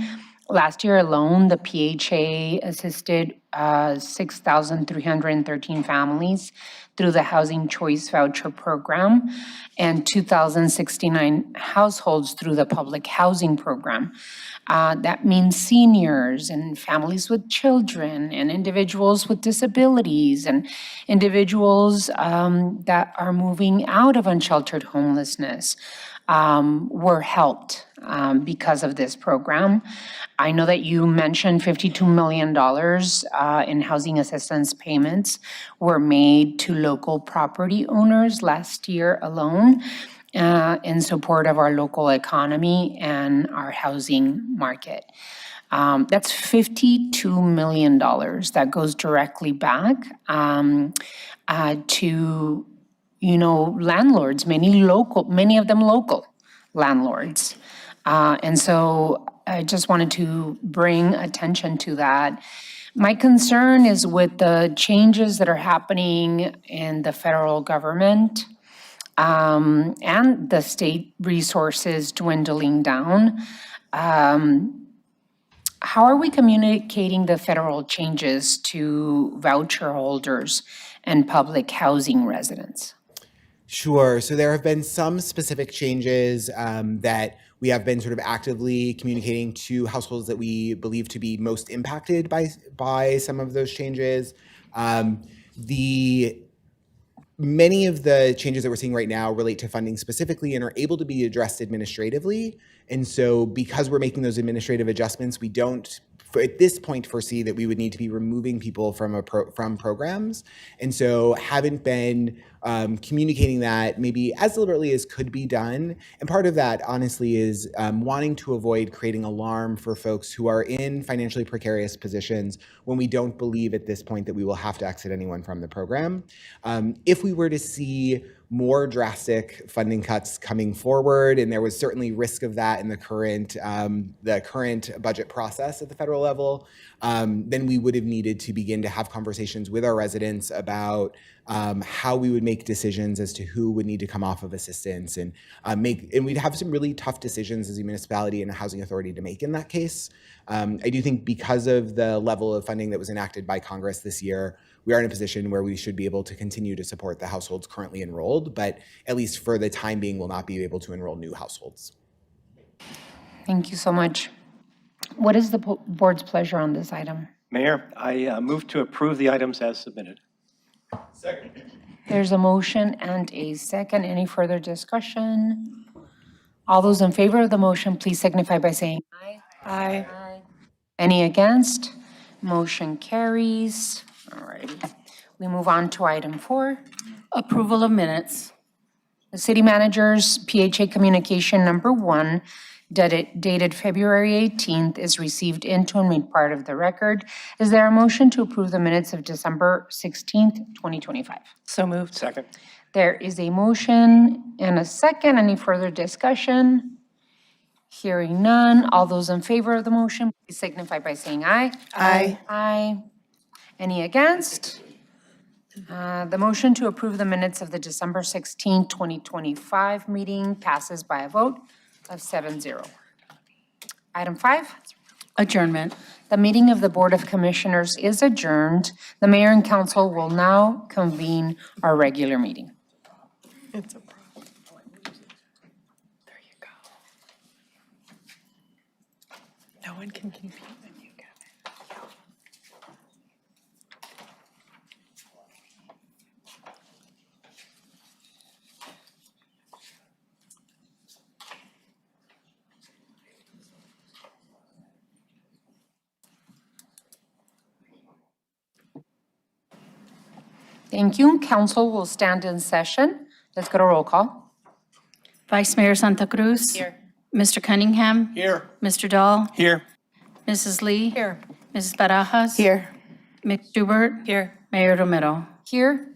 Last year alone, the PHA assisted 6,313 families through the Housing Choice Voucher Program and 2,069 households through the Public Housing Program. That means seniors and families with children and individuals with disabilities and individuals that are moving out of unsheltered homelessness were helped because of this program. I know that you mentioned $52 million in housing assistance payments were made to local property owners last year alone in support of our local economy and our housing market. That's $52 million that goes directly back to, landlords, many of them local landlords. And so I just wanted to bring attention to that. My concern is with the changes that are happening in the federal government and the state resources dwindling down. How are we communicating the federal changes to voucher holders and public housing residents? Sure. So there have been some specific changes that we have been sort of actively communicating to households that we believe to be most impacted by some of those changes. Many of the changes that we're seeing right now relate to funding specifically and are able to be addressed administratively. And so because we're making those administrative adjustments, we don't, at this point, foresee that we would need to be removing people from programs. And so haven't been communicating that maybe as deliberately as could be done. And part of that, honestly, is wanting to avoid creating alarm for folks who are in financially precarious positions when we don't believe at this point that we will have to exit anyone from the program. If we were to see more drastic funding cuts coming forward, and there was certainly risk of that in the current budget process at the federal level, then we would have needed to begin to have conversations with our residents about how we would make decisions as to who would need to come off of assistance, and we'd have some really tough decisions as a municipality and a housing authority to make in that case. I do think because of the level of funding that was enacted by Congress this year, we are in a position where we should be able to continue to support the households currently enrolled, but at least for the time being, will not be able to enroll new households. Thank you so much. What is the board's pleasure on this item? Mayor, I move to approve the items as submitted. Second. There's a motion and a second. Any further discussion? All those in favor of the motion, please signify by saying aye. Aye. Any against? Motion carries. All righty. We move on to item 4. Approval of minutes. The city manager's PHA communication number 1, dated February 18th, is received into and made part of the record. Is there a motion to approve the minutes of December 16th, 2025? So moved. Second. There is a motion and a second. Any further discussion? Hearing none. All those in favor of the motion, please signify by saying aye. Aye. Aye. Any against? The motion to approve the minutes of the December 16, 2025 meeting passes by a vote of 7-0. Item 5. Adjournment. The meeting of the Board of Commissioners is adjourned. The mayor and council will now convene our regular meeting. It's a problem. There you go. No one can compete with you, Kevin. Thank you. Council will stand in session. Let's go to roll call. Vice Mayor Santa Cruz. Here. Mr. Cunningham. Here. Mr. Dahl. Here. Mrs. Lee. Here. Mrs. Barajas. Here. Ms. Schubert. Here. Mayor Romero. Here.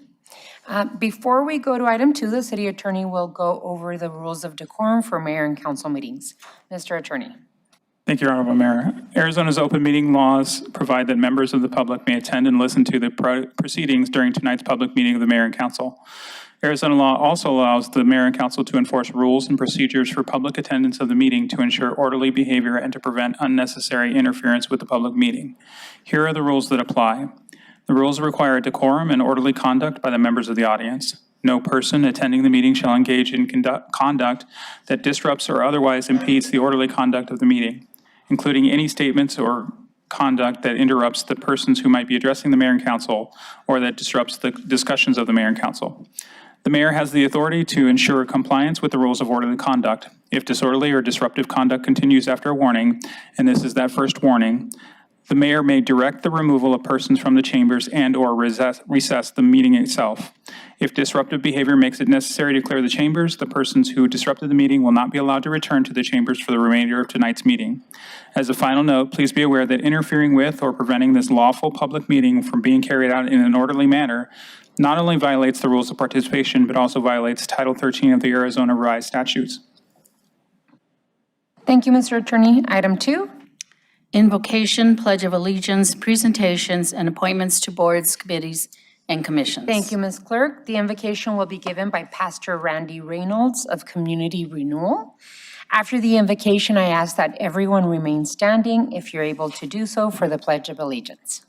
Before we go to item 2, the city attorney will go over the rules of decorum for mayor and council meetings. Mr. Attorney. Thank you, Honorable Mayor. Arizona's open meeting laws provide that members of the public may attend and listen to the proceedings during tonight's public meeting of the Mayor and Council. Arizona law also allows the mayor and council to enforce rules and procedures for public attendance of the meeting to ensure orderly behavior and to prevent unnecessary interference with the public meeting. Here are the rules that apply. The rules require decorum and orderly conduct by the members of the audience. No person attending the meeting shall engage in conduct that disrupts or otherwise impedes the orderly conduct of the meeting, including any statements or conduct that interrupts the persons who might be addressing the mayor and council or that disrupts the discussions of the mayor and council. The mayor has the authority to ensure compliance with the rules of orderly conduct. If disorderly or disruptive conduct continues after a warning, and this is that first warning, the mayor may direct the removal of persons from the chambers and/or recess the meeting itself. If disruptive behavior makes it necessary to clear the chambers, the persons who disrupted the meeting will not be allowed to return to the chambers for the remainder of tonight's meeting. As a final note, please be aware that interfering with or preventing this lawful public meeting from being carried out in an orderly manner not only violates the rules of participation, but also violates Title 13 of the Arizona Revised Statutes. Thank you, Mr. Attorney. Item 2. Invocation, Pledge of Allegiance, presentations, and appointments to boards, committees, and commissions. Thank you, Ms. Clerk. The invocation will be given by Pastor Randy Reynolds of Community Renewal. After the invocation, I ask that everyone remain standing if you're able to do so for the Pledge of Allegiance.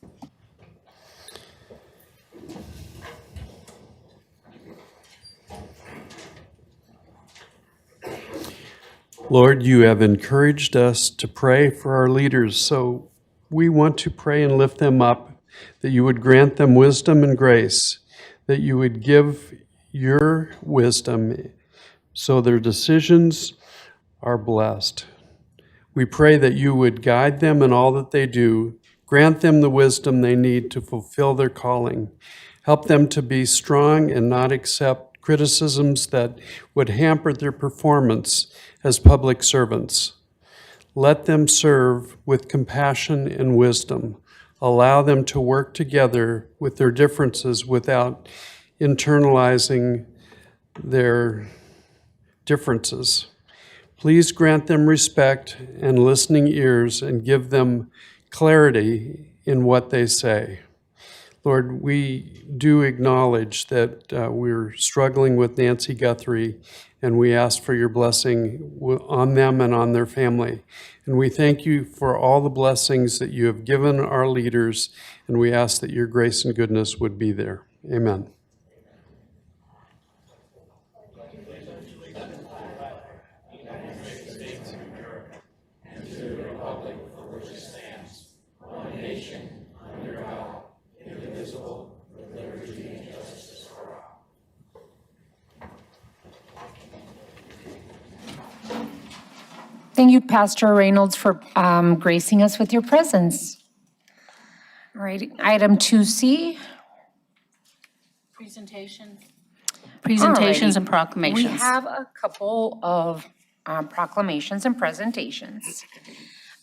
Lord, you have encouraged us to pray for our leaders, so we want to pray and lift them up, that you would grant them wisdom and grace, that you would give your wisdom so their decisions are blessed. We pray that you would guide them in all that they do, grant them the wisdom they need to fulfill their calling, help them to be strong and not accept criticisms that would hamper their performance as public servants. Let them serve with compassion and wisdom. Allow them to work together with their differences without internalizing their differences. Please grant them respect and listening ears and give them clarity in what they say. Lord, we do acknowledge that we're struggling with Nancy Guthrie, and we ask for your blessing on them and on their family. And we thank you for all the blessings that you have given our leaders, and we ask that your grace and goodness would be there. Amen. Thank you, Pastor Reynolds, for gracing us with your presence. All right, item 2C. Presentations and Alrighty. proclamations. We have a couple of proclamations and presentations.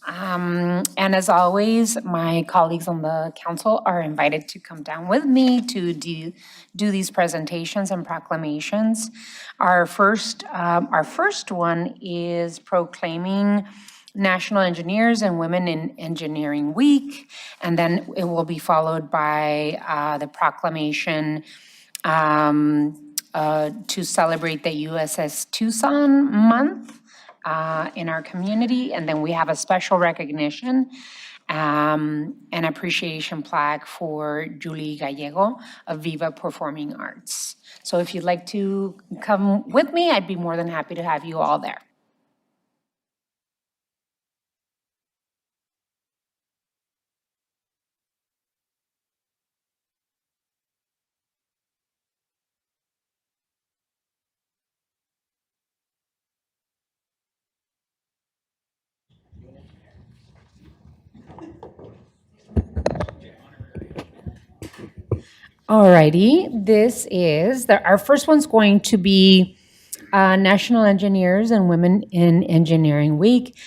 And as always, my colleagues on the council are invited to come down with me to do these presentations and proclamations. Our first one is proclaiming National Engineers and Women in Engineering Week, and then it will be followed by the proclamation to celebrate the USS Tucson month in our community, and then we have a special recognition and appreciation plaque for Julie Gallego of Viva Performing Arts. So if you'd like to come with me, I'd be more than happy to have you all there. Alrighty, this is, our first one's going to be National Engineers and Women in Engineering Week,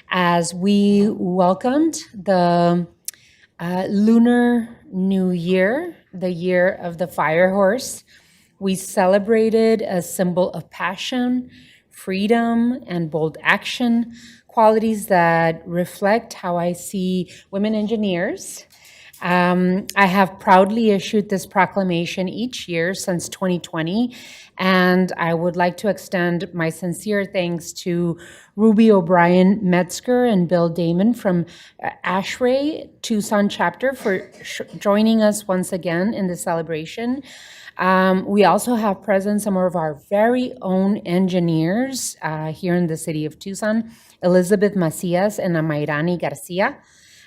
as we welcomed the Lunar New Year, the year of the fire horse. We celebrated a symbol of passion, freedom, and bold action, qualities that reflect how I see women engineers. I have proudly issued this proclamation each year since 2020, and I would like to extend my sincere thanks to Ruby O'Brien Metzger and Bill Damon from ASHRAE Tucson chapter for joining us once again in the celebration. We also have present some of our very own engineers here in the city of Tucson, Elizabeth Macias and Amairani Garcia,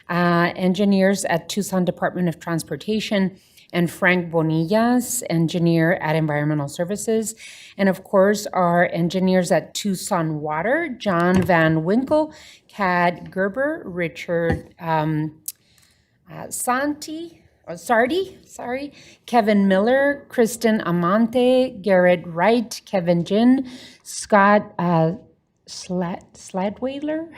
engineers at Tucson Department of Transportation, and Frank Bonillas, engineer at Environmental Services, and of course our engineers at Tucson Water, John Van Winkle, Cad Gerber, Richard Sardi, Kevin Miller, Kristen Amante, Garrett Wright, Kevin Jin, Scott Sladweiler,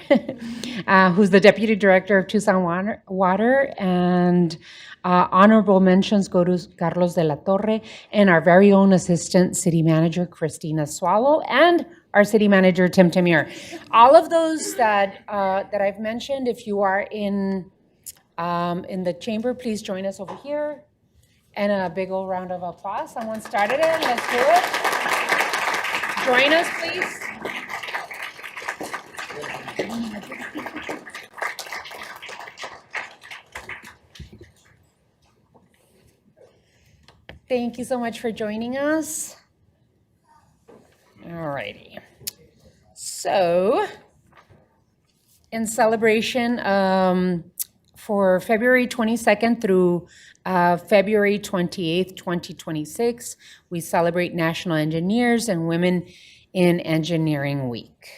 who's the Deputy Director of Tucson Water, and honorable mentions go to Carlos de la Torre and our very own Assistant City Manager, Christina Swallow, and our City Manager, Tim Tamir. All of those that I've mentioned, if you are in the chamber, please join us over here. And a big old round of applause. Someone started it. Let's do it. Join us, please. Thank you so much for joining us. All righty. So, in celebration for February 22nd through February 28th, 2026, we celebrate National Engineers and Women in Engineering Week.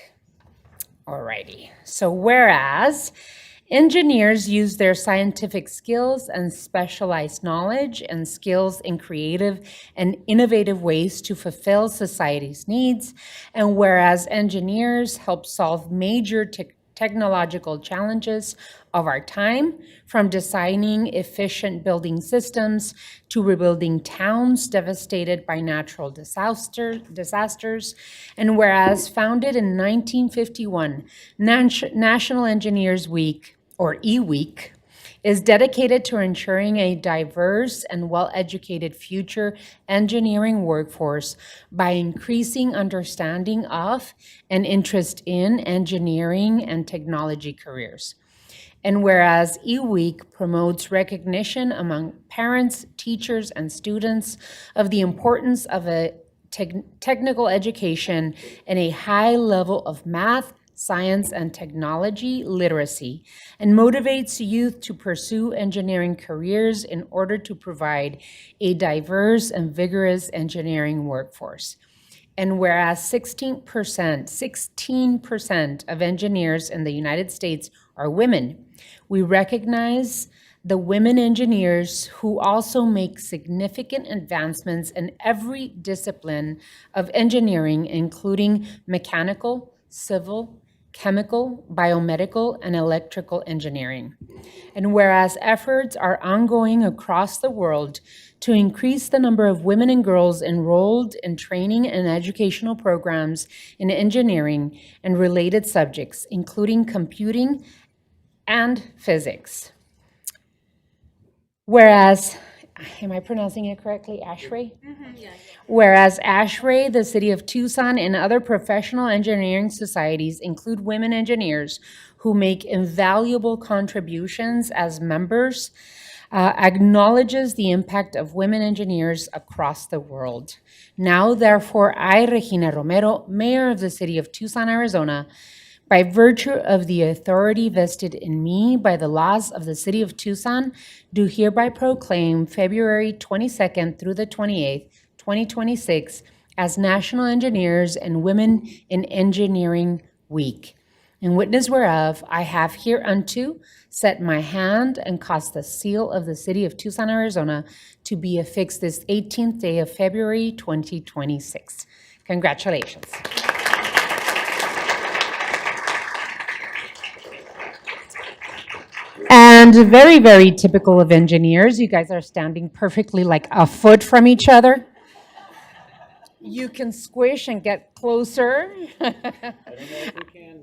Alrighty, so whereas engineers use their scientific skills and specialized knowledge and skills in creative and innovative ways to fulfill society's needs, and whereas engineers help solve major technological challenges of our time, from designing efficient building systems to rebuilding towns devastated by natural disasters. And whereas founded in 1951, National Engineers Week, or E-Week, is dedicated to ensuring a diverse and well-educated future engineering workforce by increasing understanding of and interest in engineering and technology careers. And whereas E-Week promotes recognition among parents, teachers, and students of the importance of a technical education and a high level of math, science, and technology literacy, and motivates youth to pursue engineering careers in order to provide a diverse and vigorous engineering workforce. And whereas 16% of engineers in the United States are women, we recognize the women engineers who also make significant advancements in every discipline of engineering, including mechanical, civil, chemical, biomedical, and electrical engineering. And whereas efforts are ongoing across the world to increase the number of women and girls enrolled in training and educational programs in engineering and related subjects, including computing and physics. Whereas, am I pronouncing it correctly, ASHRAE? Yeah. Whereas ASHRAE, the City of Tucson, and other professional engineering societies include women engineers who make invaluable contributions as members, acknowledges the impact of women engineers across the world. Now, therefore, I, Regina Romero, Mayor of the City of Tucson, Arizona, by virtue of the authority vested in me by the laws of the City of Tucson, do hereby proclaim February 22nd through the 28th, 2026, as National Engineers and Women in Engineering Week. In witness whereof, I have hereunto set my hand and caused the seal of the City of Tucson, Arizona, to be affixed this 18th day of February 2026. Congratulations. And very, very typical of engineers, you guys are standing perfectly like a foot from each other. You can squish and get closer.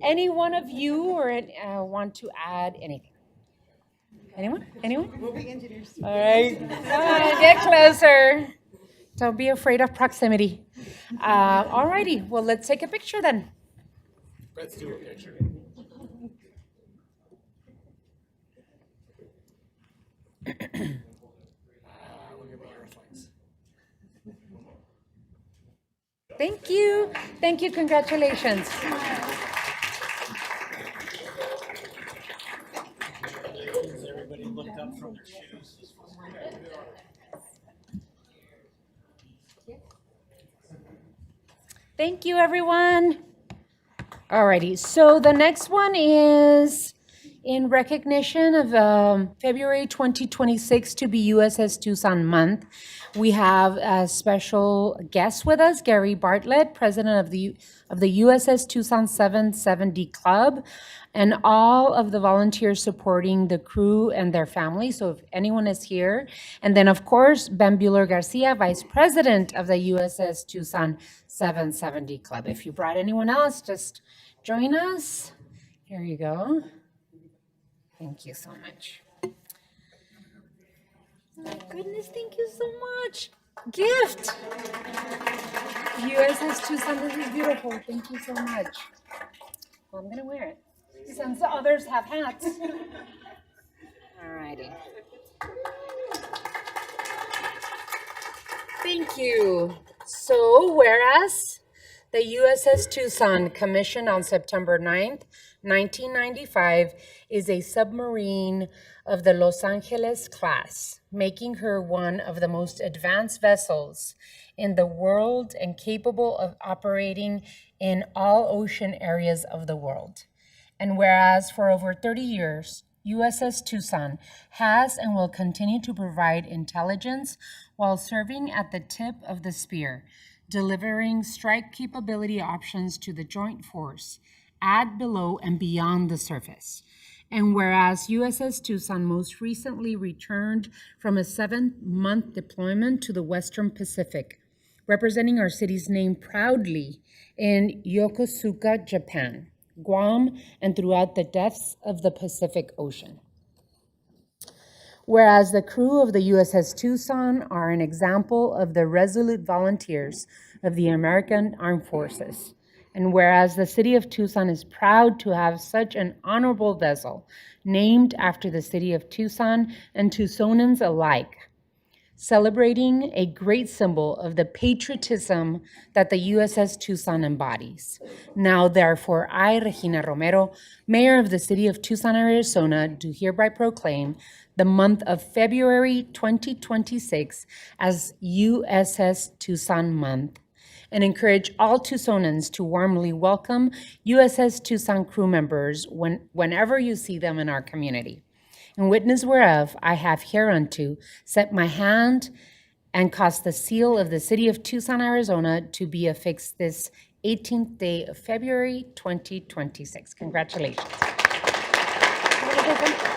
Any one of you or want to add anything? Anyone? Anyone? We'll be engineers. All right. Come on, get closer. Don't be afraid of proximity. All righty. Well, let's take a picture then. Let's do a picture. Thank you. Thank you. Congratulations. Everybody looked up from their shoes. Thank you, everyone. Alrighty, so the next one is in recognition of February 2026 to be USS Tucson month. We have a special guest with us, Gary Bartlett, president of the USS Tucson 770 Club, and all of the volunteers supporting the crew and their families. So if anyone is here, and then of course, Ben Bueller Garcia, vice president of the USS Tucson 770 Club. If you brought anyone else, just join us. Here you go. Thank you so much. My goodness, thank you so much. Gift. USS Tucson, this is beautiful. Thank you so much. Well, I'm gonna wear it since the others have hats. All righty. Thank you. So, whereas the USS Tucson, commissioned on September 9th, 1995, is a submarine of the Los Angeles class, making her one of the most advanced vessels in the world and capable of operating in all ocean areas of the world. And whereas for over 30 years, USS Tucson has and will continue to provide intelligence while serving at the tip of the spear, delivering strike capability options to the joint force at, below, and beyond the surface. And whereas USS Tucson most recently returned from a 7-month deployment to the Western Pacific, representing our city's name proudly in Yokosuka, Japan, Guam, and throughout the depths of the Pacific Ocean. Whereas the crew of the USS Tucson are an example of the resolute volunteers of the American Armed Forces. And whereas the city of Tucson is proud to have such an honorable vessel named after the city of Tucson and Tucsonans alike, celebrating a great symbol of the patriotism that the USS Tucson embodies. Now, therefore, I, Regina Romero, Mayor of the City of Tucson, Arizona, do hereby proclaim the month of February 2026 as USS Tucson Month, and encourage all Tucsonans to warmly welcome USS Tucson crew members whenever you see them in our community. In witness whereof, I have hereunto set my hand and caused the seal of the city of Tucson, Arizona to be affixed this 18th day of February 2026. Congratulations.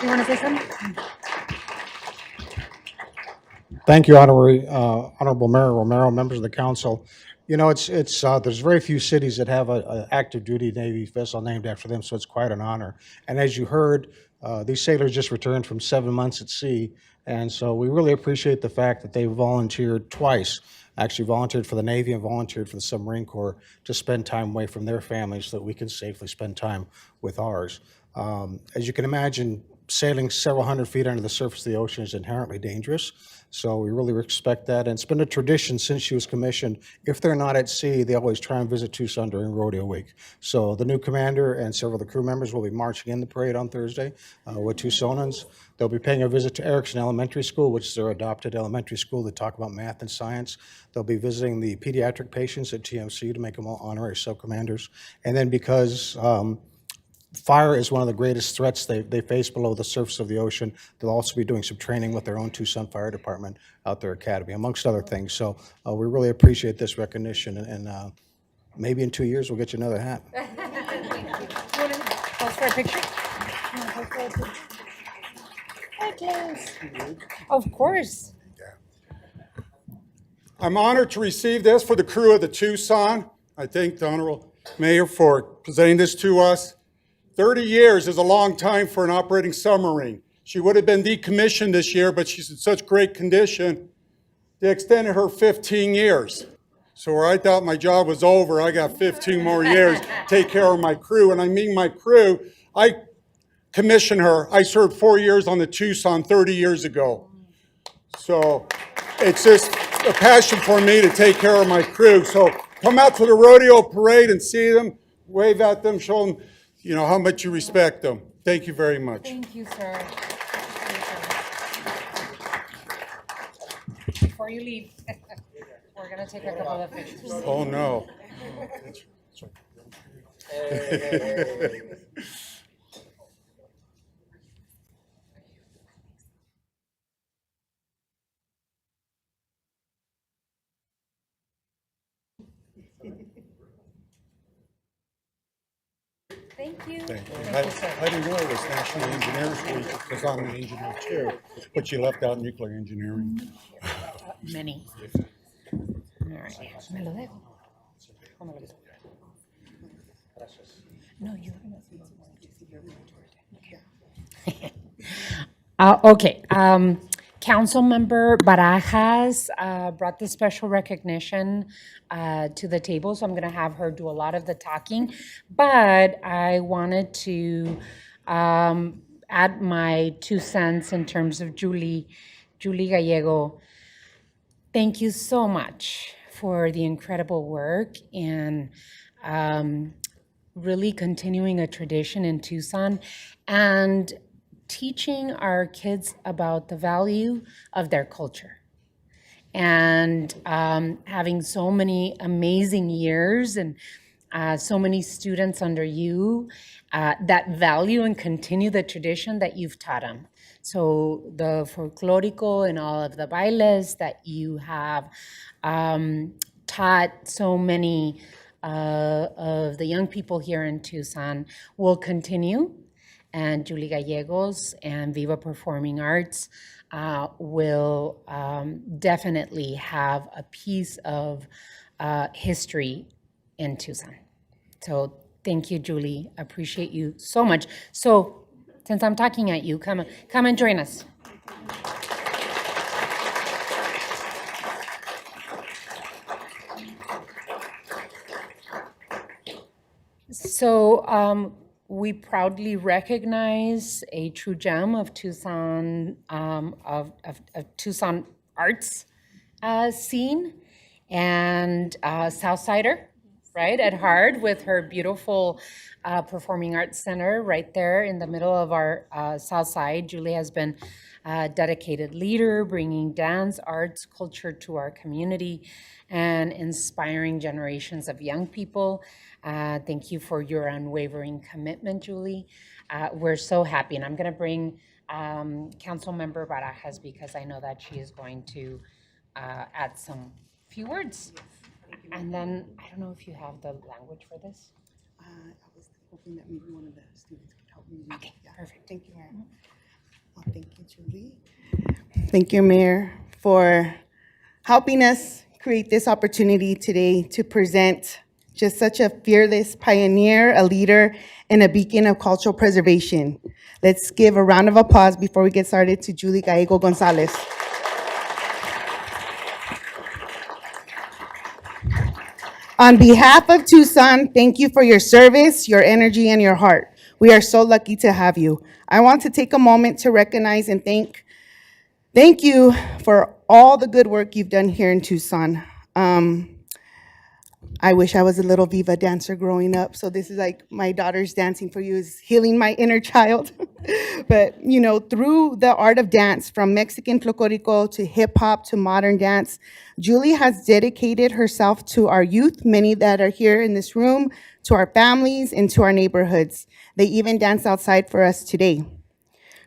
You want to say something? Thank you, Honorable Mayor Romero, members of the council. You know, there's very few cities that have an active duty Navy vessel named after them, so it's quite an honor. And as you heard, these sailors just returned from 7 months at sea, and so we really appreciate the fact that they volunteered twice, actually volunteered for the Navy and volunteered for the Submarine Corps to spend time away from their families so that we can safely spend time with ours. As you can imagine, sailing several hundred feet under the surface of the ocean is inherently dangerous. So we really respect that. And it's been a tradition since she was commissioned. If they're not at sea, they always try and visit Tucson during rodeo week. So the new commander and several of the crew members will be marching in the parade on Thursday with Tucsonans. They'll be paying a visit to Erickson Elementary School, which is their adopted elementary school to talk about math and science. They'll be visiting the pediatric patients at TMC to make them all honorary sub-commanders. And then because fire is one of the greatest threats they face below the surface of the ocean, they'll also be doing some training with their own Tucson Fire Department out their academy, amongst other things. So we really appreciate this recognition, and maybe in 2 years we'll get you another hat. Pose for a picture? Of course. I'm honored to receive this for the crew of the Tucson. I thank the Honorable Mayor for presenting this to us. 30 years is a long time for an operating submarine. She would have been decommissioned this year, but she's in such great condition, they extended her 15 years. So where I thought my job was over, I got 15 more years to take care of my crew. And I mean my crew, I commissioned her. I served 4 years on the Tucson 30 years ago. So it's just a passion for me to take care of my crew. So come out to the rodeo parade and see them, wave at them, show them, you know, how much you respect them. Thank you very much. Thank you, sir. Before you leave, we're gonna take a couple of pictures. Oh, no. Thank you. Thank you. I didn't know it was National Engineers Week because I'm an engineer too, but you left out nuclear engineering. Many. All right. Me lo dejo. ¿O me lo dejo? No, you're gonna see okay. Councilmember Barajas brought the special recognition to the table, so I'm going to have her do a lot of the talking. But I wanted to add my 2 cents in terms of Julie Gallego. Thank you so much for the incredible work and really continuing a tradition in Tucson and teaching our kids about the value of their culture. And having so many amazing years and so many students under you that value and continue the tradition that you've taught them. So the folklorico and all of the bailes that you have taught so many of the young people here in Tucson will continue. And Julie Gallegos and Viva Performing Arts will definitely have a piece of history in Tucson. So thank you, Julie. Appreciate you so much. So since I'm talking at you, come and join us. So we proudly recognize a true gem of Tucson, of Tucson arts scene, and Southsider, right, at heart, with her beautiful Performing Arts Center right there in the middle of our South Side. Julie has been a dedicated leader, bringing dance, arts, culture to our community and inspiring generations of young people. Thank you for your unwavering commitment, Julie. We're so happy, and I'm going to bring Councilmember Barajas because I know that she is going to add some few words. And then, I don't know if you have the language for this. I was hoping that maybe one of the students could help me. Okay, perfect. Thank you, Mayor. Well, thank you, Julie. Thank you, Mayor, for helping us create this opportunity today to present just such a fearless pioneer, a leader, and a beacon of cultural preservation. Let's give a round of applause before we get started to Julie Gallego Gonzalez. On behalf of Tucson, thank you for your service, your energy, and your heart. We are so lucky to have you. I want to take a moment to recognize and thank you for all the good work you've done here in Tucson. I wish I was a little Viva dancer growing up, so this is like my daughter's dancing for you is healing my inner child. But, you know, through the art of dance, from Mexican folklorico to hip hop to modern dance, Julie has dedicated herself to our youth, many that are here in this room, to our families, and to our neighborhoods. They even dance outside for us today.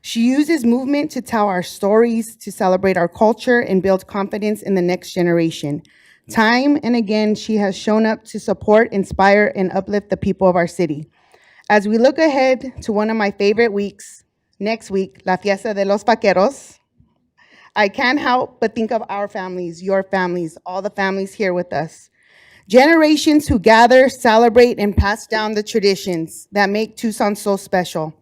She uses movement to tell our stories, to celebrate our culture, and build confidence in the next generation. Time and again, she has shown up to support, inspire, and uplift the people of our city. As we look ahead to one of my favorite weeks, next week, La Fiesta de los Vaqueros, I can't help but think of our families, your families, all the families here with us. Generations who gather, celebrate, and pass down the traditions that make Tucson so special.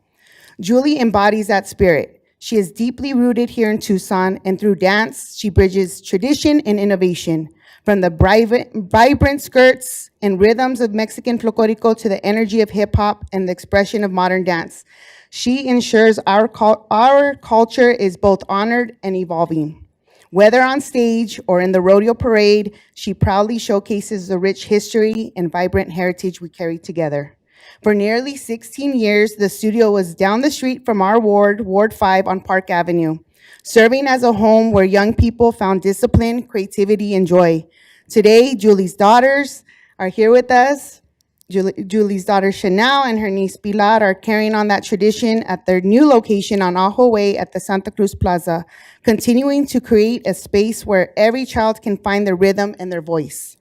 Julie embodies that spirit. She is deeply rooted here in Tucson, and through dance, she bridges tradition and innovation. From the vibrant skirts and rhythms of Mexican folklorico to the energy of hip hop and the expression of modern dance, she ensures our culture is both honored and evolving. Whether on stage or in the rodeo parade, she proudly showcases the rich history and vibrant heritage we carry together. For nearly 16 years, the studio was down the street from our ward, Ward 5 on Park Avenue, serving as a home where young people found discipline, creativity, and joy. Today, Julie's daughters are here with us. Julie's daughter Chanel and her niece Pilar are carrying on that tradition at their new location on Ajo Way at the Santa Cruz Plaza, continuing to create a space where every child can find their rhythm and their voice.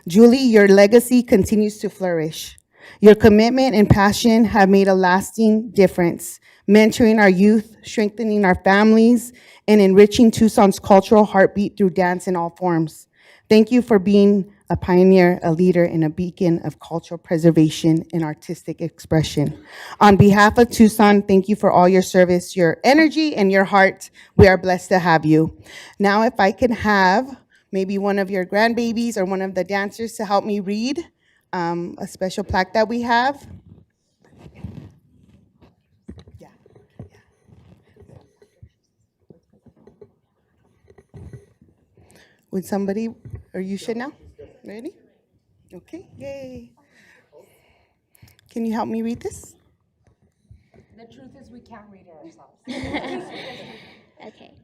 Julie, your legacy continues to flourish. Your commitment and passion have made a lasting difference, mentoring our youth, strengthening our families, and enriching Tucson's cultural heartbeat through dance in all forms. Thank you for being a pioneer, a leader, and a beacon of cultural preservation and artistic expression. On behalf of Tucson, thank you for all your service, your energy, and your heart. We are blessed to have you. Now, if I could have maybe one of your grandbabies or one of the dancers to help me read a special plaque that we have. Would somebody, or you should now? Ready? Okay, yay. Can you help me read this? The truth is we can't read it ourselves. Okay.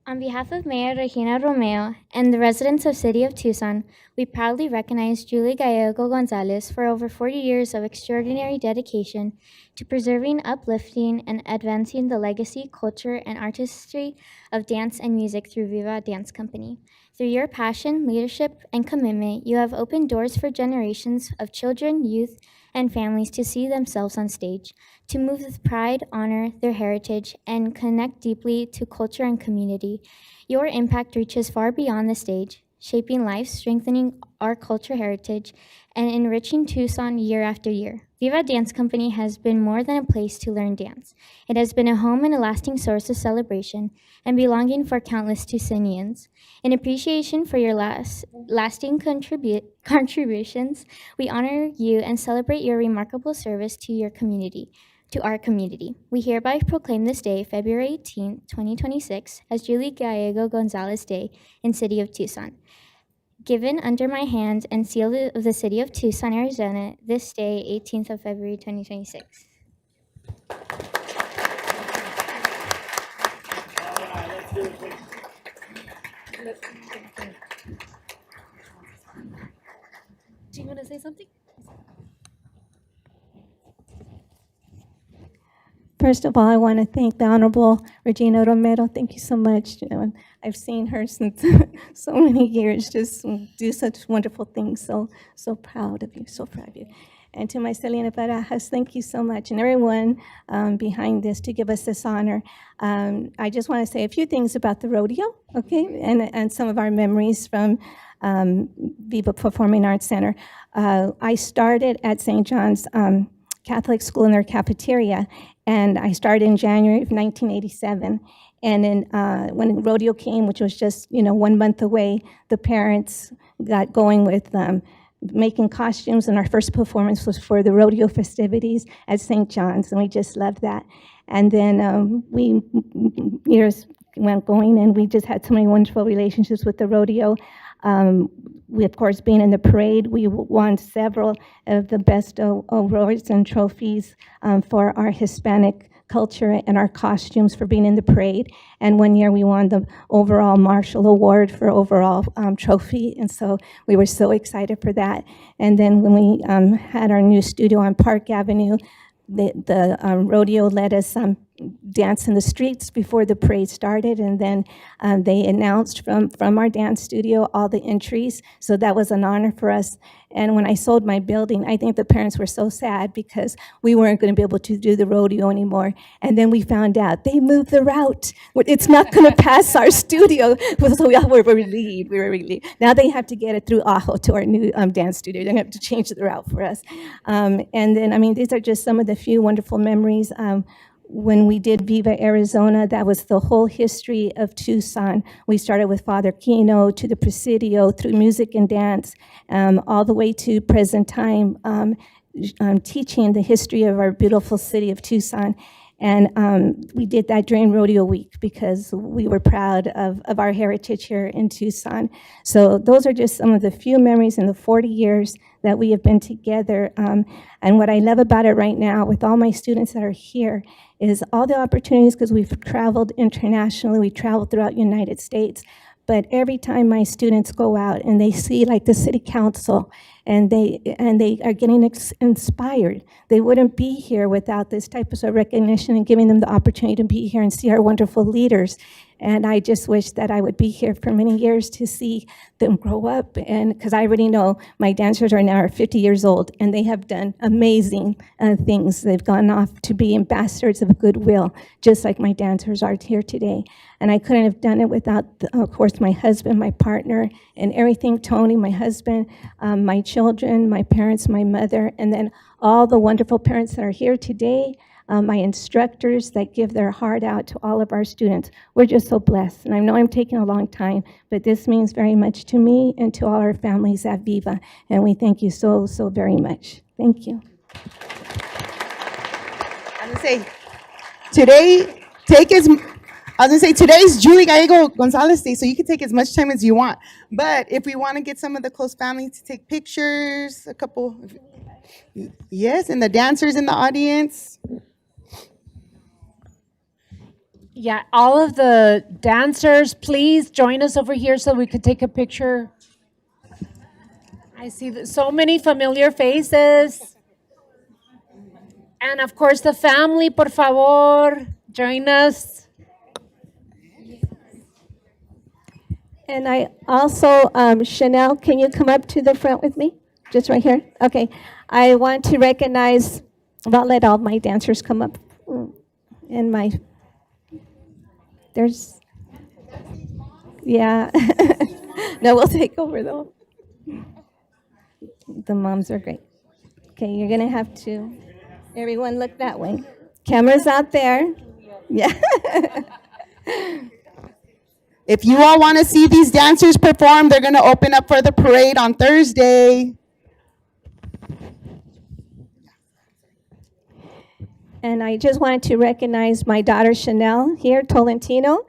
On behalf of Mayor Regina Romeo and the residents of City of Tucson, we proudly recognize Julie Gallego Gonzalez for over 40 years of extraordinary dedication to preserving, uplifting, and advancing the legacy, culture, and artistry of dance and music through Viva Dance Company. Through your passion, leadership, and commitment, you have opened doors for generations of children, youth, and families to see themselves on stage, to move with pride, honor their heritage, and connect deeply to culture and community. Your impact reaches far beyond the stage, shaping lives, strengthening our culture heritage, and enriching Tucson year after year. Viva Dance Company has been more than a place to learn dance. It has been a home and a lasting source of celebration and belonging for countless Tucsonians. In appreciation for your lasting contributions, we honor you and celebrate your remarkable service to your community, to our community. We hereby proclaim this day, February 18, 2026, as Julie Gallego Gonzalez Day in City of Tucson. Given under my hand and seal of the City of Tucson, Arizona, this day, 18th of February, 2026. Do you want to say something? First of all, I want to thank the Honorable Regina Romero. Thank you so much. You know, I've seen her since so many years just do such wonderful things. So proud of you, so proud of you. And to my Selena Barajas, thank you so much. And everyone behind this to give us this honor. I just want to say a few things about the rodeo, okay? And some of our memories from Viva Performing Arts Center. I started at St. John's Catholic School in their cafeteria, and I started in January of 1987. And then when rodeo came, which was just 1 month away, the parents got going with making costumes, and our first performance was for the rodeo festivities at St. John's, and we just loved that. And then years went going, and we just had so many wonderful relationships with the rodeo. We, of course, being in the parade, we won several of the best awards and trophies for our Hispanic culture and our costumes for being in the parade. And one year we won the overall Marshall Award for overall trophy. And so we were so excited for that. And then when we had our new studio on Park Avenue, the rodeo let us dance in the streets before the parade started, and then they announced from our dance studio all the entries, so that was an honor for us. And when I sold my building, I think the parents were so sad because we weren't going to be able to do the rodeo anymore. And then we found out they moved the route. It's not going to pass our studio. So we were relieved. We were relieved. Now they have to get it through Ajo to our new dance studio. They have to change the route for us. And then, these are just some of the few wonderful memories. when we did Viva Arizona, that was the whole history of Tucson. We started with Father Kino to the Presidio, through music and dance, all the way to present time, teaching the history of our beautiful city of Tucson. And we did that during Rodeo Week because we were proud of our heritage here in Tucson. So those are just some of the few memories in the 40 years that we have been together. And what I love about it right now with all my students that are here is all the opportunities, because we've traveled internationally, we traveled throughout the United States. But every time my students go out and they see like the city council and they are getting inspired, they wouldn't be here without this type of recognition and giving them the opportunity to be here and see our wonderful leaders. And I just wish that I would be here for many years to see them grow up. And because I already know my dancers are now 50 years old and they have done amazing things. They've gone off to be ambassadors of goodwill, just like my dancers are here today. And I couldn't have done it without, of course, my husband, my partner, and everything, Tony, my husband, my children, my parents, my mother, and then all the wonderful parents that are here today, my instructors that give their heart out to all of our students. We're just so blessed. And I know I'm taking a long time, but this means very much to me and to all our families at Viva. And we thank you so, so very much. Thank you. I was gonna say, today's Julie Gallego Gonzalez Day, so you can take as much time as you want. But if we want to get some of the close family to take pictures, a couple, yes, and the dancers in the audience. Yeah, all of the dancers, please join us over here so we could take a picture. I see so many familiar faces. And of course, the family, por favor, join us. And I also, Chanel, can you come up to the front with me? Just right here? Okay. I want to recognize, well, let all my dancers come up. And there's, yeah. No, we'll take over though. The moms are great. Okay, you're gonna have to, everyone look that way. Cameras out there. Yeah. If you all want to see these dancers perform, they're going to open up for the parade on Thursday. And I just wanted to recognize my daughter Chanel here, Tolentino.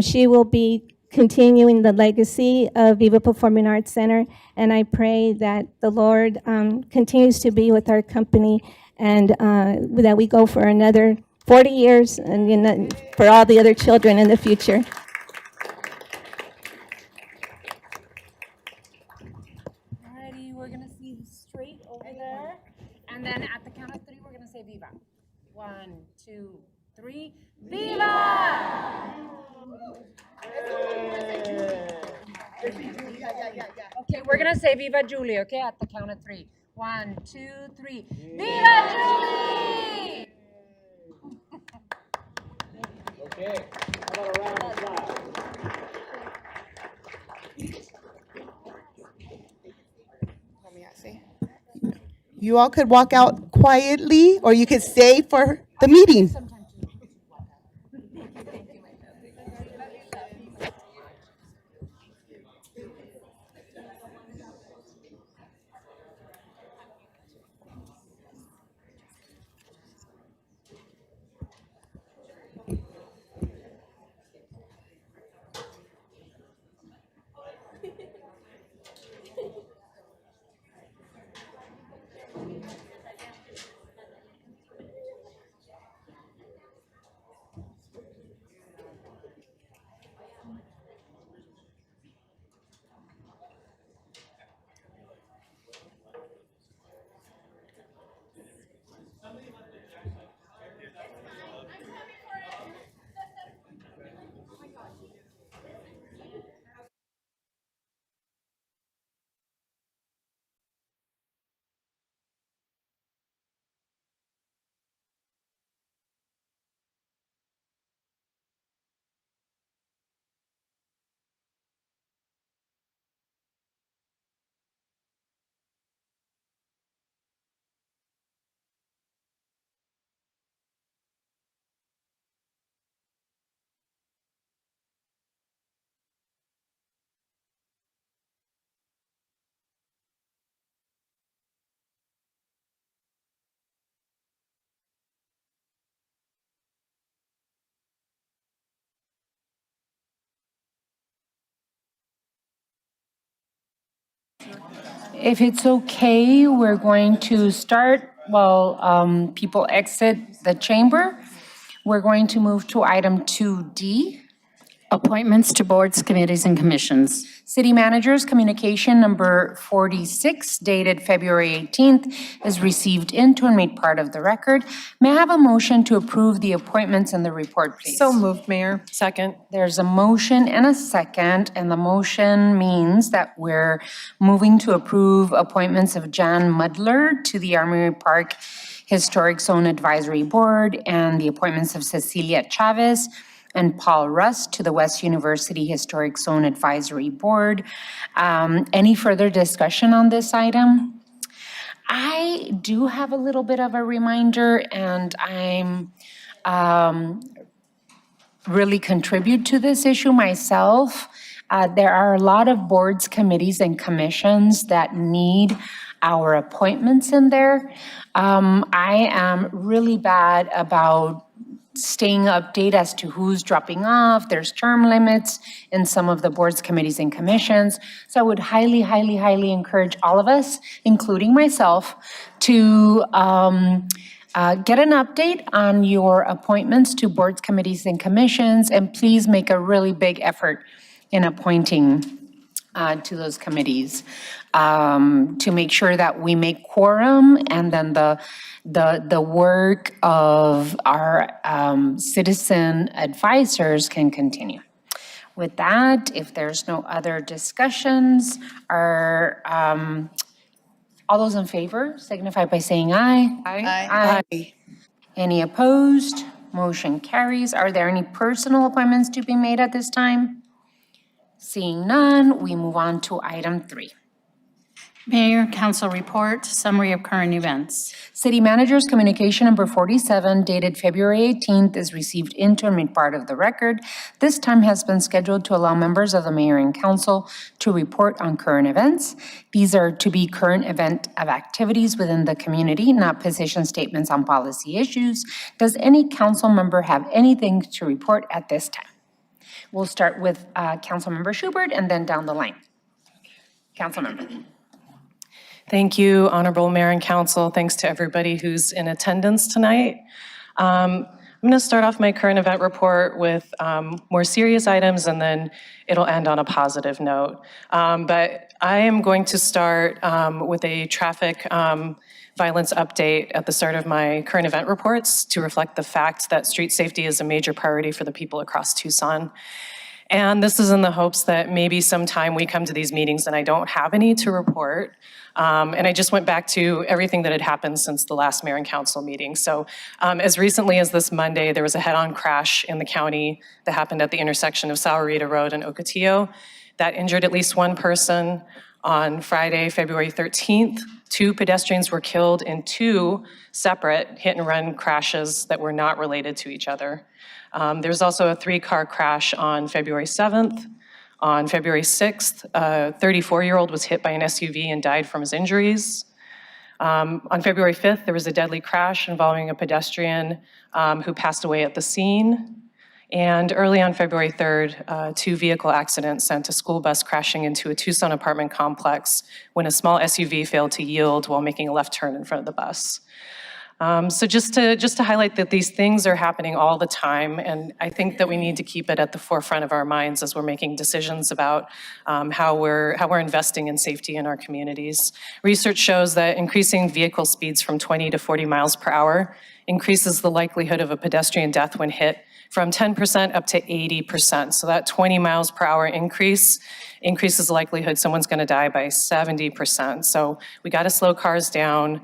She will be continuing the legacy of Viva Performing Arts Center, and I pray that the Lord continues to be with our company and that we go for another 40 years and for all the other children in the future. Alrighty, we're gonna see straight over there. And then at the count of 3, we're gonna say Viva. 1, 2, 3, Viva! Okay, we're gonna say Viva Julie, okay, at the count of 3. 1, 2, 3, Viva Julie! Okay, how about a round of applause? You all could walk out quietly, or you could stay for the meeting. If it's okay, we're going to start while people exit the chamber. We're going to move to item 2D. Appointments to boards, committees, and commissions. City Manager's Communication Number 46, dated February 18th, is received into and made part of the record. May I have a motion to approve the appointments in the report, please? So moved, Mayor. Second. There's a motion and a second, and the motion means that we're moving to approve appointments of Jan Mudler to the Armory Park Historic Zone Advisory Board and the appointments of Cecilia Chavez and Paul Rust to the West University Historic Zone Advisory Board. Any further discussion on this item? I do have a little bit of a reminder, and I'm really contribute to this issue myself. There are a lot of boards, committees, and commissions that need our appointments in there. I am really bad about staying updated as to who's dropping off. There's term limits in some of the boards, committees, and commissions. So I would highly, highly, highly encourage all of us, including myself, to get an update on your appointments to boards, committees, and commissions, and please make a really big effort in appointing to those committees to make sure that we make quorum, and then the work of our citizen advisors can continue. With that, if there's no other discussions, are all those in favor signify by saying aye. Aye. Any opposed? Motion carries. Are there any personal appointments to be made at this time? Seeing none, we move on to item 3. Mayor, council report, summary of current events. City Manager's Communication Number 47, dated February 18th, is received into and made part of the record. This time has been scheduled to allow members of the mayor and council to report on current events. These are to be current event of activities within the community, not position statements on policy issues. Does any council member have anything to report at this time? We'll start with Councilmember Schubert and then down the line. Councilmember. Thank you, Honorable Mayor and Council. Thanks to everybody who's in attendance tonight. I'm going to start off my current event report with more serious items, and then it'll end on a positive note. But I am going to start with a traffic violence update at the start of my current event reports to reflect the fact that street safety is a major priority for the people across Tucson. And this is in the hopes that maybe sometime we come to these meetings and I don't have any to report. And I just went back to everything that had happened since the last mayor and council meeting. So as recently as this Monday, there was a head-on crash in the county that happened at the intersection of Sahuarita Road and Ocotillo that injured at least one person. On Friday, February 13th, 2 pedestrians were killed in 2 separate hit-and-run crashes that were not related to each other. There was also a 3-car crash on February 7th. On February 6th, a 34-year-old was hit by an SUV and died from his injuries. On February 5th, there was a deadly crash involving a pedestrian who passed away at the scene. And early on February 3rd, 2 vehicle accidents sent a school bus crashing into a Tucson apartment complex when a small SUV failed to yield while making a left turn in front of the bus. So just to highlight that these things are happening all the time, and I think that we need to keep it at the forefront of our minds as we're making decisions about how we're investing in safety in our communities. Research shows that increasing vehicle speeds from 20 to 40 miles per hour increases the likelihood of a pedestrian death when hit from 10% up to 80%. So that 20 miles per hour increases the likelihood someone's going to die by 70%. So we got to slow cars down.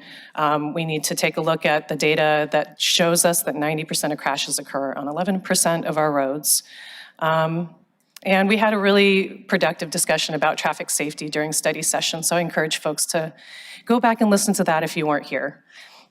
We need to take a look at the data that shows us that 90% of crashes occur on 11% of our roads. And we had a really productive discussion about traffic safety during study session. So I encourage folks to go back and listen to that if you weren't here.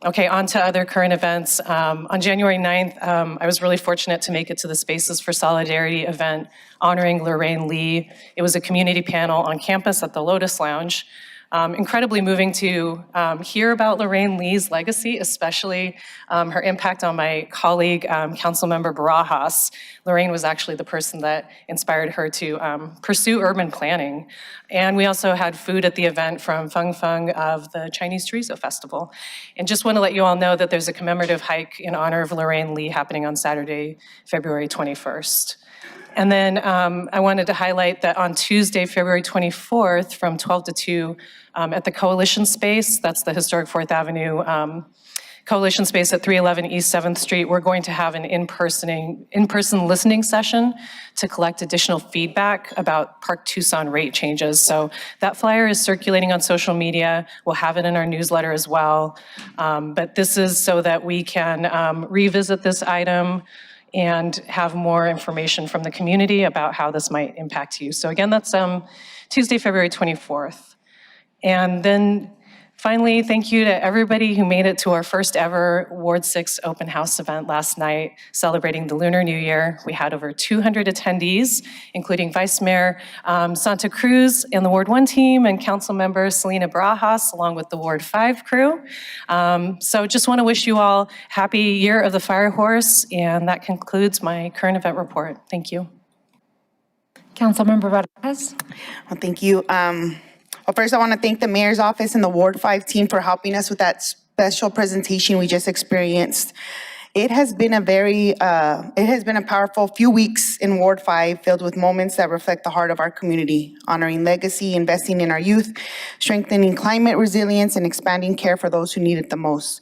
Okay, on to other current events. On January 9th, I was really fortunate to make it to the Spaces for Solidarity event honoring Lorraine Lee. It was a community panel on campus at the Lotus Lounge. incredibly moving to hear about Lorraine Lee's legacy, especially her impact on my colleague, Councilmember Barajas. Lorraine was actually the person that inspired her to pursue urban planning. And we also had food at the event from Feng Feng of the Chinese Chorizo Festival. And just want to let you all know that there's a commemorative hike in honor of Lorraine Lee happening on Saturday, February 21st. And then I wanted to highlight that on Tuesday, February 24th, from 12 to 2, at the Coalition Space, that's the historic 4th Avenue Coalition Space at 311 East 7th Street, we're going to have an in-person listening session to collect additional feedback about Park Tucson rate changes. So that flyer is circulating on social media. We'll have it in our newsletter as well. But this is so that we can revisit this item and have more information from the community about how this might impact you. So again, that's Tuesday, February 24th. And then finally, thank you to everybody who made it to our first ever Ward 6 open house event last night, celebrating the Lunar New Year. We had over 200 attendees, including Vice Mayor Santa Cruz and the Ward 1 team and Council Member Selena Barajas, along with the Ward 5 crew. So just want to wish you all happy Year of the Fire Horse, and that concludes my current event report. Thank you. Councilmember Barajas. Well, thank you. Well, first, I want to thank the Mayor's Office and the Ward 5 team for helping us with that special presentation we just experienced. It has been a powerful few weeks in Ward 5, filled with moments that reflect the heart of our community, honoring legacy, investing in our youth, strengthening climate resilience, and expanding care for those who need it the most.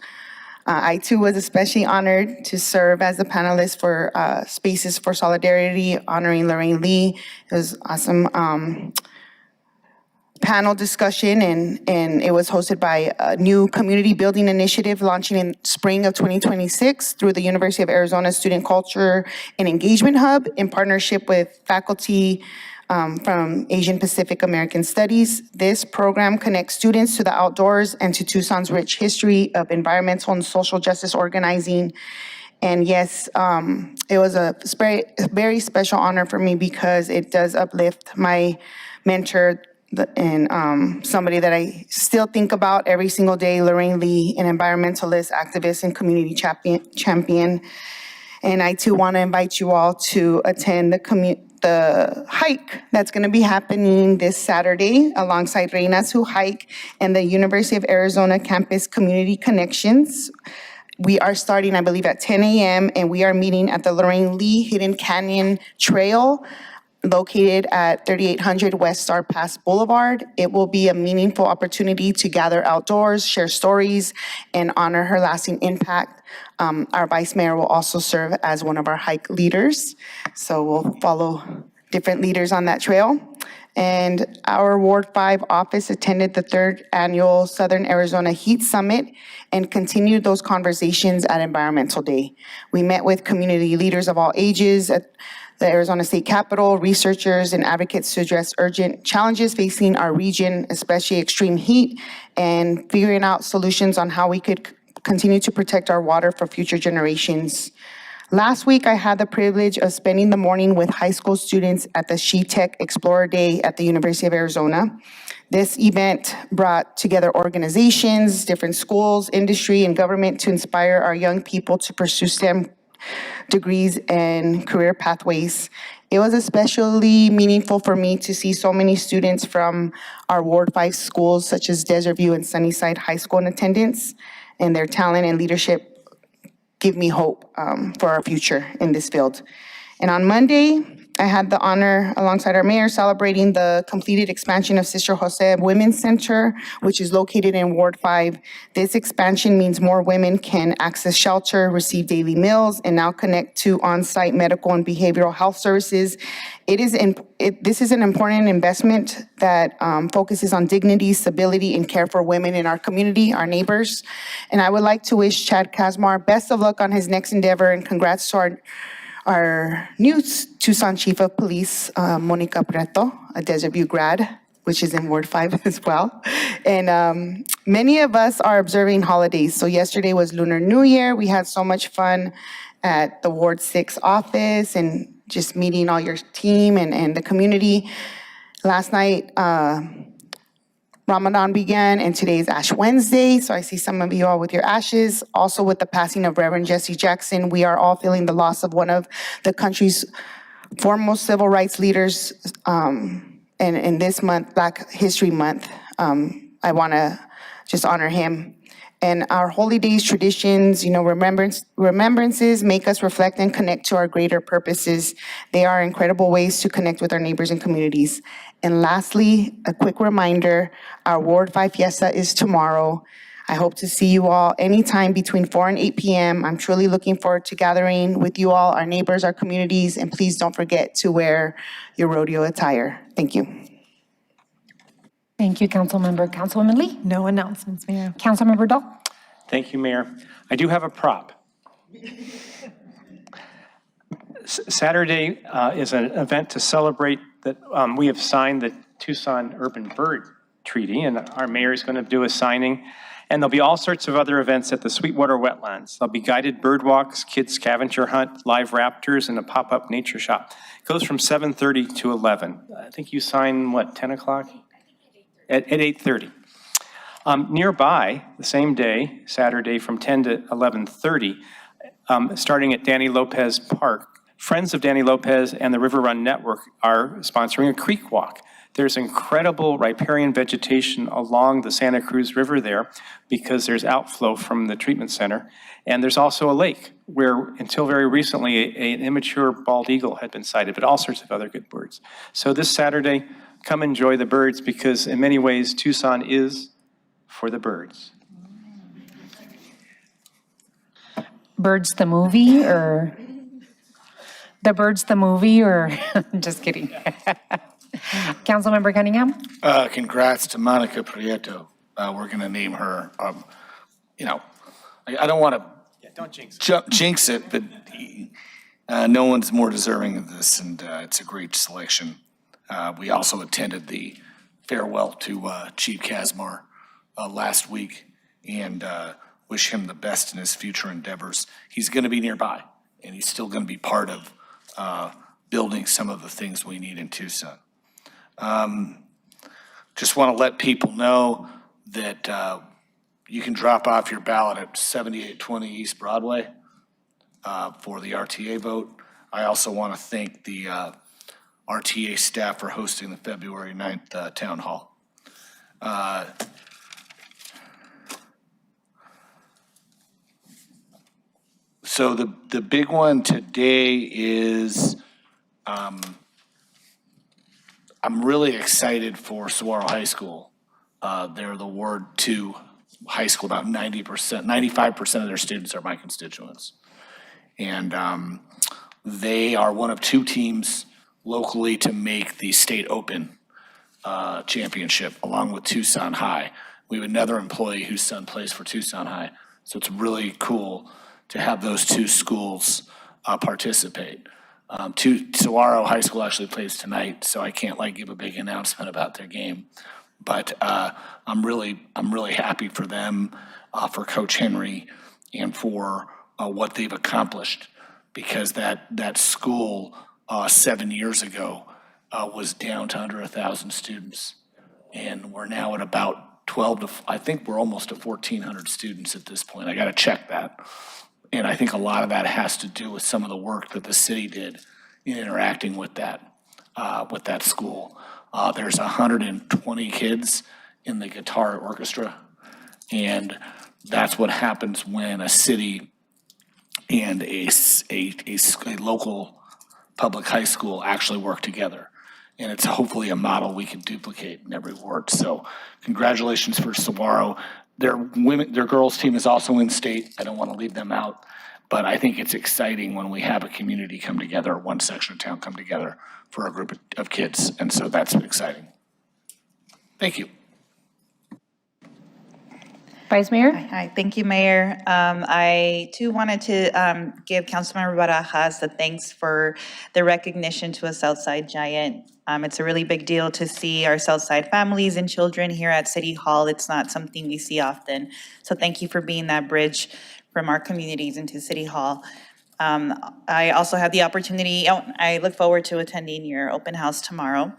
I too was especially honored to serve as a panelist for Spaces for Solidarity, honoring Lorraine Lee. It was awesome panel discussion, and it was hosted by a new community building initiative launching in spring of 2026 through the University of Arizona Student Culture and Engagement Hub in partnership with faculty from Asian Pacific American Studies. This program connects students to the outdoors and to Tucson's rich history of environmental and social justice organizing. And yes, it was a very special honor for me because it does uplift my mentor and somebody that I still think about every single day, Lorraine Lee, an environmentalist, activist, and community champion. And I too want to invite you all to attend the hike that's going to be happening this Saturday alongside Reinas Who Hike and the University of Arizona Campus Community Connections. We are starting, I believe, at 10 a.m. and we are meeting at the Lorraine Lee Hidden Canyon Trail, located at 3800 West Star Pass Boulevard. It will be a meaningful opportunity to gather outdoors, share stories, and honor her lasting impact. Our Vice Mayor will also serve as one of our hike leaders. So we'll follow different leaders on that trail. And our Ward 5 office attended the 3rd annual Southern Arizona Heat Summit and continued those conversations at Environmental Day. We met with community leaders of all ages at the Arizona State Capitol, researchers and advocates to address urgent challenges facing our region, especially extreme heat, and figuring out solutions on how we could continue to protect our water for future generations. Last week, I had the privilege of spending the morning with high school students at the SheTech Explorer Day at the University of Arizona. This event brought together organizations, different schools, industry, and government to inspire our young people to pursue STEM degrees and career pathways. It was especially meaningful for me to see so many students from our Ward 5 schools, such as Desert View and Sunnyside High School, in attendance, and their talent and leadership give me hope for our future in this field. And on Monday, I had the honor, alongside our mayor, celebrating the completed expansion of Sister Jose Women's Center, which is located in Ward 5. This expansion means more women can access shelter, receive daily meals, and now connect to on-site medical and behavioral health services. This is an important investment that focuses on dignity, stability, and care for women in our community, our neighbors. And I would like to wish Chad Kazmar best of luck on his next endeavor, and congrats to our new Tucson Chief of Police, Monica Prieto, a Desert View grad, which is in Ward 5 as well. And many of us are observing holidays. So yesterday was Lunar New Year. We had so much fun at the Ward 6 office and just meeting all your team and the community. Last night, Ramadan began, and today is Ash Wednesday. So I see some of you all with your ashes. Also, with the passing of Reverend Jesse Jackson, we are all feeling the loss of one of the country's foremost civil rights leaders. And in this month, Black History Month, I want to just honor him. And our holy days, traditions, remembrances make us reflect and connect to our greater purposes. They are incredible ways to connect with our neighbors and communities. And lastly, a quick reminder, our Ward 5 Fiesta is tomorrow. I hope to see you all anytime between 4 and 8 p.m. I'm truly looking forward to gathering with you all, our neighbors, our communities, and please don't forget to wear your rodeo attire. Thank you. Thank you, Councilmember. Councilwoman Lee? No announcements, Mayor. Councilmember Dahl? Thank you, Mayor. I do have a prop. Saturday is an event to celebrate that we have signed the Tucson Urban Bird Treaty, and our mayor is going to do a signing. And there'll be all sorts of other events at the Sweetwater Wetlands. There'll be guided bird walks, kids scavenger hunt, live raptors, and a pop-up nature shop. It goes from 7:30 to 11. I think you sign, what, 10 o'clock? At 8:30. Nearby, the same day, Saturday from 10 to 11:30, starting at Danny Lopez Park, Friends of Danny Lopez and the River Run Network are sponsoring a creek walk. There's incredible riparian vegetation along the Santa Cruz River there because there's outflow from the treatment center. And there's also a lake where, until very recently, an immature bald eagle had been sighted, but all sorts of other good birds. So this Saturday, come enjoy the birds because in many ways, Tucson is for the birds. Birds the movie or the Birds the movie or just kidding. Councilmember Cunningham? Congrats to Monica Prieto. We're going to name her. I don't want to Don't jinx it. jinx it, but no one's more deserving of this, and it's a great selection. We also attended the farewell to Chief Kazmar last week, and wish him the best in his future endeavors. He's going to be nearby, and he's still going to be part of building some of the things we need in Tucson. Just want to let people know that you can drop off your ballot at 7820 East Broadway for the RTA vote. I also want to thank the RTA staff for hosting the February 9th town hall. So the big one today is I'm really excited for Saguaro High School. They're the Ward 2 high school. About 95% of their students are my constituents. And they are one of two teams locally to make the state open championship along with Tucson High. We have another employee whose son plays for Tucson High. So it's really cool to have those two schools participate. Saguaro High School actually plays tonight, so I can't give a big announcement about their game. But I'm really happy for them, for Coach Henry, and for what they've accomplished, because that school 7 years ago was down to under 1,000 students, and we're now at about 12 to I think we're almost to 1,400 students at this point. I got to check that. And I think a lot of that has to do with some of the work that the city did in interacting with that school. There's 120 kids in the guitar orchestra, and that's what happens when a city and a local public high school actually work together. And it's hopefully a model we can duplicate in every ward. So congratulations for Saguaro. Their girls team is also in state. I don't want to leave them out, but I think it's exciting when we have a community come together, one section of town come together for a group of kids, and so that's exciting. Thank you. Vice Mayor? Hi, thank you, Mayor. I too wanted to give Councilmember Barajas the thanks for the recognition to a Southside giant. It's a really big deal to see our Southside families and children here at City Hall. It's not something we see often. So thank you for being that bridge from our communities into City Hall. I also had the opportunity, I look forward to attending your open house tomorrow.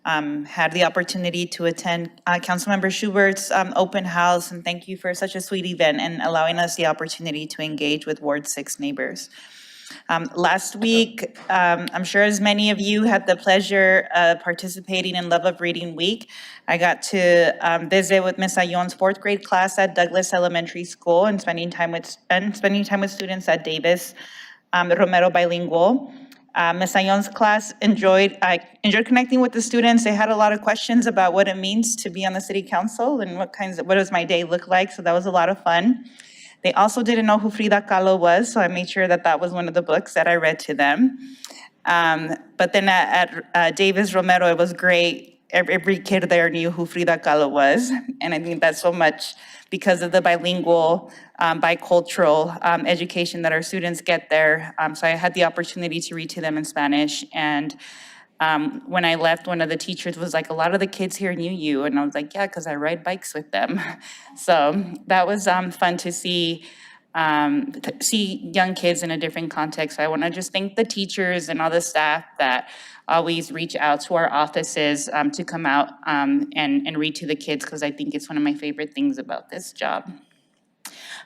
Had the opportunity to attend Councilmember Schubert's open house, and thank you for such a sweet event and allowing us the opportunity to engage with Ward 6 neighbors. Last week, I'm sure as many of you had the pleasure of participating in Love of Reading Week. I got to visit with Ms. Ayon's 4th grade class at Douglas Elementary School and spending time with students at Davis Romero Bilingual. Ms. Ayon's class enjoyed connecting with the students. They had a lot of questions about what it means to be on the city council and what does my day look like, so that was a lot of fun. They also didn't know who Frida Kahlo was, so I made sure that was one of the books that I read to them. But then at Davis Romero, it was great. Every kid there knew who Frida Kahlo was, and I think that's so much because of the bilingual, bicultural education that our students get there. So I had the opportunity to read to them in Spanish, and when I left, one of the teachers was like, a lot of the kids here knew you. And I was like, yeah, because I ride bikes with them. So that was fun to see young kids in a different context. So I want to just thank the teachers and all the staff that always reach out to our offices to come out and read to the kids, because I think it's one of my favorite things about this job.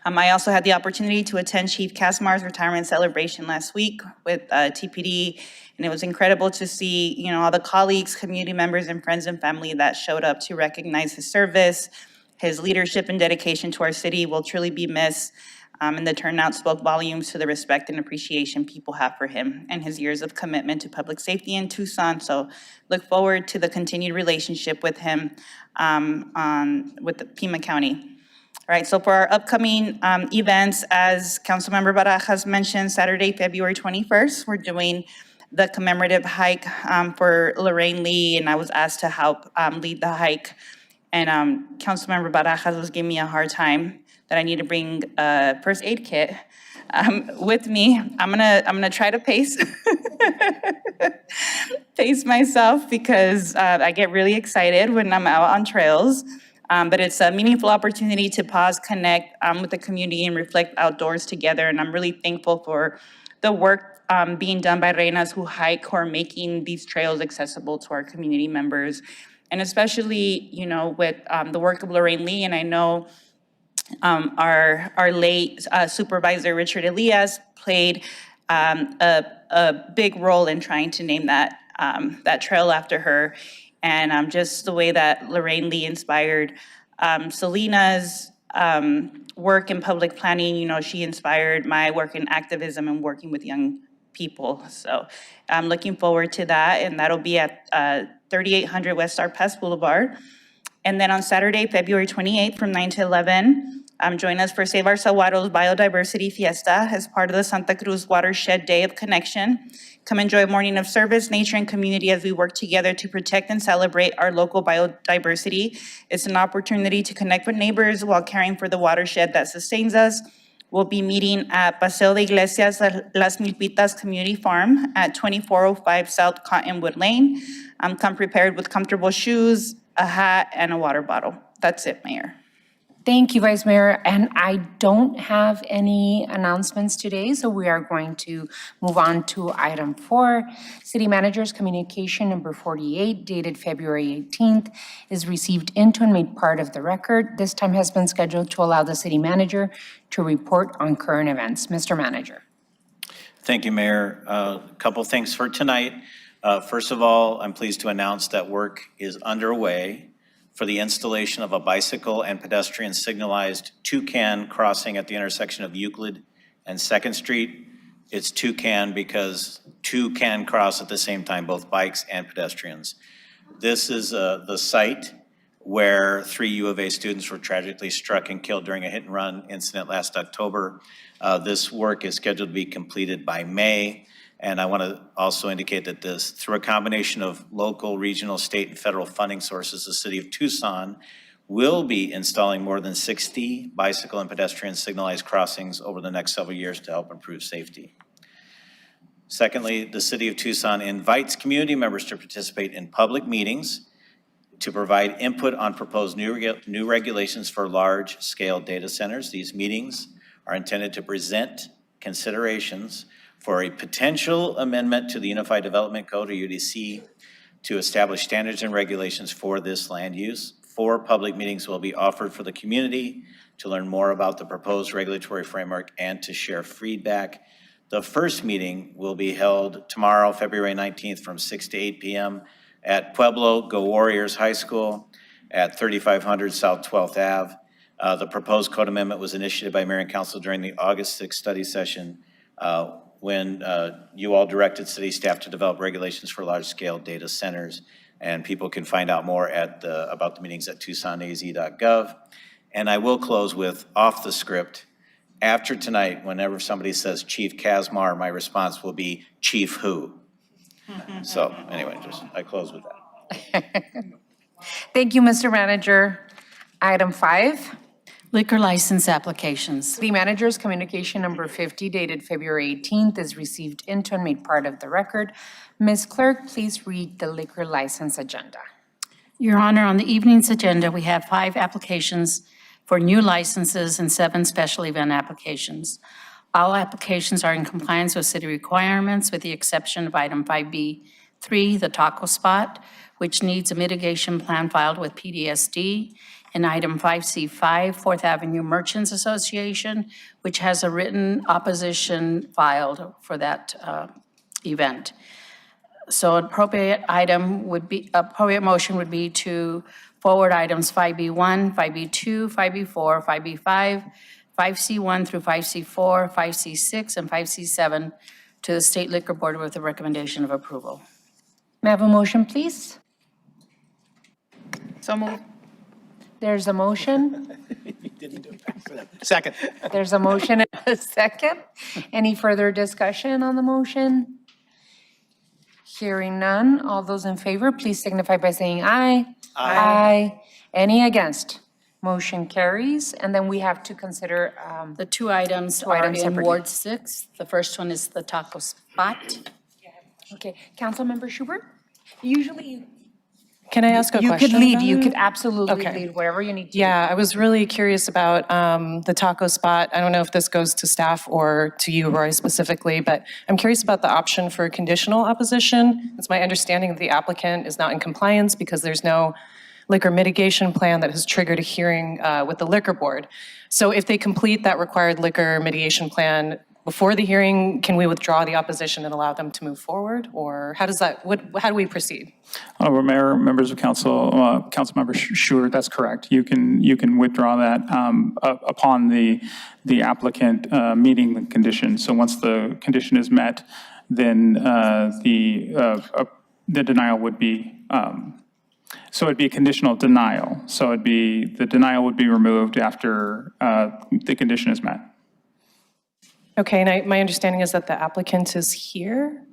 I also had the opportunity to attend Chief Casmar's retirement celebration last week with TPD, and it was incredible to see, all the colleagues, community members, and friends and family that showed up to recognize his service. His leadership and dedication to our city will truly be missed, and the turnout spoke volumes to the respect and appreciation people have for him and his years of commitment to public safety in Tucson. So look forward to the continued relationship with him with the Pima County. All right, so for our upcoming events, as Councilmember Barajas mentioned, Saturday, February 21st, we're doing the commemorative hike for Lorraine Lee, and I was asked to help lead the hike. And Councilmember Barajas was giving me a hard time that I need to bring a first aid kit with me. I'm gonna try to pace myself because I get really excited when I'm out on trails. But it's a meaningful opportunity to pause, connect with the community, and reflect outdoors together. And I'm really thankful for the work being done by Reinas who hike, who are making these trails accessible to our community members. And especially, with the work of Lorraine Lee, and I know our late Supervisor Richard Elias played a big role in trying to name that trail after her. And just the way that Lorraine Lee inspired Selena's work in public planning, she inspired my work in activism and working with young people. So I'm looking forward to that, and that'll be at 3800 West Star Pass Boulevard. And then on Saturday, February 28th from 9 to 11, join us for Save Our Saguaro's Biodiversity Fiesta as part of the Santa Cruz Watershed Day of Connection. Come enjoy a morning of service, nature, and community as we work together to protect and celebrate our local biodiversity. It's an opportunity to connect with neighbors while caring for the watershed that sustains us. We'll be meeting at Paseo de Iglesias Las Milpitas Community Farm at 2405 South Cottonwood Lane. Come prepared with comfortable shoes, a hat, and a water bottle. That's it, Mayor. Thank you, Vice Mayor. And I don't have any announcements today, so we are going to move on to item 4. City Manager's Communication number 48, dated February 18th, is received into and made part of the record. This time has been scheduled to allow the City Manager to report on current events. Mr. Manager. Thank you, Mayor. A couple things for tonight. First of all, I'm pleased to announce that work is underway for the installation of a bicycle and pedestrian signalized toucan crossing at the intersection of Euclid and 2nd Street. It's toucan because two can cross at the same time, both bikes and pedestrians. This is the site where 3 U of A students were tragically struck and killed during a hit and run incident last October. This work is scheduled to be completed by May. And I want to also indicate that this, through a combination of local, regional, state, and federal funding sources, the City of Tucson will be installing more than 60 bicycle and pedestrian signalized crossings over the next several years to help improve safety. Secondly, the City of Tucson invites community members to participate in public meetings to provide input on proposed new regulations for large-scale data centers. These meetings are intended to present considerations for a potential amendment to the Unified Development Code, or UDC, to establish standards and regulations for this land use. 4 public meetings will be offered for the community to learn more about the proposed regulatory framework and to share feedback. The first meeting will be held tomorrow, February 19th, from 6 to 8 p.m. at Pueblo Go Warriors High School at 3500 South 12th Ave. The proposed code amendment was initiated by Mayor and Council during the August 6th study session when you all directed city staff to develop regulations for large-scale data centers. And people can find out more at about the meetings at TucsonAZ.gov. And I will close with off the script. After tonight, whenever somebody says Chief Kazmar, my response will be Chief who? So anyway, I close with that. Thank you, Mr. Manager. Item 5. Liquor license applications. City Manager's communication number 50 dated February 18th is received into and made part of the record. Ms. Clerk, please read the liquor license agenda. Your Honor, on the evening's agenda, we have 5 applications for new licenses and 7 special event applications. All applications are in compliance with city requirements with the exception of item 5B3, the taco spot, which needs a mitigation plan filed with PDSD, and item 5C5, 4th Avenue Merchants Association, which has a written opposition filed for that event. So appropriate motion would be to forward items 5B1, 5B2, 5B4, 5B5, 5C1 through 5C4, 5C6, and 5C7 to the State Liquor Board with a recommendation of approval. May I have a motion, please? So moved. There's a motion. Second. There's a motion and a second. Any further discussion on the motion? Hearing none, all those in favor, please signify by saying aye. Aye. Any against? Motion carries, and then we have to consider The 2 items Two are items in separately. Ward 6. The first one is the taco spot. Okay, Councilmember Schubert? Usually Can I ask a you question? could lead, about you it? could absolutely Okay. lead, whatever you need to. Yeah, I was really curious about the taco spot. I don't know if this goes to staff or to you, Roy, specifically, but I'm curious about the option for conditional opposition. It's my understanding that the applicant is not in compliance because there's no liquor mitigation plan that has triggered a hearing with the liquor board. So if they complete that required liquor mitigation plan before the hearing, can we withdraw the opposition and allow them to move forward? Or how does that, how do we proceed? Honorable Mayor, members of council, Councilmember Schuler, that's correct. You can withdraw that upon the applicant meeting the condition. So once the condition is met, then the denial would be, so it'd be a conditional denial. So the denial would be removed after the condition is met. Okay, and my understanding is that the applicant is here.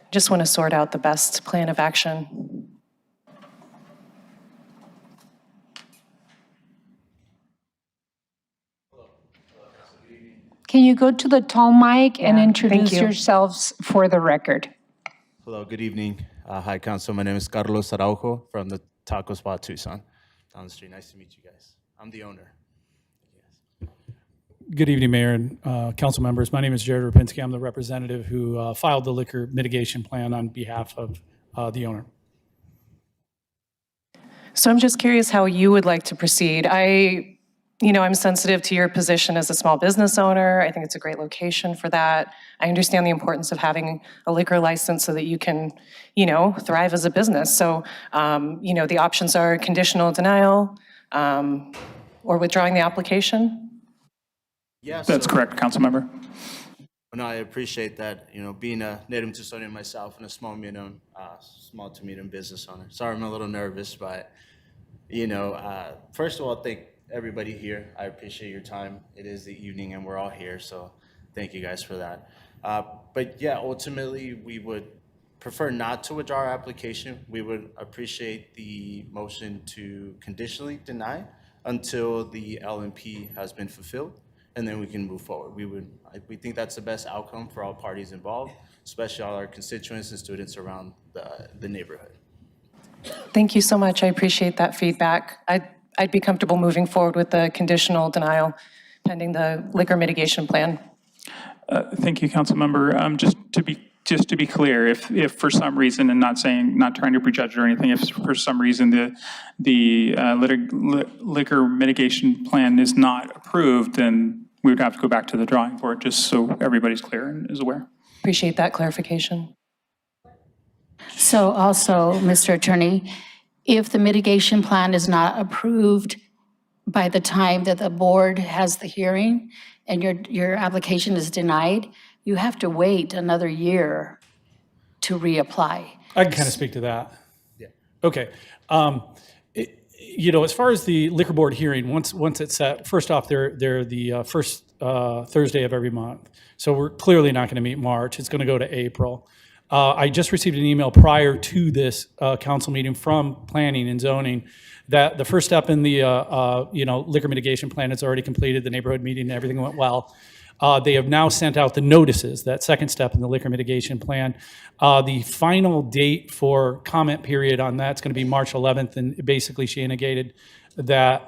Just want to sort out the best plan of action. Can you go to the tall mic and Yeah, introduce thank you. yourselves for the record? Hello, good evening. Hi, Council. My name is Carlos Araujo from the Taco Spot Tucson, down the street. Nice to meet you guys. I'm the owner. Good evening, Mayor and council members. My name is Jared Rapinski. I'm the representative who filed the liquor mitigation plan on behalf of the owner. So I'm just curious how you would like to proceed. I'm sensitive to your position as a small business owner. I think it's a great location for that. I understand the importance of having a liquor license so that you can, thrive as a business. So, the options are conditional denial or withdrawing the application. Yes, That's correct, Councilmember. No, I appreciate that. Being a native Tucsonian myself and a small to medium business owner. Sorry, I'm a little nervous, but first of all, thank everybody here. I appreciate your time. It is the evening, and we're all here, so thank you guys for that. But yeah, ultimately, we would prefer not to withdraw our application. We would appreciate the motion to conditionally deny until the LMP has been fulfilled, and then we can move forward. We think that's the best outcome for all parties involved, especially all our constituents and students around the neighborhood. Thank you so much. I appreciate that feedback. I'd be comfortable moving forward with the conditional denial pending the liquor mitigation plan. Thank you, Councilmember. Just to be clear, if for some reason, and not trying to prejudge or anything, if for some reason the liquor mitigation plan is not approved, then we would have to go back to the drawing board, just so everybody's clear and is aware. Appreciate that clarification. So also, Mr. Attorney, if the mitigation plan is not approved by the time that the board has the hearing and your application is denied, you have to wait another year to reapply. I can kind of speak to that. Yeah. Okay. As far as the liquor board hearing, once it's set, first off, they're the first Thursday of every month. So we're clearly not going to meet March. It's going to go to April. I just received an email prior to this council meeting from Planning and Zoning that the first step in the liquor mitigation plan is already completed. The neighborhood meeting and everything went well. They have now sent out the notices, that second step in the liquor mitigation plan. The final date for comment period on that's going to be March 11th, and basically she indicated that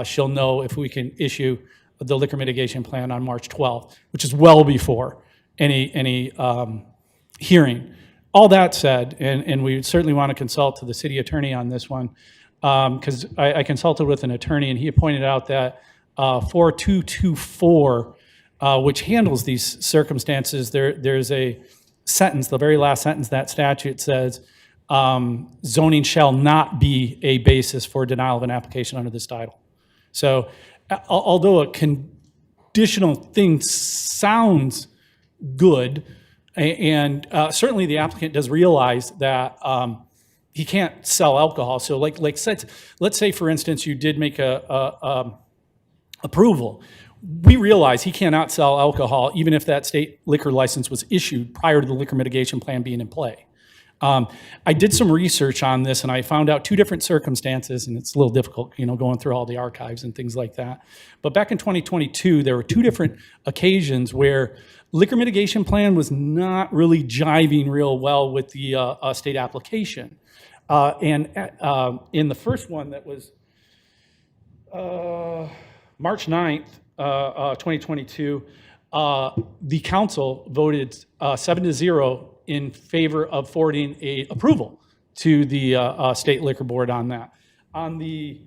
she'll know if we can issue the liquor mitigation plan on March 12th, which is well before any hearing. All that said, and we certainly want to consult to the city attorney on this one, because I consulted with an attorney and he pointed out that 4224, which handles these circumstances, there's a sentence, the very last sentence, that statute says, zoning shall not be a basis for denial of an application under this title. So although a conditional thing sounds good, and certainly the applicant does realize that he can't sell alcohol. So let's say, for instance, you did make a approval. We realize he cannot sell alcohol even if that state liquor license was issued prior to the liquor mitigation plan being in play. I did some research on this and I found out two different circumstances, and it's a little difficult, going through all the archives and things like that. But back in 2022, there were two different occasions where liquor mitigation plan was not really jiving real well with the state application. In the first one that was March 9th, 2022, the council voted 7-0 in favor of forwarding a approval to the state liquor board on that. On the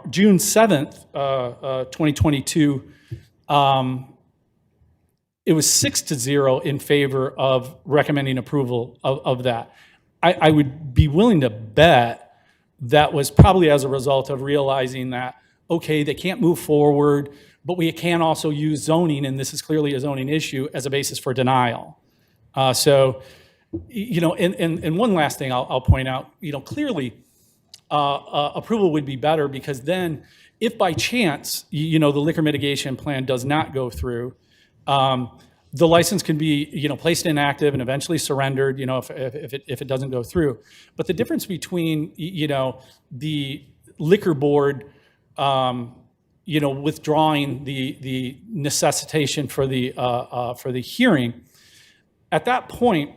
June 7th, 2022, it was 6-0 in favor of recommending approval of that. I would be willing to bet that was probably as a result of realizing that, okay, they can't move forward, but we can also use zoning, and this is clearly a zoning issue, as a basis for denial. And one last thing I'll point out, clearly approval would be better, because then if by chance, the liquor mitigation plan does not go through, the license can be, placed inactive and eventually surrendered, if it doesn't go through. But the difference between, the liquor board, withdrawing the necessitation for the hearing, at that point,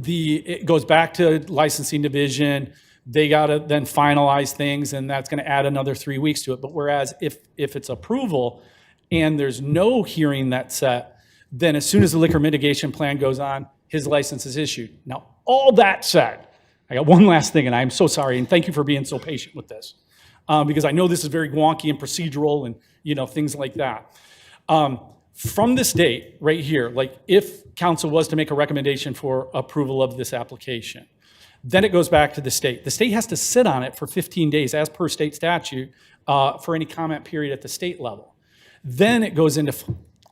it goes back to licensing division. They got to then finalize things, and that's going to add another 3 weeks to it. But whereas if it's approval and there's no hearing that's set, then as soon as the liquor mitigation plan goes on, his license is issued. Now, all that said, I got one last thing, and I'm so sorry, and thank you for being so patient with this, because I know this is very wonky and procedural and, things like that. From this date right here, if council was to make a recommendation for approval of this application, then it goes back to the state. The state has to sit on it for 15 days as per state statute for any comment period at the state level. Then it goes into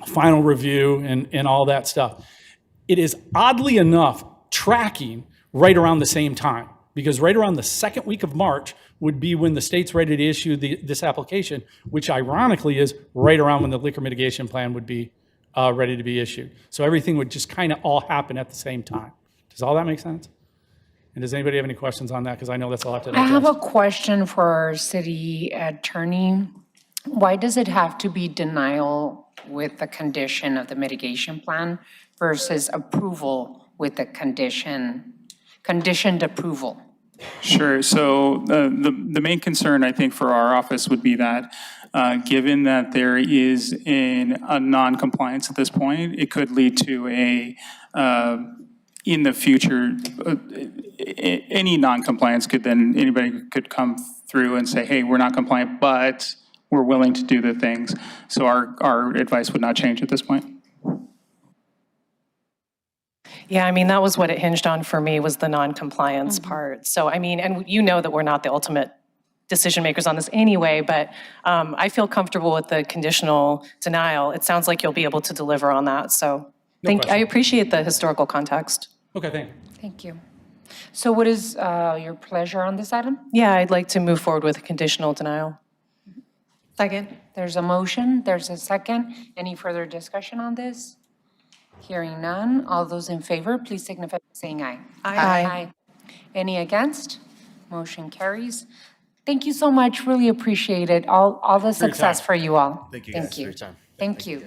final review and all that stuff. It is oddly enough tracking right around the same time, because right around the second week of March would be when the state's ready to issue this application, which ironically is right around when the liquor mitigation plan would be ready to be issued. So everything would just kind of all happen at the same time. Does all that make sense? And does anybody have any questions on that? Because I know that's a lot to digest. I have a question for our city attorney. Why does it have to be denial with the condition of the mitigation plan versus approval with the conditioned approval? Sure. So the main concern, I think, for our office would be that given that there is a non-compliance at this point, it could lead to in the future, any non-compliance anybody could come through and say, hey, we're not compliant, but we're willing to do the things. So our advice would not change at this point. Yeah, I mean, that was what it hinged on for me, was the non-compliance part. So, I mean, and you know that we're not the ultimate decision makers on this anyway, but I feel comfortable with the conditional denial. It sounds like you'll be able to deliver on that. So I appreciate the historical context. Okay, thank you. Thank you. So what is your pleasure on this item? Yeah, I'd like to move forward with a conditional denial. Second. There's a motion, there's a second. Any further discussion on this? Hearing none, all those in favor, please signify by saying aye. Aye. Any against? Motion carries. Thank you so much, really appreciate it. All the success for you all. Thank you guys for your time. Thank you.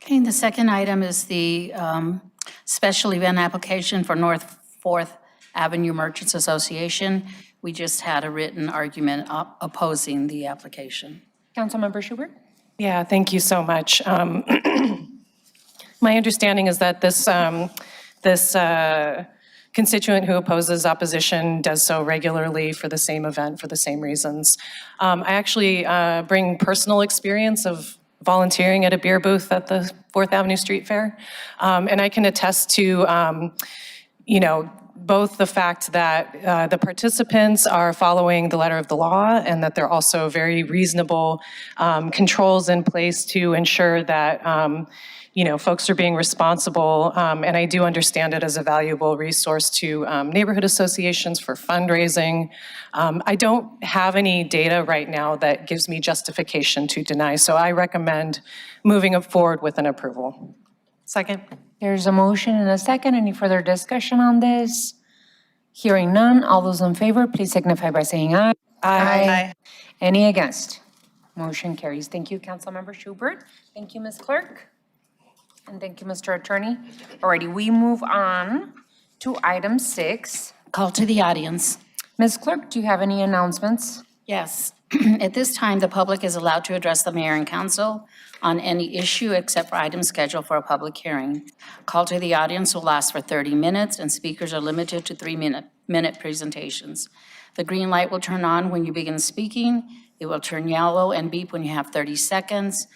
Okay, and the second item is the special event application for North 4th Avenue Merchants Association. We just had a written argument opposing the application. Councilmember Schubert? Yeah, thank you so much. My understanding is that this constituent who opposes opposition does so regularly for the same event, for the same reasons. I actually bring personal experience of volunteering at a beer booth at the 4th Avenue Street Fair. And I can attest to, both the fact that the participants are following the letter of the law and that there are also very reasonable controls in place to ensure that folks are being responsible, and I do understand it as a valuable resource to neighborhood associations for fundraising. I don't have any data right now that gives me justification to deny, so I recommend moving forward with an approval. Second. There's a motion and a second. Any further discussion on this? Hearing none, all those in favor, please signify by saying aye. Aye. Any against? Motion carries. Thank you, Councilmember Schubert. Thank you, Ms. Clerk. And thank you, Mr. Attorney. Alrighty, we move on to item 6. Call to the audience. Ms. Clerk, do you have any announcements? Yes. At this time, the public is allowed to address the mayor and council on any issue except for items scheduled for a public hearing. Call to the audience will last for 30 minutes, and speakers are limited to 3-minute presentations. The green light will turn on when you begin speaking. It will turn yellow and beep when you have 30 seconds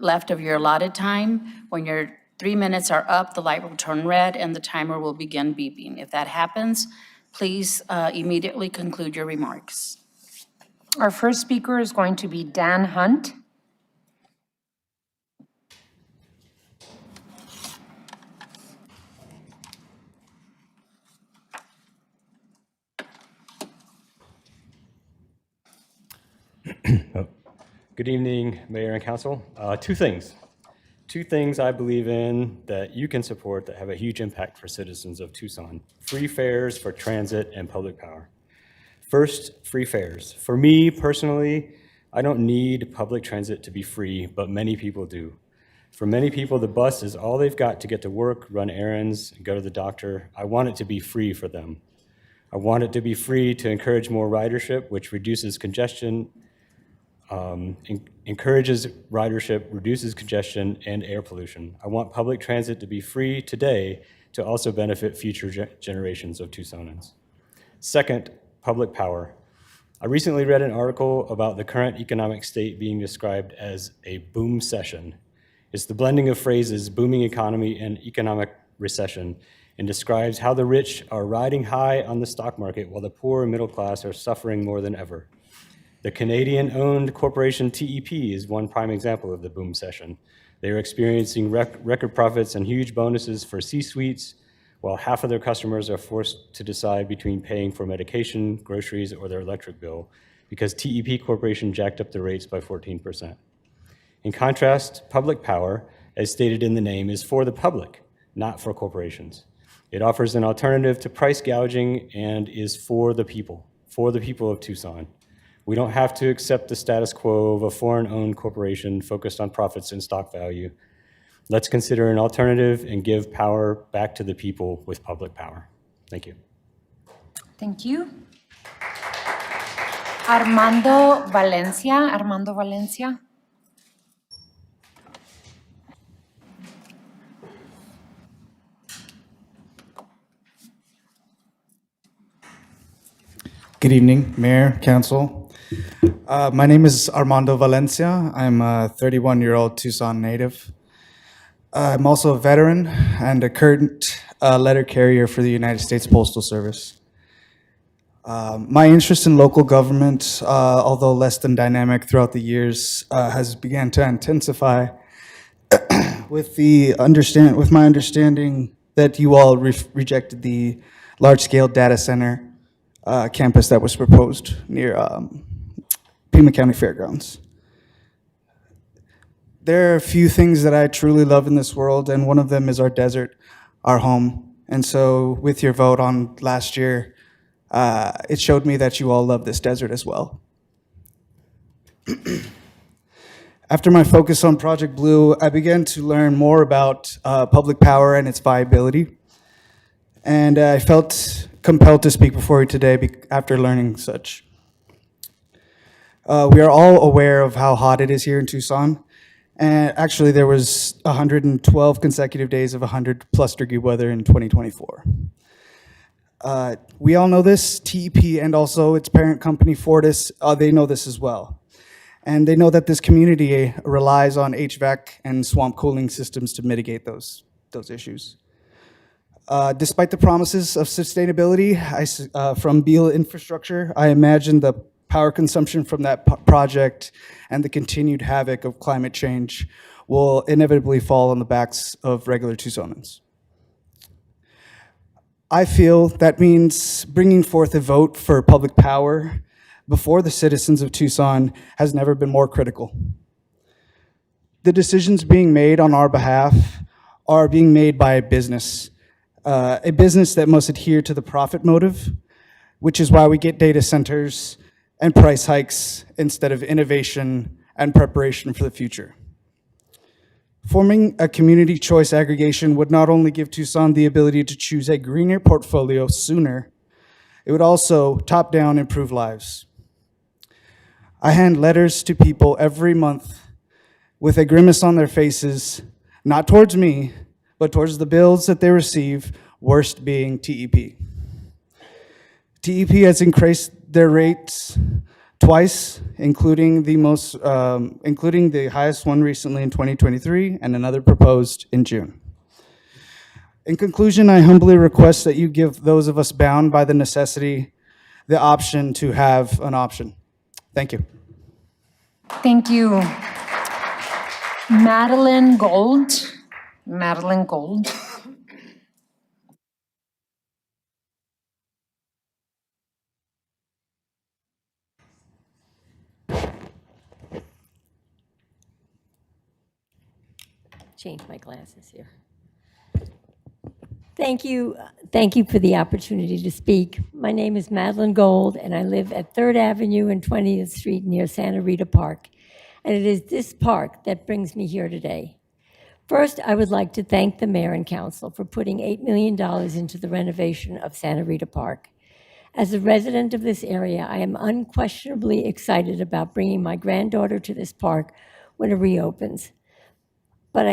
left of your allotted time. When your 3 minutes are up, the light will turn red and the timer will begin beeping. If that happens, please immediately conclude your remarks. Our first speaker is going to be Dan Hunt. Good evening, Mayor and Council. Two things I believe in that you can support that have a huge impact for citizens of Tucson. Free fares for transit and public power. First, free fares. For me personally, I don't need public transit to be free, but many people do. For many people, the bus is all they've got to get to work, run errands, and go to the doctor. I want it to be free for them. I want it to be free to encourage more ridership, which reduces congestion, encourages ridership, reduces congestion, and air pollution. I want public transit to be free today to also benefit future generations of Tucsonans. Second, public power. I recently read an article about the current economic state being described as a boom session. It's the blending of phrases booming economy and economic recession, and describes how the rich are riding high on the stock market while the poor and middle class are suffering more than ever. The Canadian-owned corporation TEP is one prime example of the boom session. They are experiencing record profits and huge bonuses for C-suites, while half of their customers are forced to decide between paying for medication, groceries, or their electric bill because TEP Corporation jacked up the rates by 14%. In contrast, public power, as stated in the name, is for the public, not for corporations. It offers an alternative to price gouging and is for the people of Tucson. We don't have to accept the status quo of a foreign-owned corporation focused on profits and stock value. Let's consider an alternative and give power back to the people with public power. Thank you. Thank you. Armando Valencia. Good evening, Mayor, Council. My name is Armando Valencia. I'm a 31-year-old Tucson native. I'm also a veteran and a current letter carrier for the United States Postal Service. My interest in local government, although less than dynamic throughout the years, has began to intensify with my understanding that you all rejected the large-scale data center campus that was proposed near Pima County Fairgrounds. There are a few things that I truly love in this world, and one of them is our desert, our home. And so with your vote on last year, it showed me that you all love this desert as well. After my focus on Project Blue, I began to learn more about public power and its viability. And I felt compelled to speak before you today after learning such. We are all aware of how hot it is here in Tucson. And actually, there was 112 consecutive days of 100+ degree weather in 2024. We all know this. TEP and also its parent company, Fortis, they know this as well. And they know that this community relies on HVAC and swamp cooling systems to mitigate those issues. Despite the promises of sustainability from Beal Infrastructure, I imagine the power consumption from that project and the continued havoc of climate change will inevitably fall on the backs of regular Tucsonans. I feel that means bringing forth a vote for public power before the citizens of Tucson has never been more critical. The decisions being made on our behalf are being made by a business that must adhere to the profit motive, which is why we get data centers and price hikes instead of innovation and preparation for the future. Forming a community choice aggregation would not only give Tucson the ability to choose a greener portfolio sooner, it would also top-down improve lives. I hand letters to people every month with a grimace on their faces, not towards me, but towards the bills that they receive, worst being TEP. TEP has increased their rates twice, including the highest one recently in 2023 and another proposed in June. In conclusion, I humbly request that you give those of us bound by the necessity the option to have an option. Thank you. Thank you. Madeline Gold. Change my glasses here. Thank you for the opportunity to speak. My name is Madeline Gold, and I live at 3rd Avenue and 20th Street near Santa Rita Park. And it is this park that brings me here today. First, I would like to thank the mayor and council for putting $8 million into the renovation of Santa Rita Park. As a resident of this area, I am unquestionably excited about bringing my granddaughter to this park when it reopens. But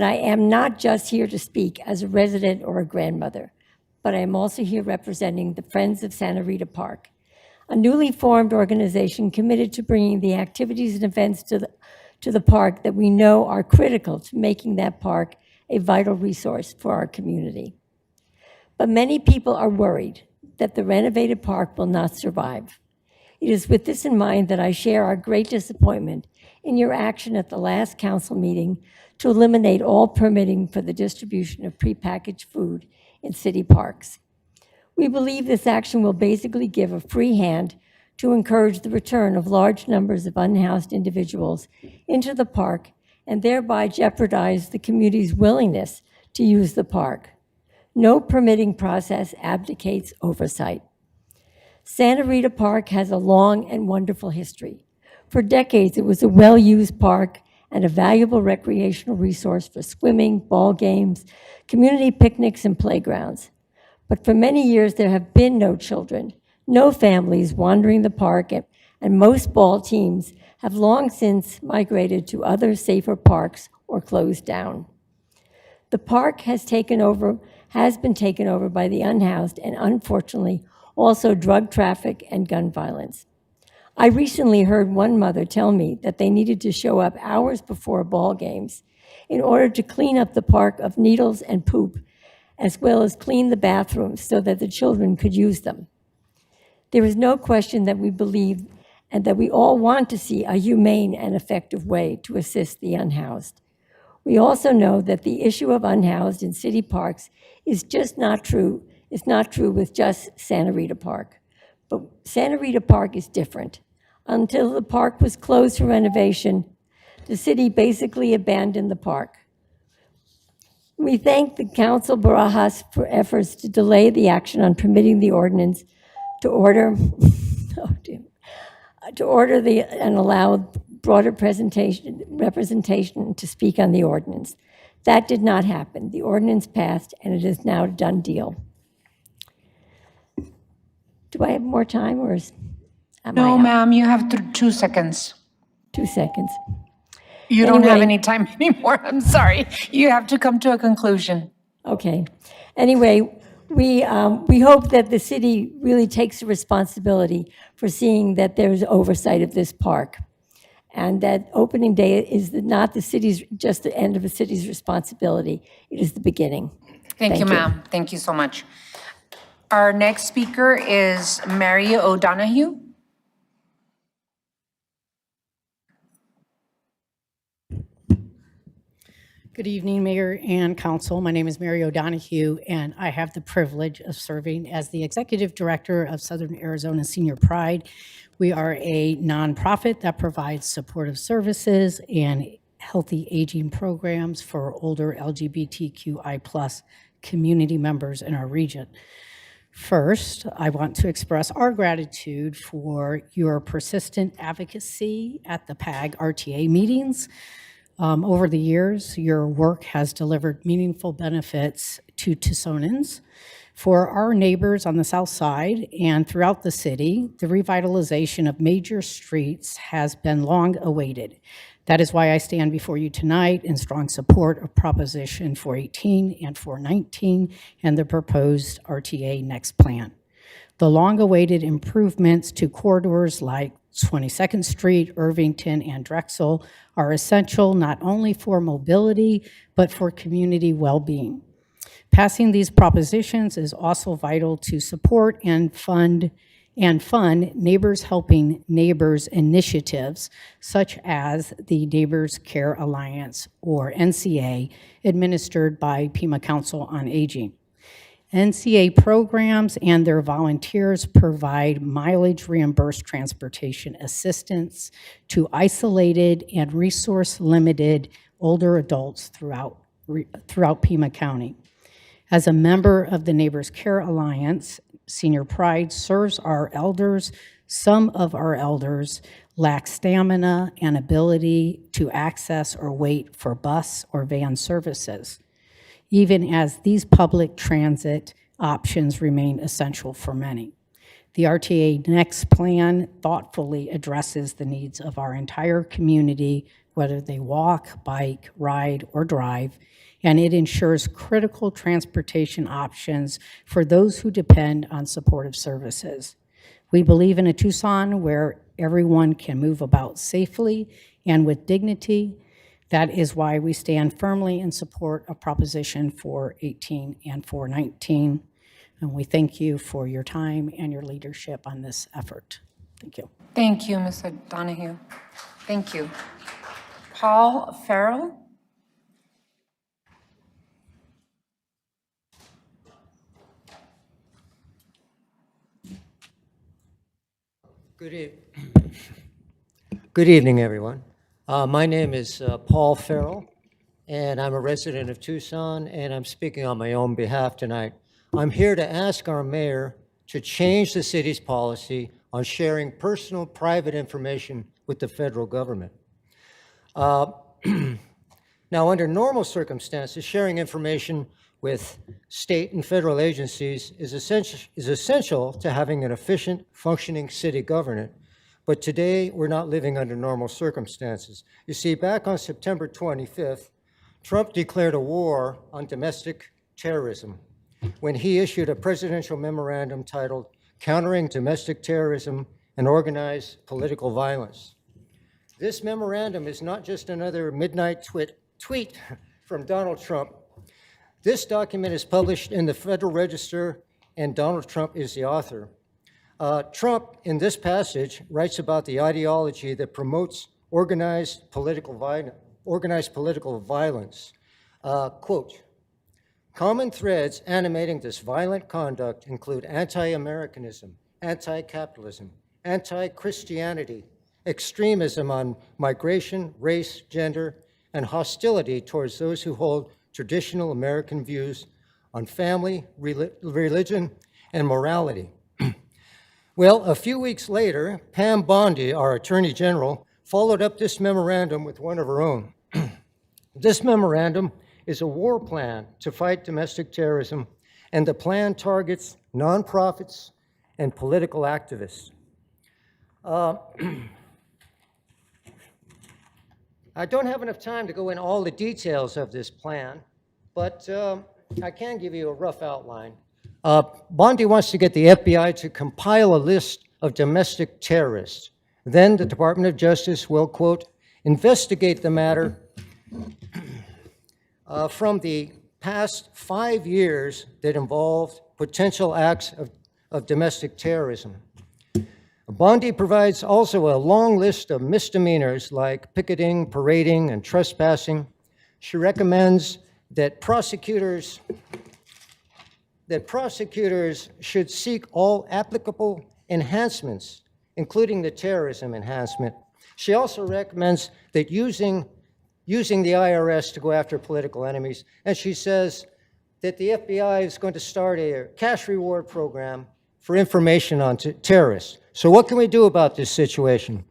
I am not just here to speak as a resident or a grandmother, but I am also here representing the Friends of Santa Rita Park, a newly formed organization committed to bringing the activities and events to the park that we know are critical to making that park a vital resource for our community. But many people are worried that the renovated park will not survive. It is with this in mind that I share our great disappointment in your action at the last council meeting to eliminate all permitting for the distribution of prepackaged food in city parks. We believe this action will basically give a free hand to encourage the return of large numbers of unhoused individuals into the park and thereby jeopardize the community's willingness to use the park. No permitting process abdicates oversight. Santa Rita Park has a long and wonderful history. For decades, it was a well-used park and a valuable recreational resource for swimming, ball games, community picnics, and playgrounds. But for many years, there have been no children, no families wandering the park, and most ball teams have long since migrated to other safer parks or closed down. The park has been taken over by the unhoused and unfortunately also drug traffic and gun violence. I recently heard one mother tell me that they needed to show up hours before ball games in order to clean up the park of needles and poop, as well as clean the bathrooms so that the children could use them. There is no question that we believe and that we all want to see a humane and effective way to assist the unhoused. We also know that the issue of unhoused in city parks is just not true. It's not true with just Santa Rita Park. But Santa Rita Park is different. Until the park was closed for renovation, the city basically abandoned the park. We thank the Council Barajas for efforts to delay the action on permitting the ordinance to order and allow broader representation to speak on the ordinance. That did not happen. The ordinance passed, and it is now a done deal. Do I have more time, or No, ma'am, you have 2 seconds. 2 seconds. You don't have any time anymore. I'm sorry. You have to come to a conclusion. Okay. Anyway, we hope that the city really takes the responsibility for seeing that there's oversight of this park, and that opening day is not just the end of the city's responsibility. It is the beginning. Thank you, ma'am. Thank you so much. Our next speaker is Mary O'Donoghue. Good evening, Mayor and Council. My name is Mary O'Donoghue, and I have the privilege of serving as the Executive Director of Southern Arizona Senior Pride. We are a nonprofit that provides supportive services and healthy aging programs for older LGBTQI+ community members in our region. First, I want to express our gratitude for your persistent advocacy at the PAG RTA meetings. Over the years, your work has delivered meaningful benefits to Tucsonans. For our neighbors on the south side and throughout the city, the revitalization of major streets has been long awaited. That is why I stand before you tonight in strong support of Proposition 418 and 419 and the proposed RTA Next Plan. The long-awaited improvements to corridors like 22nd Street, Irvington, and Drexel are essential not only for mobility, but for community well-being. Passing these propositions is also vital to support and fund Neighbors Helping Neighbors initiatives, such as the Neighbors Care Alliance, or NCA, administered by Pima Council on Aging. NCA programs and their volunteers provide mileage-reimbursed transportation assistance to isolated and resource-limited older adults throughout Pima County. As a member of the Neighbors Care Alliance, Senior Pride serves our elders. Some of our elders lack stamina and ability to access or wait for bus or van services, even as these public transit options remain essential for many. The RTA Next Plan thoughtfully addresses the needs of our entire community, whether they walk, bike, ride, or drive, and it ensures critical transportation options for those who depend on supportive services. We believe in a Tucson where everyone can move about safely and with dignity. That is why we stand firmly in support of Proposition 418 and 419. And we thank you for your time and your leadership on this effort. Thank you. Thank you, Ms. Donahue. Thank you. Paul Farrell. Good evening, everyone. My name is Paul Farrell, and I'm a resident of Tucson, and I'm speaking on my own behalf tonight. I'm here to ask our mayor to change the city's policy on sharing personal private information with the federal government. Now, under normal circumstances, sharing information with state and federal agencies is essential to having an efficient, functioning city government. But today, we're not living under normal circumstances. You see, back on September 25th, Trump declared a war on domestic terrorism when he issued a presidential memorandum titled Countering Domestic Terrorism and Organized Political Violence. This memorandum is not just another midnight tweet from Donald Trump. This document is published in the Federal Register, and Donald Trump is the author. Trump, in this passage, writes about the ideology that promotes organized political violence. Quote, common threads animating this violent conduct include anti-Americanism, anti-capitalism, anti-Christianity, extremism on migration, race, gender, and hostility towards those who hold traditional American views on family, religion, and morality. Well, a few weeks later, Pam Bondi, our Attorney General, followed up this memorandum with one of her own. This memorandum is a war plan to fight domestic terrorism, and the plan targets nonprofits and political activists. I don't have enough time to go into all the details of this plan, but I can give you a rough outline. Bondi wants to get the FBI to compile a list of domestic terrorists. Then the Department of Justice will, quote, investigate the matter from the past 5 years that involved potential acts of domestic terrorism. Bondi provides also a long list of misdemeanors like picketing, parading, and trespassing. She recommends that prosecutors should seek all applicable enhancements, including the terrorism enhancement. She also recommends that using the IRS to go after political enemies, and she says that the FBI is going to start a cash reward program for information on terrorists. So what can we do about this situation?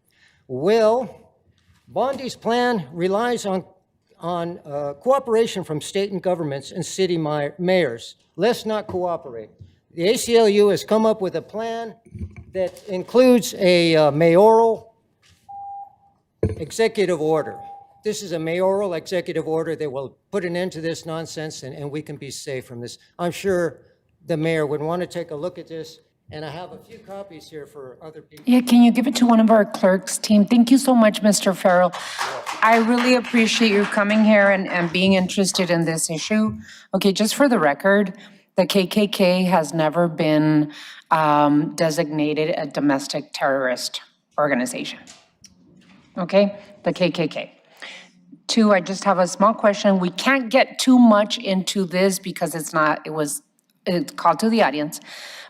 Well, Bondi's plan relies on cooperation from state and governments and city mayors. Let's not cooperate. The ACLU has come up with a plan that includes a mayoral executive order. This is a mayoral executive order that will put an end to this nonsense, and we can be safe from this. I'm sure the mayor would want to take a look at this, and I have a few copies here for other people. Yeah, can you give it to one of our clerks team? Thank you so much, Mr. Farrell. I really appreciate you coming here and being interested in this issue. Okay, just for the record, the KKK has never been designated a domestic terrorist organization. Okay, the KKK. Two, I just have a small question. We can't get too much into this because it's called to the audience,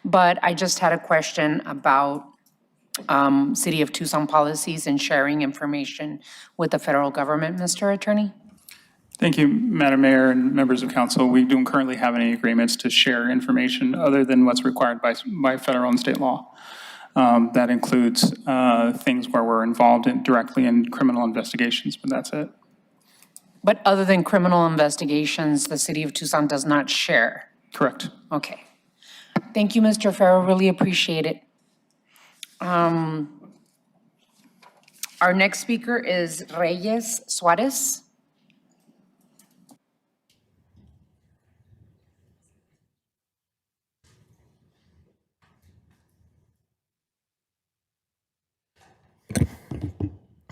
but I just had a question about City of Tucson policies and sharing information with the federal government, Mr. Attorney. Thank you, Madam Mayor and members of council. We don't currently have any agreements to share information other than what's required by federal and state law. That includes things where we're involved directly in criminal investigations, but that's it. But other than criminal investigations, the City of Tucson does not share? Correct. Okay. Thank you, Mr. Farrell. Really appreciate it. Our next speaker is Reyes Suarez.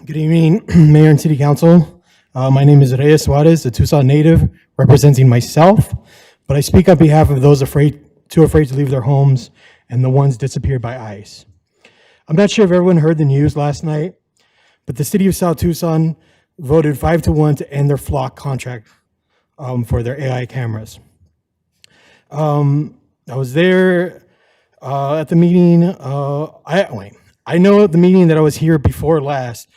Good evening, Mayor and City Council. My name is Reyes Suarez, a Tucson native representing myself, but I speak on behalf of those too afraid to leave their homes and the ones disappeared by ICE. I'm not sure if everyone heard the news last night, but the City of South Tucson voted 5-1 to end their flock contract for their AI cameras. I was there at the meeting. I know at the meeting that I was here before last,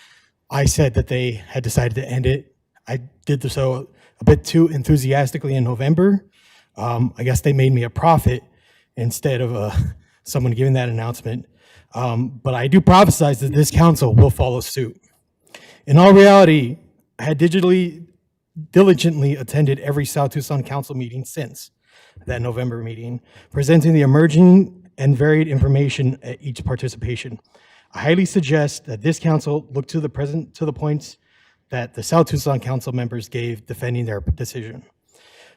I said that they had decided to end it. I did so a bit too enthusiastically in November. I guess they made me a prophet instead of someone giving that announcement. But I do prophesize that this council will follow suit. In all reality, I had digitally diligently attended every South Tucson Council meeting since that November meeting, presenting the emerging and varied information at each participation. I highly suggest that this council look to the points that the South Tucson Council members gave defending their decision.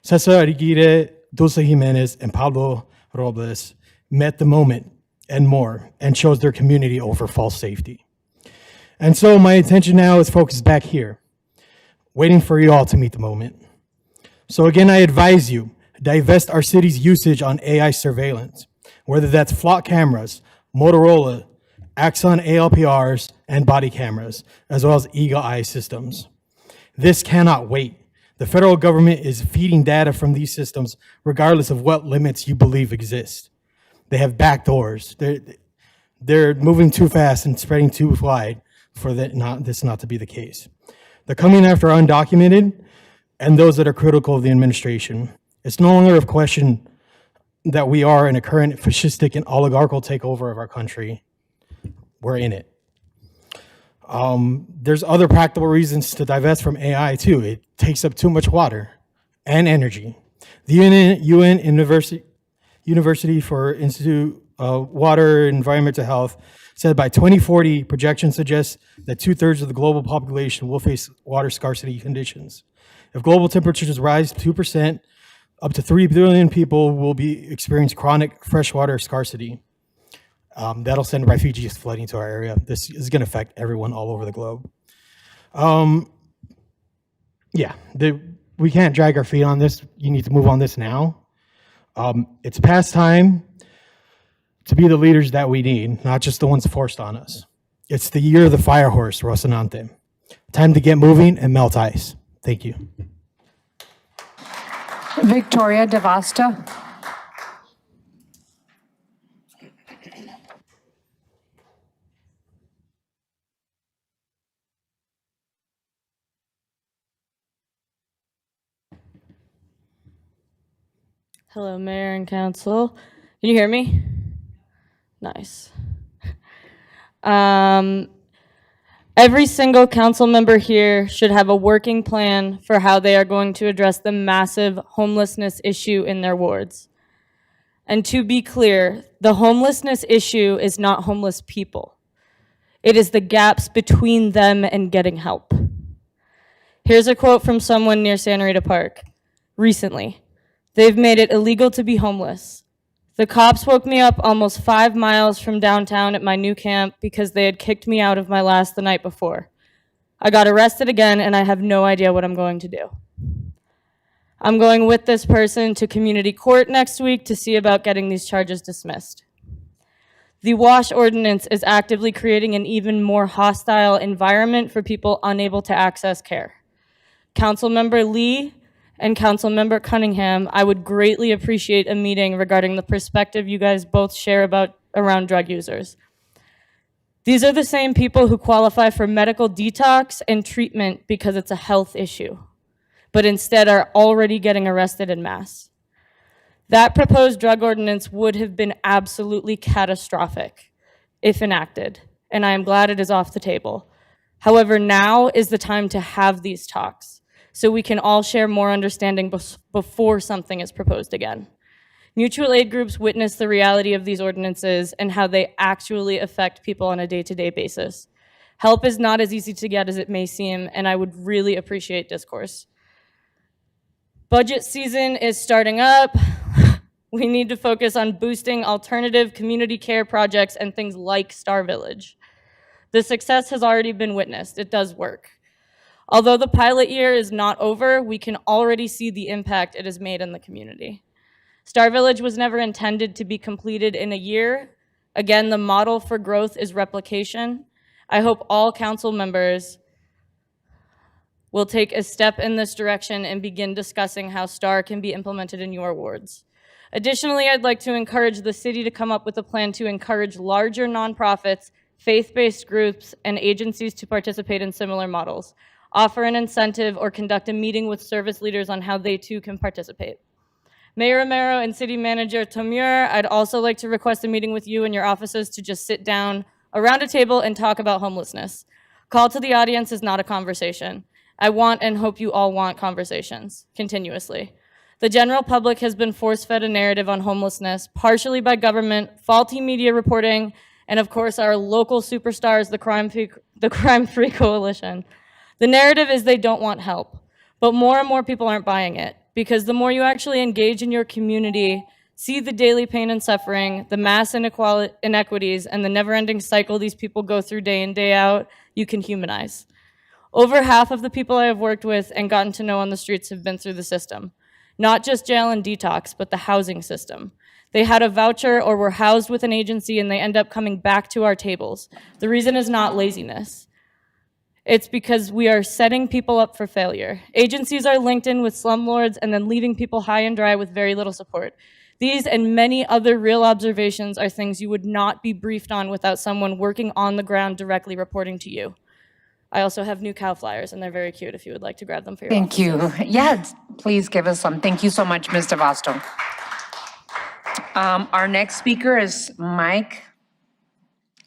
Cesar Aguirre, Dulce Jimenez, and Pablo Robles met the moment and more, and chose their community over false safety. And so my attention now is focused back here, waiting for you all to meet the moment. So again, I advise you, divest our city's usage on AI surveillance, whether that's flock cameras, Motorola, Axon ALPRs, and body cameras, as well as eagle eye systems. This cannot wait. The federal government is feeding data from these systems regardless of what limits you believe exist. They have backdoors. They're moving too fast and spreading too wide for this not to be the case. They're coming after undocumented and those that are critical of the administration. It's no longer a question that we are in a current fascistic and oligarchical takeover of our country. We're in it. There's other practical reasons to divest from AI too. It takes up too much water and energy. The UN University for Institute of Water and Environmental Health said by 2040, projections suggest that 2/3 of the global population will face water scarcity conditions. If global temperatures rise 2%, up to 3 billion people will experience chronic freshwater scarcity. That'll send refugees flooding to our area. This is going to affect everyone all over the globe. We can't drag our feet on this. You need to move on this now. It's past time to be the leaders that we need, not just the ones forced on us. It's the year of the fire horse, Rocinante. Time to get moving and melt ice. Thank you. Victoria DeVasta. Hello, Mayor and Council. Can you hear me? Nice. Every single council member here should have a working plan for how they are going to address the massive homelessness issue in their wards. And to be clear, the homelessness issue is not homeless people. It is the gaps between them and getting help. Here's a quote from someone near Santa Rita Park recently. "They've made it illegal to be homeless. The cops woke me up almost 5 miles from downtown at my new camp because they had kicked me out of my last the night before. I got arrested again and I have no idea what I'm going to do. I'm going with this person to community court next week to see about getting these charges dismissed." The WASH ordinance is actively creating an even more hostile environment for people unable to access care. Councilmember Lee and Councilmember Cunningham, I would greatly appreciate a meeting regarding the perspective you guys both share around drug users. These are the same people who qualify for medical detox and treatment because it's a health issue, but instead are already getting arrested en masse. That proposed drug ordinance would have been absolutely catastrophic if enacted, and I am glad it is off the table. However, now is the time to have these talks, so we can all share more understanding before something is proposed again. Mutual aid groups witness the reality of these ordinances and how they actually affect people on a day-to-day basis. Help is not as easy to get as it may seem, and I would really appreciate discourse. Budget season is starting up. We need to focus on boosting alternative community care projects and things like Star Village. The success has already been witnessed. It does work. Although the pilot year is not over, we can already see the impact it has made in the community. Star Village was never intended to be completed in a year. Again, the model for growth is replication. I hope all council members will take a step in this direction and begin discussing how Star can be implemented in your wards. Additionally, I'd like to encourage the city to come up with a plan to encourage larger nonprofits, faith-based groups, and agencies to participate in similar models. Offer an incentive or conduct a meeting with service leaders on how they too can participate. Mayor Romero and City Manager Tomure, I'd also like to request a meeting with you and your offices to just sit down around a table and talk about homelessness. Call to the audience is not a conversation. I want and hope you all want conversations continuously. The general public has been force-fed a narrative on homelessness, partially by government, faulty media reporting, and of course our local superstars, the Crime-Free Coalition. The narrative is they don't want help, but more and more people aren't buying it, because the more you actually engage in your community, see the daily pain and suffering, the mass inequities, and the never-ending cycle these people go through day in, day out, you can humanize. Over half of the people I have worked with and gotten to know on the streets have been through the system. Not just jail and detox, but the housing system. They had a voucher or were housed with an agency and they end up coming back to our tables. The reason is not laziness. It's because we are setting people up for failure. Agencies are linked in with slumlords and then leaving people high and dry with very little support. These and many other real observations are things you would not be briefed on without someone working on the ground directly reporting to you. I also have new cow flyers, and they're very cute if you would like to grab them for your Thank you. offices. Yeah, please give us some. Thank you so much, Ms. DeVosto. Our next speaker is Mike.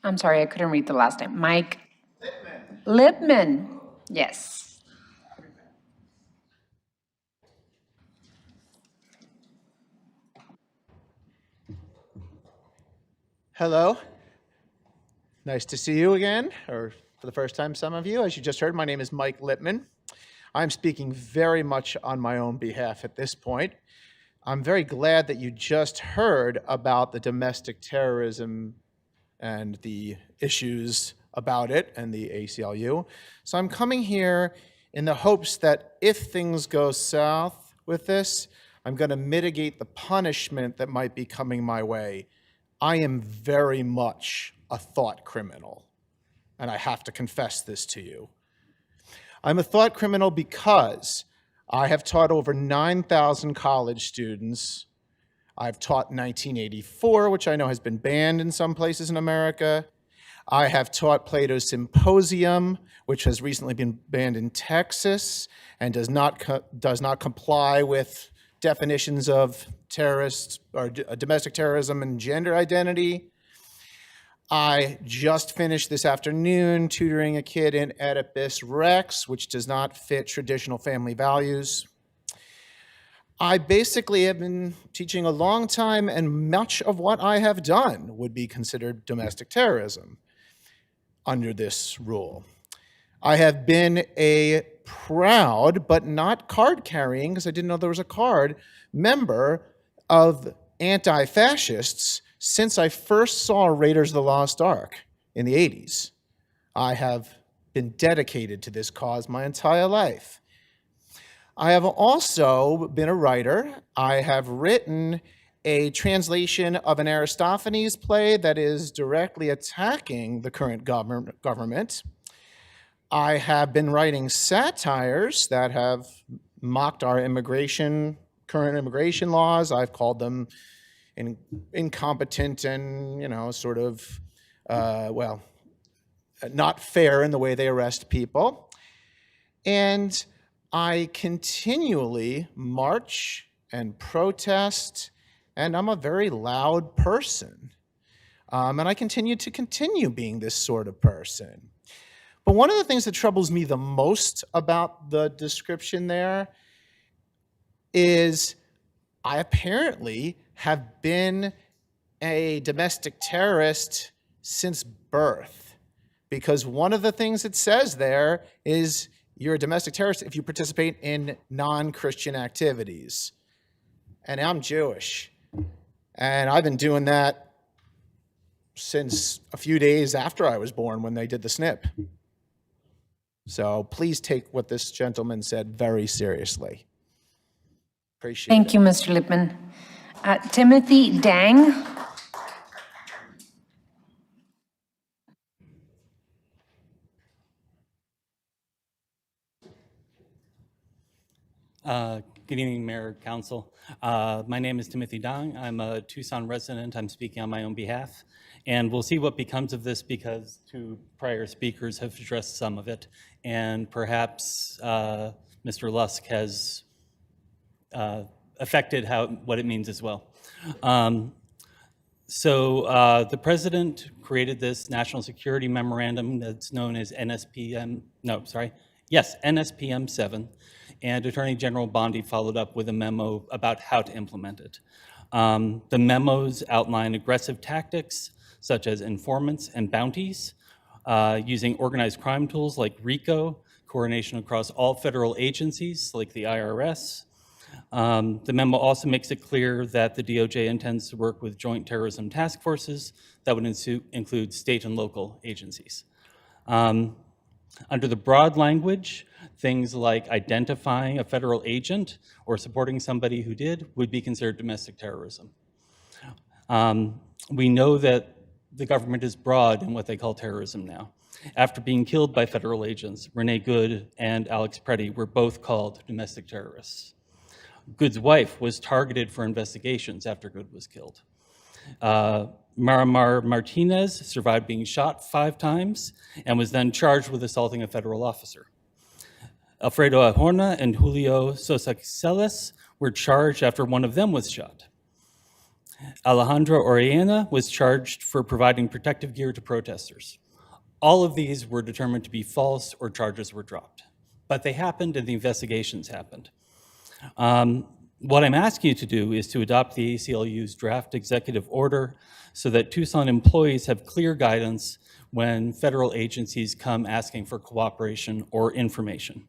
I'm sorry, I couldn't read the last name. Mike Lipman. Yes. Hello. Nice to see you again, or for the first time, some of you. As you just heard, my name is Mike Lipman. I'm speaking very much on my own behalf at this point. I'm very glad that you just heard about the domestic terrorism and the issues about it and the ACLU. So I'm coming here in the hopes that if things go south with this, I'm going to mitigate the punishment that might be coming my way. I am very much a thought criminal, and I have to confess this to you. I'm a thought criminal because I have taught over 9,000 college students. I've taught 1984, which I know has been banned in some places in America. I have taught Plato's Symposium, which has recently been banned in Texas and does not comply with definitions of terrorist or domestic terrorism and gender identity. I just finished this afternoon tutoring a kid in Oedipus Rex, which does not fit traditional family values. I basically have been teaching a long time, and much of what I have done would be considered domestic terrorism under this rule. I have been a proud, but not card-carrying, because I didn't know there was a card, member of anti-fascists since I first saw Raiders of the Lost Ark in the 80s. I have been dedicated to this cause my entire life. I have also been a writer. I have written a translation of an Aristophanes play that is directly attacking the current government. I have been writing satires that have mocked our current immigration laws. I've called them incompetent and, sort of, not fair in the way they arrest people. And I continually march and protest, and I'm a very loud person. And I continue being this sort of person. But one of the things that troubles me the most about the description there is I apparently have been a domestic terrorist since birth, because one of the things it says there is you're a domestic terrorist if you participate in non-Christian activities. And I'm Jewish, and I've been doing that since a few days after I was born when they did the snip. So please take what this gentleman said very seriously. Appreciate it. Thank you, Mr. Lipman. Timothy Dang. Good evening, Mayor, Council. My name is Timothy Dong. I'm a Tucson resident. I'm speaking on my own behalf. And we'll see what becomes of this because two prior speakers have addressed some of it. And perhaps Mr. Lusk has affected what it means as well. So the president created this national security memorandum that's known as Yes, NSPM 7, and Attorney General Bondi followed up with a memo about how to implement it. The memos outline aggressive tactics such as informants and bounties, using organized crime tools like RICO, coordination across all federal agencies like the IRS. The memo also makes it clear that the DOJ intends to work with joint terrorism task forces that would include state and local agencies. Under the broad language, things like identifying a federal agent or supporting somebody who did would be considered domestic terrorism. We know that the government is broad in what they call terrorism now. After being killed by federal agents, Renee Good and Alex Preddy were both called domestic terrorists. Good's wife was targeted for investigations after Good was killed. Marimar Martinez survived being shot 5 times and was then charged with assaulting a federal officer. Alfredo Ahorna and Julio Sosa Celis were charged after one of them was shot. Alejandro Orellana was charged for providing protective gear to protesters. All of these were determined to be false or charges were dropped. But they happened and the investigations happened. What I'm asking you to do is to adopt the ACLU's draft executive order so that Tucson employees have clear guidance when federal agencies come asking for cooperation or information.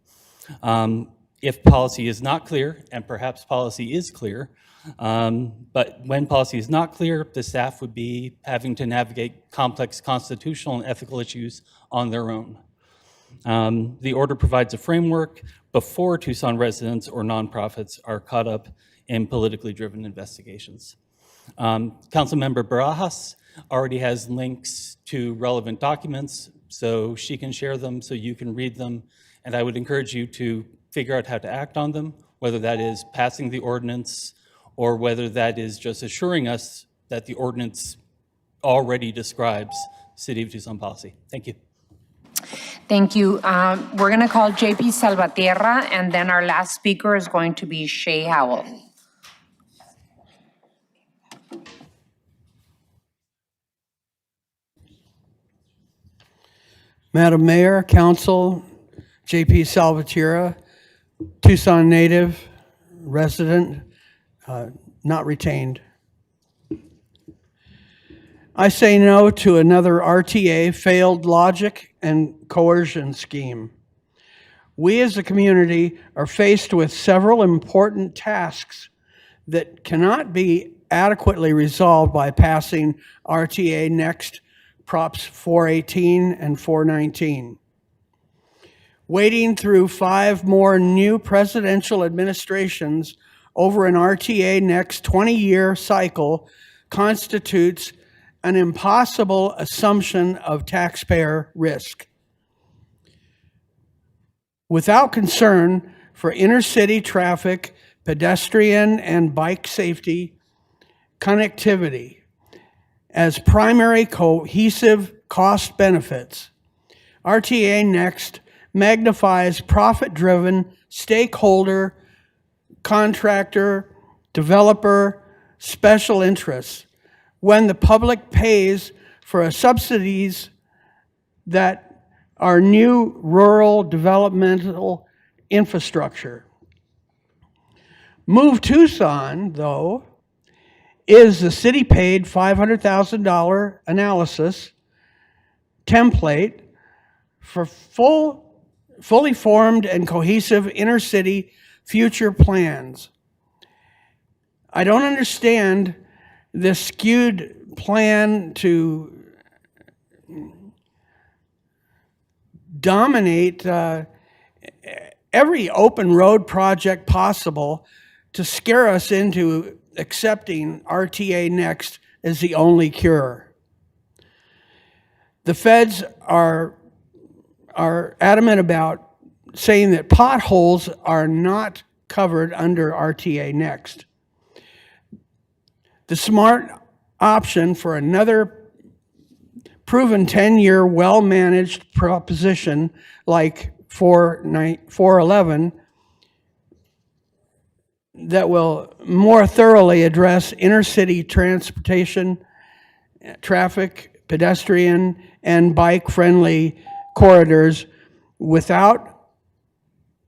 If policy is not clear, and perhaps policy is clear, but when policy is not clear, the staff would be having to navigate complex constitutional and ethical issues on their own. The order provides a framework before Tucson residents or nonprofits are caught up in politically driven investigations. Councilmember Barajas already has links to relevant documents, so she can share them so you can read them, and I would encourage you to figure out how to act on them, whether that is passing the ordinance or whether that is just assuring us that the ordinance already describes City of Tucson policy. Thank you. Thank you. We're going to call JP Salvatierra, and then our last speaker is going to be Shay Howell. Madam Mayor, Council, JP Salvatierra, Tucson native, resident, not retained. I say no to another RTA failed logic and coercion scheme. We as a community are faced with several important tasks that cannot be adequately resolved by passing RTA Next Props 418 and 419. Waiting through 5 more new presidential administrations over an RTA Next 20-year cycle constitutes an impossible assumption of taxpayer risk. Without concern for inner-city traffic, pedestrian and bike safety, connectivity, as primary cohesive cost benefits, RTA Next magnifies profit-driven stakeholder, contractor, developer, special interests when the public pays for subsidies that are new rural developmental infrastructure. Move Tucson, though, is the city-paid $500,000 analysis template for fully formed and cohesive inner-city future plans. I don't understand this skewed plan to dominate every open road project possible to scare us into accepting RTA Next as the only cure. The feds are adamant about saying that potholes are not covered under RTA Next. The smart option for another proven 10-year well-managed proposition like 411 that will more thoroughly address inner-city transportation, traffic, pedestrian, and bike-friendly corridors without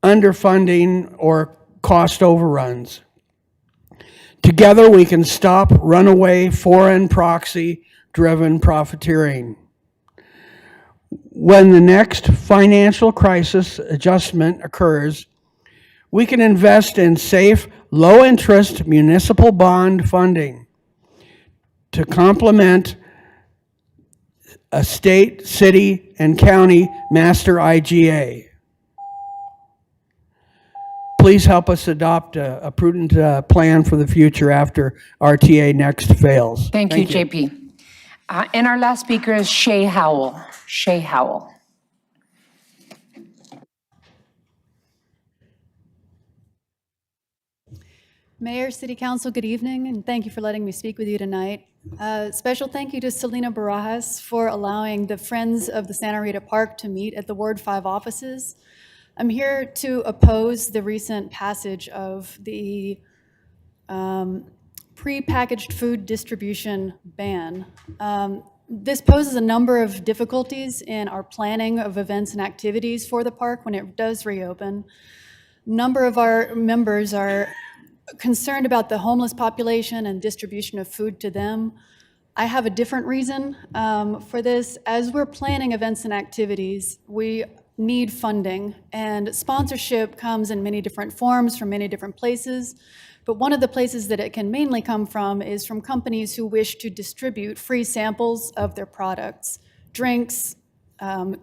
underfunding or cost overruns. Together, we can stop runaway foreign proxy-driven profiteering. When the next financial crisis adjustment occurs, we can invest in safe, low-interest municipal bond funding to complement a state, city, and county master IGA. Please help us adopt a prudent plan for the future after RTA next fails. Thank you, JP. And our last speaker is Shay Howell. Shay Howell. Mayor, City Council, good evening, and thank you for letting me speak with you tonight. Special thank you to Selena Barajas for allowing the Friends of the Santa Rita Park to meet at the Ward 5 offices. I'm here to oppose the recent passage of the prepackaged food distribution ban. This poses a number of difficulties in our planning of events and activities for the park when it does reopen. A number of our members are concerned about the homeless population and distribution of food to them. I have a different reason for this. As we're planning events and activities, we need funding, and sponsorship comes in many different forms from many different places. But one of the places that it can mainly come from is from companies who wish to distribute free samples of their products, drinks,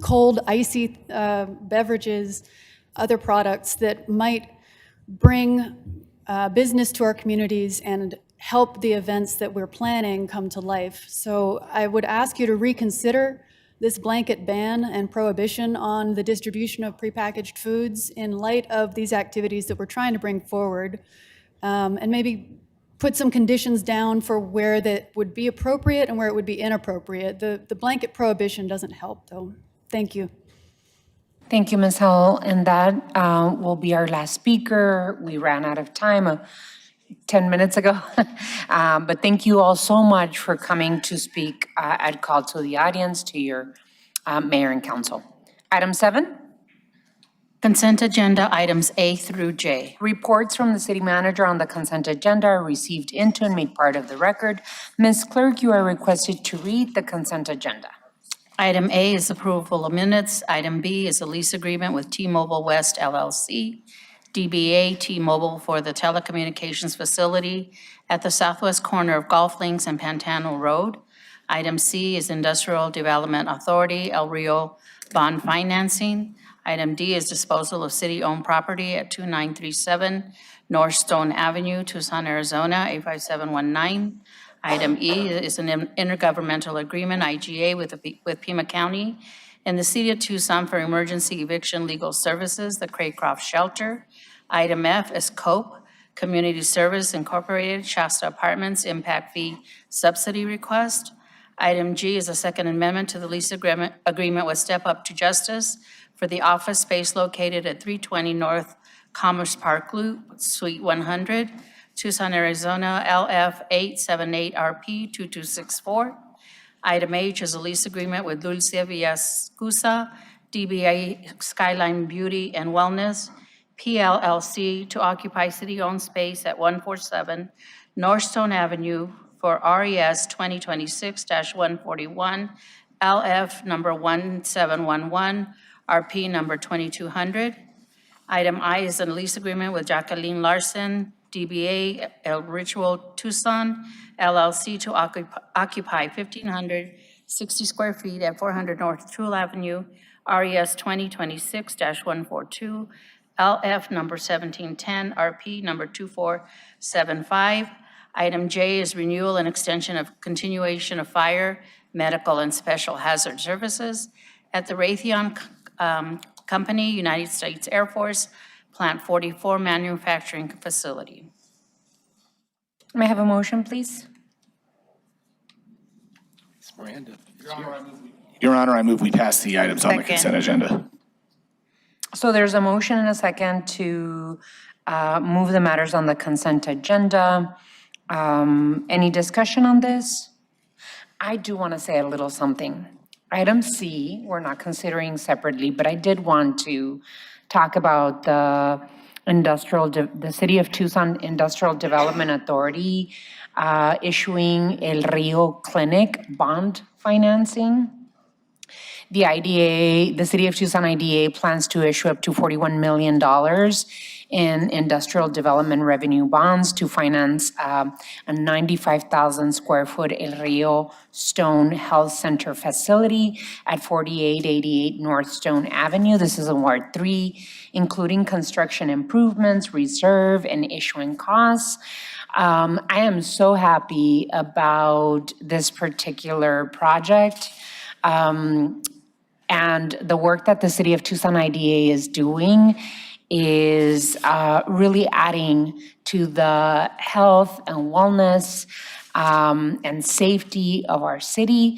cold, icy beverages, other products that might bring business to our communities and help the events that we're planning come to life. So I would ask you to reconsider this blanket ban and prohibition on the distribution of prepackaged foods in light of these activities that we're trying to bring forward, and maybe put some conditions down for where that would be appropriate and where it would be inappropriate. The blanket prohibition doesn't help, though. Thank you. Thank you, Ms. Howell. And that will be our last speaker. We ran out of time 10 minutes ago. But thank you all so much for coming to speak at call to the audience, to your mayor and council. Item 7. Consent agenda items A through J. Reports from the city manager on the consent agenda are received into and made part of the record. Ms. Clerk, you are requested to read the consent agenda. Item A is approval of minutes. Item B is a lease agreement with T-Mobile West LLC, DBA T-Mobile for the telecommunications facility at the southwest corner of Golf Links and Pantano Road. Item C is Industrial Development Authority, El Rio Bond Financing. Item D is disposal of city-owned property at 2937 North Stone Avenue, Tucson, Arizona, 85719. Item E is an intergovernmental agreement, IGA, with Pima County and the City of Tucson for emergency eviction legal services, the Craycroft Shelter. Item F is COPE, Community Service Incorporated, Shasta Apartments, Impact Fee Subsidy Request. Item G is a second amendment to the lease agreement with Step Up to Justice for the office space located at 320 North Commerce Park Loop, Suite 100, Tucson, Arizona, LF 878RP2264. Item H is a lease agreement with Dulce Villascusa, DBA Skyline Beauty and Wellness, PLLC, to occupy city-owned space at 147 North Stone Avenue for RES 2026-141, LF number 1711, RP number 2200. Item I is a lease agreement with Jacqueline Larson, DBA El Ritual Tucson, LLC, to occupy 1,560 square feet at 400 North Toole Avenue, RES 2026-142, LF number 1710, RP number 2475. Item J is renewal and extension of continuation of fire, medical, and special hazard services at the Raytheon Company, United States Air Force, Plant 44 manufacturing facility. May I have a motion, please? Your Honor, I move we pass the items on the Second. consent agenda. So there's a motion and a second to move the matters on the consent agenda. Any discussion on this? I do want to say a little something. Item C, we're not considering separately, but I did want to talk about the City of Tucson Industrial Development Authority issuing El Rio Clinic bond financing. The IDA, the City of Tucson IDA plans to issue up to $41 million in industrial development revenue bonds to finance a 95,000 square foot El Rio Stone Health Center facility at 4888 North Stone Avenue. This is in Ward 3, including construction improvements, reserve, and issuing costs. I am so happy about this particular project. And the work that the City of Tucson IDA is doing is really adding to the health and wellness and safety of our city.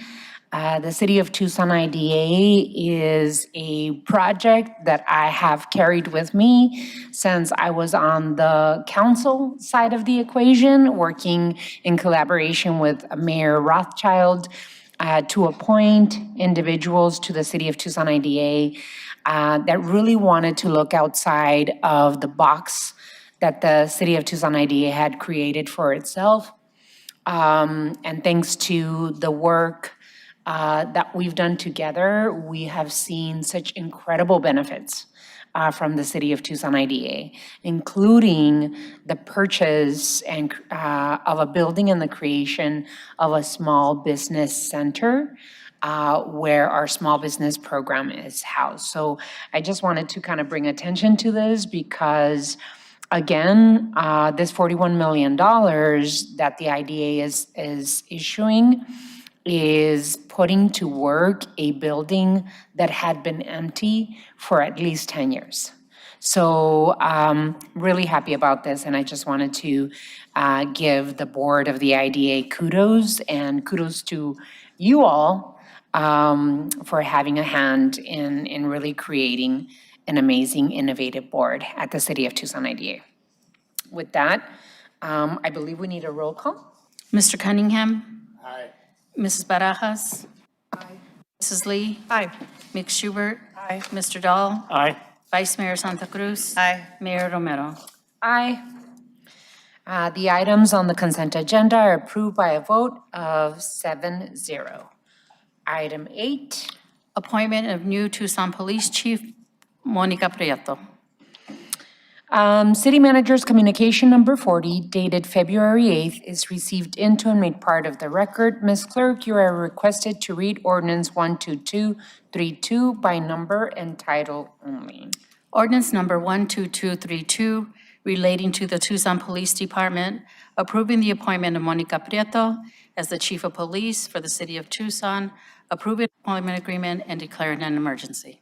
The City of Tucson IDA is a project that I have carried with me since I was on the council side of the equation, working in collaboration with Mayor Rothschild to appoint individuals to the City of Tucson IDA that really wanted to look outside of the box that the City of Tucson IDA had created for itself. And thanks to the work that we've done together, we have seen such incredible benefits from the City of Tucson IDA, including the purchase of a building and the creation of a small business center where our small business program is housed. So I just wanted to kind of bring attention to this because, again, this $41 million that the IDA is issuing is putting to work a building that had been empty for at least 10 years. So really happy about this, and I just wanted to give the board of the IDA kudos, and kudos to you all for having a hand in really creating an amazing, innovative board at the City of Tucson IDA. With that, I believe we need a roll call. Mr. Cunningham? Aye. Mrs. Barajas? Aye. Mrs. Lee? Aye. Ms. Schubert? Aye. Mr. Dahl? Aye. Vice Mayor Santa Cruz? Aye. Mayor Romero? Aye. The items on the consent agenda are approved by a vote of 7-0. Item 8. Appointment of new Tucson Police Chief, Monica Prieto. City Manager's Communication Number 40, dated February 8th, is received into and made part of the record. Ms. Clerk, you are requested to read Ordinance 12232 by number and title only. Ordinance number 12232, relating to the Tucson Police Department, approving the appointment of Monica Prieto as the Chief of Police for the City of Tucson, approving appointment agreement, and declaring an emergency.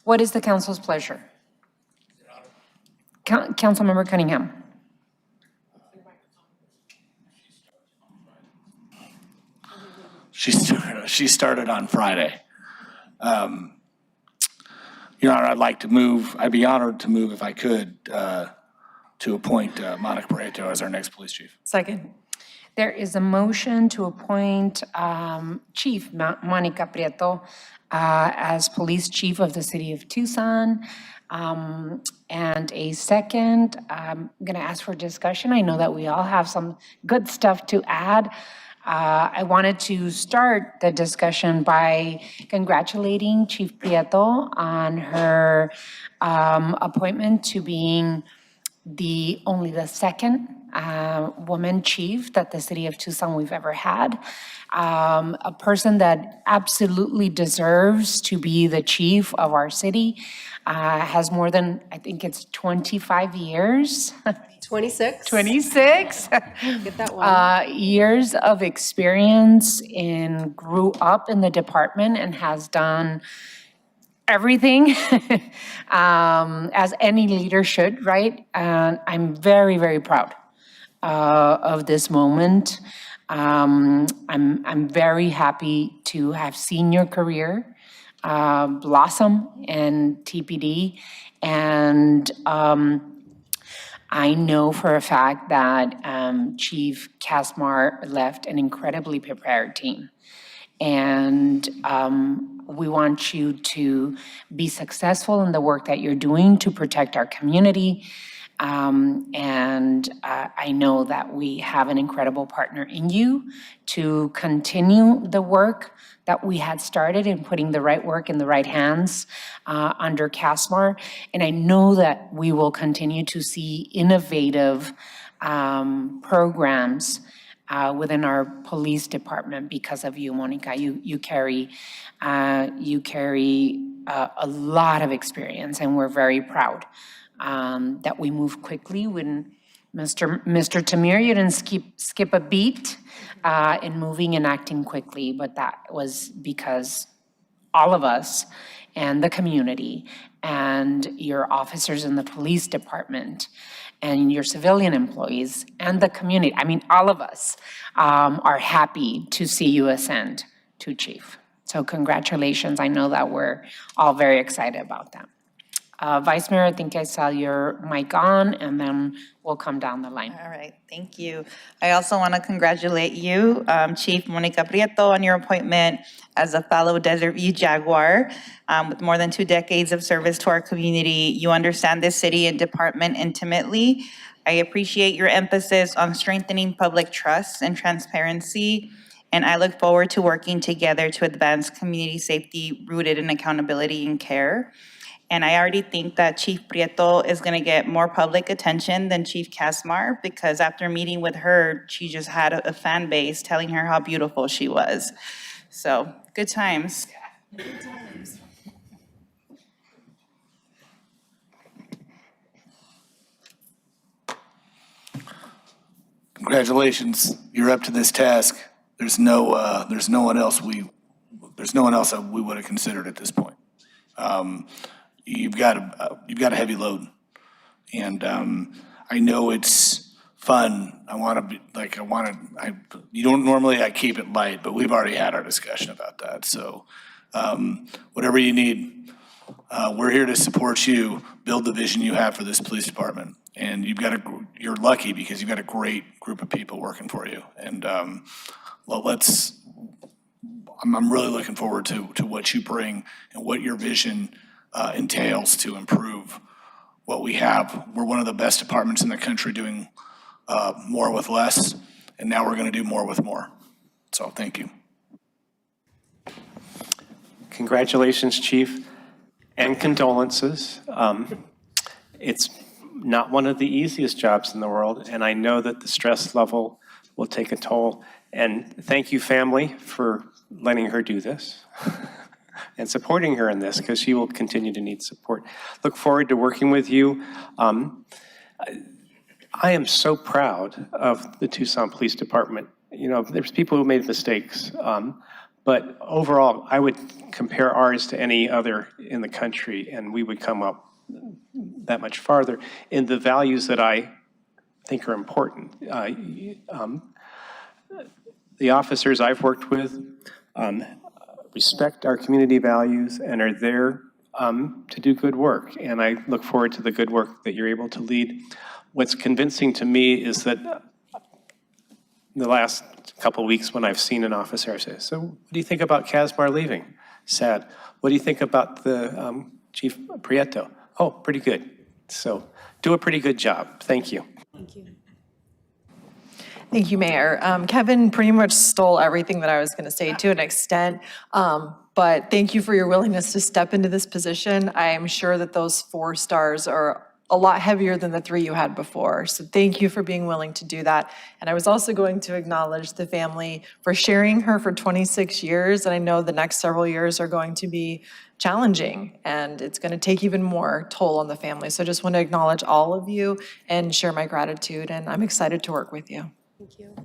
What is the council's pleasure? Councilmember Cunningham. She started on Friday. Your Honor, I'd be honored to move if I could to appoint Monica Prieto as our next police chief. Second. There is a motion to appoint Chief Monica Prieto as Police Chief of the City of Tucson. And a second, I'm going to ask for discussion. I know that we all have some good stuff to add. I wanted to start the discussion by congratulating Chief Prieto on her appointment to being only the second woman chief that the City of Tucson we've ever had. A person that absolutely deserves to be the chief of our city, has more than, I think it's 25 years. 26. 26. Get that one. Years of experience grew up in the department and has done everything as any leader should, right? And I'm very, very proud of this moment. I'm very happy to have seen your career blossom in TPD, and I know for a fact that Chief Kasmar left an incredibly prepared team. And we want you to be successful in the work that you're doing to protect our community. I know that we have an incredible partner in you to continue the work that we had started in putting the right work in the right hands under CASMAR. And I know that we will continue to see innovative programs within our police department because of you, Monica. You carry a lot of experience, and we're very proud that we move quickly. When Mr. Tamir, you didn't skip a beat in moving and acting quickly, but that was because all of us and the community and your officers in the police department and your civilian employees and the community, I mean, all of us are happy to see you ascend to chief. So congratulations. I know that we're all very excited about that. Vice Mayor, I think I saw your mic on, and then we'll come down the line. All right, thank you. I also want to congratulate you, Chief Monica Prieto, on your appointment as a fellow Desert View Jaguar. With more than 2 decades of service to our community, you understand this city and department intimately. I appreciate your emphasis on strengthening public trust and transparency, and I look forward to working together to advance community safety rooted in accountability and care. And I already think that Chief Prieto is going to get more public attention than Chief Casmar, because after meeting with her, she just had a fan base telling her how beautiful she was. So, good times. Good times. Congratulations, you're up to this task. There's no one else that we would have considered at this point. You've got a heavy load, and I know it's fun. You don't normally, I keep it light, but we've already had our discussion about that. So whatever you need, we're here to support you, build the vision you have for this police department. And you're lucky because you've got a great group of people working for you. And I'm really looking forward to what you bring and what your vision entails to improve what we have. We're one of the best departments in the country doing more with less, and now we're going to do more with more. So thank you. Congratulations, Chief, and condolences. It's not one of the easiest jobs in the world, and I know that the stress level will take a toll. And thank you, family, for letting her do this and supporting her in this, because she will continue to need support. Look forward to working with you. I am so proud of the Tucson Police Department. You know, there's people who made mistakes, but overall, I would compare ours to any other in the country, and we would come up that much farther in the values that I think are important. The officers I've worked with respect our community values and are there to do good work. And I look forward to the good work that you're able to lead. What's convincing to me is that the last couple of weeks when I've seen an officer, I say, so what do you think about Casmar leaving? Sad. What do you think about the Chief Prieto? Oh, pretty good. So do a pretty good job. Thank you. Thank you. Thank you, Mayor. Kevin pretty much stole everything that I was going to say to an extent, but thank you for your willingness to step into this position. I am sure that those 4 stars are a lot heavier than the 3 you had before. So thank you for being willing to do that. And I was also going to acknowledge the family for sharing her for 26 years. And I know the next several years are going to be challenging, and it's going to take even more toll on the family. So I just want to acknowledge all of you and share my gratitude. And I'm excited to work with you. Thank you.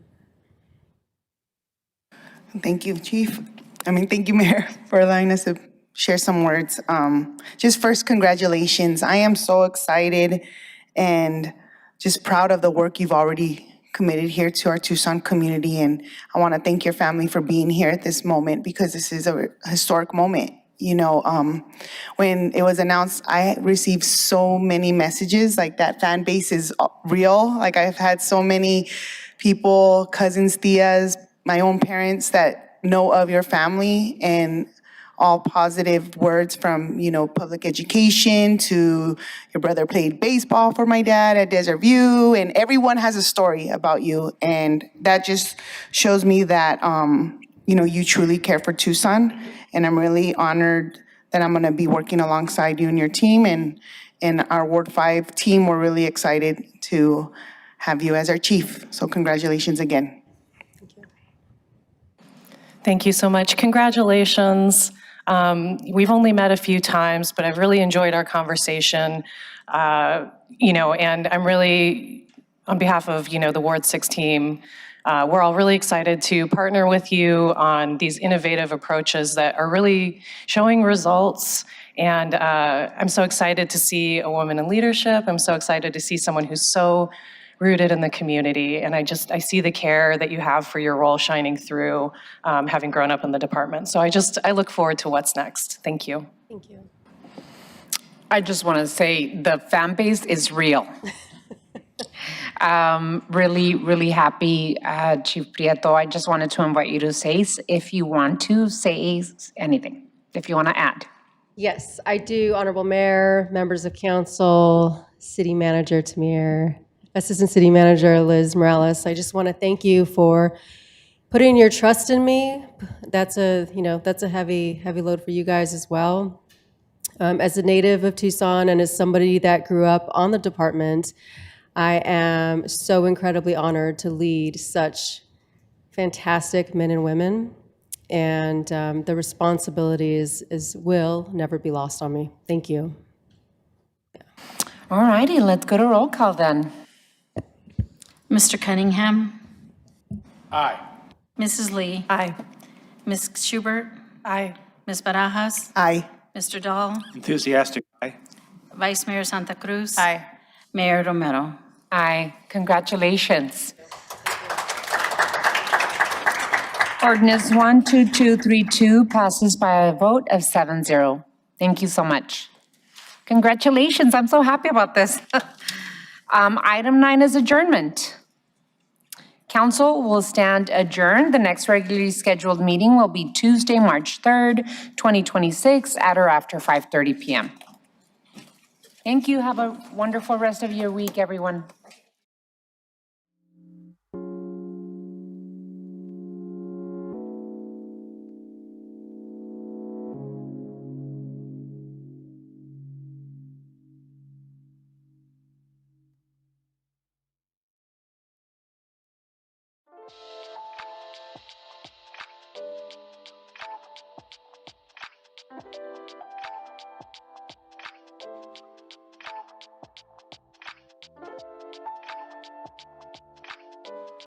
Thank you, Chief. Thank you, Mayor, for allowing us to share some words. Just first, congratulations. I am so excited and just proud of the work you've already committed here to our Tucson community. And I want to thank your family for being here at this moment, because this is a historic moment. You know, when it was announced, I received so many messages, like that fan base is real. Like I've had so many people, cousins, tias, my own parents that know of your family and all positive words from, public education to your brother played baseball for my dad at Desert View, and everyone has a story about you. And that just shows me that, you truly care for Tucson. And I'm really honored that I'm gonna be working alongside you and your team, and our Ward 5 team. We're really excited to have you as our chief. So congratulations again. Thank you so much. Congratulations. We've only met a few times, but I've really enjoyed our conversation. And I'm really, on behalf of, the Ward 6 team, we're all really excited to partner with you on these innovative approaches that are really showing results. And I'm so excited to see a woman in leadership. I'm so excited to see someone who's so rooted in the community. And I see the care that you have for your role shining through, having grown up in the department. So I look forward to what's next. Thank you. Thank you. I just want to say the fan base is real. Really, really happy, Chief Prieto. I just wanted to invite you to say, if you want to say anything, if you want to add. Yes, I do. Honorable Mayor, members of council, City Manager Tamir, Assistant City Manager Liz Morales. I just want to thank you for putting your trust in me. That's a heavy load for you guys as well. As a native of Tucson and as somebody that grew up on the department, I am so incredibly honored to lead such fantastic men and women, and the responsibilities will never be lost on me. Thank you. All righty, let's go to roll call then. Mr. Cunningham? Aye. Mrs. Lee? Aye. Ms. Schubert? Aye. Ms. Barajas? Aye. Mr. Dahl? Enthusiastic, aye. Vice Mayor Santa Cruz? Aye. Mayor Romero? Aye. Congratulations. Ordinance 12232 passes by a vote of 7-0. Thank you so much. Congratulations. I'm so happy about this. Item 9 is adjournment. Council will stand adjourned. The next regularly scheduled meeting will be Tuesday, March 3rd, 2026 at or after 5:30 p.m. Thank you. Have a wonderful rest of your week, everyone.